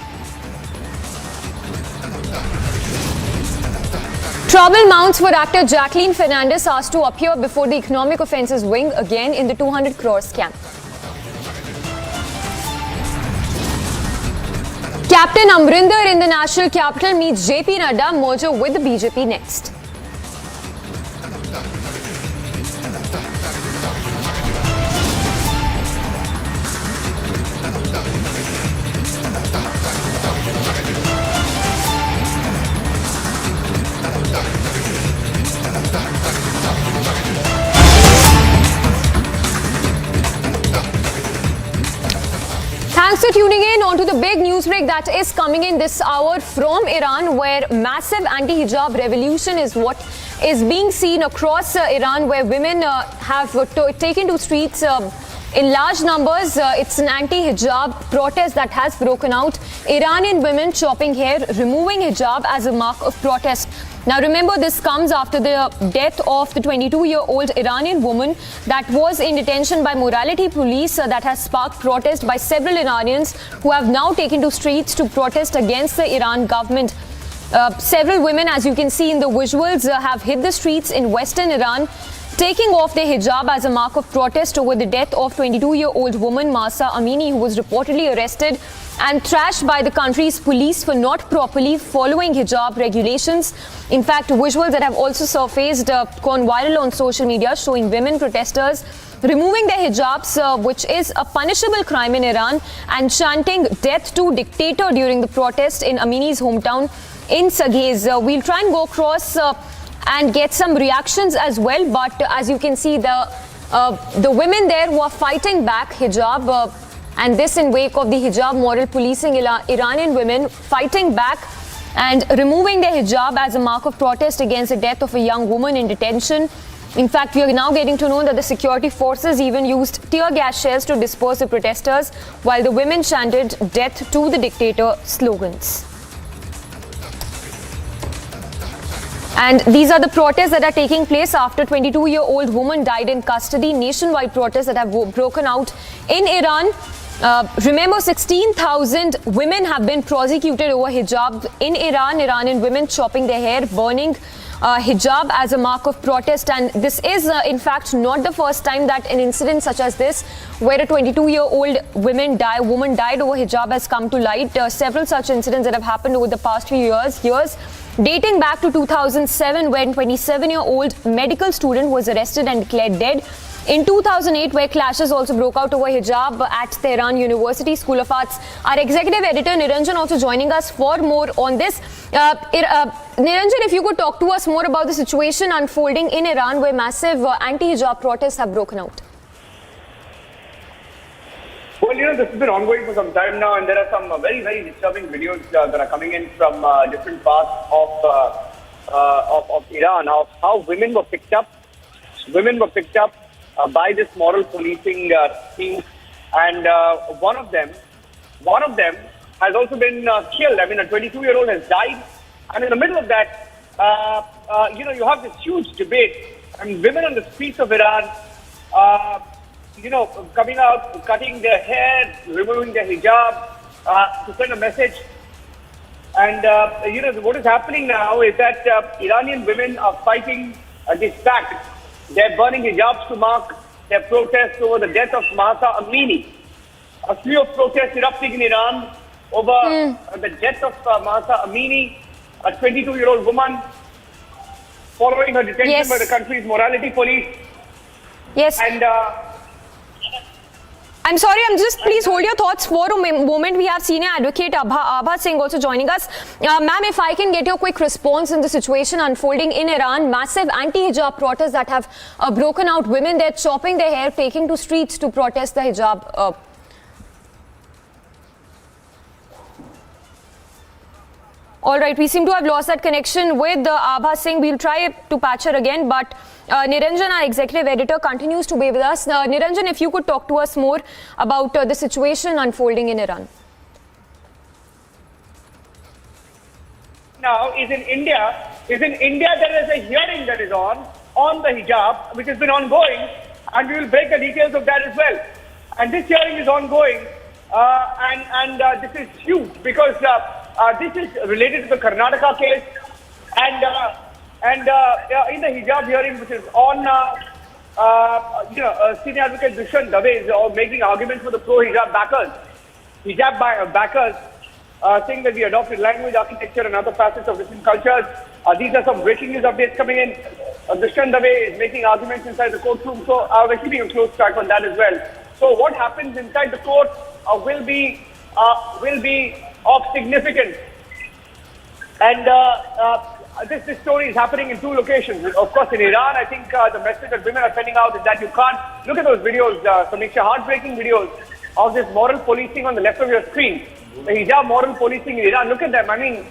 Trouble mounts for actor Jacqueline Fernandez, asked to appear before the Economic Offences Wing again in the 200 crore scam. Captain Amrinder in the national capital meets JP Nadda, merger with the BJP next. Thanks for tuning in on to the big news break that is coming in this hour from Iran, where massive anti-hijab revolution is what is being seen across Iran, where women have taken to streets in large numbers. It's an anti-hijab protest that has broken out. Iranian women chopping hair, removing hijab as a mark of protest. Now remember, this comes after the death of the 22-year-old Iranian woman that was in detention by morality police that has sparked protest by several Iranians who have now taken to streets to protest against the Iran government. Several women, as you can see in the visuals, have hit the streets in western Iran, taking off their hijab as a mark of protest over the death of 22-year-old woman Mahsa Amini, who was reportedly arrested and trashed by the country's police for not properly following hijab regulations. In fact, visuals that have also surfaced gone viral on social media showing women protesters removing their hijabs, which is a punishable crime in Iran, and chanting "Death to Dictator" during the protest in Amini's hometown in Saghez. We'll try and go across and get some reactions as well, but as you can see, the women there were fighting back hijab, and this in wake of the hijab moral policing. Iranian women fighting back and removing their hijab as a mark of protest against the death of a young woman in detention. In fact, we are now getting to know that the security forces even used tear gas shells to disperse the protesters, while the women chanted "Death to the Dictator" slogans. And these are the protests that are taking place after 22-year-old woman died in custody. Nationwide protests that have broken out in Iran. Remember, 16,000 women have been prosecuted over hijab in Iran. Iranian women chopping their hair, burning hijab as a mark of protest. And this is, in fact, not the first time that an incident such as this, where a 22-year-old woman died over hijab, has come to light. Several such incidents that have happened over the past few years, dating back to 2007, when 27-year-old medical student was arrested and declared dead. In 2008, where clashes also broke out over hijab at Tehran University School of Arts. Our executive editor Niranjan also joining us for more on this. Niranjan, if you could talk to us more about the situation unfolding in Iran, where massive anti-hijab protests have broken out. Well, this has been ongoing for some time now, and there are some very, very disturbing videos that are coming in from different parts of Iran, of how women were picked up. Women were picked up by this moral policing team, and one of them has also been killed. I mean, a 22-year-old has died, and in the middle of that, you have this huge debate. I mean, women on the streets of Iran, coming out, cutting their hair, removing their hijab to send a message. And what is happening now is that Iranian women are fighting this fact. They're burning hijabs to mark their protests over the death of Mahsa Amini. A slew of protests erupting in Iran over the death of Mahsa Amini, a 22-year-old woman, following her detention by the country's morality police. Yes. And I'm sorry, please hold your thoughts for a moment. We have senior advocate Abha Singh also joining us. Ma'am, if I can get your quick response in the situation unfolding in Iran, massive anti-hijab protests that have broken out, women there chopping their hair, taking to streets to protest the hijab. All right, we seem to have lost that connection with Abha Singh. We'll try to patch her again, but Niranjan, our executive editor, continues to be with us. Niranjan, if you could talk to us more about the situation unfolding in Iran. Now is in India. There is a hearing that is on the hijab, which has been ongoing, and we will break the details of that as well. And this hearing is ongoing, and this is huge because this is related to the Karnataka case, and in the hijab hearing, which is on, senior advocate Vidhan is making arguments for the pro-hijab backers, saying that we adopted language, architecture, and other facets of different cultures. These are some breaking news updates coming in. Vidhan is making arguments inside the courtroom, so we're keeping a close track on that as well. So what happens inside the court will be of significance. And this story is happening in two locations. Of course, in Iran, I think the message that women are sending out is that you can't look at those videos, Samiksha, heartbreaking videos of this moral policing on the left of your screen. The hijab moral policing in Iran, look at them. I mean,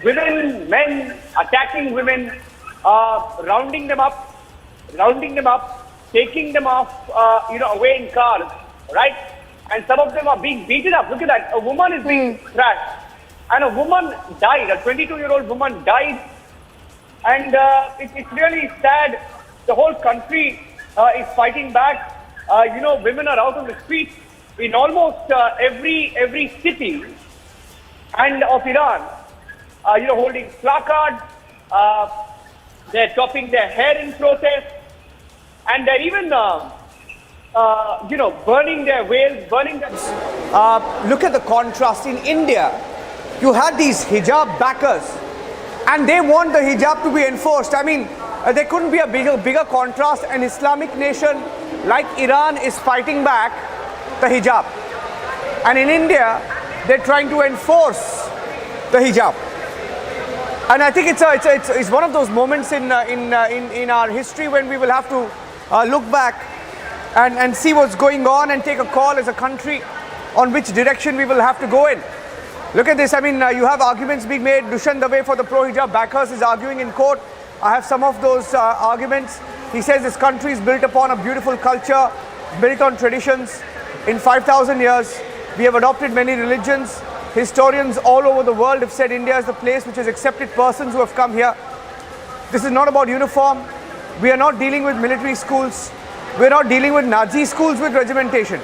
women, men attacking women, rounding them up, taking them off, away in cars, right? And some of them are being beaten up. Look at that. A woman is being thrashed. And a woman died. A 22-year-old woman died. And it's really sad. The whole country is fighting back. Women are out on the streets in almost every city and of Iran. Holding placards. They're chopping their hair in protest. And they're even burning their veils, burning their... Look at the contrast. In India, you had these hijab backers, and they want the hijab to be enforced. I mean, there couldn't be a bigger contrast. An Islamic nation like Iran, is fighting back the hijab. And in India, they're trying to enforce the hijab. And I think it's one of those moments in our history when we will have to look back and see what's going on and take a call as a country on which direction we will have to go in. Look at this. I mean, you have arguments being made. Dushan Dave for the pro-hijab backers is arguing in court. I have some of those arguments. He says this country is built upon a beautiful culture, built on traditions. In 5,000 years, we have adopted many religions. Historians all over the world have said India is the place which has accepted persons who have come here. This is not about uniform. We are not dealing with military schools. We are not dealing with Nazi schools with regimentation.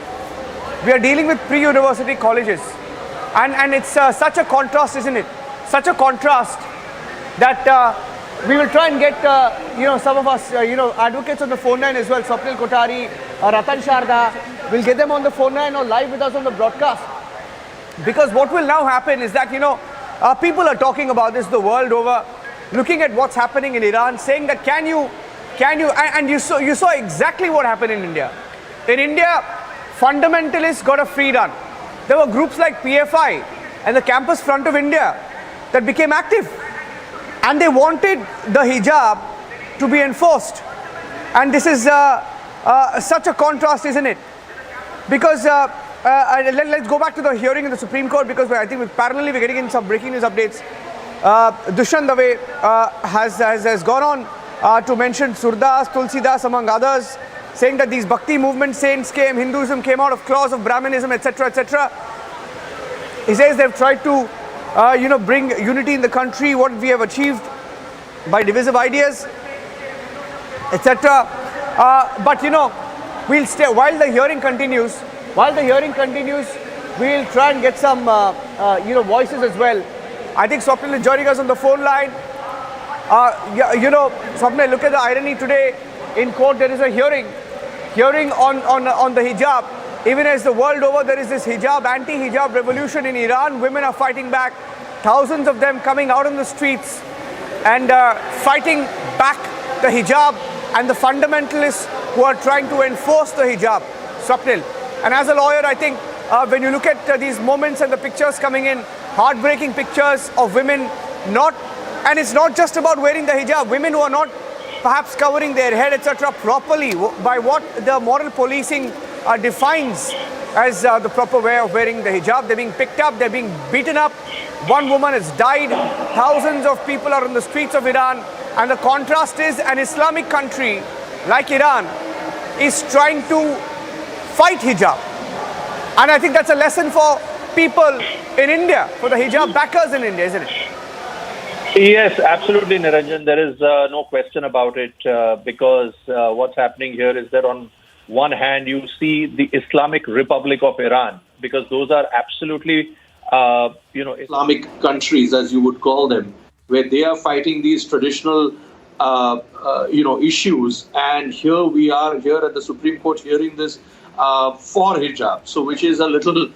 We are dealing with pre-university colleges. And it's such a contrast, isn't it? Such a contrast that we will try and get, some of us, advocates on the phone line as well. Swapnil Kothari, Ratan Sharda. We'll get them on the phone line or live with us on the broadcast. Because what will now happen is that, people are talking about this the world over, looking at what's happening in Iran, saying that can you, and you saw exactly what happened in India. In India, fundamentalists got a free run. There were groups like PFI and the Campus Front of India that became active. And they wanted the hijab to be enforced. And this is such a contrast, isn't it? Because let's go back to the hearing in the Supreme Court, because I think parallelly we're getting in some breaking news updates. Dushan Dave has gone on to mention Surdas, Tulsidas among others, saying that these Bhakti movement saints came, Hinduism came out of claws of Brahmanism, etc., etc. He says they've tried to, bring unity in the country, what we have achieved by divisive ideas, etc. But we'll stay while the hearing continues. We'll try and get some, voices as well. I think Swapnil is joining us on the phone line. Swapnil, look at the irony today. In court, there is a hearing on the hijab. Even as the world over, there is this anti-hijab revolution in Iran. Women are fighting back. Thousands of them coming out on the streets and fighting back the hijab and the fundamentalists who are trying to enforce the hijab. Swapnil. And as a lawyer, I think when you look at these moments and the pictures coming in, heartbreaking pictures of women and it's not just about wearing the hijab, women who are not perhaps covering their head, etc., properly by what the moral policing defines as the proper way of wearing the hijab. They're being picked up, they're being beaten up. One woman has died. Thousands of people are on the streets of Iran. And the contrast is an Islamic country like Iran is trying to fight hijab. And I think that's a lesson for people in India, for the hijab backers in India, isn't it? Yes, absolutely, Niranjan. There is no question about it because what's happening here is that on one hand, you see the Islamic Republic of Iran, because those are absolutely, Islamic countries, as you would call them, where they are fighting these traditional, issues. And here we are here at the Supreme Court hearing this for hijab, so which is a little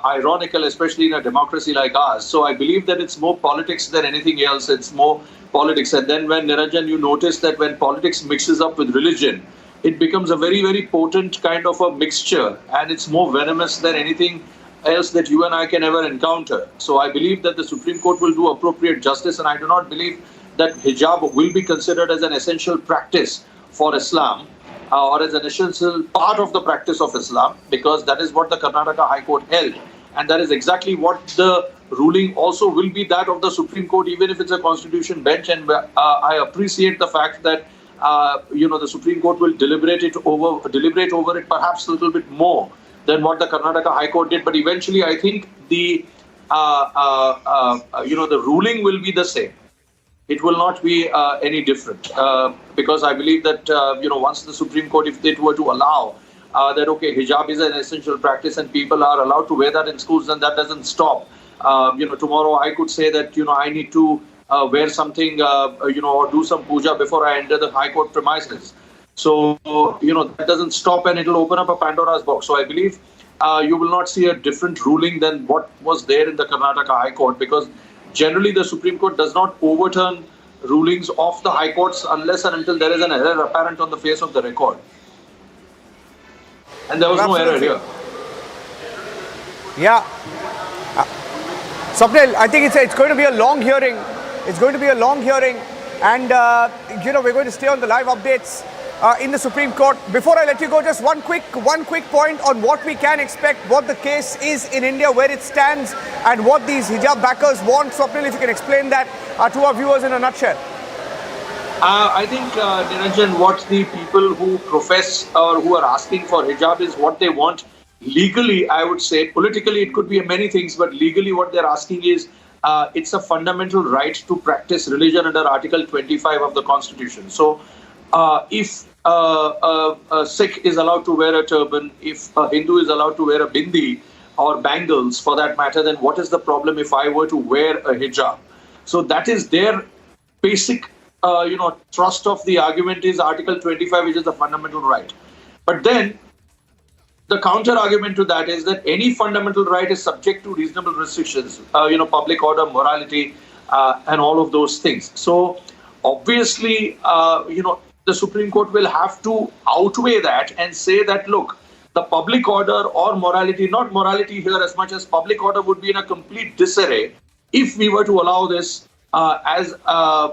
ironical, especially in a democracy like ours. So I believe that it's more politics than anything else. It's more politics. And then when, Niranjan, you notice that when politics mixes up with religion, it becomes a very, very potent kind of a mixture. And it's more venomous than anything else that you and I can ever encounter. So I believe that the Supreme Court will do appropriate justice. And I do not believe that hijab will be considered as an essential practice for Islam. Or as an essential part of the practice of Islam, because that is what the Karnataka High Court held. And that is exactly what the ruling also will be, that of the Supreme Court, even if it's a constitution bench. And I appreciate the fact that, the Supreme Court will deliberate over it perhaps a little bit more than what the Karnataka High Court did. But eventually, I think the ruling will be the same. It will not be any different because I believe that, once the Supreme Court, if they were to allow that, okay, hijab is an essential practice and people are allowed to wear that in schools, then that doesn't stop. Tomorrow I could say that, I need to wear something, or do some puja before I enter the High Court premises. So, that doesn't stop and it'll open up a Pandora's box. So I believe you will not see a different ruling than what was there in the Karnataka High Court, because generally the Supreme Court does not overturn rulings of the High Courts unless and until there is an error apparent on the face of the record. and there was no error here. Yeah. Swapnil, I think it's going to be a long hearing. It's going to be a long hearing, and we're going to stay on the live updates in the Supreme Court. Before I let you go, just one quick point on what we can expect, what the case is in India, where it stands, and what these hijab backers want. Swapnil, if you can explain that to our viewers in a nutshell. I think, Niranjan, what the people who profess or who are asking for hijab is what they want. Legally, I would say, politically, it could be many things, but legally what they're asking is it's a fundamental right to practice religion under Article 25 of the Constitution. So if a Sikh is allowed to wear a turban, if a Hindu is allowed to wear a bindi or bangles for that matter, then what is the problem if I were to wear a hijab? So that is their basic thrust of the argument is Article 25, which is the fundamental right. But then the counter argument to that is that any fundamental right is subject to reasonable restrictions, public order, morality, and all of those things. So obviously, the Supreme Court will have to outweigh that and say that, look, the public order or morality, not morality here as much as public order, would be in a complete disarray if we were to allow this as a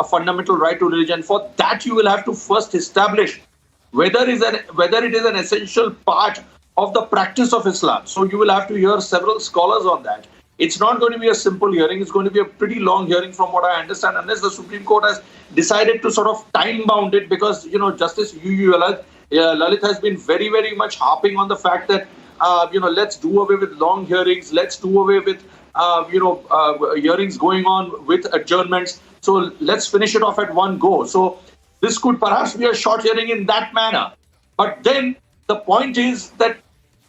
fundamental right to religion. For that, you will have to first establish whether it is an essential part of the practice of Islam. So you will have to hear several scholars on that. It's not going to be a simple hearing. It's going to be a pretty long hearing from what I understand, unless the Supreme Court has decided to sort of time-bound it, because, Justice Lalit has been very, very much harping on the fact that, let's do away with long hearings. Let's do away with, hearings going on with adjournments. So let's finish it off at one go. So this could perhaps be a short hearing in that manner. But then the point is that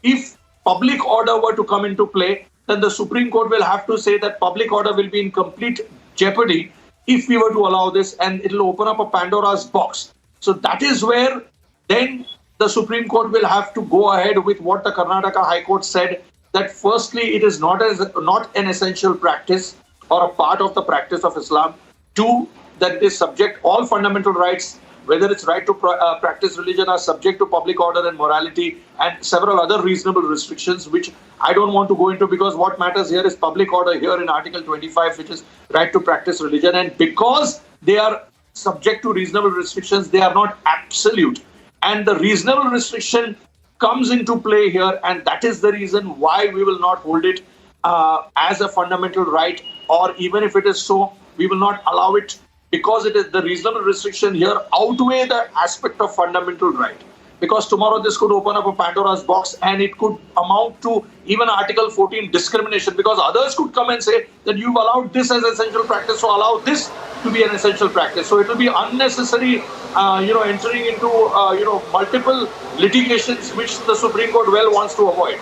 if public order were to come into play, then the Supreme Court will have to say that public order will be in complete jeopardy if we were to allow this, and it will open up a Pandora's box. So that is where then the Supreme Court will have to go ahead with what the Karnataka High Court said, that firstly, it is not an essential practice or a part of the practice of Islam. Two, that it is subject, all fundamental rights, whether it's right to practice religion, are subject to public order and morality and several other reasonable restrictions, which I don't want to go into, because what matters here is public order here in Article 25, which is right to practice religion. And because they are subject to reasonable restrictions, they are not absolute. And the reasonable restriction comes into play here, and that is the reason why we will not hold it as a fundamental right, or even if it is so, we will not allow it, because it is the reasonable restriction here outweigh the aspect of fundamental right. Because tomorrow this could open up a Pandora's box, and it could amount to even Article 14 discrimination, because others could come and say that you've allowed this as essential practice, so allow this to be an essential practice. So it will be unnecessary, entering into, multiple litigations, which the Supreme Court well wants to avoid.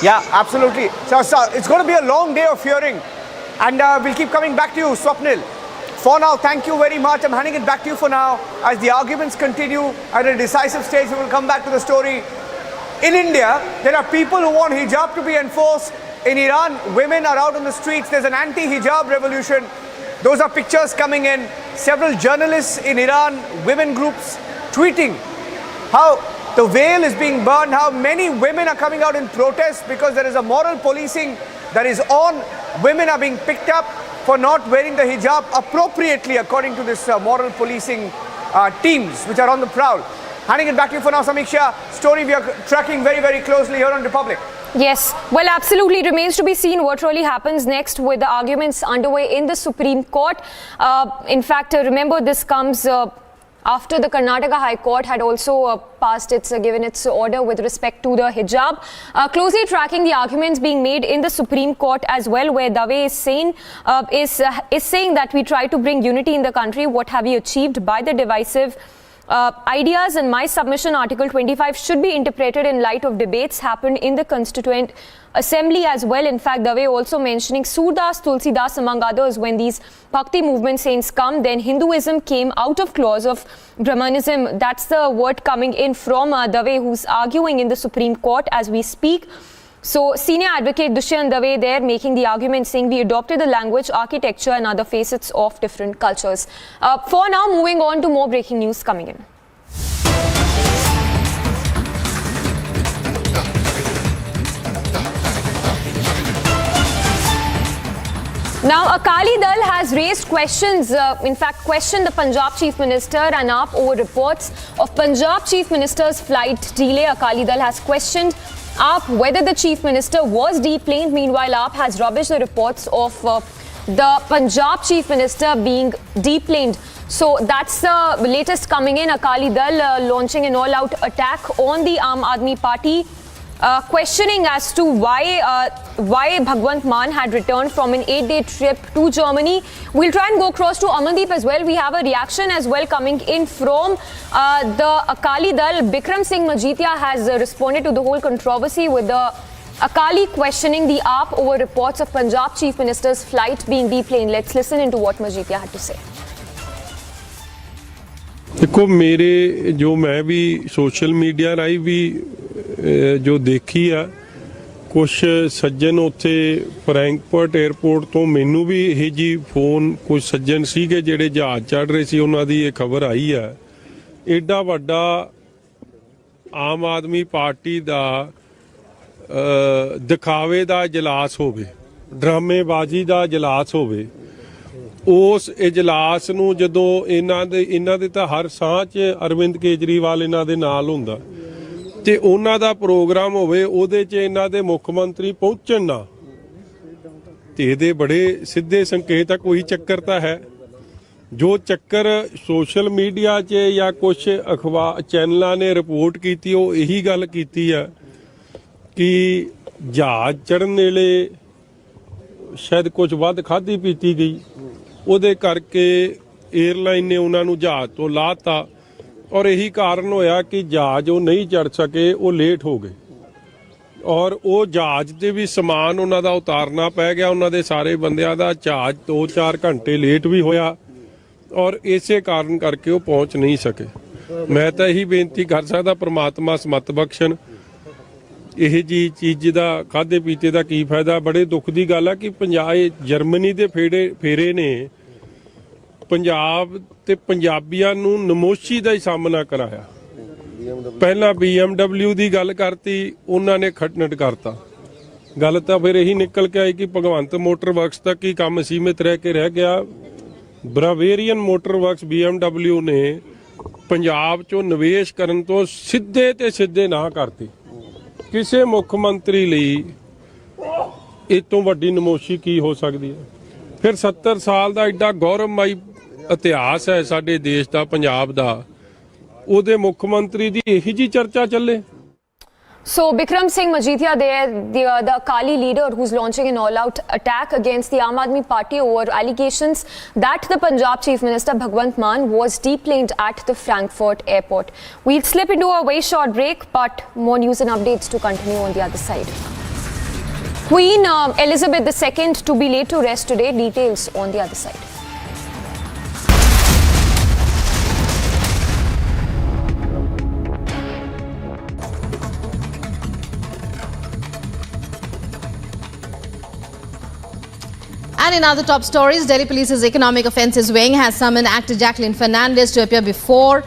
Yeah, absolutely. So it's going to be a long day of hearing, and we'll keep coming back to you, Swapnil. For now, thank you very much. I'm handing it back to you for now. As the arguments continue at a decisive stage, we will come back to the story. In India, there are people who want hijab to be enforced. In Iran, women are out on the streets. There's an anti-hijab revolution. Those are pictures coming in. Several journalists in Iran, women groups, tweeting how the veil is being burned, how many women are coming out in protest because there is a moral policing that is on. Women are being picked up for not wearing the hijab appropriately, according to this moral policing teams which are on the prowl. Handing it back to you for now, Samiksha. Story we are tracking very, very closely here on Republic. Yes, well, absolutely. It remains to be seen what really happens next with the arguments underway in the Supreme Court. In fact, remember, this comes after the Karnataka High Court had also given its order with respect to the hijab. Closely tracking the arguments being made in the Supreme Court as well, where Dave is saying that we try to bring unity in the country. What have you achieved by the divisive ideas? And my submission, Article 25, should be interpreted in light of debates happened in the Constituent Assembly as well. In fact, Dave also mentioning Surdas, Tulsidas, among others, when these Bhakti movement saints come, then Hinduism came out of clause of Brahmanism. That's the word coming in from Dave, who's arguing in the Supreme Court as we speak. So, senior advocate Dushyant Dave there making the argument, saying we adopted the language, architecture and other facets of different cultures. For now, moving on to more breaking news coming in. Now, Akali Dal has raised questions, in fact, questioned the Punjab Chief Minister and AAP over reports of Punjab Chief Minister's flight delay. Akali Dal has questioned AAP whether the Chief Minister was deplaned. Meanwhile, AAP has rubbished the reports of the Punjab Chief Minister being deplaned. So that's the latest coming in. Akali Dal launching an all-out attack on the Aam Aadmi Party. Questioning as to why Bhagwant Mann had returned from an 8-day trip to Germany. We'll try and go across to Amandeep as well. We have a reaction as well coming in from the Akali Dal. Bikram Singh Majithia has responded to the whole controversy with the Akali questioning the AAP over reports of Punjab Chief Minister's flight being deplaned. Let's listen into what Majithia had to say. देखो मेरे जो मैं भी social media राही भी जो देखी आ कुछ सज्जन उत्थे फ्रैंकफर्ट एयरपोर्ट तो मैनू भी यही जी फोन कुछ सज्जन सीगे जेडे जहाज चढ़ रहे सी उन्हां दी ये खबर आई है एडा वड्डा आम आदमी पार्टी दा दिखावे दा इजलास होवे ड्रामेबाजी दा इजलास होवे उस इजलास नूं जदों इन्हां दे तां हर साह च अरविंद केजरीवाल इन्हां दे नाल हुंदा ते उन्हां दा प्रोग्राम होवे उहदे च इन्हां दे मुख मंत्री पहुंचण ना ते इहदे बड़े सीधे संकेत आ कोई चक्कर तां है जो चक्कर सोशल मीडिया च या कुछ अखबार चैनलों ने रिपोर्ट की यही गल की कि जहाज चढ़न वेले शायद कुछ वध खाधी पीती गई ਉਹਦੇ ਕਰਕੇ एयरलाइन ने उन्होंने जहाज तो लाता और यही कारण होया कि जहाज वो नहीं चढ़ सके वो लेट हो गए और वो जहाज से भी समान उन्होंने उतारना पै गया उन्होंने सारे बंदियां दा जहाज 2-4 घंटे लेट भी होया और इसे कारण करके वो पहुँच नहीं सके मैं तो यही बेनती कर सकता परमात्मा समत बख्शन यह जी चीज़ का खाधे पीते का की फायदा बड़े दुख की गल है कि पंजाब जर्मनी के फेरे ने पंजाब ते पंजाबियां नूं नमोशी का ही सामना कराया पहला BMW की गल करती उन्होंने खटनट करता गल तो फिर यही निकल के आई कि भगवंत मोटर वर्क्स तक ही काम सीमित रह के रह गया ब्रावेरियन मोटर वर्क्स BMW ने पंजाब चो निवेश करन तो सीधे ते सीधे ना करती किसी मुख मंत्री लई इस तो वड्डी नमोशी की हो सकती है फिर 70 साल का एडा गौरवमई इतिहास है साडे देश का पंजाब का उहदे मुख मंत्री की यही जी चर्चा चले So Bikram Singh Majithia there, the Akali leader who's launching an all-out attack against the Aam Aadmi Party over allegations that the Punjab Chief Minister Bhagwant Mann was deplaned at the Frankfurt airport. We'll slip into a very short break, but more news and updates to continue on the other side. Queen Elizabeth II to be laid to rest today. Details on the other side. And in other top stories, Delhi Police's Economic Offences Wing has summoned actor Jacqueline Fernandez to appear before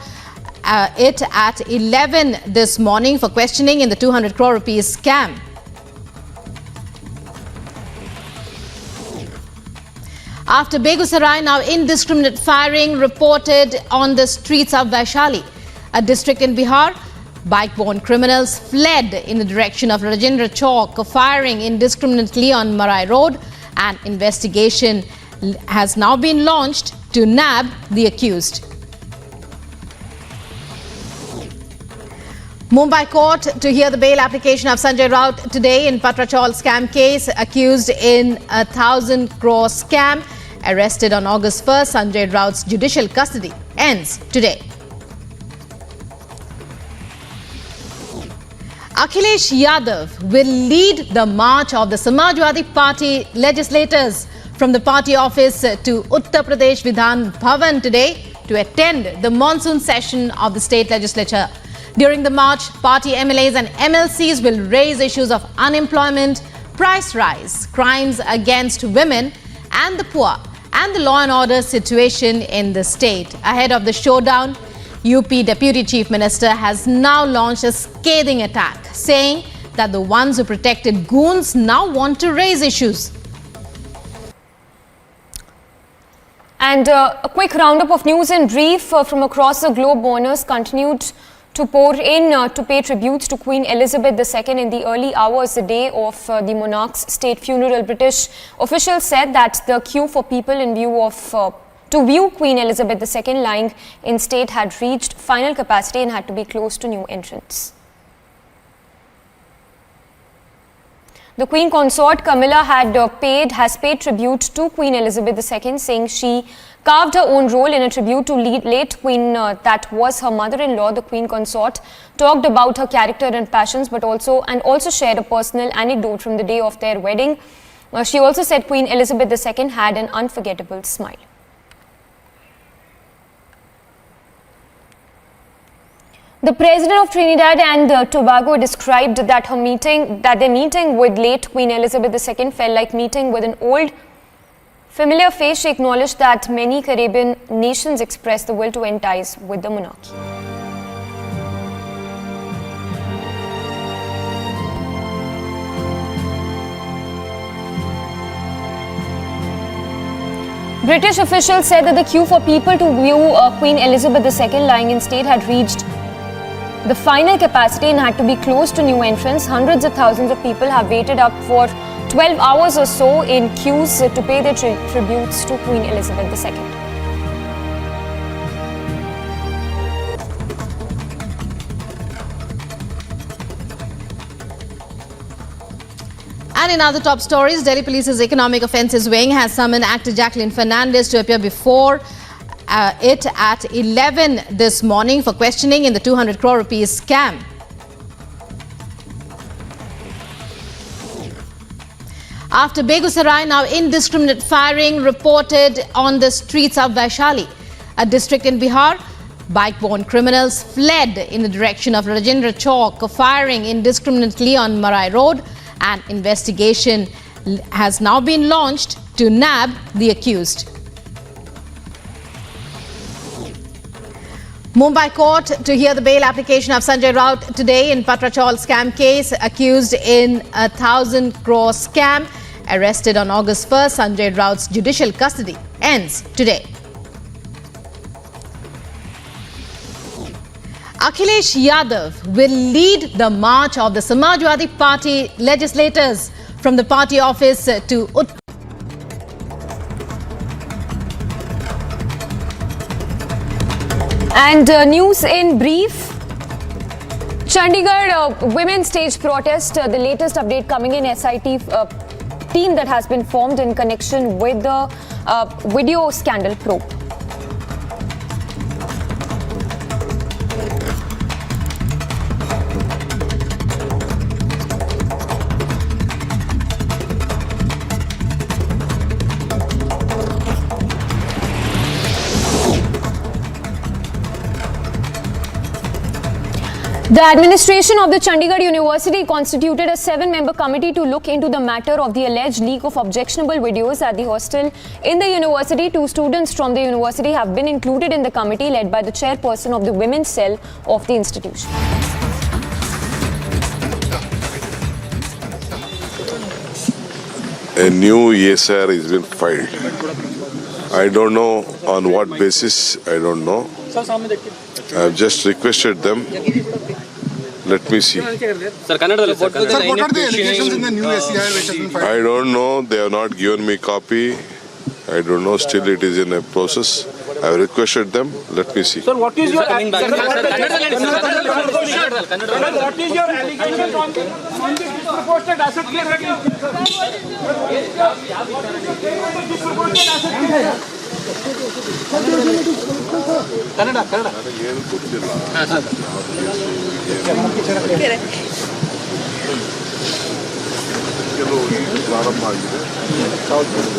it at 11 this morning for questioning in the 200 crore rupees scam. After Begusarai, now indiscriminate firing reported on the streets of Vaishali, a district in Bihar. Bike-borne criminals fled in the direction of Rajendra Chowk, firing indiscriminately on Marai Road. An investigation has now been launched to nab the accused. Mumbai court to hear the bail application of Sanjay Raut today in Patrachal scam case, accused in a 1,000 crore scam. Arrested on August 1st, Sanjay Raut's judicial custody ends today. Akhilesh Yadav will lead the march of the Samajwadi Party legislators from the party office to Uttar Pradesh Vidhan Bhavan today to attend the monsoon session of the state legislature. During the march, party MLAs and MLCs will raise issues of unemployment, price rise, crimes against women and the poor, and the law and order situation in the state. Ahead of the showdown, UP Deputy Chief Minister has now launched a scathing attack, saying that the ones who protected goons now want to raise issues. And a quick roundup of news in brief from across the globe. Mourners continued to pour in to pay tributes to Queen Elizabeth II in the early hours the day of the monarch's state funeral. British officials said that the queue for people in view of to view Queen Elizabeth II lying in state had reached final capacity and had to be closed to new entrants. The Queen Consort Camilla has paid tribute to Queen Elizabeth II, saying she carved her own role in a tribute to late Queen that was her mother-in-law. The Queen Consort talked about her character and passions, but also shared a personal anecdote from the day of their wedding. She also said Queen Elizabeth II had an unforgettable smile. The President of Trinidad and Tobago described that their meeting with late Queen Elizabeth II felt like meeting with an old, familiar face. She acknowledged that many Caribbean nations expressed the will to end ties with the monarchy. British officials said that the queue for people to view Queen Elizabeth II lying in state had reached the final capacity and had to be closed to new entrants. Hundreds of thousands of people have waited up for 12 hours or so in queues to pay their tributes to Queen Elizabeth II. And in other top stories, Delhi Police's Economic Offences Wing has summoned actor Jacqueline Fernandez to appear before it at 11 this morning for questioning in the 200 crore rupees scam. After Begusarai, now indiscriminate firing reported on the streets of Vaishali, a district in Bihar. Bike-borne criminals fled in the direction of Rajendra Chowk, firing indiscriminately on Marai Road. An investigation has now been launched to nab the accused. Mumbai court to hear the bail application of Sanjay Raut today in Patrachal scam case. Accused in a 1,000 crore scam, arrested on August 1st. Sanjay Raut's judicial custody ends today. Akhilesh Yadav will lead the march of the Samajwadi Party legislators from the party office to Uttar. And news in brief. Chandigarh women's stage protest, the latest update coming in. SIT team that has been formed in connection with the video scandal probe. The administration of the Chandigarh University constituted a 7-member committee to look into the matter of the alleged leak of objectionable videos at the hostel in the university. 2 students from the university have been included in the committee, led by the chairperson of the women's cell of the institution. A new ESR has been filed. I don't know on what basis, I don't know. I have just requested them. Let me see. Sir, what are the allegations in the new SCI which has been filed? I don't know. They have not given me copy. I don't know. Still, it is in a process. I have requested them. Let me see. Sir, what is your allegation on this disproportionate asset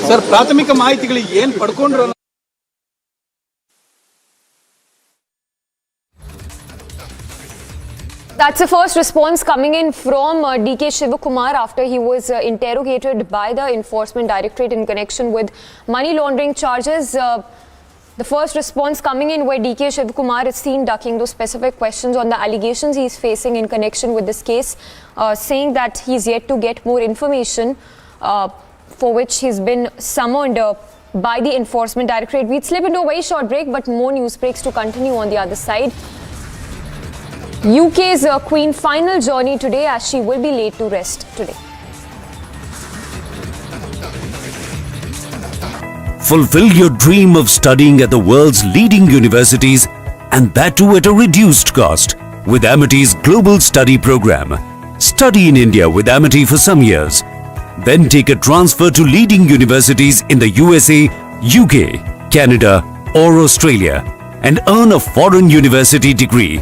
sir ಪ್ರಾಥಮಿಕ ಮಾಹಿತಿಗಳು ಏನು ಪಡ್ಕೊಂಡ್ರು? That's the first response coming in from DK Shivakumar after he was interrogated by the Enforcement Directorate in connection with money laundering charges. The first response coming in where DK Shivakumar is seen ducking those specific questions on the allegations he's facing in connection with this case, saying that he's yet to get more information for which he's been summoned by the Enforcement Directorate. We'd slip into a very short break, but more news breaks to continue on the other side. UK's Queen final journey today, as she will be laid to rest today. Fulfill your dream of studying at the world's leading universities, and that too at a reduced cost with Amity's Global Study Program. Study in India with Amity for some years. Then take a transfer to leading universities in the USA, UK, Canada or Australia and earn a foreign university degree.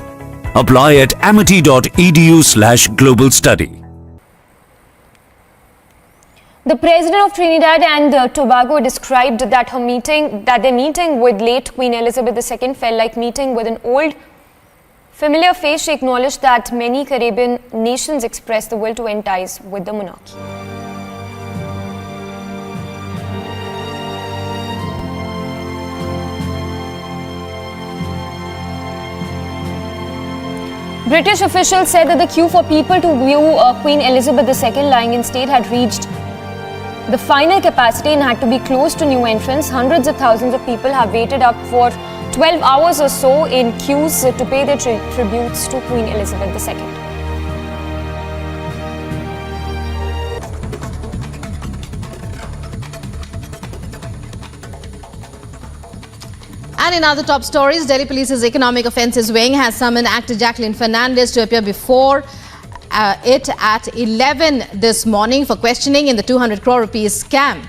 Apply at amity.edu/global study. The President of Trinidad and Tobago described that their meeting with late Queen Elizabeth II felt like meeting with an old, familiar face. She acknowledged that many Caribbean nations expressed the will to end ties with the monarchy. British officials said that the queue for people to view Queen Elizabeth II lying in state had reached the final capacity and had to be closed to new entrants. Hundreds of thousands of people have waited up for 12 hours or so in queues to pay their tributes to Queen Elizabeth II. And in other top stories, Delhi Police's Economic Offences Wing has summoned actor Jacqueline Fernandez to appear before it at 11 this morning for questioning in the 200 crore rupees scam.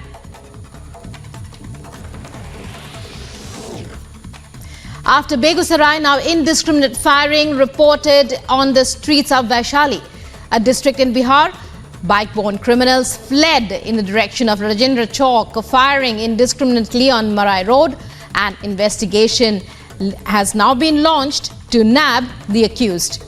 After Begusarai, now indiscriminate firing reported on the streets of Vaishali, a district in Bihar. Bike-borne criminals fled in the direction of Rajendra Chowk, firing indiscriminately on Marai Road. An investigation has now been launched to nab the accused.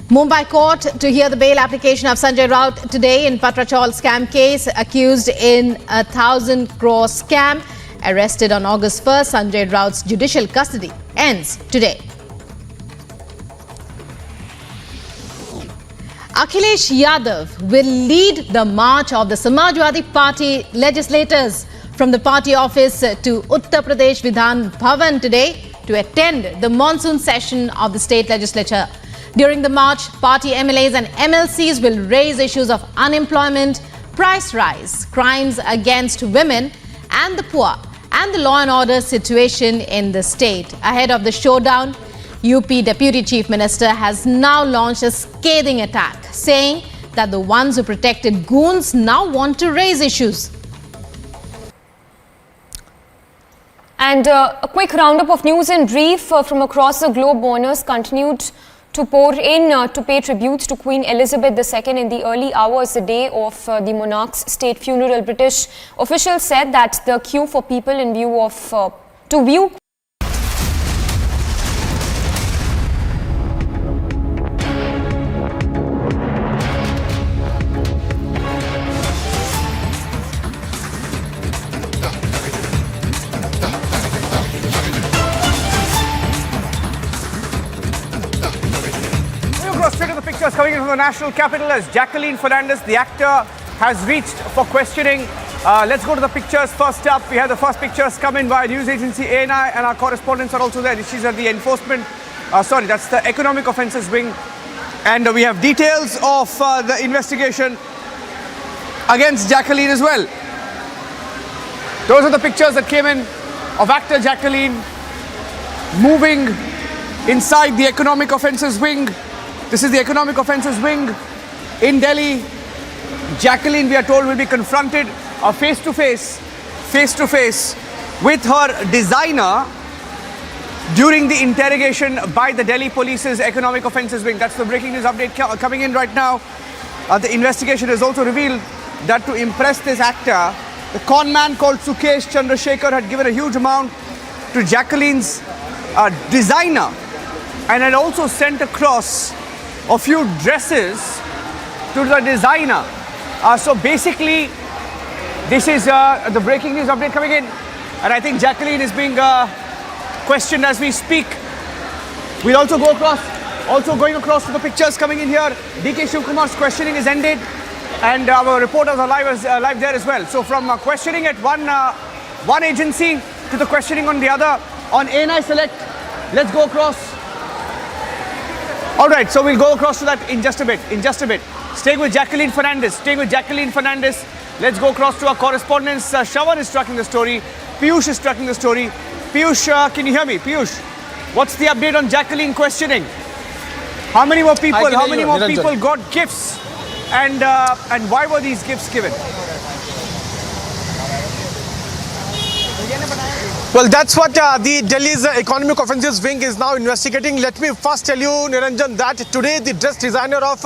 Mumbai court to hear the bail application of Sanjay Raut today in Patrachal scam case. Accused in a 1,000 crore scam, arrested on August 1st, Sanjay Raut's judicial custody ends today. Akhilesh Yadav will lead the march of the Samajwadi Party legislators from the party office to Uttar Pradesh Vidhan Bhavan today to attend the monsoon session of the state legislature. During the march, party MLAs and MLCs will raise issues of unemployment, price rise, crimes against women and the poor, and the law and order situation in the state. Ahead of the showdown, UP Deputy Chief Minister has now launched a scathing attack, saying that the ones who protected goons now want to raise issues. And a quick roundup of news in brief from across the globe. Mourners continued to pour in to pay tributes to Queen Elizabeth II in the early hours the day of the monarch's state funeral. British officials said that the queue for people in view of to view Straight to the pictures coming in from the national capital as Jacqueline Fernandez, the actor, has reached for questioning. Let's go to the pictures. First up, we have the first pictures come in by news agency ANI, and our correspondents are also there. She's at the enforcement, that's the economic offences wing. And we have details of the investigation against Jacqueline as well. Those are the pictures that came in of actor Jacqueline moving inside the economic offences wing. This is the economic offences wing in Delhi. Jacqueline, we are told, will be confronted face to face with her designer during the interrogation by the Delhi Police's economic offences wing. That's the breaking news update coming in right now. The investigation has also revealed that to impress this actor, the con man called Sukesh Chandrasekhar had given a huge amount to Jacqueline's designer and had also sent across a few dresses to the designer. So basically, this is the breaking news update coming in, and I think Jacqueline is being questioned as we speak. We'll also going across to the pictures coming in here. DK Shivkumar's questioning is ended. And our reporters are live there as well. So from questioning at one agency to the questioning on the other, on A9 Select, let's go across. All right, so we'll go across to that in just a bit. Staying with Jacqueline Fernandez. Let's go across to our correspondents. Shravan is tracking the story. Piyush is tracking the story. Piyush, can you hear me? Piyush, what's the update on Jacqueline questioning? How many more people got gifts? And why were these gifts given? Well, that's what the Delhi's Economic Offences Wing is now investigating. Let me first tell you, Niranjan, that today the dress designer of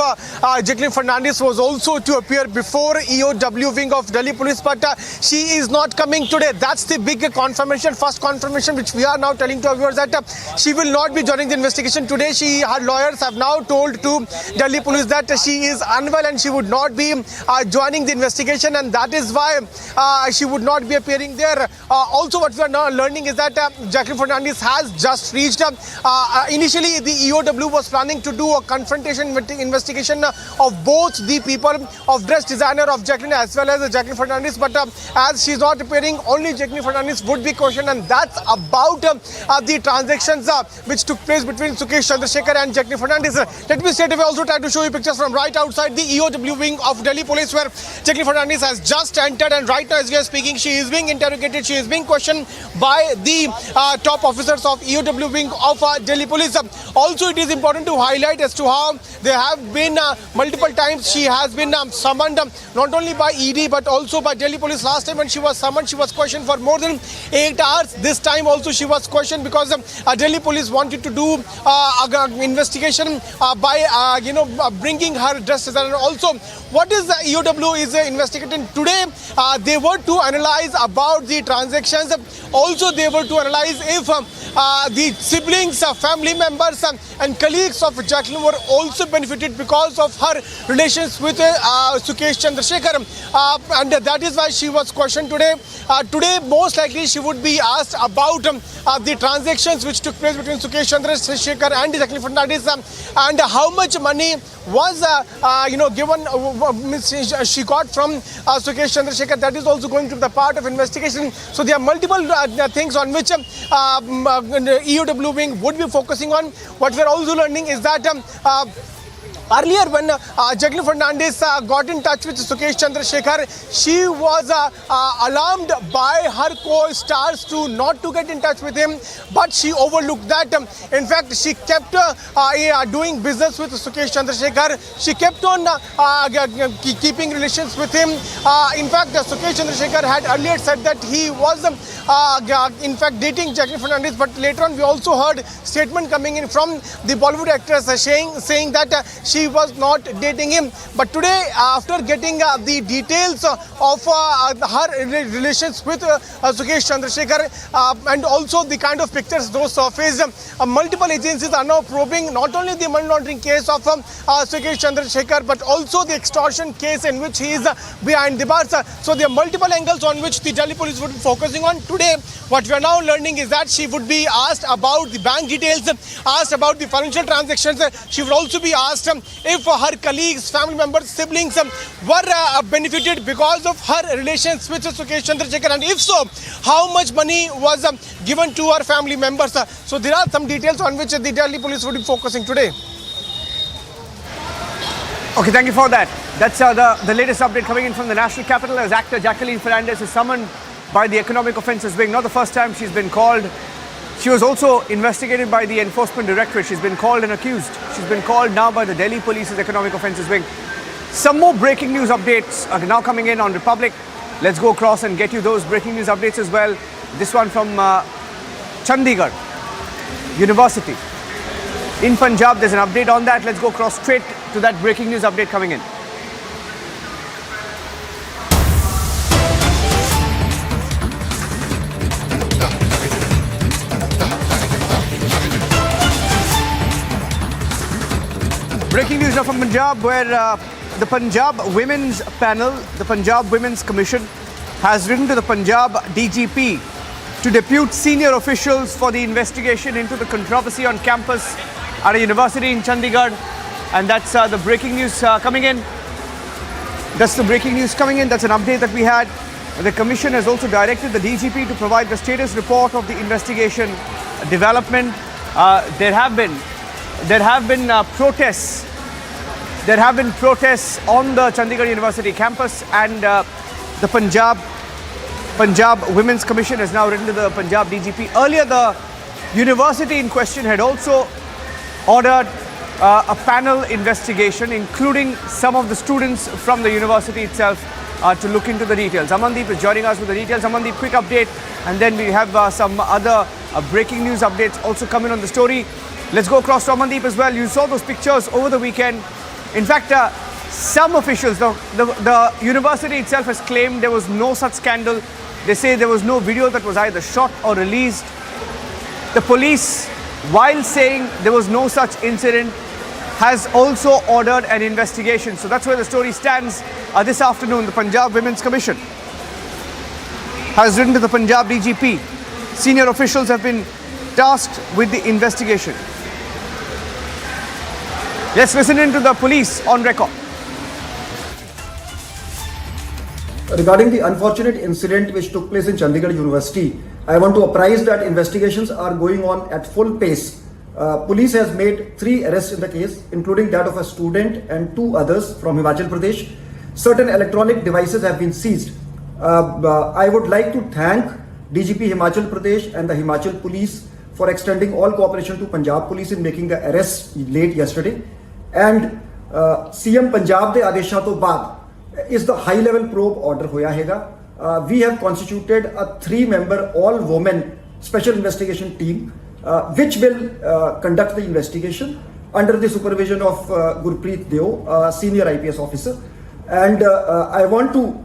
Jacqueline Fernandez was also to appear before EOW wing of Delhi Police, but she is not coming today. That's the big confirmation, first confirmation, which we are now telling to our viewers, that she will not be joining the investigation today. Her lawyers have now told to Delhi Police that she is unwell and she would not be joining the investigation, and that is why she would not be appearing there. Also, what we are now learning is that Jacqueline Fernandez has just reached. Initially, the EOW was planning to do a confrontation investigation of both the people of dress designer of Jacqueline as well as Jacqueline Fernandez. But as she's not appearing, only Jacqueline Fernandez would be questioned, and that's about the transactions which took place between Sukesh Chandrasekhar and Jacqueline Fernandez. Let me straight away also try to show you pictures from right outside the EOW wing of Delhi Police, where Jacqueline Fernandez has just entered, and right now as we are speaking, she is being interrogated. She is being questioned by the top officers of EOW wing of Delhi Police. Also, it is important to highlight as to how there have been multiple times she has been summoned, not only by ED but also by Delhi Police. Last time when she was summoned, she was questioned for more than 8 hours. This time also she was questioned because Delhi Police wanted to do investigation by bringing her dress designer. Also, what is the EOW is investigating today? They were to analyze about the transactions. Also, they were to analyze if the siblings, family members and colleagues of Jacqueline were also benefited because of her relations with Sukesh Chandrasekhar. And that is why she was questioned today. Today, most likely, she would be asked about the transactions which took place between Sukesh Chandrasekhar and Jacqueline Fernandez, and how much money was given she got from Sukesh Chandrasekhar. That is also going to be the part of investigation. So there are multiple things on which EOW wing would be focusing on. What we are also learning is that earlier, when Jacqueline Fernandez got in touch with Sukesh Chandrasekhar, she was alarmed by her co-stars not to get in touch with him, but she overlooked that. In fact, she kept doing business with Sukesh Chandrasekhar. She kept on keeping relations with him. In fact, Sukesh Chandrasekhar had earlier said that he was in fact dating Jacqueline Fernandez, but later on we also heard statement coming in from the Bollywood actress saying that she was not dating him. But today, after getting the details of her relations with Sukesh Chandrasekhar and also the kind of pictures those surfaced, multiple agencies are now probing not only the money laundering case of Sukesh Chandrasekhar but also the extortion case in which he is behind the bars. So there are multiple angles on which the Delhi Police would be focusing on. Today, what we are now learning is that she would be asked about the bank details, asked about the financial transactions. She would also be asked if her colleagues, family members, siblings were benefited because of her relations with Sukesh Chandrasekhar, and if so, how much money was given to her family members. So there are some details on which the Delhi Police would be focusing today. Okay, thank you for that. That's the latest update coming in from the national capital, as actor Jacqueline Fernandez is summoned by the Economic Offences Wing. Not the first time she's been called. She was also investigated by the Enforcement Directorate. She's been called and accused. She's been called now by the Delhi Police's Economic Offences Wing. Some more breaking news updates are now coming in on Republic. Let's go across and get you those breaking news updates as well. This one from Chandigarh University in Punjab. There's an update on that. Let's go across straight to that breaking news update coming in. Breaking news now from Punjab, where the Punjab Women's Panel, the Punjab Women's Commission, has written to the Punjab DGP to depute senior officials for the investigation into the controversy on campus at a university in Chandigarh. And that's the breaking news coming in. That's the breaking news coming in. That's an update that we had. The Commission has also directed the DGP to provide the status report of the investigation development. There have been protests. There have been protests on the Chandigarh University campus, and the Punjab Women's Commission has now written to the Punjab DGP. Earlier, the university in question had also ordered a panel investigation, including some of the students from the university itself, to look into the details. Amandeep is joining us with the details. Amandeep, quick update, and then we have some other breaking news updates also coming on the story. Let's go across to Amandeep as well. You saw those pictures over the weekend. In fact, some officials, the university itself has claimed there was no such scandal. They say there was no video that was either shot or released. The police, while saying there was no such incident, has also ordered an investigation. So that's where the story stands. This afternoon, the Punjab Women's Commission has written to the Punjab DGP. Senior officials have been tasked with the investigation. Let's listen in to the police on record. Regarding the unfortunate incident which took place in Chandigarh University, I want to apprise that investigations are going on at full pace. Police has made 3 arrests in the case, including that of a student and 2 others from Himachal Pradesh. Certain electronic devices have been seized. I would like to thank DGP Himachal Pradesh and the Himachal Police for extending all cooperation to Punjab Police in making the arrests late yesterday. And CM Punjab de Adesha to baad is the high level probe order hoya hega. We have constituted a 3-member all-women special investigation team which will conduct the investigation under the supervision of Gurpreet Deo, senior IPS officer. And I want to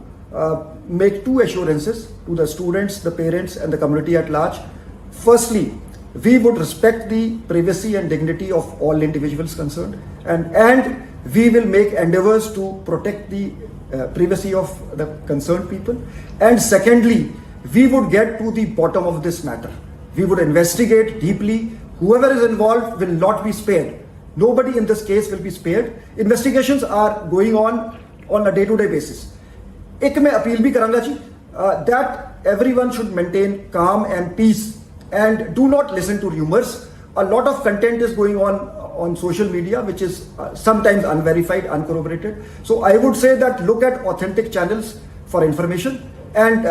make 2 assurances to the students, the parents and the community at large. Firstly, we would respect the privacy and dignity of all individuals concerned, and we will make endeavors to protect the privacy of the concerned people. And secondly, we would get to the bottom of this matter. We would investigate deeply. Whoever is involved will not be spared. Nobody in this case will be spared. Investigations are going on a day-to-day basis. एक मैं appeal भी करांगा जी that everyone should maintain calm and peace and do not listen to rumors. A lot of content is going on social media which is sometimes unverified, uncorroborated. So I would say that look at authentic channels for information, and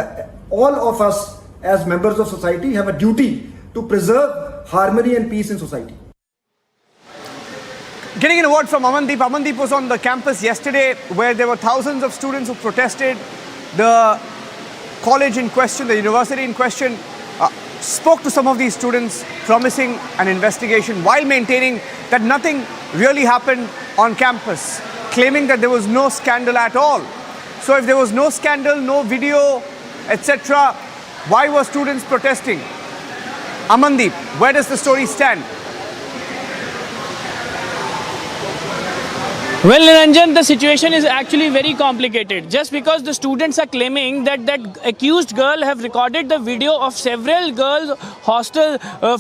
all of us as members of society have a duty to preserve harmony and peace in society. Getting a word from Amandeep. Amandeep was on the campus yesterday where there were thousands of students who protested. The college in question, the university in question, spoke to some of these students promising an investigation while maintaining that nothing really happened on campus, claiming that there was no scandal at all. So if there was no scandal, no video, etc., why were students protesting? Amandeep, where does the story stand? Well, Niranjan, the situation is actually very complicated. Just because the students are claiming that that accused girl have recorded the video of several girls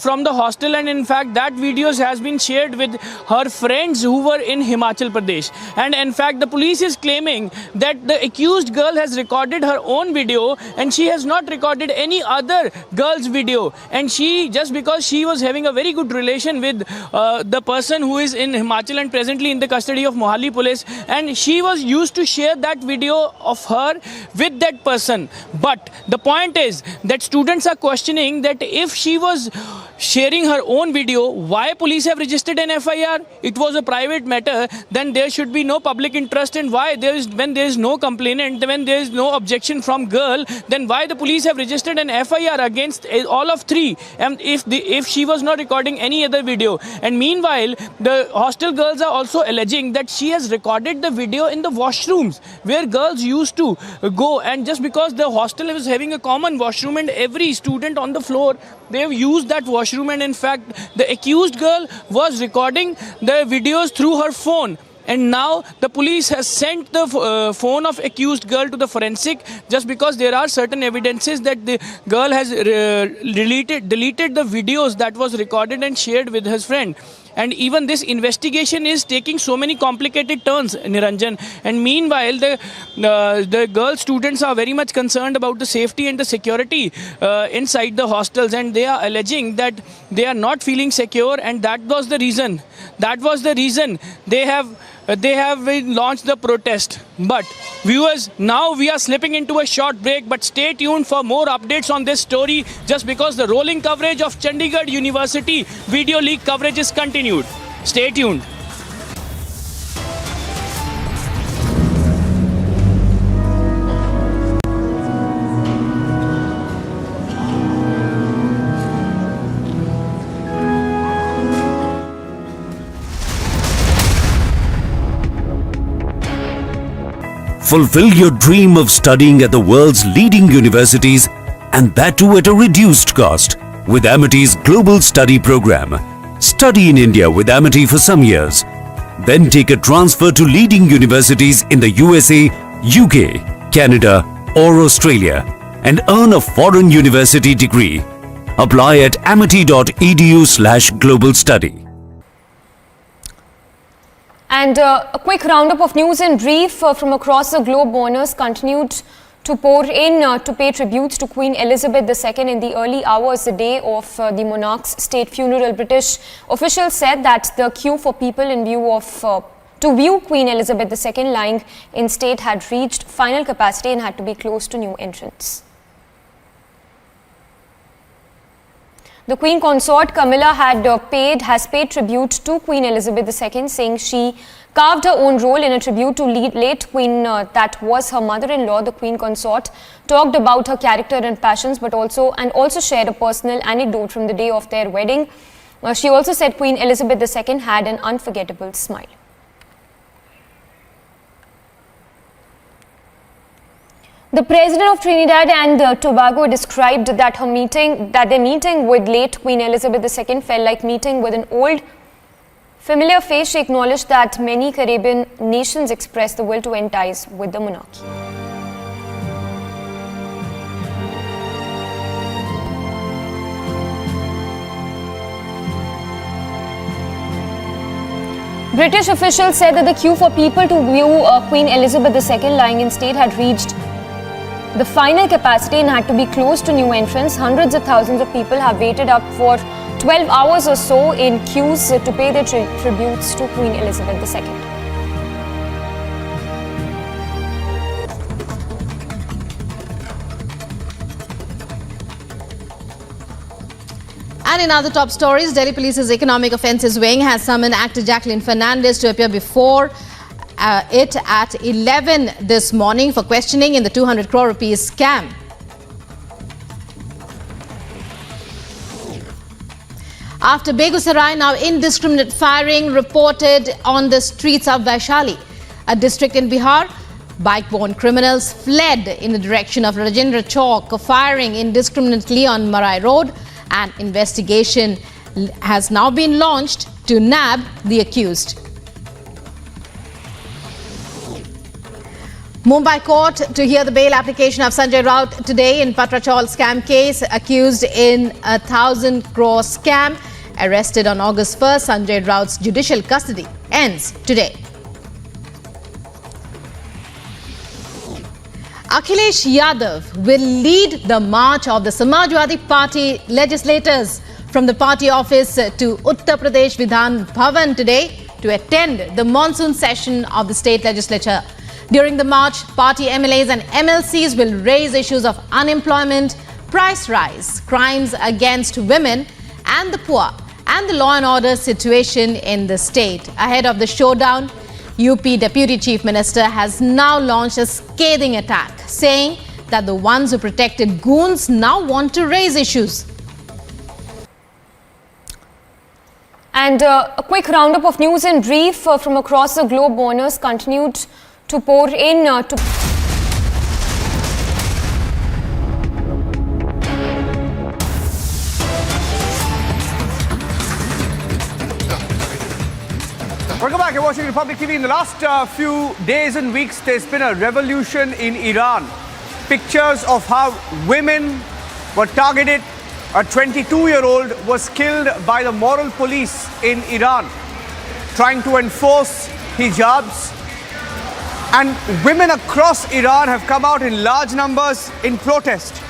from the hostel, and in fact that videos has been shared with her friends who were in Himachal Pradesh. And in fact the police is claiming that the accused girl has recorded her own video and she has not recorded any other girl's video. And she, just because she was having a very good relation with the person who is in Himachal and presently in the custody of Mohali police, and she was used to share that video of her with that person. But the point is that students are questioning that if she was sharing her own video, why police have registered an FIR? It was a private matter. Then there should be no public interest. And why when there is no complainant, when there is no objection from girl, then why the police have registered an FIR against all of three, and if she was not recording any other video? And meanwhile the hostel girls are also alleging that she has recorded the video in the washrooms where girls used to go, and just because the hostel was having a common washroom and every student on the floor, they have used that washroom, and in fact the accused girl was recording the videos through her phone. And now the police has sent the phone of accused girl to the forensic, just because there are certain evidences that the girl has deleted the videos that was recorded and shared with his friend. and even this investigation is taking so many complicated turns, Niranjan. And meanwhile, the girl students are very much concerned about the safety and the security inside the hostels, and they are alleging that they are not feeling secure, and that was the reason. That was the reason they have launched the protest. But viewers, now we are slipping into a short break, but stay tuned for more updates on this story, just because the rolling coverage of Chandigarh University video leak coverage is continued. Stay tuned. Fulfill your dream of studying at the world's leading universities, and that too at a reduced cost with Amity's global study program. Study in India with Amity for some years. Then take a transfer to leading universities in the USA, UK, Canada or Australia and earn a foreign university degree. Apply at amity.edu/global study. And a quick roundup of news in brief from across the globe. Mourners continued to pour in to pay tributes to Queen Elizabeth II in the early hours, the day of the monarch's state funeral. British officials said that the queue for people in view of to view Queen Elizabeth II lying in state had reached final capacity and had to be closed to new entrants. The Queen Consort Camilla has paid tribute to Queen Elizabeth II, saying she carved her own role in a tribute to late Queen that was her mother-in-law. The Queen Consort talked about her character and passions, but also shared a personal anecdote from the day of their wedding. She also said Queen Elizabeth II had an unforgettable smile. The President of Trinidad and Tobago described that their meeting with late Queen Elizabeth II felt like meeting with an old, familiar face. She acknowledged that many Caribbean nations expressed the will to end ties with the monarchy. British officials said that the queue for people to view Queen Elizabeth II lying in state had reached the final capacity and had to be closed to new entrants. Hundreds of thousands of people have waited up for 12 hours or so in queues to pay their tributes to Queen Elizabeth II. And in other top stories, Delhi Police's Economic Offences Wing has summoned actor Jacqueline Fernandez to appear before it at 11 this morning for questioning in the 200 crore rupees scam. After Begusarai, now indiscriminate firing reported on the streets of Vaishali, a district in Bihar. Bike-borne criminals fled in the direction of Rajendra Chowk, firing indiscriminately on Marai Road. An investigation has now been launched to nab the accused. Mumbai court to hear the bail application of Sanjay Raut today in Patrachal scam case. Accused in a 1,000 crore scam, arrested on August 1st, Sanjay Raut's judicial custody ends today. Akhilesh Yadav will lead the march of the Samajwadi Party legislators from the party office to Uttar Pradesh Vidhan Bhavan today to attend the monsoon session of the state legislature. During the march, party MLAs and MLCs will raise issues of unemployment, price rise, crimes against women and the poor, and the law and order situation in the state. Ahead of the showdown, UP Deputy Chief Minister has now launched a scathing attack, saying that the ones who protected goons now want to raise issues. And a quick roundup of news in brief from across the globe. Mourners continued to pour in to Welcome back. You're watching Republic TV. In the last few days and weeks, there's been a revolution in Iran. Pictures of how women were targeted a 22-year-old was killed by the moral police in Iran, trying to enforce hijabs. And women across Iran have come out in large numbers in protest.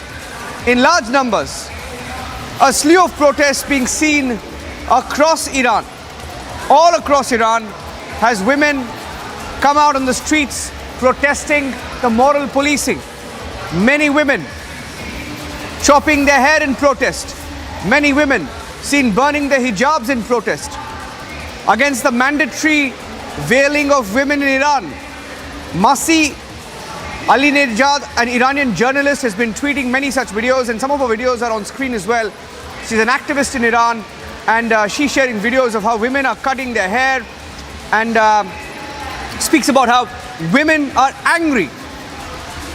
In large numbers. A slew of protests being seen across Iran. All across Iran has women come out on the streets protesting the moral policing. Many women chopping their hair in protest. Many women seen burning their hijabs in protest against the mandatory veiling of women in Iran. Masi Alinejad, an Iranian journalist, has been tweeting many such videos, and some of her videos are on screen as well. She's an activist in Iran, and she's sharing videos of how women are cutting their hair, and speaks about how women are angry,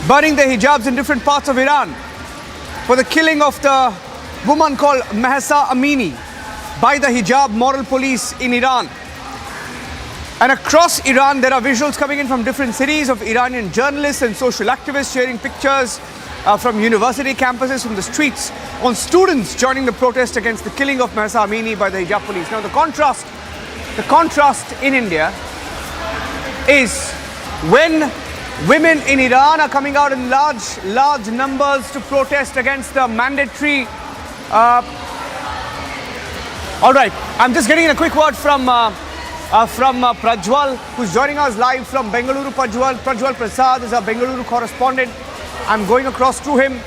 burning their hijabs in different parts of Iran for the killing of the woman called Mahsa Amini by the hijab moral police in Iran. And across Iran, there are visuals coming in from different cities of Iranian journalists and social activists sharing pictures from university campuses, from the streets, on students joining the protest against the killing of Mahsa Amini by the hijab police. Now, the contrast in India is when women in Iran are coming out in large numbers to protest against the mandatory. All right, I'm just getting a quick word from Prajwal, who's joining us live from Bengaluru. Prajwal Prasad is our Bengaluru correspondent. I'm going across to him.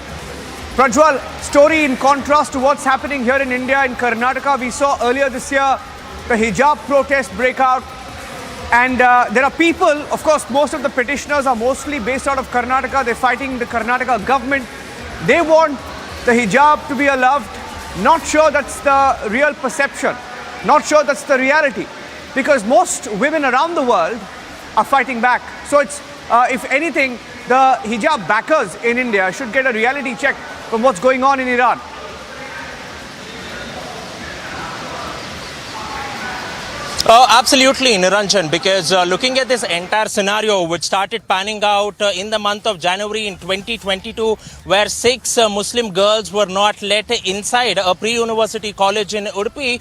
Prajwal, story in contrast to what's happening here in India, in Karnataka. We saw earlier this year the hijab protest break out. And there are people, of course, most of the petitioners are mostly based out of Karnataka. They're fighting the Karnataka government. They want the hijab to be allowed. Not sure that's the real perception. Not sure that's the reality. Because most women around the world are fighting back. So it's, if anything, the hijab backers in India should get a reality check from what's going on in Iran. Absolutely, Niranjan, because looking at this entire scenario, which started panning out in the month of January in 2022, where 6 Muslim girls were not let inside a pre-university college in Udupi,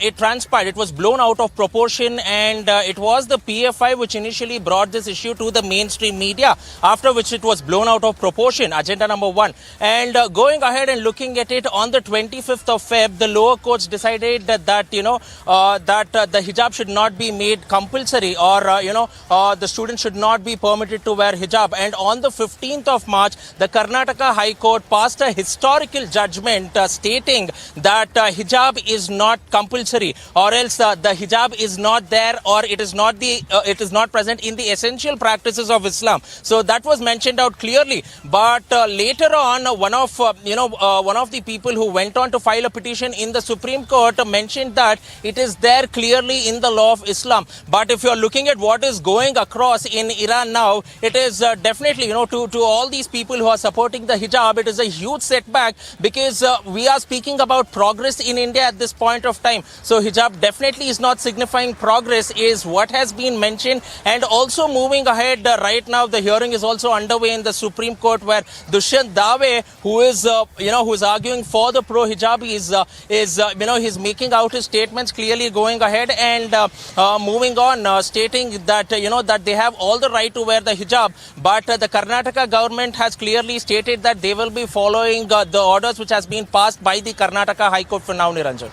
it transpired. It was blown out of proportion, and it was the PFI which initially brought this issue to the mainstream media, after which it was blown out of proportion, agenda number 1. And going ahead and looking at it, on the 25th of Feb, the lower courts decided that the hijab should not be made compulsory, or the students should not be permitted to wear hijab. And on the 15th of March, the Karnataka High Court passed a historical judgment stating that hijab is not compulsory, or else the hijab is not there, or it is not present in the essential practices of Islam. So that was mentioned out clearly. But later on, one of the people who went on to file a petition in the Supreme Court mentioned that it is there clearly in the law of Islam. But if you are looking at what is going across in Iran now, it is definitely, to all these people who are supporting the hijab, it is a huge setback, because we are speaking about progress in India at this point of time. So hijab definitely is not signifying progress, is what has been mentioned. And also moving ahead, right now the hearing is also underway in the Supreme Court, where Dushyant Dave, who is arguing for the pro-hijab, he's making out his statements clearly, going ahead and moving on, stating that that they have all the right to wear the hijab, but the Karnataka government has clearly stated that they will be following the orders which has been passed by the Karnataka High Court for now, Niranjan.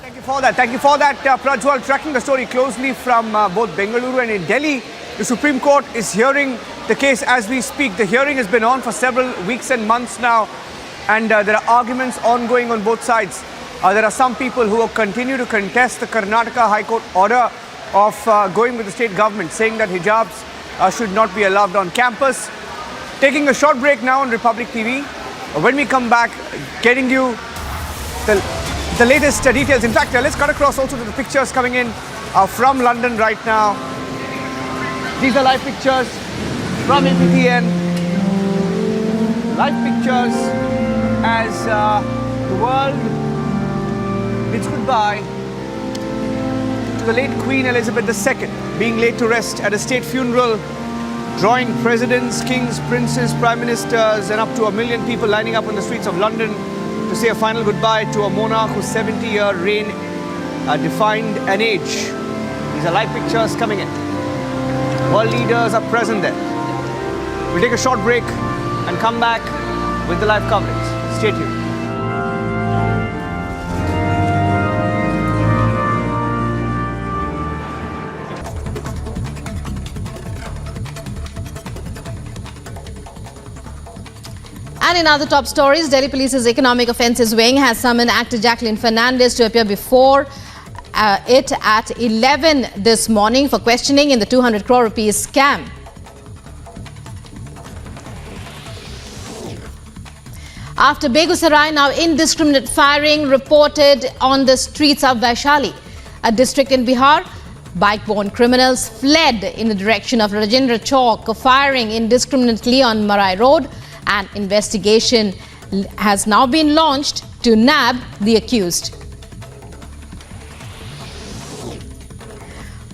Thank you for that. Thank you for that, Prajwal. Tracking the story closely from both Bengaluru and in Delhi. The Supreme Court is hearing the case as we speak. The hearing has been on for several weeks and months now, and there are arguments ongoing on both sides. There are some people who continue to contest the Karnataka High Court order of going with the state government, saying that hijabs should not be allowed on campus. Taking a short break now on Republic TV. When we come back, getting you the latest details. In fact, let's cut across also to the pictures coming in from London right now. These are live pictures from APTN. Live pictures as the world bids goodbye to the late Queen Elizabeth II, being laid to rest at a state funeral, drawing presidents, kings, princes, prime ministers, and up to 1 million people lining up on the streets of London to say a final goodbye to a monarch whose 70-year reign defined an age. These are live pictures coming in. World leaders are present there. We'll take a short break and come back with the live coverage. Stay tuned. And in other top stories, Delhi Police's Economic Offences Wing has summoned actor Jacqueline Fernandez to appear before it at 11 this morning for questioning in the 200 crore rupees scam. After Begusarai, now indiscriminate firing reported on the streets of Vaishali, a district in Bihar. Bike-borne criminals fled in the direction of Rajendra Chowk, firing indiscriminately on Marai Road. An investigation has now been launched to nab the accused.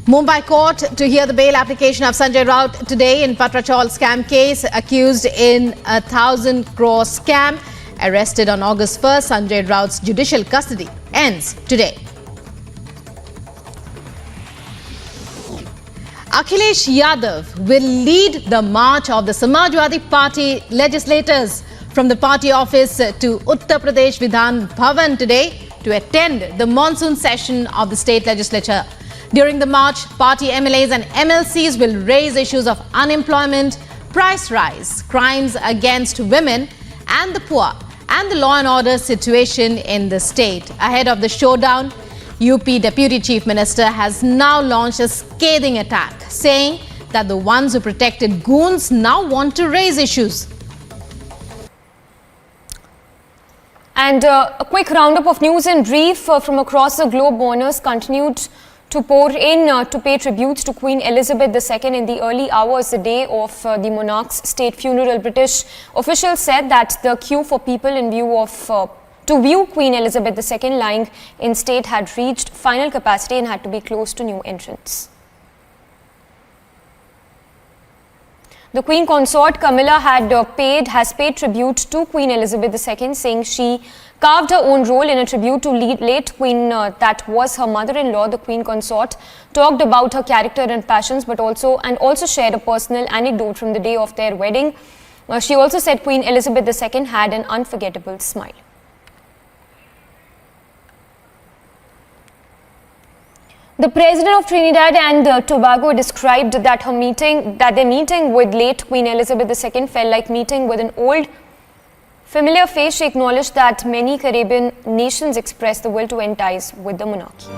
Mumbai court to hear the bail application of Sanjay Raut today in Patrachal scam case. Accused in a 1,000 crore scam, arrested on August 1st. Sanjay Raut's judicial custody ends today. Akhilesh Yadav will lead the march of the Samajwadi Party legislators from the party office to Uttar Pradesh Vidhan Bhavan today to attend the monsoon session of the state legislature. During the march, party MLAs and MLCs will raise issues of unemployment, price rise, crimes against women and the poor, and the law and order situation in the state. Ahead of the showdown, UP Deputy Chief Minister has now launched a scathing attack, saying that the ones who protected goons now want to raise issues. And a quick roundup of news in brief from across the globe. Mourners continued to pour in to pay tributes to Queen Elizabeth II in the early hours the day of the monarch's state funeral. British officials said that the queue for people in view of to view Queen Elizabeth II lying in state had reached final capacity and had to be closed to new entrants. The Queen Consort Camilla has paid tribute to Queen Elizabeth II, saying she carved her own role in a tribute to late Queen that was her mother-in-law. The Queen Consort talked about her character and passions, but also shared a personal anecdote from the day of their wedding. She also said Queen Elizabeth II had an unforgettable smile. The President of Trinidad and Tobago described that their meeting with late Queen Elizabeth II felt like meeting with an old familiar face. She acknowledged that many Caribbean nations expressed the will to end ties with the monarchy.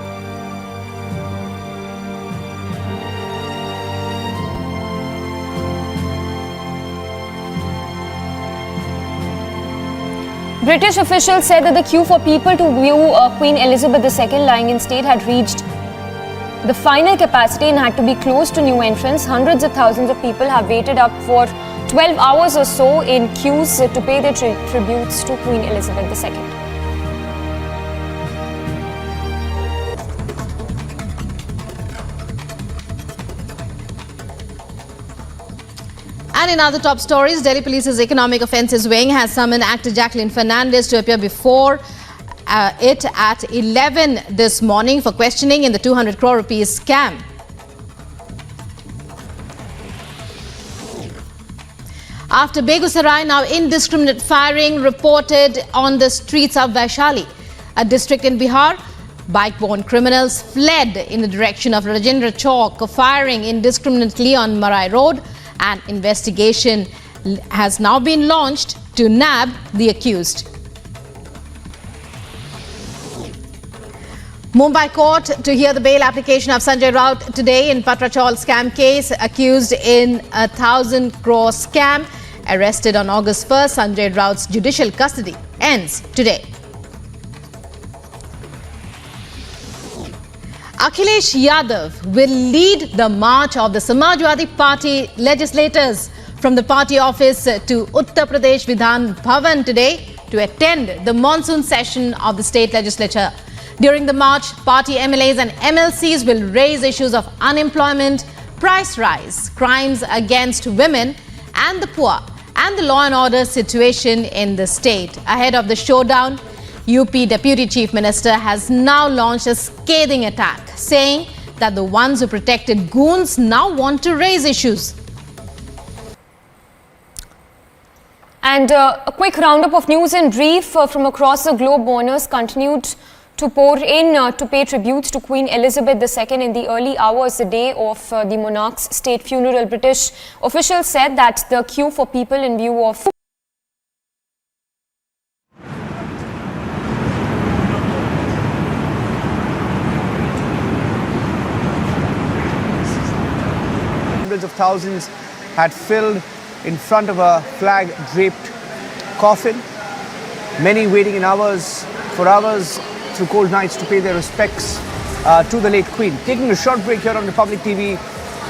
British officials said that the queue for people to view Queen Elizabeth II lying in state had reached the final capacity and had to be closed to new entrants. Hundreds of thousands of people have waited up for 12 hours or so in queues to pay their tributes to Queen Elizabeth II. And in other top stories, Delhi Police's Economic Offences Wing has summoned actor Jacqueline Fernandez to appear before it at 11 this morning for questioning in the 200 crore rupees scam. After Begusarai, now indiscriminate firing reported on the streets of Vaishali, a district in Bihar. Bike-borne criminals fled in the direction of Rajendra Chowk, firing indiscriminately on Marai Road. An investigation has now been launched to nab the accused. Mumbai court to hear the bail application of Sanjay Raut today in Patrachal scam case. Accused in a 1,000 crore scam, arrested on August 1st. Sanjay Raut's judicial custody ends today. Akhilesh Yadav will lead the march of the Samajwadi Party legislators from the party office to Uttar Pradesh Vidhan Bhavan today to attend the monsoon session of the state legislature. During the march, party MLAs and MLCs will raise issues of unemployment, price rise, crimes against women and the poor, and the law and order situation in the state. Ahead of the showdown, UP Deputy Chief Minister has now launched a scathing attack, saying that the ones who protected goons now want to raise issues. And a quick roundup of news in brief from across the globe. Mourners continued to pour in to pay tributes to Queen Elizabeth II in the early hours the day of the monarch's state funeral. British officials said that the queue for people in view of hundreds of thousands had filled in front of a flag-draped coffin. Many waiting in for hours through cold nights to pay their respects to the late Queen. Taking a short break here on Republic TV.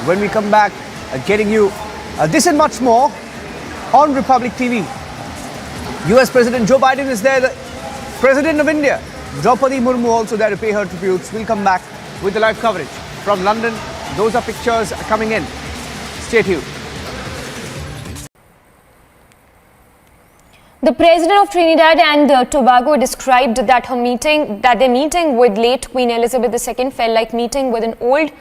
When we come back, getting you this and much more on Republic TV. US President Joe Biden is there. The President of India, Draupadi Murmu, also there to pay her tributes. We'll come back with the live coverage from London. Those are pictures coming in. Stay tuned. The President of Trinidad and Tobago described that their meeting with late Queen Elizabeth II felt like meeting with an old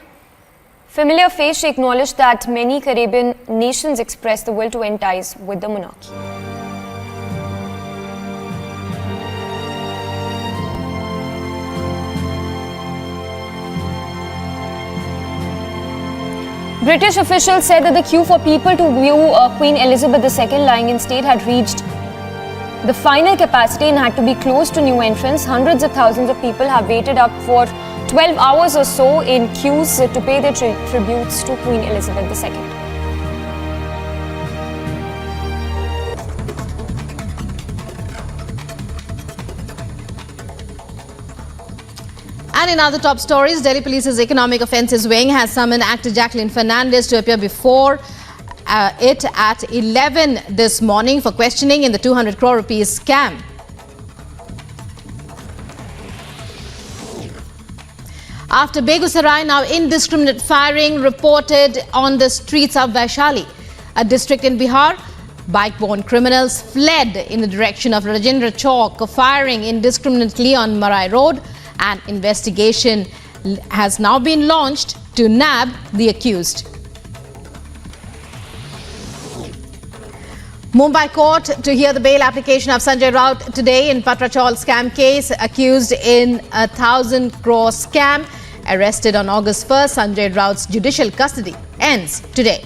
familiar face. She acknowledged that many Caribbean nations expressed the will to end ties with the monarchy. British officials said that the queue for people to view Queen Elizabeth II lying in state had reached the final capacity and had to be closed to new entrants. Hundreds of thousands of people have waited up for 12 hours or so in queues to pay their tributes to Queen Elizabeth II. And in other top stories, Delhi Police's Economic Offences Wing has summoned actor Jacqueline Fernandez to appear before it at 11 this morning for questioning in the 200 crore rupees scam. After Begusarai, now indiscriminate firing reported on the streets of Vaishali, a district in Bihar. Bike-borne criminals fled in the direction of Rajendra Chowk, firing indiscriminately on Marai Road. An investigation has now been launched to nab the accused. Mumbai court to hear the bail application of Sanjay Raut today in Patrachal scam case. Accused in a 1,000 crore scam, arrested on August 1st. Sanjay Raut's judicial custody ends today.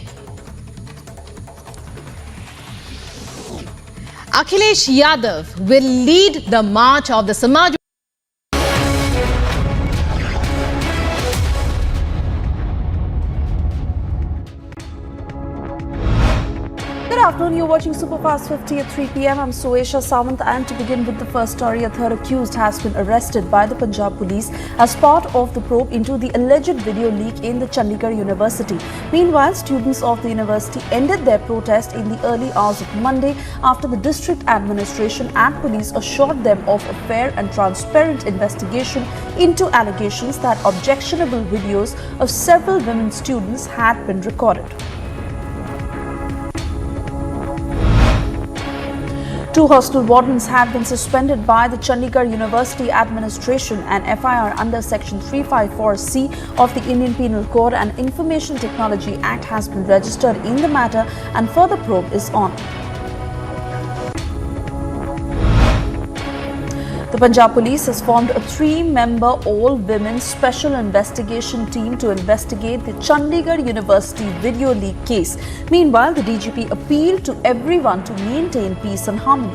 Akhilesh Yadav will lead the march of the Samaj. Good afternoon, you're watching Superfast 50 at 3 p.m. I'm Soesha Samant, and to begin with the first story, a third accused has been arrested by the Punjab police as part of the probe into the alleged video leak in the Chandigarh University. Meanwhile, students of the university ended their protest in the early hours of Monday after the district administration and police assured them of a fair and transparent investigation into allegations that objectionable videos of several women students had been recorded. Two hostel wardens have been suspended by the Chandigarh University administration. An FIR under Section 354C of the Indian Penal Code and Information Technology Act has been registered in the matter, and further probe is on. The Punjab Police has formed a 3-member all-women special investigation team to investigate the Chandigarh University video leak case. Meanwhile, the DGP appealed to everyone to maintain peace and harmony.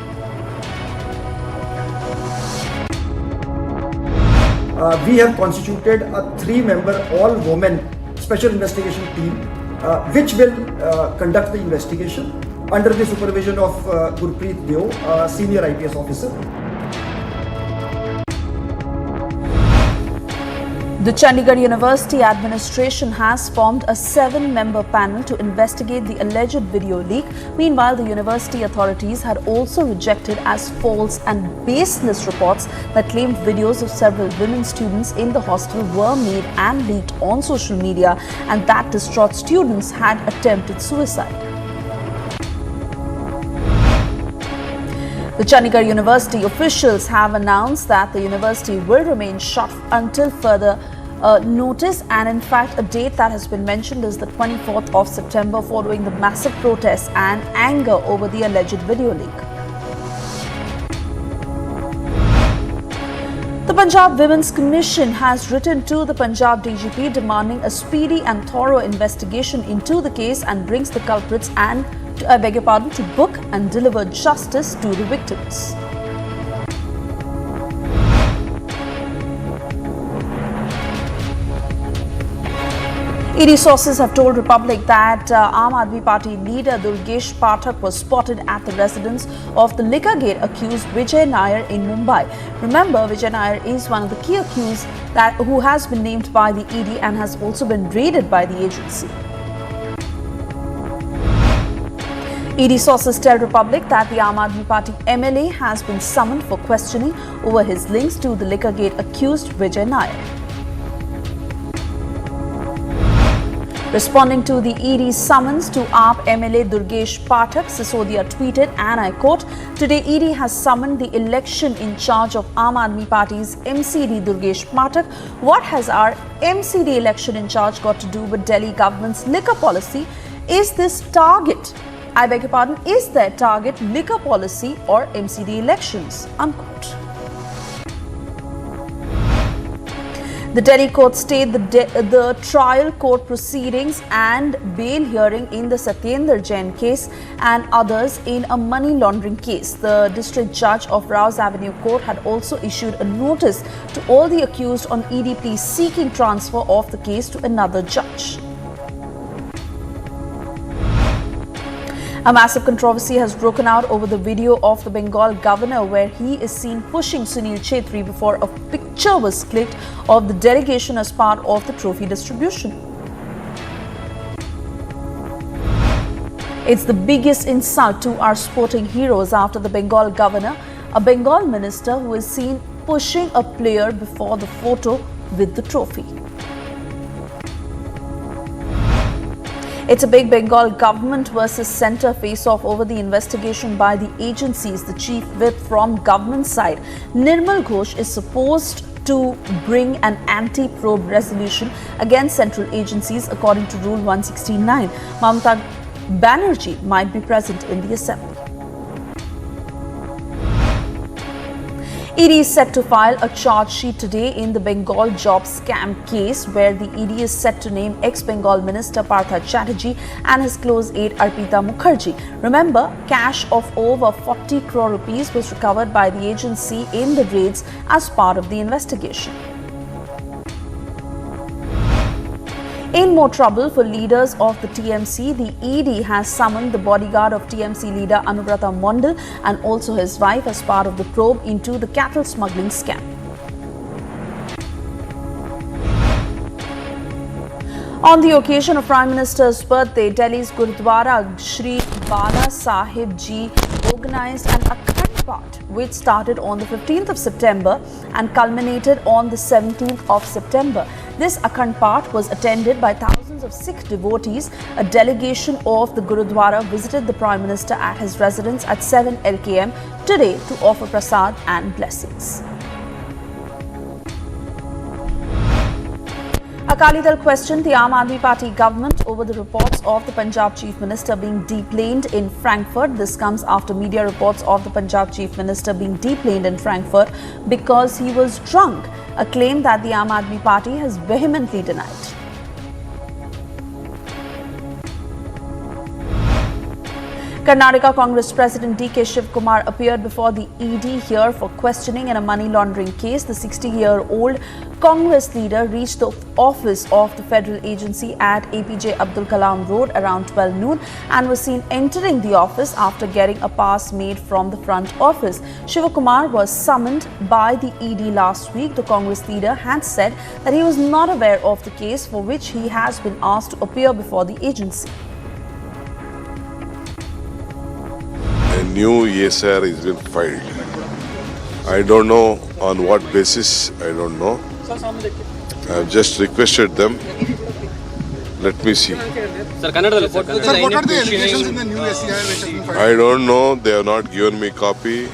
We have constituted a 3-member all-women special investigation team which will conduct the investigation under the supervision of Gurpreet Deo, senior IPS officer. The Chandigarh University administration has formed a 7-member panel to investigate the alleged video leak. Meanwhile, the university authorities had also rejected as false and baseless reports that claimed videos of several women students in the hostel were made and leaked on social media, and that distraught students had attempted suicide. The Chandigarh University officials have announced that the university will remain shut until further notice, and in fact a date that has been mentioned is the 24th of September following the massive protests and anger over the alleged video leak. The Punjab Women's Commission has written to the Punjab DGP demanding a speedy and thorough investigation into the case and brings the culprits and, to book and deliver justice to the victims. ED sources have told Republic that Aam Aadmi Party leader Durgesh Pathak was spotted at the residence of the Lickagate accused Vijay Nair in Mumbai. Remember, Vijay Nair is one of the key accused who has been named by the ED and has also been raided by the agency. ED sources tell Republic that the Aam Aadmi Party MLA has been summoned for questioning over his links to the Lickagate accused Vijay Nair. Responding to the ED's summons to AAP MLA Durgesh Pathak, Sisodia tweeted, and I quote, "Today ED has summoned the election in charge of Aam Aadmi Party's MCD Durgesh Pathak. What has our MCD election in charge got to do with Delhi government's liquor policy? Is this target, I beg your pardon, is their target liquor policy or MCD elections?" Unquote. The Delhi court stayed the trial court proceedings and bail hearing in the Satyendra Jain case and others in a money laundering case. The district judge of Rouse Avenue Court had also issued a notice to all the accused on ED plea seeking transfer of the case to another judge. A massive controversy has broken out over the video of the Bengal governor where he is seen pushing Sunil Chhetri before a picture was clicked of the delegation as part of the trophy distribution. It's the biggest insult to our sporting heroes after the Bengal governor, a Bengal minister who is seen pushing a player before the photo with the trophy. It's a big Bengal government versus centre face-off over the investigation by the agencies. The chief whip from government side, Nirmal Ghosh, is supposed to bring an anti-probe resolution against central agencies according to Rule 169. Mamata Banerjee might be present in the assembly. ED is set to file a charge sheet today in the Bengal job scam case where the ED is set to name ex-Bengal Minister Partha Chatterjee and his close aide Arpita Mukherjee. Remember, cash of over 40 crore rupees was recovered by the agency in the raids as part of the investigation. In more trouble for leaders of the TMC, the ED has summoned the bodyguard of TMC leader Anubrata Mondal and also his wife as part of the probe into the cattle smuggling scam. On the occasion of Prime Minister's birthday, Delhi's Gurudwara Shri Bala Sahib Ji organized an Akhand Path which started on the 15th of September and culminated on the 17th of September. This Akhand Path was attended by thousands of Sikh devotees. A delegation of the Gurudwara visited the Prime Minister at his residence at 7 LKM today to offer prasad and blessings. Akali Dal questioned the Aam Aadmi Party government over the reports of the Punjab Chief Minister being deplaned in Frankfurt. This comes after media reports of the Punjab Chief Minister being deplaned in Frankfurt because he was drunk, a claim that the Aam Aadmi Party has vehemently denied. Karnataka Congress President D.K. Shivkumar appeared before the ED here for questioning in a money laundering case. The 60-year-old Congress leader reached the office of the federal agency at APJ Abdul Kalam Road around 12 noon and was seen entering the office after getting a pass made from the front office. Shivkumar was summoned by the ED last week. The Congress leader had said that he was not aware of the case for which he has been asked to appear before the agency. A new ESR has been filed. I don't know on what basis, I don't know. I have just requested them. Let me see. Sir, what are the allegations in the new SCR which has been filed? I don't know. They have not given me copy.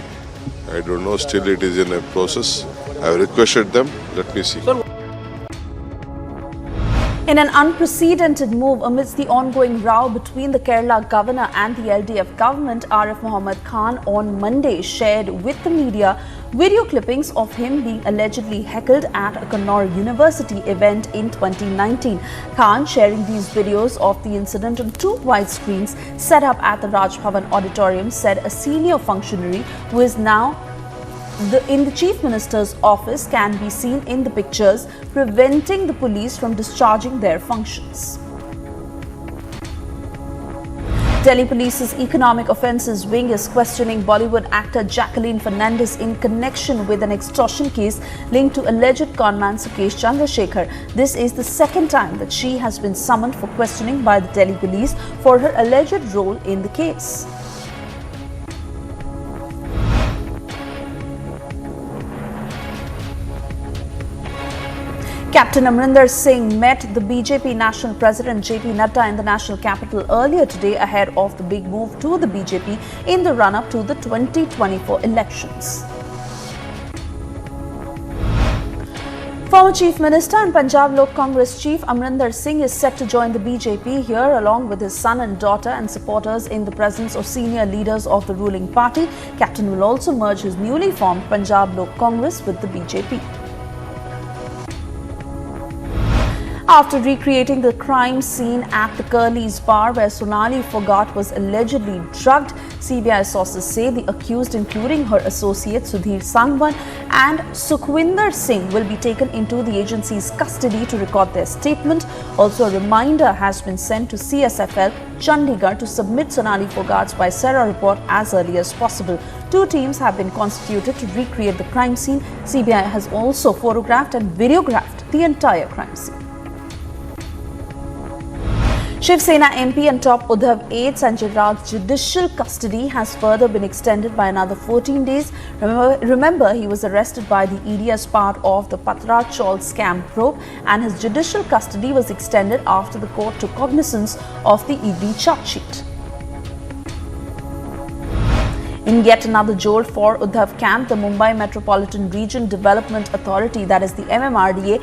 I don't know. Still, it is in a process. I have requested them. Let me see. In an unprecedented move amidst the ongoing row between the Kerala governor and the LDF government, Arif Muhammad Khan on Monday shared with the media video clippings of him being allegedly heckled at a Kannauр University event in 2019. Khan sharing these videos of the incident on two white screens set up at the Raj Bhavan auditorium said a senior functionary who is now in the Chief Minister's office can be seen in the pictures, preventing the police from discharging their functions. Delhi Police's Economic Offences Wing is questioning Bollywood actor Jacqueline Fernandez in connection with an extortion case linked to alleged conman Sukesh Chandrasekhar. This is the second time that she has been summoned for questioning by the Delhi Police for her alleged role in the case. Captain Amrinder Singh met the BJP National President JP Nadda in the national capital earlier today ahead of the big move to the BJP in the run-up to the 2024 elections. Former Chief Minister and Punjab Lok Congress Chief Amrinder Singh is set to join the BJP here along with his son and daughter and supporters in the presence of senior leaders of the ruling party. Captain will also merge his newly formed Punjab Lok Congress with the BJP. After recreating the crime scene at the Curly's bar where Sonali Phogat was allegedly drugged, CBI sources say the accused, including her associate Sudhir Sangwan and Sukhwinder Singh, will be taken into the agency's custody to record their statement. Also, a reminder has been sent to CSFL Chandigarh to submit Sonali Phogat's Viscera report as early as possible. Two teams have been constituted to recreate the crime scene. CBI has also photographed and videographed the entire crime scene. Shiv Sena MP and top Uddhav aide Sanjay Raut's judicial custody has further been extended by another 14 days. Remember, he was arrested by the ED as part of the Patra Chaul scam probe, and his judicial custody was extended after the court took cognizance of the ED charge sheet. In yet another jolt for Uddhav camp, the Mumbai Metropolitan Region Development Authority, that is the MMRDA,